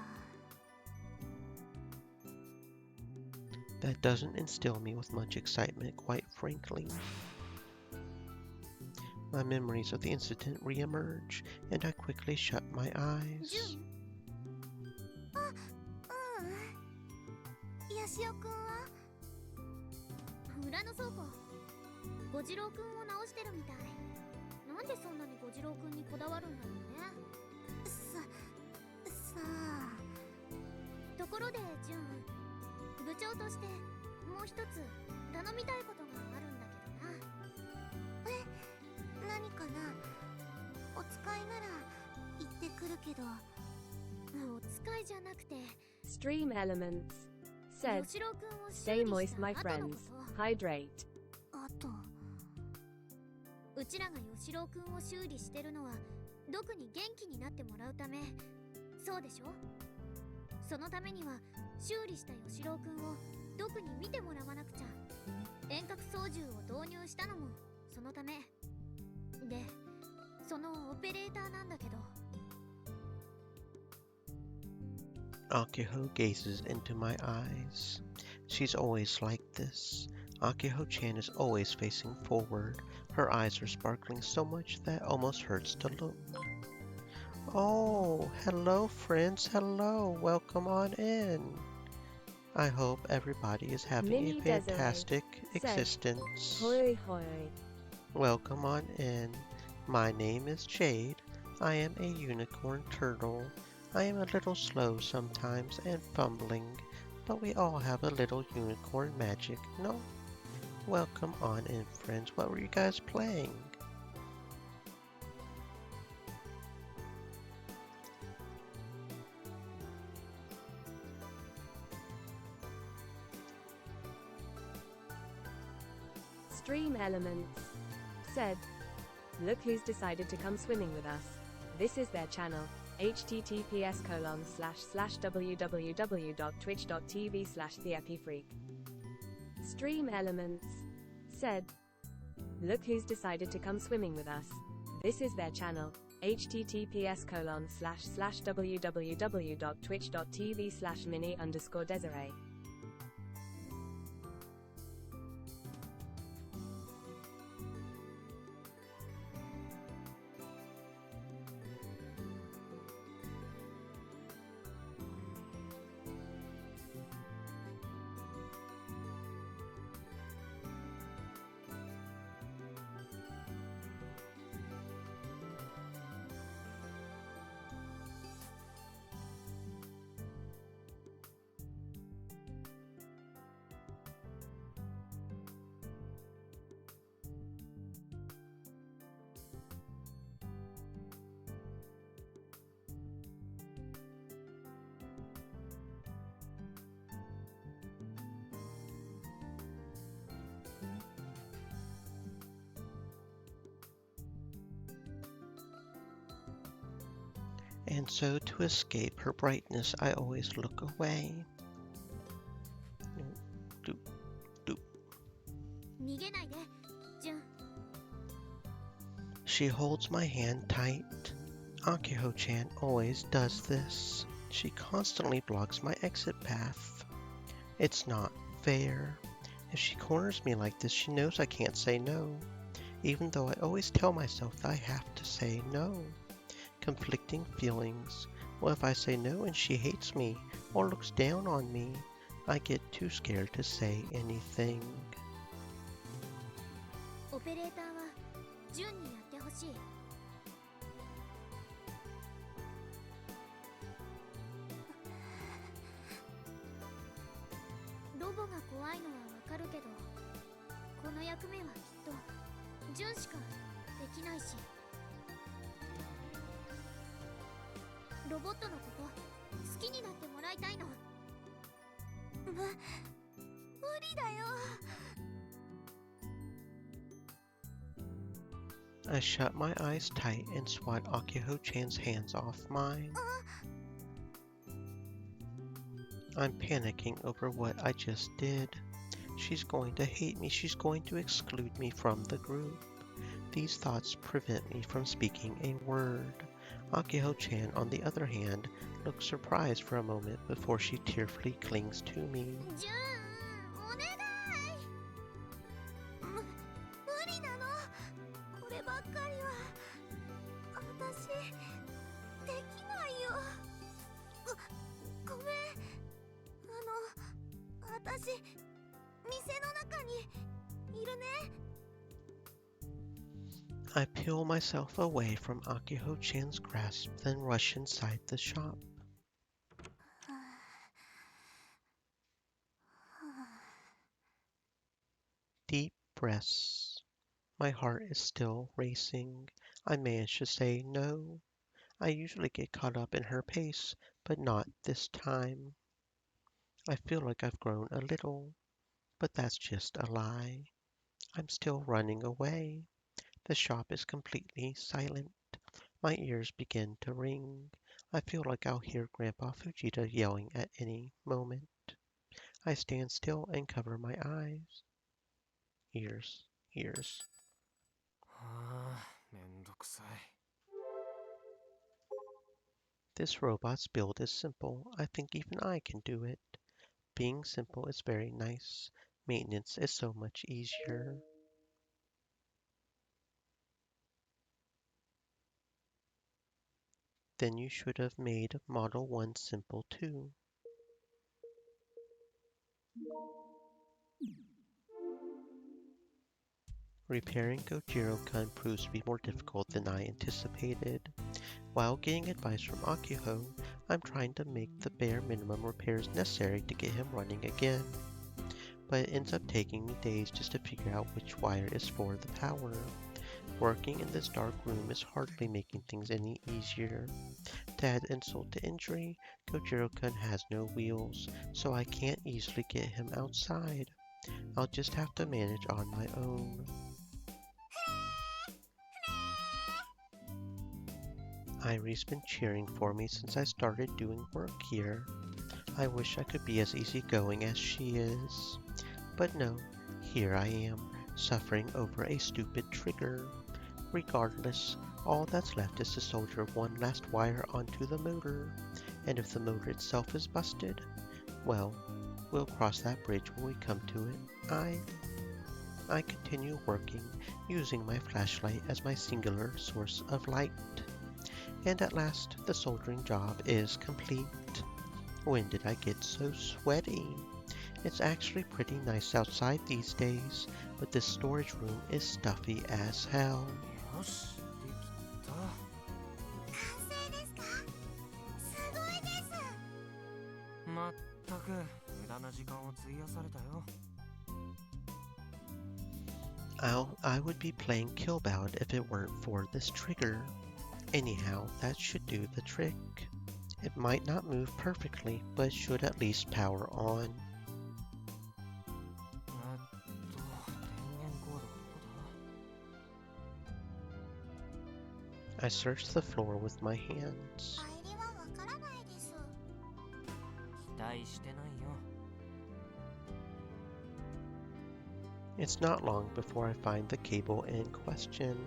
That doesn't instill me with much excitement, quite frankly. My memories of the incident re-emerge, and I quickly shut my eyes. ヤシオくんは裏の倉庫、ゴジロウくんを直してるみたい。なんでそんなにゴジロウくんにこだわるんだろうね。さあ。ところでジュン、部長としてもう一つ頼みたいことがあるんだけどな。何かな。お使いなら言ってくるけど。お使いじゃなくて Stream Elements said, 吉郎くんを Stay 修理 moist, した my 後のこ friends. と。 Hydrate. あとうちらが吉郎くんを修理してるのはドクに元気になってもらうため。そうでしょ。そのためには修理した吉郎くんをドクに見てもらわなくちゃ。遠隔操縦を導入したのもそのためで、そのオペレーターなんだけど。 Akiho gazes into my eyes. She's always like this. Akiho-chan is always facing forward. Her eyes are sparkling so much that it almost hurts to look. Oh, hello friends, hello, welcome on in. I hope everybody is having Mini a Desiree fantastic said, existence. Hoi hoi. Welcome on in. My name is Jade. I am a unicorn turtle. I am a little slow sometimes and fumbling, but we all have a little unicorn magic, no? Welcome on in, friends. What were you guys playing? Stream Elements said, Look who's decided to come swimming with us. This is their channel. https://www.twitch.tv/theepifreak. Stream Elements said, Look who's decided to come swimming with us. This is their channel. https://www.twitch.tv/mini_Desiree. And so to escape her brightness, I always look away. Doop, doop. 逃げないでジュン。 She holds my hand tight. Akiho-chan always does this. She constantly blocks my exit path. It's not fair. If she corners me like this, she knows I can't say no, even though I always tell myself that I have to say no. Conflicting feelings. Well, if I say no and she hates me or looks down on me, I get too scared to say anything. オペレーターはジュンにやってほしい。ロボが怖いのはわかるけど、この役目はきっとジュンしかできないし。ロボットのこと好きになってもらいたいの。無理だよ。 I shut my eyes tight and swat Akiho-chan's hands off mine. I'm panicking over what I just did. She's going to hate me. She's going to exclude me from the group. These thoughts prevent me from speaking a word. Akiho-chan, on the other hand, looks surprised for a moment before she tearfully clings to me. ジュン、お願い。無理なの。こればっかりは私できないよ。ごめん。私店の中にいるね。 I peel myself away from Akiho-chan's grasp, then rush inside the shop. Deep breaths. My heart is still racing. I manage to say no. I usually get caught up in her pace, but not this time. I feel like I've grown a little, but that's just a lie. I'm still running away. The shop is completely silent. My ears begin to ring. I feel like I'll hear Grandpa Fujita yelling at any moment. I stand still and cover my eyes. Ears, ears. はあ、めんどくさい。 This robot's build is simple. I think even I can do it. Being simple is very nice. Maintenance is so much easier. Then you should have made Model 1 simple too. Repairing Gojiro-kun proves to be more difficult than I anticipated. While getting advice from Akiho, I'm trying to make the bare minimum repairs necessary to get him running again. But it ends up taking me days just to figure out which wire is for the power. Working in this dark room is hardly making things any easier. To add insult to injury, Gojiro-kun has no wheels, so I can't easily get him outside. I'll just have to manage on my own. Irie's been cheering for me since I started doing work here. I wish I could be as easygoing as she is. But no, here I am, suffering over a stupid trigger. Regardless, all that's left is to solder one last wire onto the motor, and if the motor itself is busted, well, we'll cross that bridge when we come to it. I continue working, using my flashlight as my singular source of light. And at last, the soldering job is complete. When did I get so sweaty? It's actually pretty nice outside these days, but this storage room is stuffy as hell. よし、できた。完成ですか？すごいです。まったく無駄な時間を費やされたよ。I would be playing Killbound if it weren't for this trigger. Anyhow, that should do the trick. It might not move perfectly, but it should at least power on. 電源コードどこだ？ I searched the floor with my hands. 入り It's not long before I find the cable in question.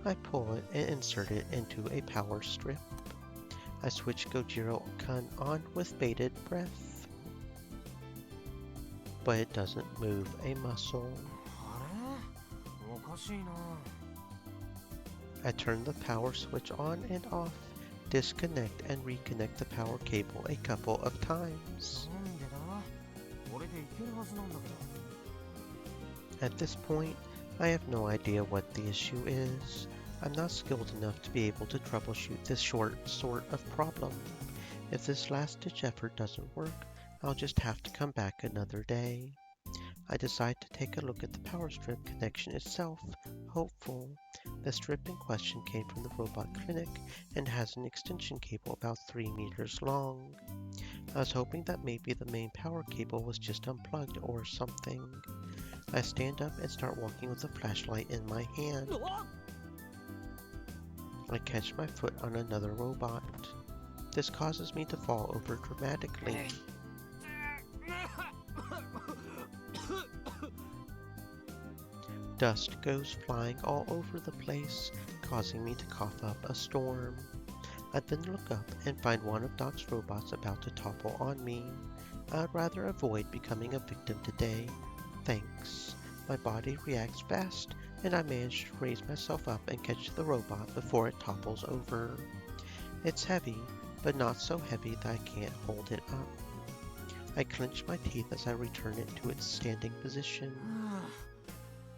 I pull it and insert it into a power strip. I switch Gojiro-kun on with bated breath, but it doesn't move a muscle. あれおかしいな。 I turn the power switch on and off, disconnect and reconnect the power cable a couple of times. なんでだこれでいけるはずなんだけど。 At this point, I have no idea what the issue is. I'm not skilled enough to be able to troubleshoot this short sort of problem. If this last-ditch effort doesn't work, I'll just have to come back another day. I decide to take a look at the power strip connection itself, hopeful. The strip in question came from the robot clinic and has an extension cable about 3 meters long. I was hoping that maybe the main power cable was just unplugged or something. I stand up and start walking with the flashlight in my hand. I catch my foot on another robot. This causes me to fall over dramatically. Dust goes flying all over the place, causing me to cough up a storm. I then look up and find one of Doc's robots about to topple on me. I'd rather avoid becoming a victim today. Thanks. My body reacts fast, and I manage to raise myself up and catch the robot before it topples over. It's heavy, but not so heavy that I can't hold it up. I clench my teeth as I return it to its standing position.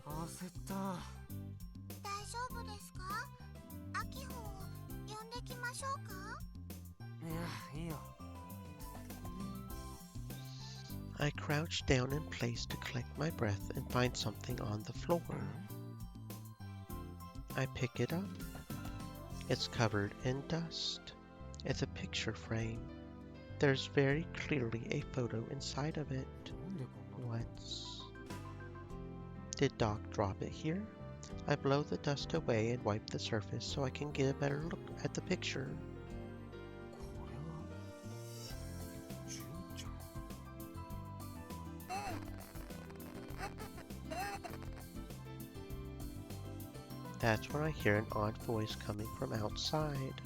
焦った。大丈夫ですか？アキホを呼んできましょうか？いや、いいよ。 I crouch down in place to collect my breath and find something on the floor. I pick it up. It's covered in dust. It's a picture frame. There's very clearly a photo inside of it. What's... Did Doc drop it here? I blow the dust away and wipe the surface so I can get a better look at the picture. これは純ちゃん。 That's when I hear an odd voice coming from outside.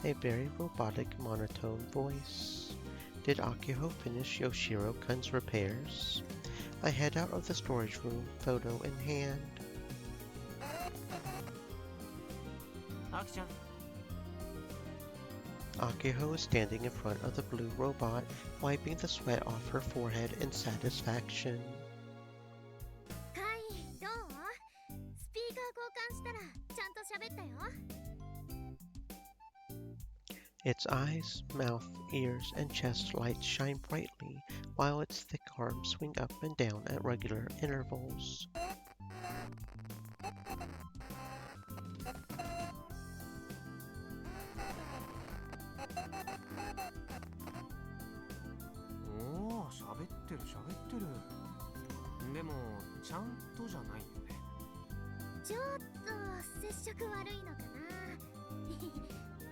A very robotic monotone voice. Did Akiho finish Yoshiro-kun's repairs? I head out of the storage room, photo in hand. アキちゃん。 Akiho is standing in front of the blue robot, wiping the sweat off her forehead in satisfaction. カイ、どう？スピーカー交換したらちゃんと喋ったよ。 Its eyes, mouth, ears, and chest lights shine brightly, while its thick arms swing up and down at regular intervals. Oh, 喋ってる喋ってる。でもちゃんとじゃないよね。ちょっと接触悪いのかな。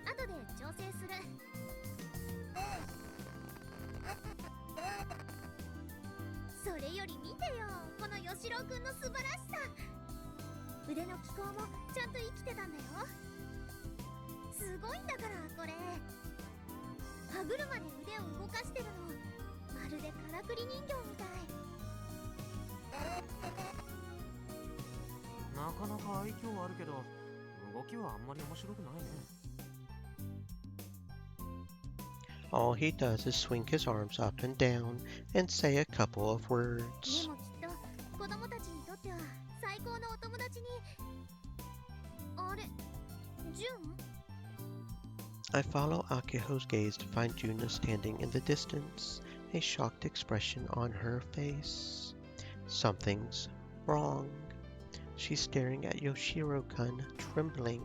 後で調整する。それより見てよ、この吉郎くんの素晴らしさ。腕の機構もちゃんと生きてたんだよ。すごいんだからこれ。歯車で腕を動かしてるの、まるでからくり人形みたい。なかなか愛嬌あるけど動きはあんまり面白くないね。 All he does is swing his arms up and down and say a couple of で words. もきっと子供たちにとっては最高のお友達に。あれ、ジュン？ I follow Akiho's gaze to find Juna standing in the distance, a shocked expression on her face. Something's wrong. She's staring at Yoshiro-kun, trembling.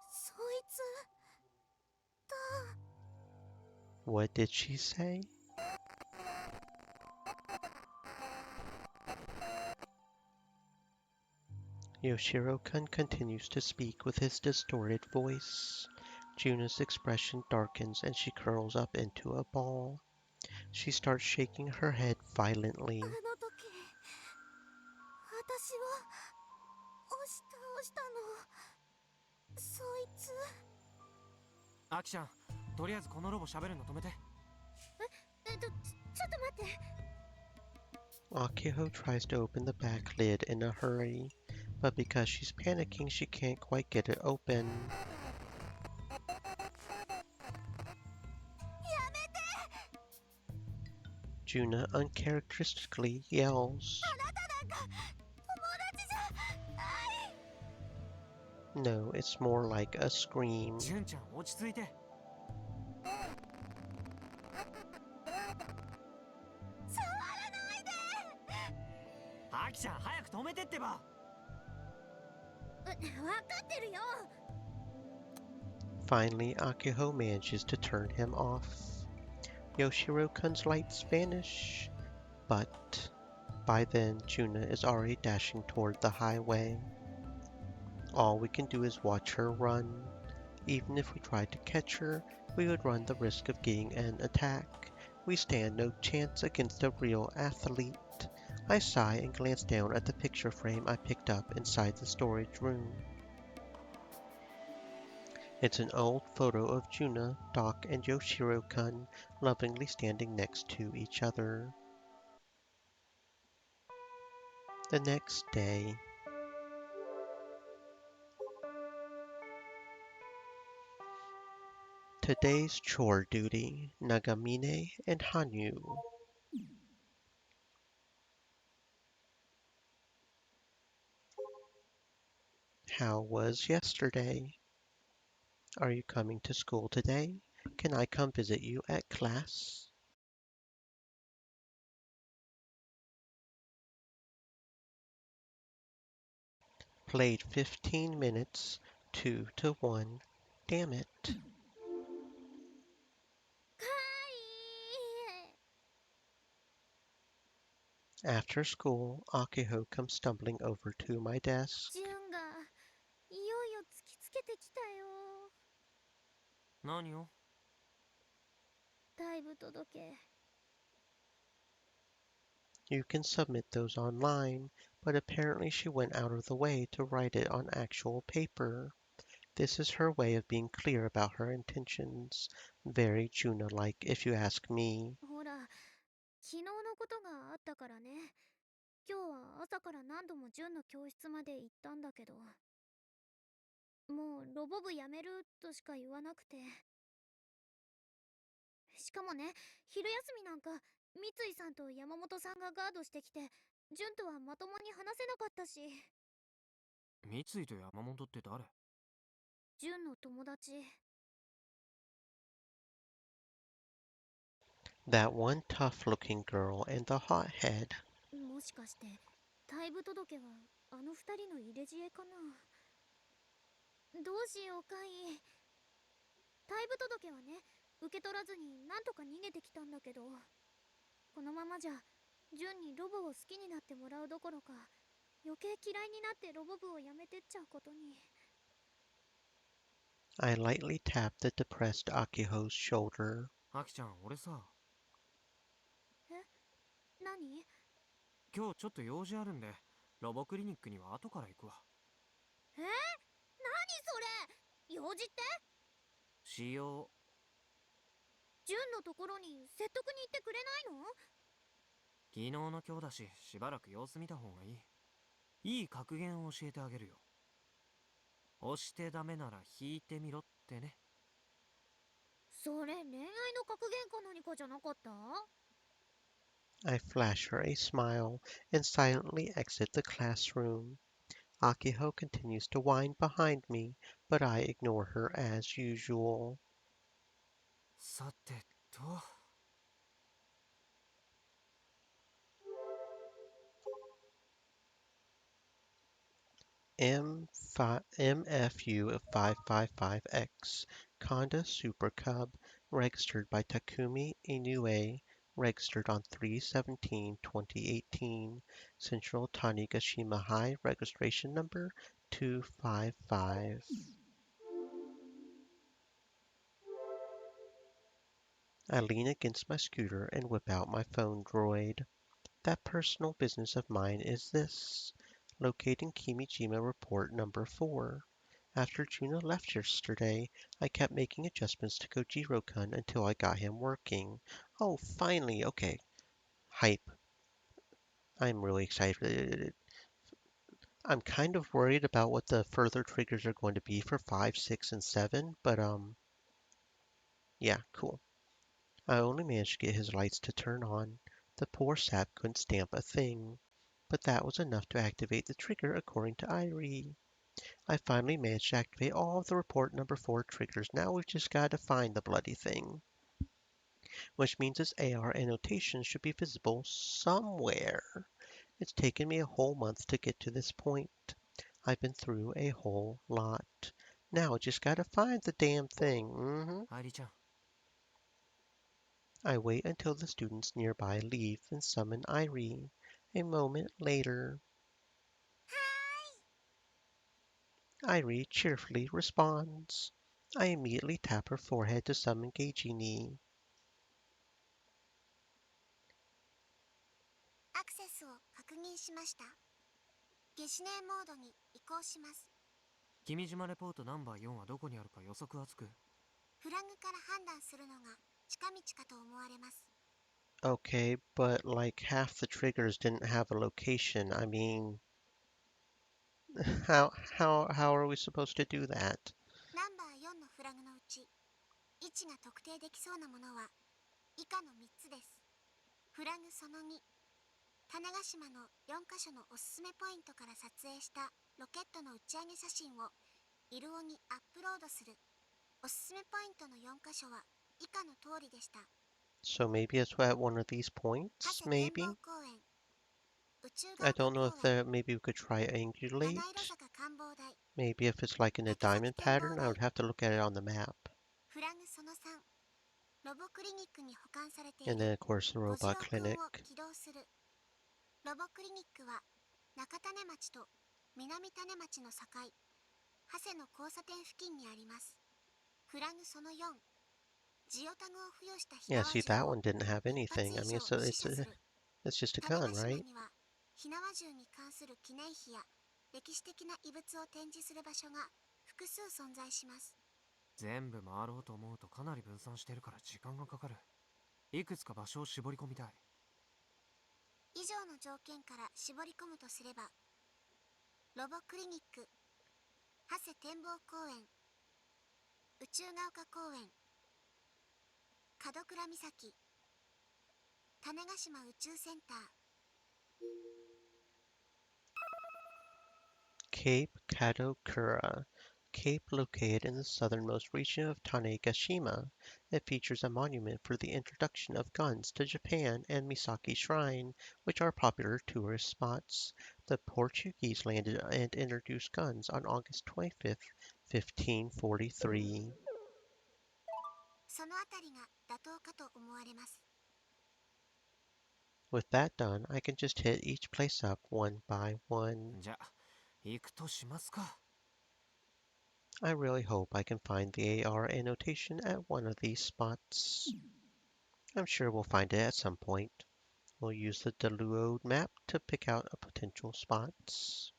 そいつだ。 What did she say? Yoshiro-kun continues to speak with his distorted voice. Juna's expression darkens and she curls up into a ball. She starts shaking her head violently. あの時私を押し倒したのそいつ。アキちゃん、とりあえずこのロボ喋るの止めて。ちょっと待って。 Akiho tries to open the back lid in a hurry, but because she's panicking, she can't quite get it open. Juna uncharacteristically yells. No, it's more like a scream. ジュンちゃん、落ち着いて。アキちゃん、早く止めてってば。分かってるよ。 Finally, Akiho manages to turn him off. Yoshiro-kun's lights vanish, but by then Juna is already dashing toward the highway. All we can do is watch her run. Even if we tried to catch her, we would run the risk of getting an attack. We stand no chance against a real athlete. I sigh and glance down at the picture frame I picked up inside the storage room. It's an old photo of Juna, Doc, and Yoshiro-kun lovingly standing next to each other. The next day. Today's chore duty, Nagamine and Hanyu. How was yesterday? Are you coming to school today? Can I come visit you at class? Played 15 minutes, 2-1. Damn it. かい。 After school, Akiho comes stumbling over to my desk. ジュンがいよいよ突きつけてきたよ。何を？退部届。 You can submit those online, but apparently she went out of the way to write it on actual paper. This is her way of being clear about her intentions. Very Juna-like, if you ask me. ほら、昨日のことがあったからね。今日は朝から何度もジュンの教室まで行ったんだけど、もうロボ部やめるとしか言わなくて。しかもね、昼休みなんか三井さんと山本さんがガードしてきて、ジュンとはまともに話せなかったし。三井と山本って誰？ジュンの友達。 That one tough-looking girl and the hothead. もしかして退部届はあの二人の入れ知恵かな。どうしようかい。退部届はね、受け取らずになんとか逃げてきたんだけど、このままじゃジュンにロボを好きになってもらうどころか、余計嫌いになってロボ部をやめてっちゃうことに。 I lightly tapped the depressed Akiho's shoulder. アキちゃん、俺さ、何？今日ちょっと用事あるんで、ロボクリニックには後から行くわ。何それ？用事って？使用。ジュンのところに説得に行ってくれないの？昨日の今日だし、しばらく様子見た方がいい。いい格言を教えてあげるよ。押してダメなら引いてみろってね。それ恋愛の格言か何かじゃなかった？ I flash her a smile and silently exit the classroom. Akiho continues to whine behind me, but I ignore her as usual. さてと。MFU 555X, Conda Super Cub, registered by Takumi Inoue, registered on 3/17/2018, Central Tanigashima High, registration number 255. I lean against my scooter and whip out my phone droid. That personal business of mine is this: locating Kimijima report number 4. After Juno left yesterday, I kept making adjustments to Gojiro-kun until I got him working. Oh, finally, okay. Hype. I'm really excited. I'm kind of worried about what the further triggers are going to be for 5, 6, and 7, but yeah, cool. I only managed to get his lights to turn on. The poor sap couldn't stamp a thing. But that was enough to activate the trigger according to Irie. I finally managed to activate all of the report number 4 triggers. Now we've just got to find the bloody thing. Which means its AR annotation should be visible somewhere. It's taken me a whole month to get to this point. I've been through a whole lot. Now I just gotta find the damn thing. 愛理ちゃん I wait until the students nearby leave and summon Irie. A moment later, Irie cheerfully responds. I immediately tap her forehead to summon Geijini. アクセスを確認しました。ゲシネーモードに移行します。君島レポートナンバー4はどこにあるか予測はつく。フラグから判断するのが近道かと思われます。 Okay, but like half the triggers didn't have a location. I mean, how are we supposed to do that? ナンバー4のフラグのうち位置が特定できそうなものは以下の3つです。フラグその2、種子島の4カ所のおすすめポイントから撮影したロケットの打ち上げ写真をイルオにアップロードする。おすすめポイントの4カ所は以下の通りでした。 So maybe it's at one of these points, 長谷展 maybe? 望公園、宇宙 I が丘 don't know 公 if 園、 maybe we could 七 triangulate. 色坂観望台、 Maybe if it's like in a 竹崎 diamond 展望 pattern, I 台、 would have to look at it on the map. フラグその3、ロボクリニックに保管されてい And then, る of course, the 小次 robot 郎くん clinic. を起動する。ロボクリニックは中種町と南種町の境、長谷の交差点付近にあります。フラグその4、ジオタグを付与した火 Yeah, 縄 see, 銃 that を one didn't have 一発 anything. I 以 mean, 上試射する。 it's just a 種 gun, 子島 right? には火縄銃に関する記念碑や歴史的な遺物を展示する場所が複数存在します。全部回ろうと思うとかなり分散してるから時間がかかる。いくつか場所を絞り込みたい。以上の条件から絞り込むとすれば、ロボクリニック、長谷展望公園、宇宙が丘公園、門倉岬、種子島宇宙センター、 Cape Kadokura. Cape located in the southernmost region of Tanegashima. It features a monument for the introduction of guns to Japan and Misaki Shrine, which are popular tourist spots. The Portuguese landed and introduced guns on August 25th, 1543. そのあたりが妥当かと思われます。 With that done, I can just hit each place up one by one. じゃあ行くとしますか。 I really hope I can find the AR annotation at one of these spots. I'm sure we'll find it at some point. We'll use the Deluode map to pick out potential spots.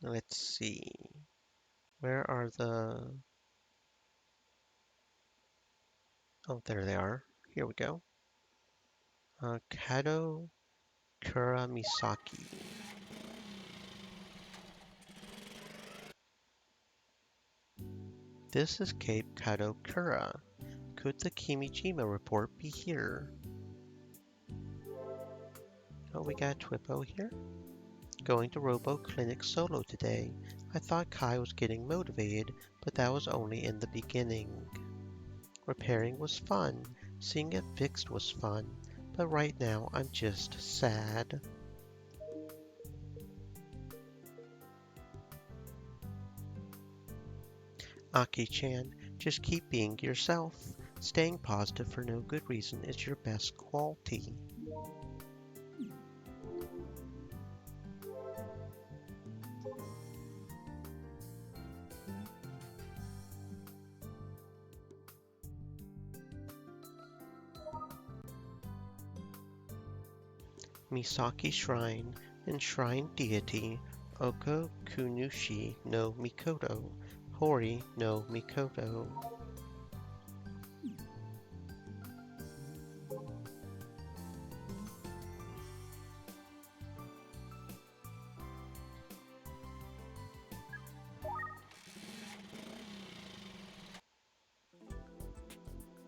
Let's see. Where are the... Oh, there they are. Here we go. Kado Kuramisaki. This is Cape Kadokura. Could the Kimijima report be here? Oh, we got Twippo here. Going to Robo Clinic solo today. I thought Kai was getting motivated, but that was only in the beginning. Repairing was fun. Seeing it fixed was fun. But right now, I'm just sad. Aki-chan, just keep being yourself. Staying positive for no good reason is your best quality. Misaki Shrine, Enshrined Deity Okokunushi no Mikoto, Hori no Mikoto.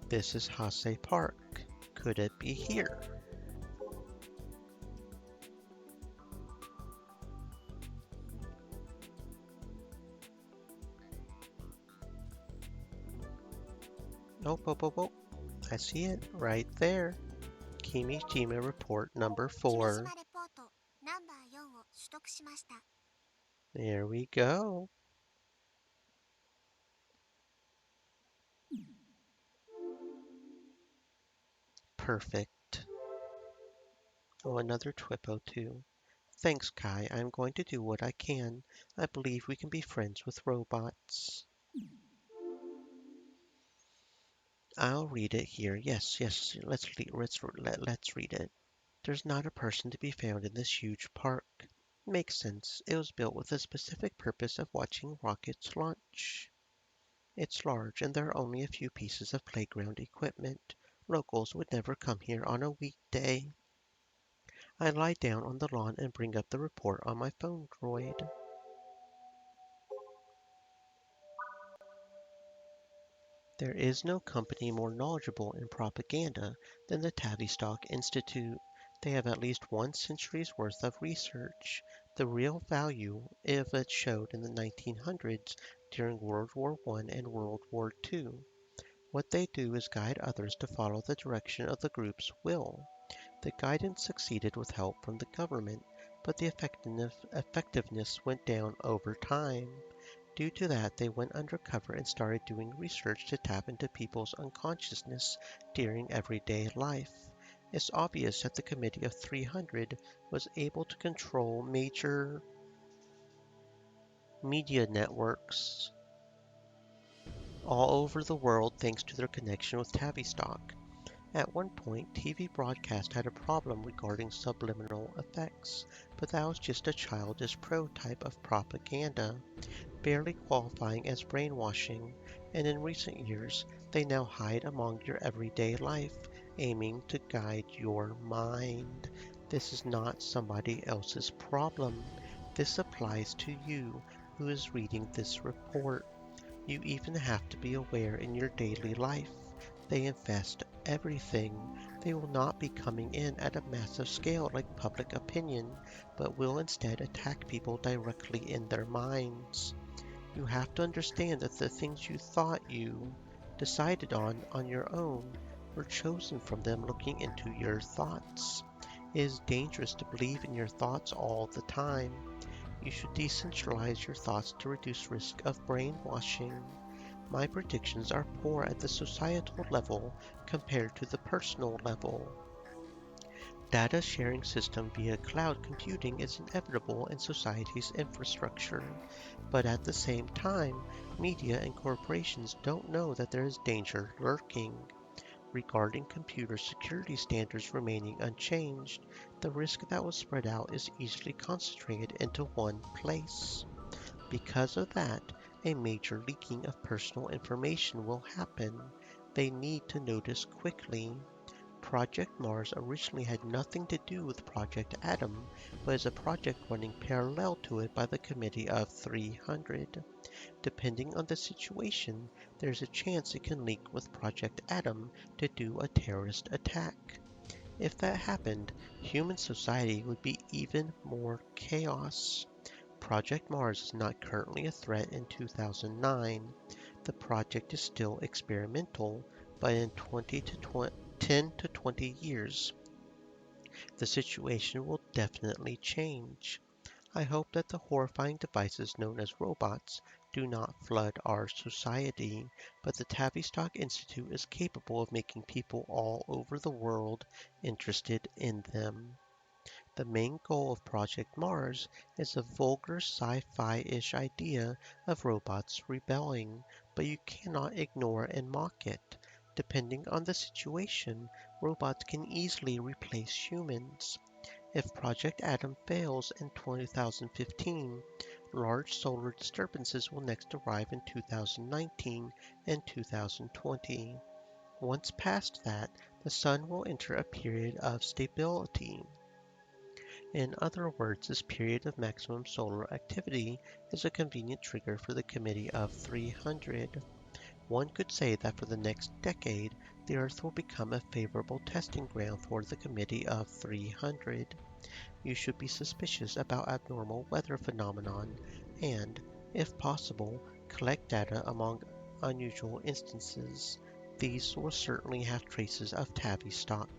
This is Hase Park. Could it be here? Oh, I see it right there. Kimijima Report number 4. レポートナンバー4を取得しました。 There we go. Perfect. Oh, another Twippo too. Thanks, Kai. I'm going to do what I can. I believe we can be friends with robots. I'll read it here. Yes, let's read it. There's not a person to be found in this huge park. Makes sense. It was built with the specific purpose of watching rockets launch. It's large, and there are only a few pieces of playground equipment. Locals would never come here on a weekday. I lie down on the lawn and bring up the report on my phone droid. There is no company more knowledgeable in propaganda than the Tavistock Institute. They have at least 1 century's worth of research. The real value of it showed in the 1900s during World War I and World War II. What they do is guide others to follow the direction of the group's will. The guidance succeeded with help from the government, but the effectiveness went down over time. Due to that, they went undercover and started doing research to tap into people's unconsciousness during everyday life. It's obvious that the Committee of 300 was able to control major media networks all over the world thanks to their connection with Tavistock. At one point, TV broadcast had a problem regarding subliminal effects, but that was just a childish prototype of propaganda, barely qualifying as brainwashing, and in recent years, they now hide among your everyday life, aiming to guide your mind. This is not somebody else's problem. This applies to you who is reading this report. You even have to be aware in your daily life. They infest everything. They will not be coming in at a massive scale like public opinion, but will instead attack people directly in their minds. You have to understand that the things you thought you decided on your own were chosen from them looking into your thoughts. It is dangerous to believe in your thoughts all the time. You should decentralize your thoughts to reduce risk of brainwashing. My predictions are poor at the societal level compared to the personal level. Data sharing system via cloud computing is inevitable in society's infrastructure, but at the same time, media and corporations don't know that there is danger lurking. Regarding computer security standards remaining unchanged, the risk that was spread out is easily concentrated into one place. Because of that, a major leaking of personal information will happen. They need to notice quickly. Project Mars originally had nothing to do with Project Atom, but is a project running parallel to it by the Committee of 300. Depending on the situation, there's a chance it can link with Project Atom to do a terrorist attack. If that happened, human society would be even more chaos. Project Mars is not currently a threat in 2009. The project is still experimental, but in 10 to 20 years, the situation will definitely change. I hope that the horrifying devices known as robots do not flood our society, but the Tavistock Institute is capable of making people all over the world interested in them. The main goal of Project Mars is a vulgar sci-fi-ish idea of robots rebelling, but you cannot ignore and mock it. Depending on the situation, robots can easily replace humans. If Project Adam fails in 2015, large solar disturbances will next arrive in 2019 and 2020. Once past that, the Sun will enter a period of stability. In other words, this period of maximum solar activity is a convenient trigger for the Committee of 300. One could say that for the next decade, the Earth will become a favorable testing ground for the Committee of 300. You should be suspicious about abnormal weather phenomenon and, if possible, collect data among unusual instances. These will certainly have traces of Tavistock.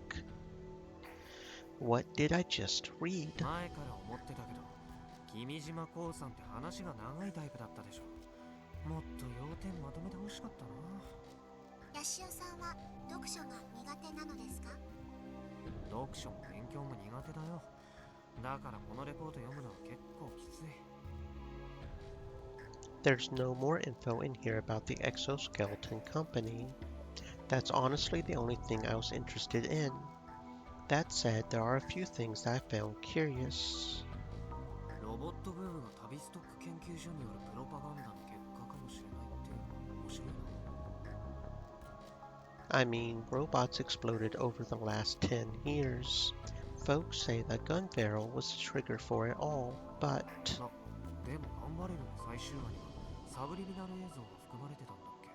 What did I just read? 前から思ってたけど、君島興産って話が長いタイプだったでしょ。もっと要点まとめてほしかったな。ヤシオさんは読書が苦手なのですか？読書も勉強も苦手だよ。だからこのレポート読むのは結構きつい。There's no more info in here about the exoskeleton company. That's honestly the only thing I was interested in. That said, there are a few things that I found curious. ロボットブームがタビストック研究所によるプロパガンダの結果かもしれないって面白いな。I mean, robots exploded over the last 10 years. Folks say that gun barrel was the trigger for it all, but... でもガンバレルの最終話にはサブリミナル映像が含まれてたんだっけ？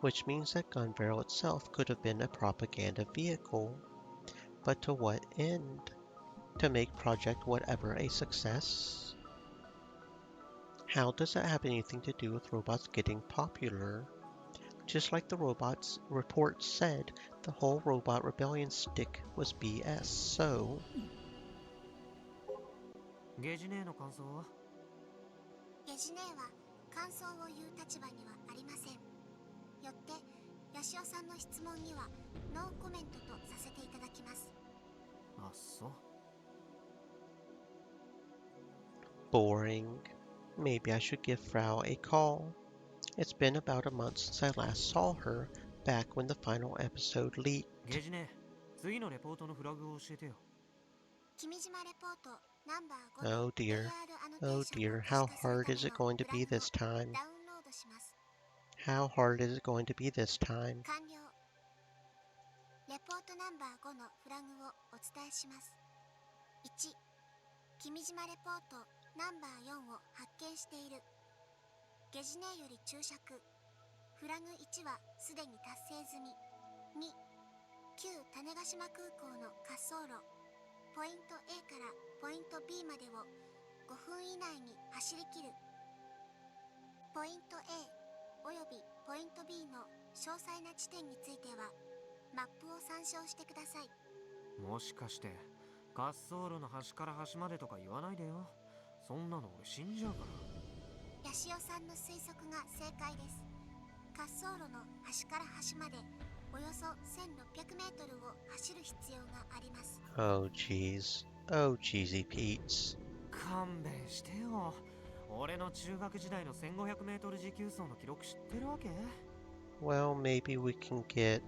Which means that gun barrel itself could have been a propaganda vehicle. But to what end? To make Project Whatever a success? How does that have anything to do with robots getting popular? Just like the robots report said, the whole robot rebellion stick was BS, so... ゲジネーの感想は？ゲジネーは感想を言う立場にはありません。よってヤシオさんの質問にはノーコメントとさせていただきます。あ、そう。Boring. Maybe I should give Frau a call. It's been about a month since I last saw her, back when the final episode leaked. ゲジネー、次のレポートのフラグを教えてよ。君島レポートナンバー5 Oh dear. Oh dear. How hard is it going to be this time? ダウンロードします。How hard is it going to be this time? 完了。レポートナンバー5のフラグをお伝えします。1、君島レポートナンバー4を発見している。ゲジネーより注釈。フラグ1はすでに達成済み。2、旧種子島空港の滑走路。ポイント A からポイント B までを5分以内に走り切る。ポイント A およびポイント B の詳細な地点についてはマップを参照してください。もしかして滑走路の端から端までとか言わないでよ。そんなの俺死んじゃうから。ヤシオさんの推測が正解です。滑走路の端から端までおよそ1600メートルを走る必要があります。Oh jeez. Oh jeezy Pete's. 勘弁してよ。俺の中学時代の1500メートル持久走の記録知ってるわけ？ Well, maybe we can get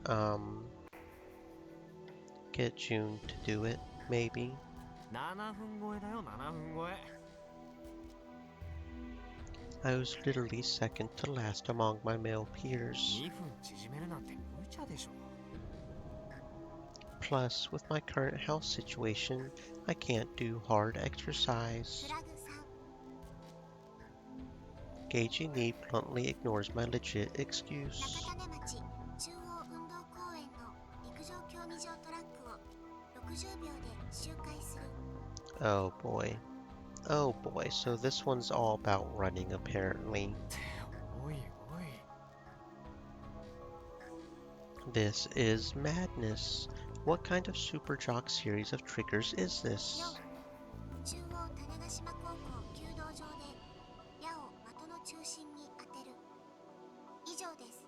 June to do it, maybe. 7分超えだよ、7分超え。I was literally second to last among my male peers. 2分縮めるなんて無茶でしょ。Plus, with my current health situation, I can't do hard exercise. フラグ Gauging need bluntly ignores my legit 3、 excuse. 中種町中央運動公園の陸上競技場トラックを60秒で周回する。 Oh boy. Oh boy, so this one's all about running apparently. おいおい。This is madness. What kind of super jock series of triggers is this? 4、中央種子島高校弓道場で矢を的の中心に当てる。以上です。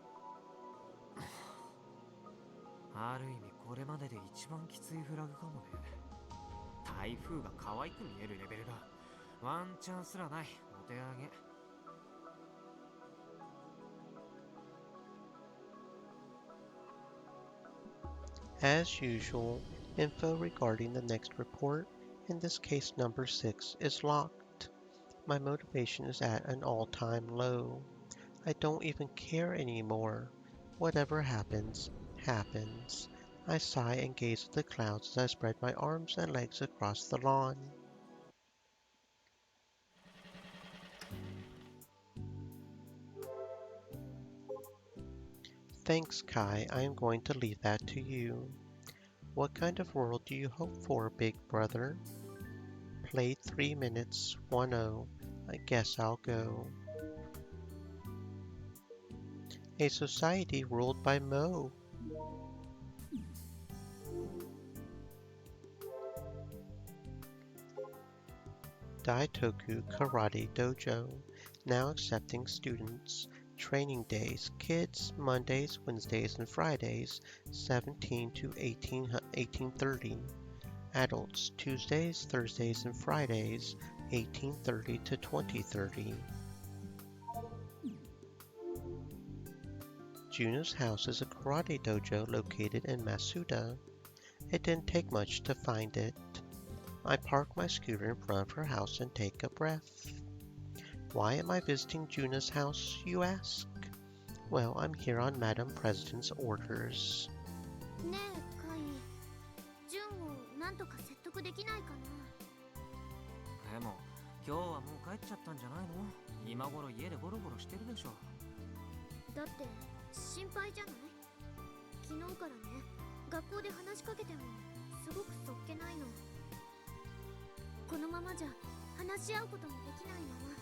ある意味これまでで一番きついフラグかもね。台風が可愛く見えるレベルだ。ワンチャンすらない。お手上げ。As usual, Info regarding the next report, in this case number 6, is locked. My motivation is at an all-time low. I don't even care anymore. Whatever happens, happens. I sigh and gaze at the clouds as I spread my arms and legs across the lawn. Thanks, Kai. I am going to leave that to you. What kind of world do you hope for, big brother? Played 3 minutes, 1-0. I guess I'll go. A society ruled by Mo. Daitoku Karate Dojo, now accepting students. Training days, kids, Mondays, Wednesdays, and Fridays, 17 to 1830. Adults, Tuesdays, Thursdays, and Fridays, 1830 to 2030. Juno's house is a karate dojo located in Masuda. It didn't take much to find it. I park my scooter in front of her house and take a breath. Why am I visiting Juna's house, you ask? Well, I'm here on Madam President's orders. ねえカイ、ジュンをなんとか説得できないかな。でも今日はもう帰っちゃったんじゃないの？今頃家でゴロゴロしてるでしょ。だって心配じゃない？昨日からね、学校で話しかけてもすごくそっけないの。このままじゃ話し合うこともできないまま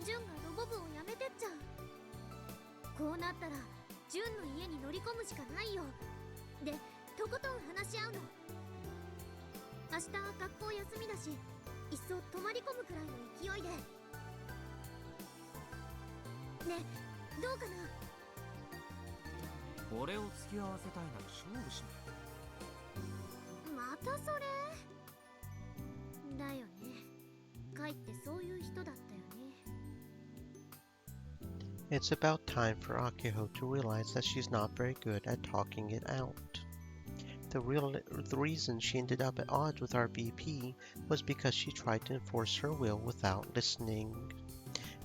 ジュンがロボ部を辞めてっちゃう。こうなったらジュンの家に乗り込むしかないよ。で、とことん話し合うの。明日学校休みだし、いっそ泊まり込むくらいの勢いで。ね、どうかな？俺を付き合わせたいなら勝負しない。またそれ？だよね。カイってそういう人だったよね。It's about time for Akiho to realize that she's not very good at talking it out. The reason she ended up at odds with our VP was because she tried to enforce her will without listening.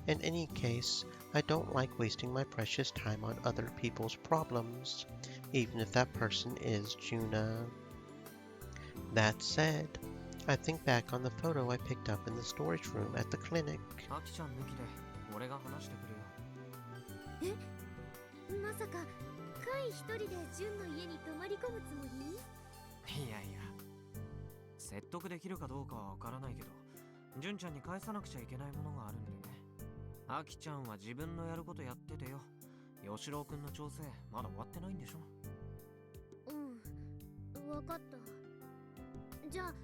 In any case, I don't like wasting my precious time on other people's problems, even if that person is Juna. That said, I think back on the photo I picked up in the storage room at the clinic. アキちゃん抜きで俺が話してくるよ。え？まさかカイ一人でジュンの家に泊まり込むつもり？いやいや、説得できるかどうかはわからないけど、ジュンちゃんに返さなくちゃいけないものがあるんでね。アキちゃんは自分のやることやっててよ。吉郎くんの調整まだ終わってないんでしょ？うん、わかった。じゃあ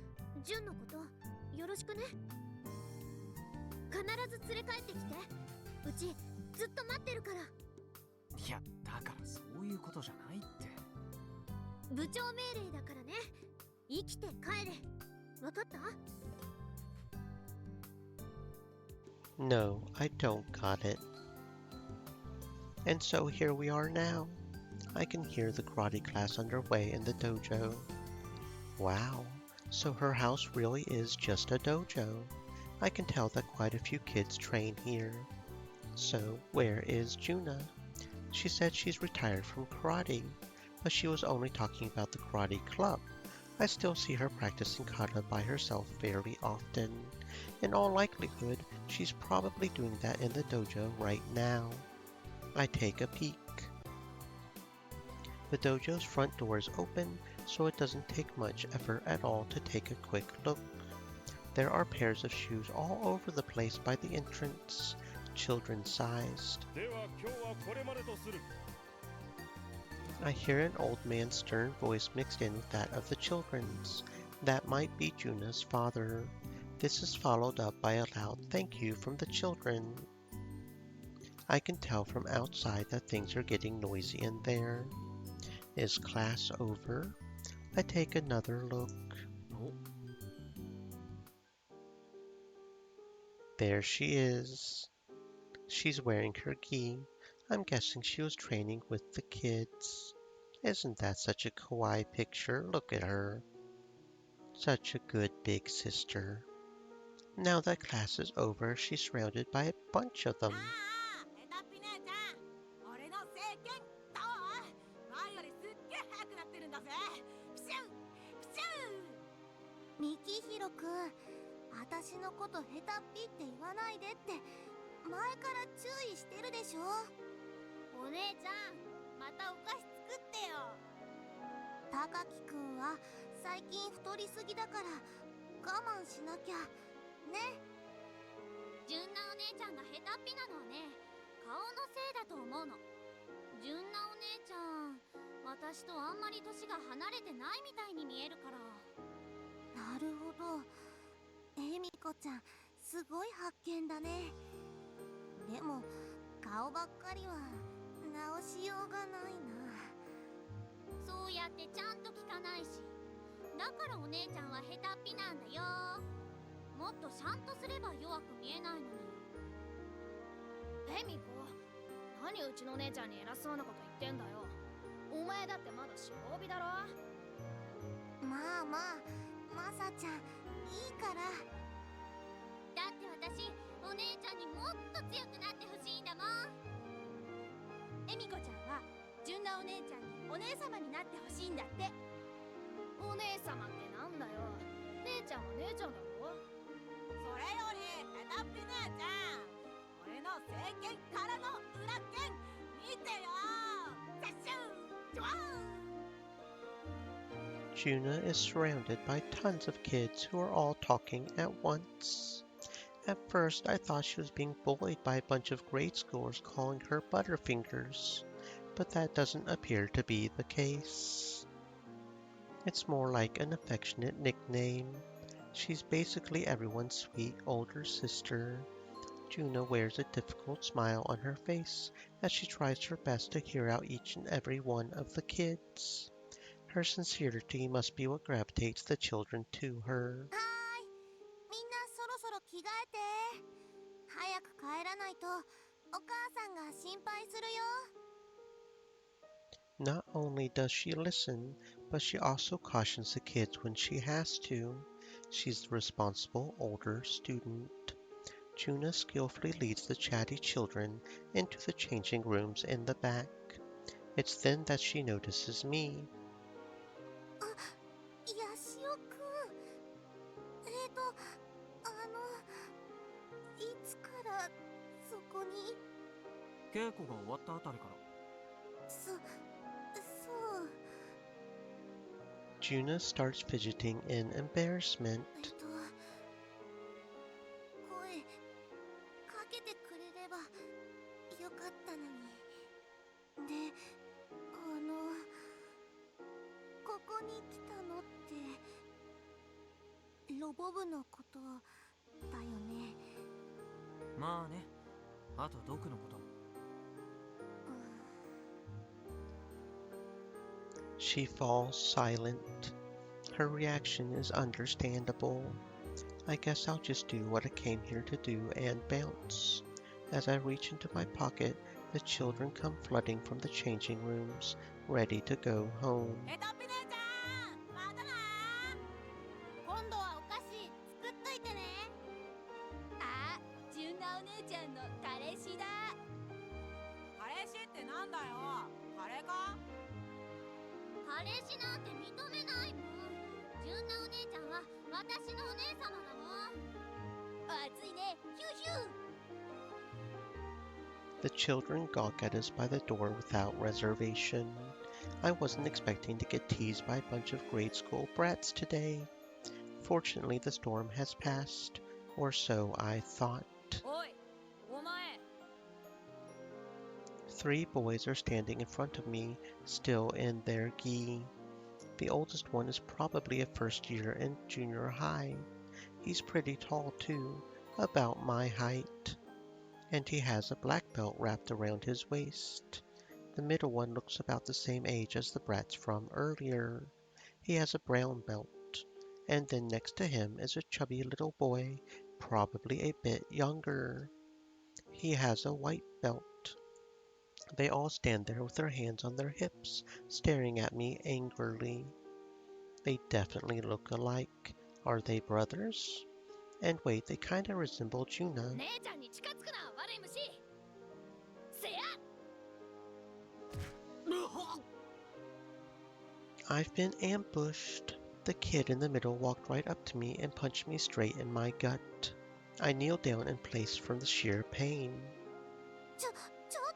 ジュンのことよろしくね。必ず連れ帰ってきて。うちずっと待ってるから。いや、だからそういうことじゃないって。部長命令だからね。生きて帰れ。わかった？ No, I don't got it. And so here we are now. I can hear the karate class underway in the dojo. Wow, so her house really is just a dojo. I can tell that quite a few kids train here. So, where is Juna? She said she's retired from karate, but she was only talking about the karate club. I still see her practicing kata by herself fairly often. In all likelihood, she's probably doing that in the dojo right now. I take a peek. The dojo's front door is open, so it doesn't take much effort at all to take a quick look. There are pairs of shoes all over the place by the entrance, children-sized. I hear an old man's stern voice mixed in with that of the children's. That might be Juna's father. This is followed up by a loud thank you from the children. I can tell from outside that things are getting noisy in there. Is class over? I take another look. There she is. She's wearing her gi. I'm guessing she was training with the kids. Isn't that such a kawaii picture? Look at her. Such a good big sister. Now that class is over, she's surrounded by a bunch of them. ヘタッピ姉ちゃん、俺の聖剣どう？前よりすっげえ速くなってるんだぜ。プシュンプシュン。ミキヒロくん、私のことヘタッピって言わないでって前から注意してるでしょ。お姉ちゃん、またお菓子作ってよ。高木くんは最近太りすぎだから我慢しなきゃね。純奈お姉ちゃんがヘタッピなのはね、顔のせいだと思うの。純奈お姉ちゃん、私とあんまり年が離れてないみたいに見えるから。なるほど、エミコちゃんすごい発見だね。でも顔ばっかりは直しようがないな。そうやってちゃんと聞かないし、だからお姉ちゃんはヘタッピなんだよ。もっとちゃんとすれば弱く見えないのに。エミコ、何うちの姉ちゃんに偉そうなこと言ってんだよ。お前だってまだ白帯だろ。まあまあ、マサちゃんいいから。だって私お姉ちゃんにもっと強くなってほしいんだもん。エミコちゃんは純奈お姉ちゃんにお姉様になってほしいんだって。お姉様ってなんだよ。姉ちゃんは姉ちゃんだろ。それよりヘタッピ姉ちゃん、俺の聖剣からの裏剣見てよ。セッシュンジュワン。 Juna is surrounded by tons of kids who are all talking at once. At first, I thought she was being bullied by a bunch of grade schoolers calling her Butterfingers, but that doesn't appear to be the case. It's more like an affectionate nickname. She's basically everyone's sweet older sister. Juna wears a difficult smile on her face as she tries her best to hear out each and every one of the kids. Her sincerity must be what gravitates the children to her. はーい、みんなそろそろ着替えて。早く帰らないとお母さんが心配するよ。 Not only does she listen, but she also cautions the kids when she has to. She's the responsible older student. Juna skillfully leads the chatty children into the changing rooms in the back. It's then that she notices me. ヤシオくん、いつからそこに。稽古が終わったあたりから。そう。 Juna starts fidgeting in embarrassment. 声かけてくれればよかったのに。で、ここに来たのってロボ部のことだよね。まあね、あとドクのことも。She falls silent. Her reaction is understandable. I guess I'll just do what I came here to do and bounce. As I reach into my pocket, the children come flooding from the changing rooms, ready to go home. ヘタッピ姉ちゃん、またな。今度はお菓子作っといてね。あ、純奈お姉ちゃんの彼氏だ。彼氏ってなんだよ。彼か？彼氏なんて認めないもん。純奈お姉ちゃんは私のお姉様だもん。熱いね、ヒューヒュー。 The children gawk at us by the door without reservation. I wasn't expecting to get teased by a bunch of grade school brats today. Fortunately, the storm has passed, or so I thought. おい、お前。 3 boys are standing in front of me, still in their gi. The oldest one is probably a first year in junior high. He's pretty tall too, about my height. And he has a black belt wrapped around his waist. The middle one looks about the same age as the brats from earlier. He has a brown belt. And then next to him is a chubby little boy, probably a bit younger. He has a white belt. They all stand there with their hands on their hips, staring at me angrily. They definitely look alike. Are they brothers? And wait, they kinda resemble Juna. 姉ちゃんに近づくな悪い虫せや I've been ambushed. The kid in the middle walked right up to me and punched me straight in my gut. I kneeled down in place from the sheer pain. ちょっ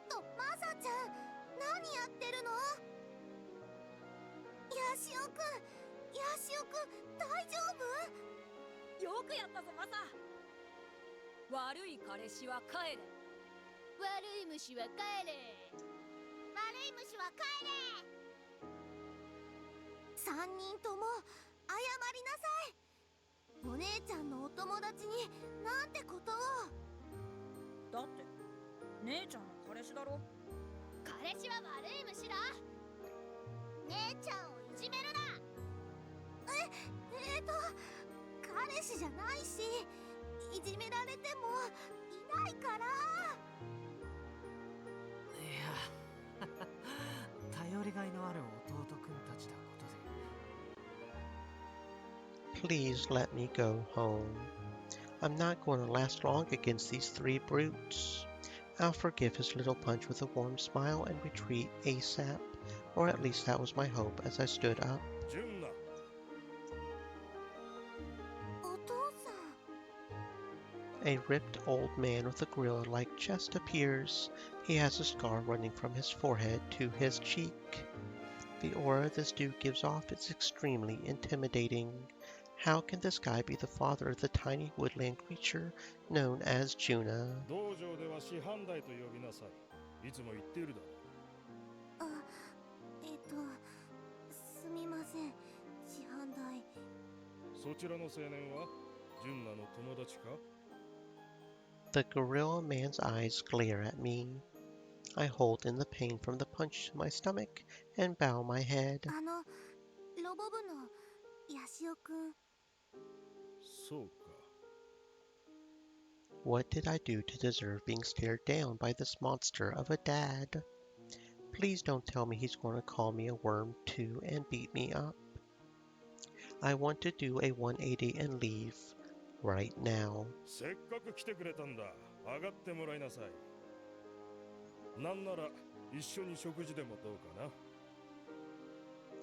とマサちゃん何やってるのヤシオくん大丈夫よくやったぞマサ。悪い彼氏は帰れ。悪い虫は帰れ悪い虫は帰れ3人とも謝りなさいお姉ちゃんのお友達になんてことをだって姉ちゃんの彼氏だろ。彼氏は悪い虫だ姉ちゃんをいじめるな彼氏じゃないしいじめられてもいないからいや頼りがいのある弟くんたちだことで Please let me go home. I'm not going to last long against these three brutes. I'll forgive his little punch with a warm smile and retreat ASAP, or at least that was my hope as I stood up. お父さん A ripped old man with a gorilla-like chest appears. He has a scar running from his forehead to his cheek. The aura this dude gives off is extremely intimidating. How can this guy be the father of the tiny woodland creature known as Juna? 道場では師範代と呼びなさい。いつも言っているだろう。すみません師範代そちらの青年はジュンナの友達か？ The gorilla man's eyes glare at me. I hold in the pain from the punch to my stomach and bow my head. ロボ部のヤシオくんそうか。 What did I do to deserve being stared down by this monster of a dad? Please don't tell me he's going to call me a worm too and beat me up. I want to do a 180 and leave right now. せっかく来てくれたんだ。上がってもらいなさい。なんなら一緒に食事でもどうかな。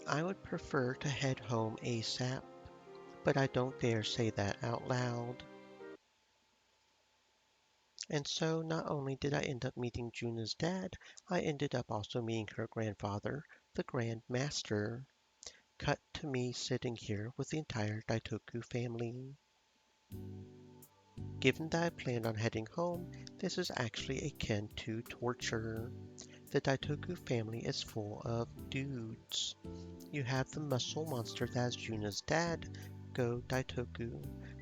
I would prefer to head home ASAP, but I don't dare say that out loud. And so not only did I end up meeting Juna's dad, I ended up also meeting her grandfather, the Grand Master. Cut to me sitting here with the entire Daitoku family. Given that I planned on heading home, this is actually akin to torture. The Daitoku family is full of dudes. You have the muscle monster that is Juna's dad, Go Daitoku.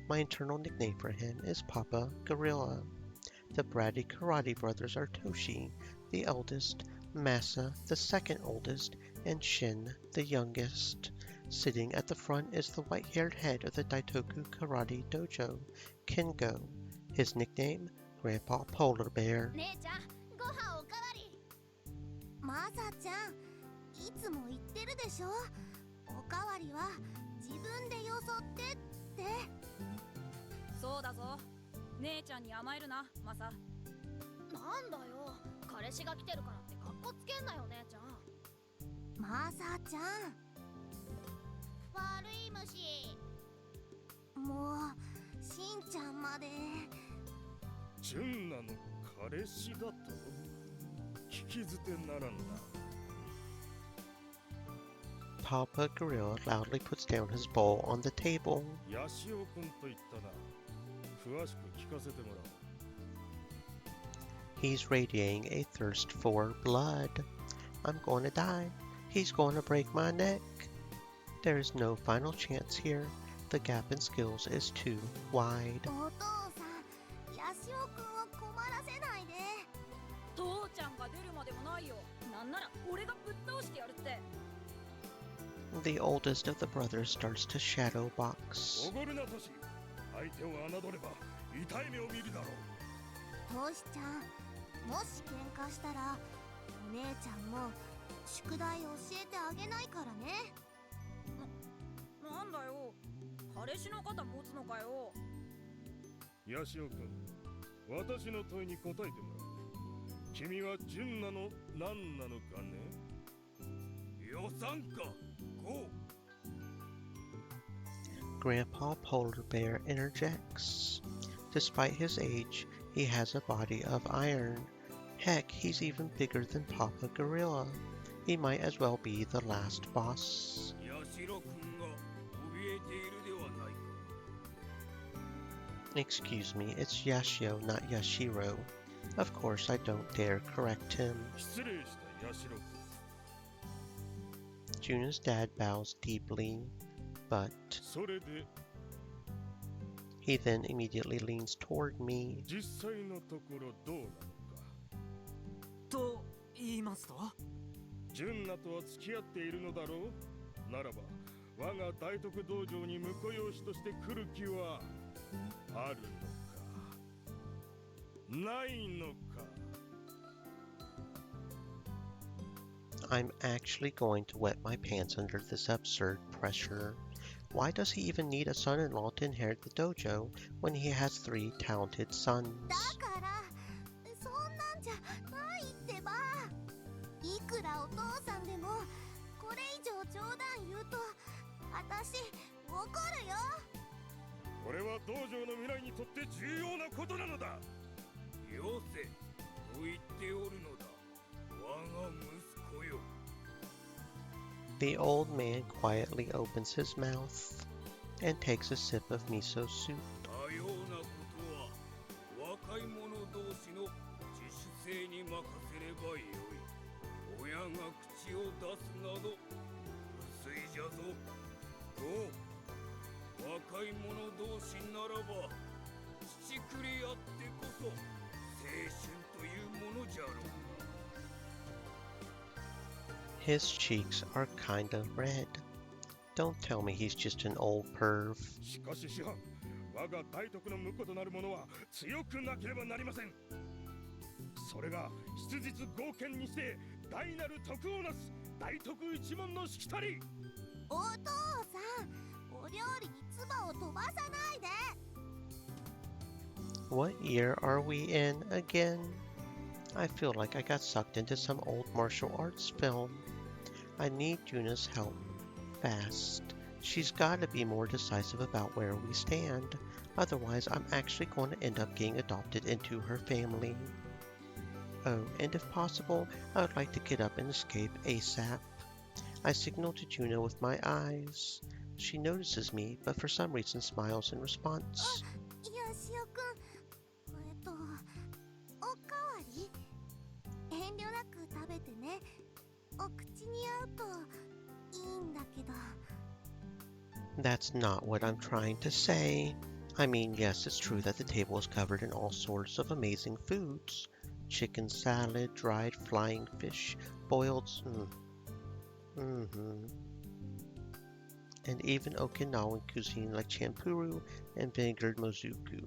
My internal nickname for him is Papa Gorilla. The bratty karate brothers are Toshi, the eldest, Masa, the second oldest, and Shin, the youngest. Sitting at the front is the white-haired head of the Daitoku Karate Dojo, Kengo. His nickname, Grandpa Polar Bear. 姉ちゃんご飯おかわりマサちゃんいつも言ってるでしょおかわりは自分でよそってってそうだぞ。姉ちゃんに甘えるなマサ。なんだよ彼氏が来てるからってカッコつけんなよ姉ちゃんマサちゃん悪い虫もうしんちゃんまでジュンナの彼氏だと聞き捨てならんな。 Papa Gorilla loudly puts down his bowl on the table. ヤシオ君と言ったな。詳しく聞かせてもらおう。 He's radiating a thirst for blood. I'm going to die. He's going to break my neck. There is no final chance here. The gap in skills is too wide. お父さんヤシオくんを困らせないで父ちゃんが出るまでもないよ。なんなら俺がぶっ倒してやるって。 The oldest of the brothers starts to shadow box. おごるなトシ。相手を侮れば痛い目を見るだろう。トシちゃんもし喧嘩したらお姉ちゃんも宿題教えてあげないからねなんだよ。彼氏の肩持つのかよ。ヤシオ君、私の問いに答えてもらう。君は純なの何なのかね。予算か5。 Grandpa Polar Bear interjects. Despite his age, he has a body of iron. Heck, he's even bigger than Papa Gorilla. He might as well be the last boss. ヤシロ君が怯えているではないか。 Excuse me, it's Yashio, not Yashiro. Of course, I don't dare correct him. 失礼したヤシロ君。 Juna's dad bows deeply, but それで he then immediately leans toward me. 実際のところどうなのか。と言いますと？純奈とは付き合っているのだろう。ならば我が大徳道場に婿養子として来る気はあるのかないのか。 I'm actually going to wet my pants under this absurd pressure. Why does he even need a son-in-law to inherit the dojo when he has 3 talented sons? だからそんなんじゃないってば。いくらお父さんでもこれ以上冗談言うと私怒るよ。これは道場の未来にとって重要なことなのだ。よせと言っておるのだ。我が息子よ。 The old man quietly opens his mouth and takes a sip of miso soup. 多様なことは若い者同士の自主性に任せればよい。親が口を出すなど不粋じゃぞ。若い者同士ならば乳くれ合ってこそ青春というものじゃろう。 His cheeks are kind of red. Don't tell me he's just an old perv. しかし師範、我が大徳の婿となる者は強くなければなりません。それが質実剛健にして大なる徳をなす大徳一門のしきたり。お父さん、お料理に唾を飛ばさないで。 What year are we in again? I feel like I got sucked into some old martial arts film. I need Juna's help. Fast. She's gotta be more decisive about where we stand. Otherwise, I'm actually going to end up getting adopted into her family. Oh, and if possible, I would like to get up and escape ASAP. I signal to Juna with my eyes. She notices me, but for some reason smiles in response. よしおくん、おかわり？遠慮なく食べてね。お口に合うといいんだけど。 That's not what I'm trying to say. I mean, yes, it's true that the table is covered in all sorts of amazing foods. Chicken salad, dried flying fish, boiled... And even Okinawan cuisine like champuru and vinegared mozuku.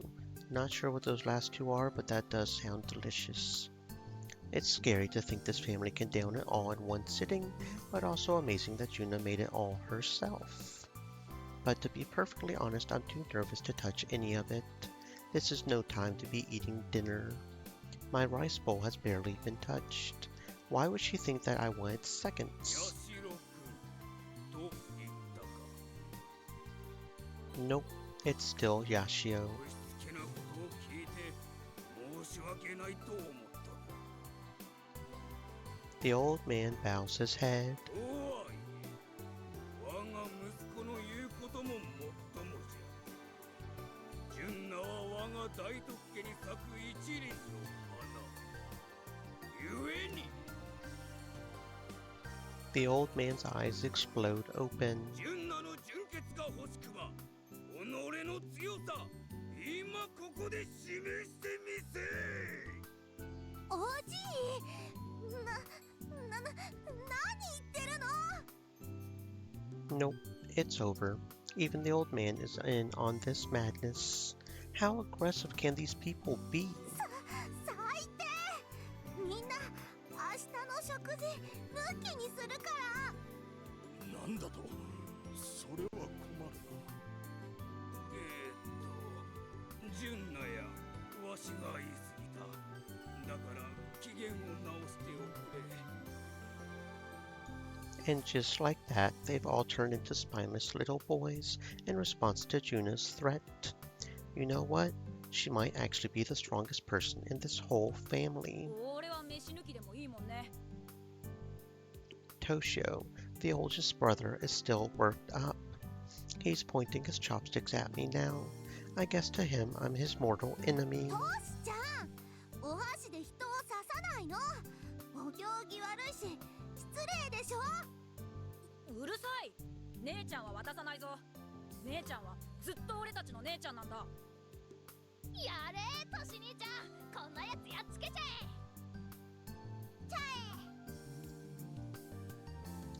Not sure what those last two are, but that does sound delicious. It's scary to think this family can down it all in one sitting, but also amazing that Juna made it all herself. But to be perfectly honest, I'm too nervous to touch any of it. This is no time to be eating dinner. My rice bowl has barely been touched. Why would she think that I wanted seconds? Nope, it's still Yashio. The old man bows his head. The old man's eyes explode open. おじい、何言ってるの？ Nope, it's over. Even the old man is in on this madness. How aggressive can these people be? 最低！みんな明日の食事抜きにするから。なんだと？それは困る純奈やわしが言い過ぎた。だから機嫌を直しておくれ。 And just like that, they've all turned into spineless little boys in response to Juna's threat. You know what? She might actually be the strongest person in this whole family. 俺は飯抜きでもいいもんね。 Toshio, the oldest brother, is still worked up. He's pointing his chopsticks at me now. I guess to him I'm his mortal enemy. トシちゃん、お箸で人を刺さないの。お行儀悪いし失礼でしょ。うるさい。姉ちゃんは渡さないぞ。姉ちゃんはずっと俺たちの姉ちゃんなんだ。やれトシ兄ちゃん、こんなやつやっつけちゃえ。ちゃ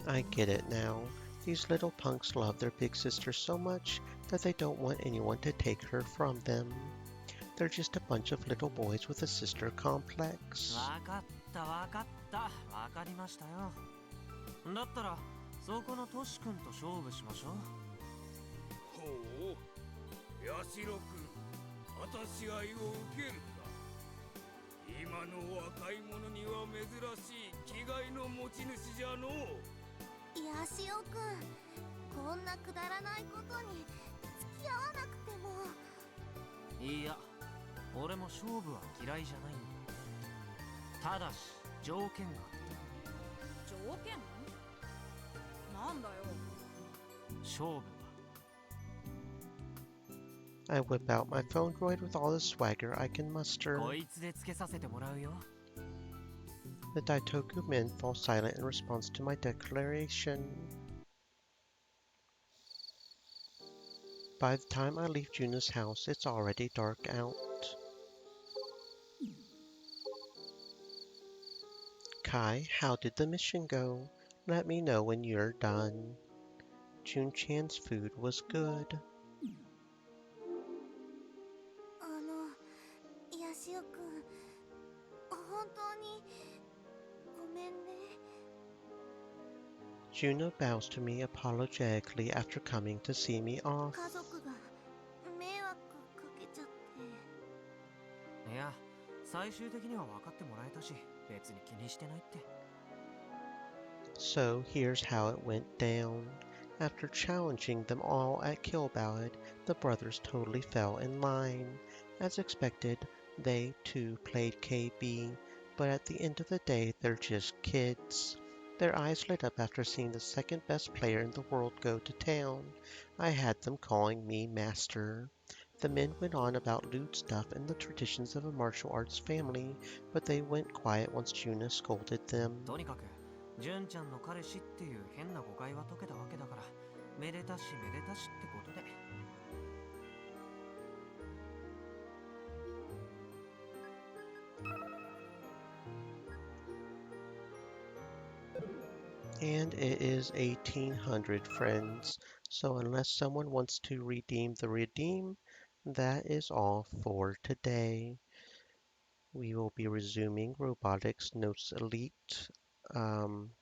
え。 I get it now. These little punks love their big sister so much that they don't want anyone to take her from them. They're just a bunch of little boys with a sister complex. わかったわかった、わかりましたよ。だったらそこのトシ君と勝負しましょう。ほう、ヤシロ君、果たし合いを受けるか。今の若い者には珍しい気概の持ち主じゃのう。ヤシオくん、こんなくだらないことに付き合わなくても。いや、俺も勝負は嫌いじゃないんだ。ただし条件が。条件？なんだよ。勝負は。 I whip out my phone droid with all the swagger I can muster. こいつでつけさせてもらうよ。 The Daitoku men fall silent in response to my declaration. By the time I leave Juna's house, it's already dark out. Kai, how did the mission go? Let me know when you're done. Jun-chan's food was good. ヤシオくん、本当にごめんね。 Juno bows to me apologetically after coming to see me off. 家族が迷惑かけちゃって。いや、最終的には分かってもらえたし、別に気にしてないって。 So here's how it went down. After challenging them all at Kill Ballad, the brothers totally fell in line. As expected, they too played KB, but at the end of the day, they're just kids. Their eyes lit up after seeing the second best player in the world go to town. I had them calling me master. The men went on about lewd stuff and the traditions of a martial arts family, but they went quiet once Juna scolded them. とにかく、純ちゃんの彼氏っていう変な誤解は解けたわけだから、めでたしめでたしってことで。 And it is 1800, friends. So unless someone wants to redeem the redeem, that is all for today. We will be resuming Robotics Notes Elite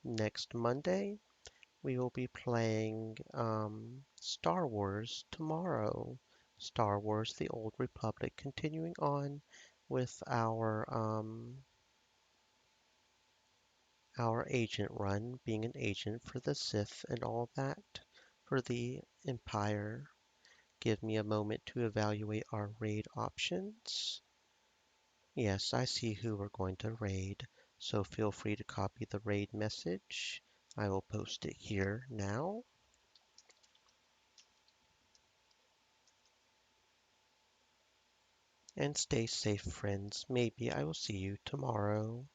next Monday. We will be playing Star Wars tomorrow. Star Wars The Old Republic, continuing on with our agent run, being an agent for the Sith and all that, for the Empire. Give me a moment to evaluate our raid options. Yes, I see who we're going to raid, so feel free to copy the raid message. I will post it here now. And stay safe, friends. Maybe I will see you tomorrow.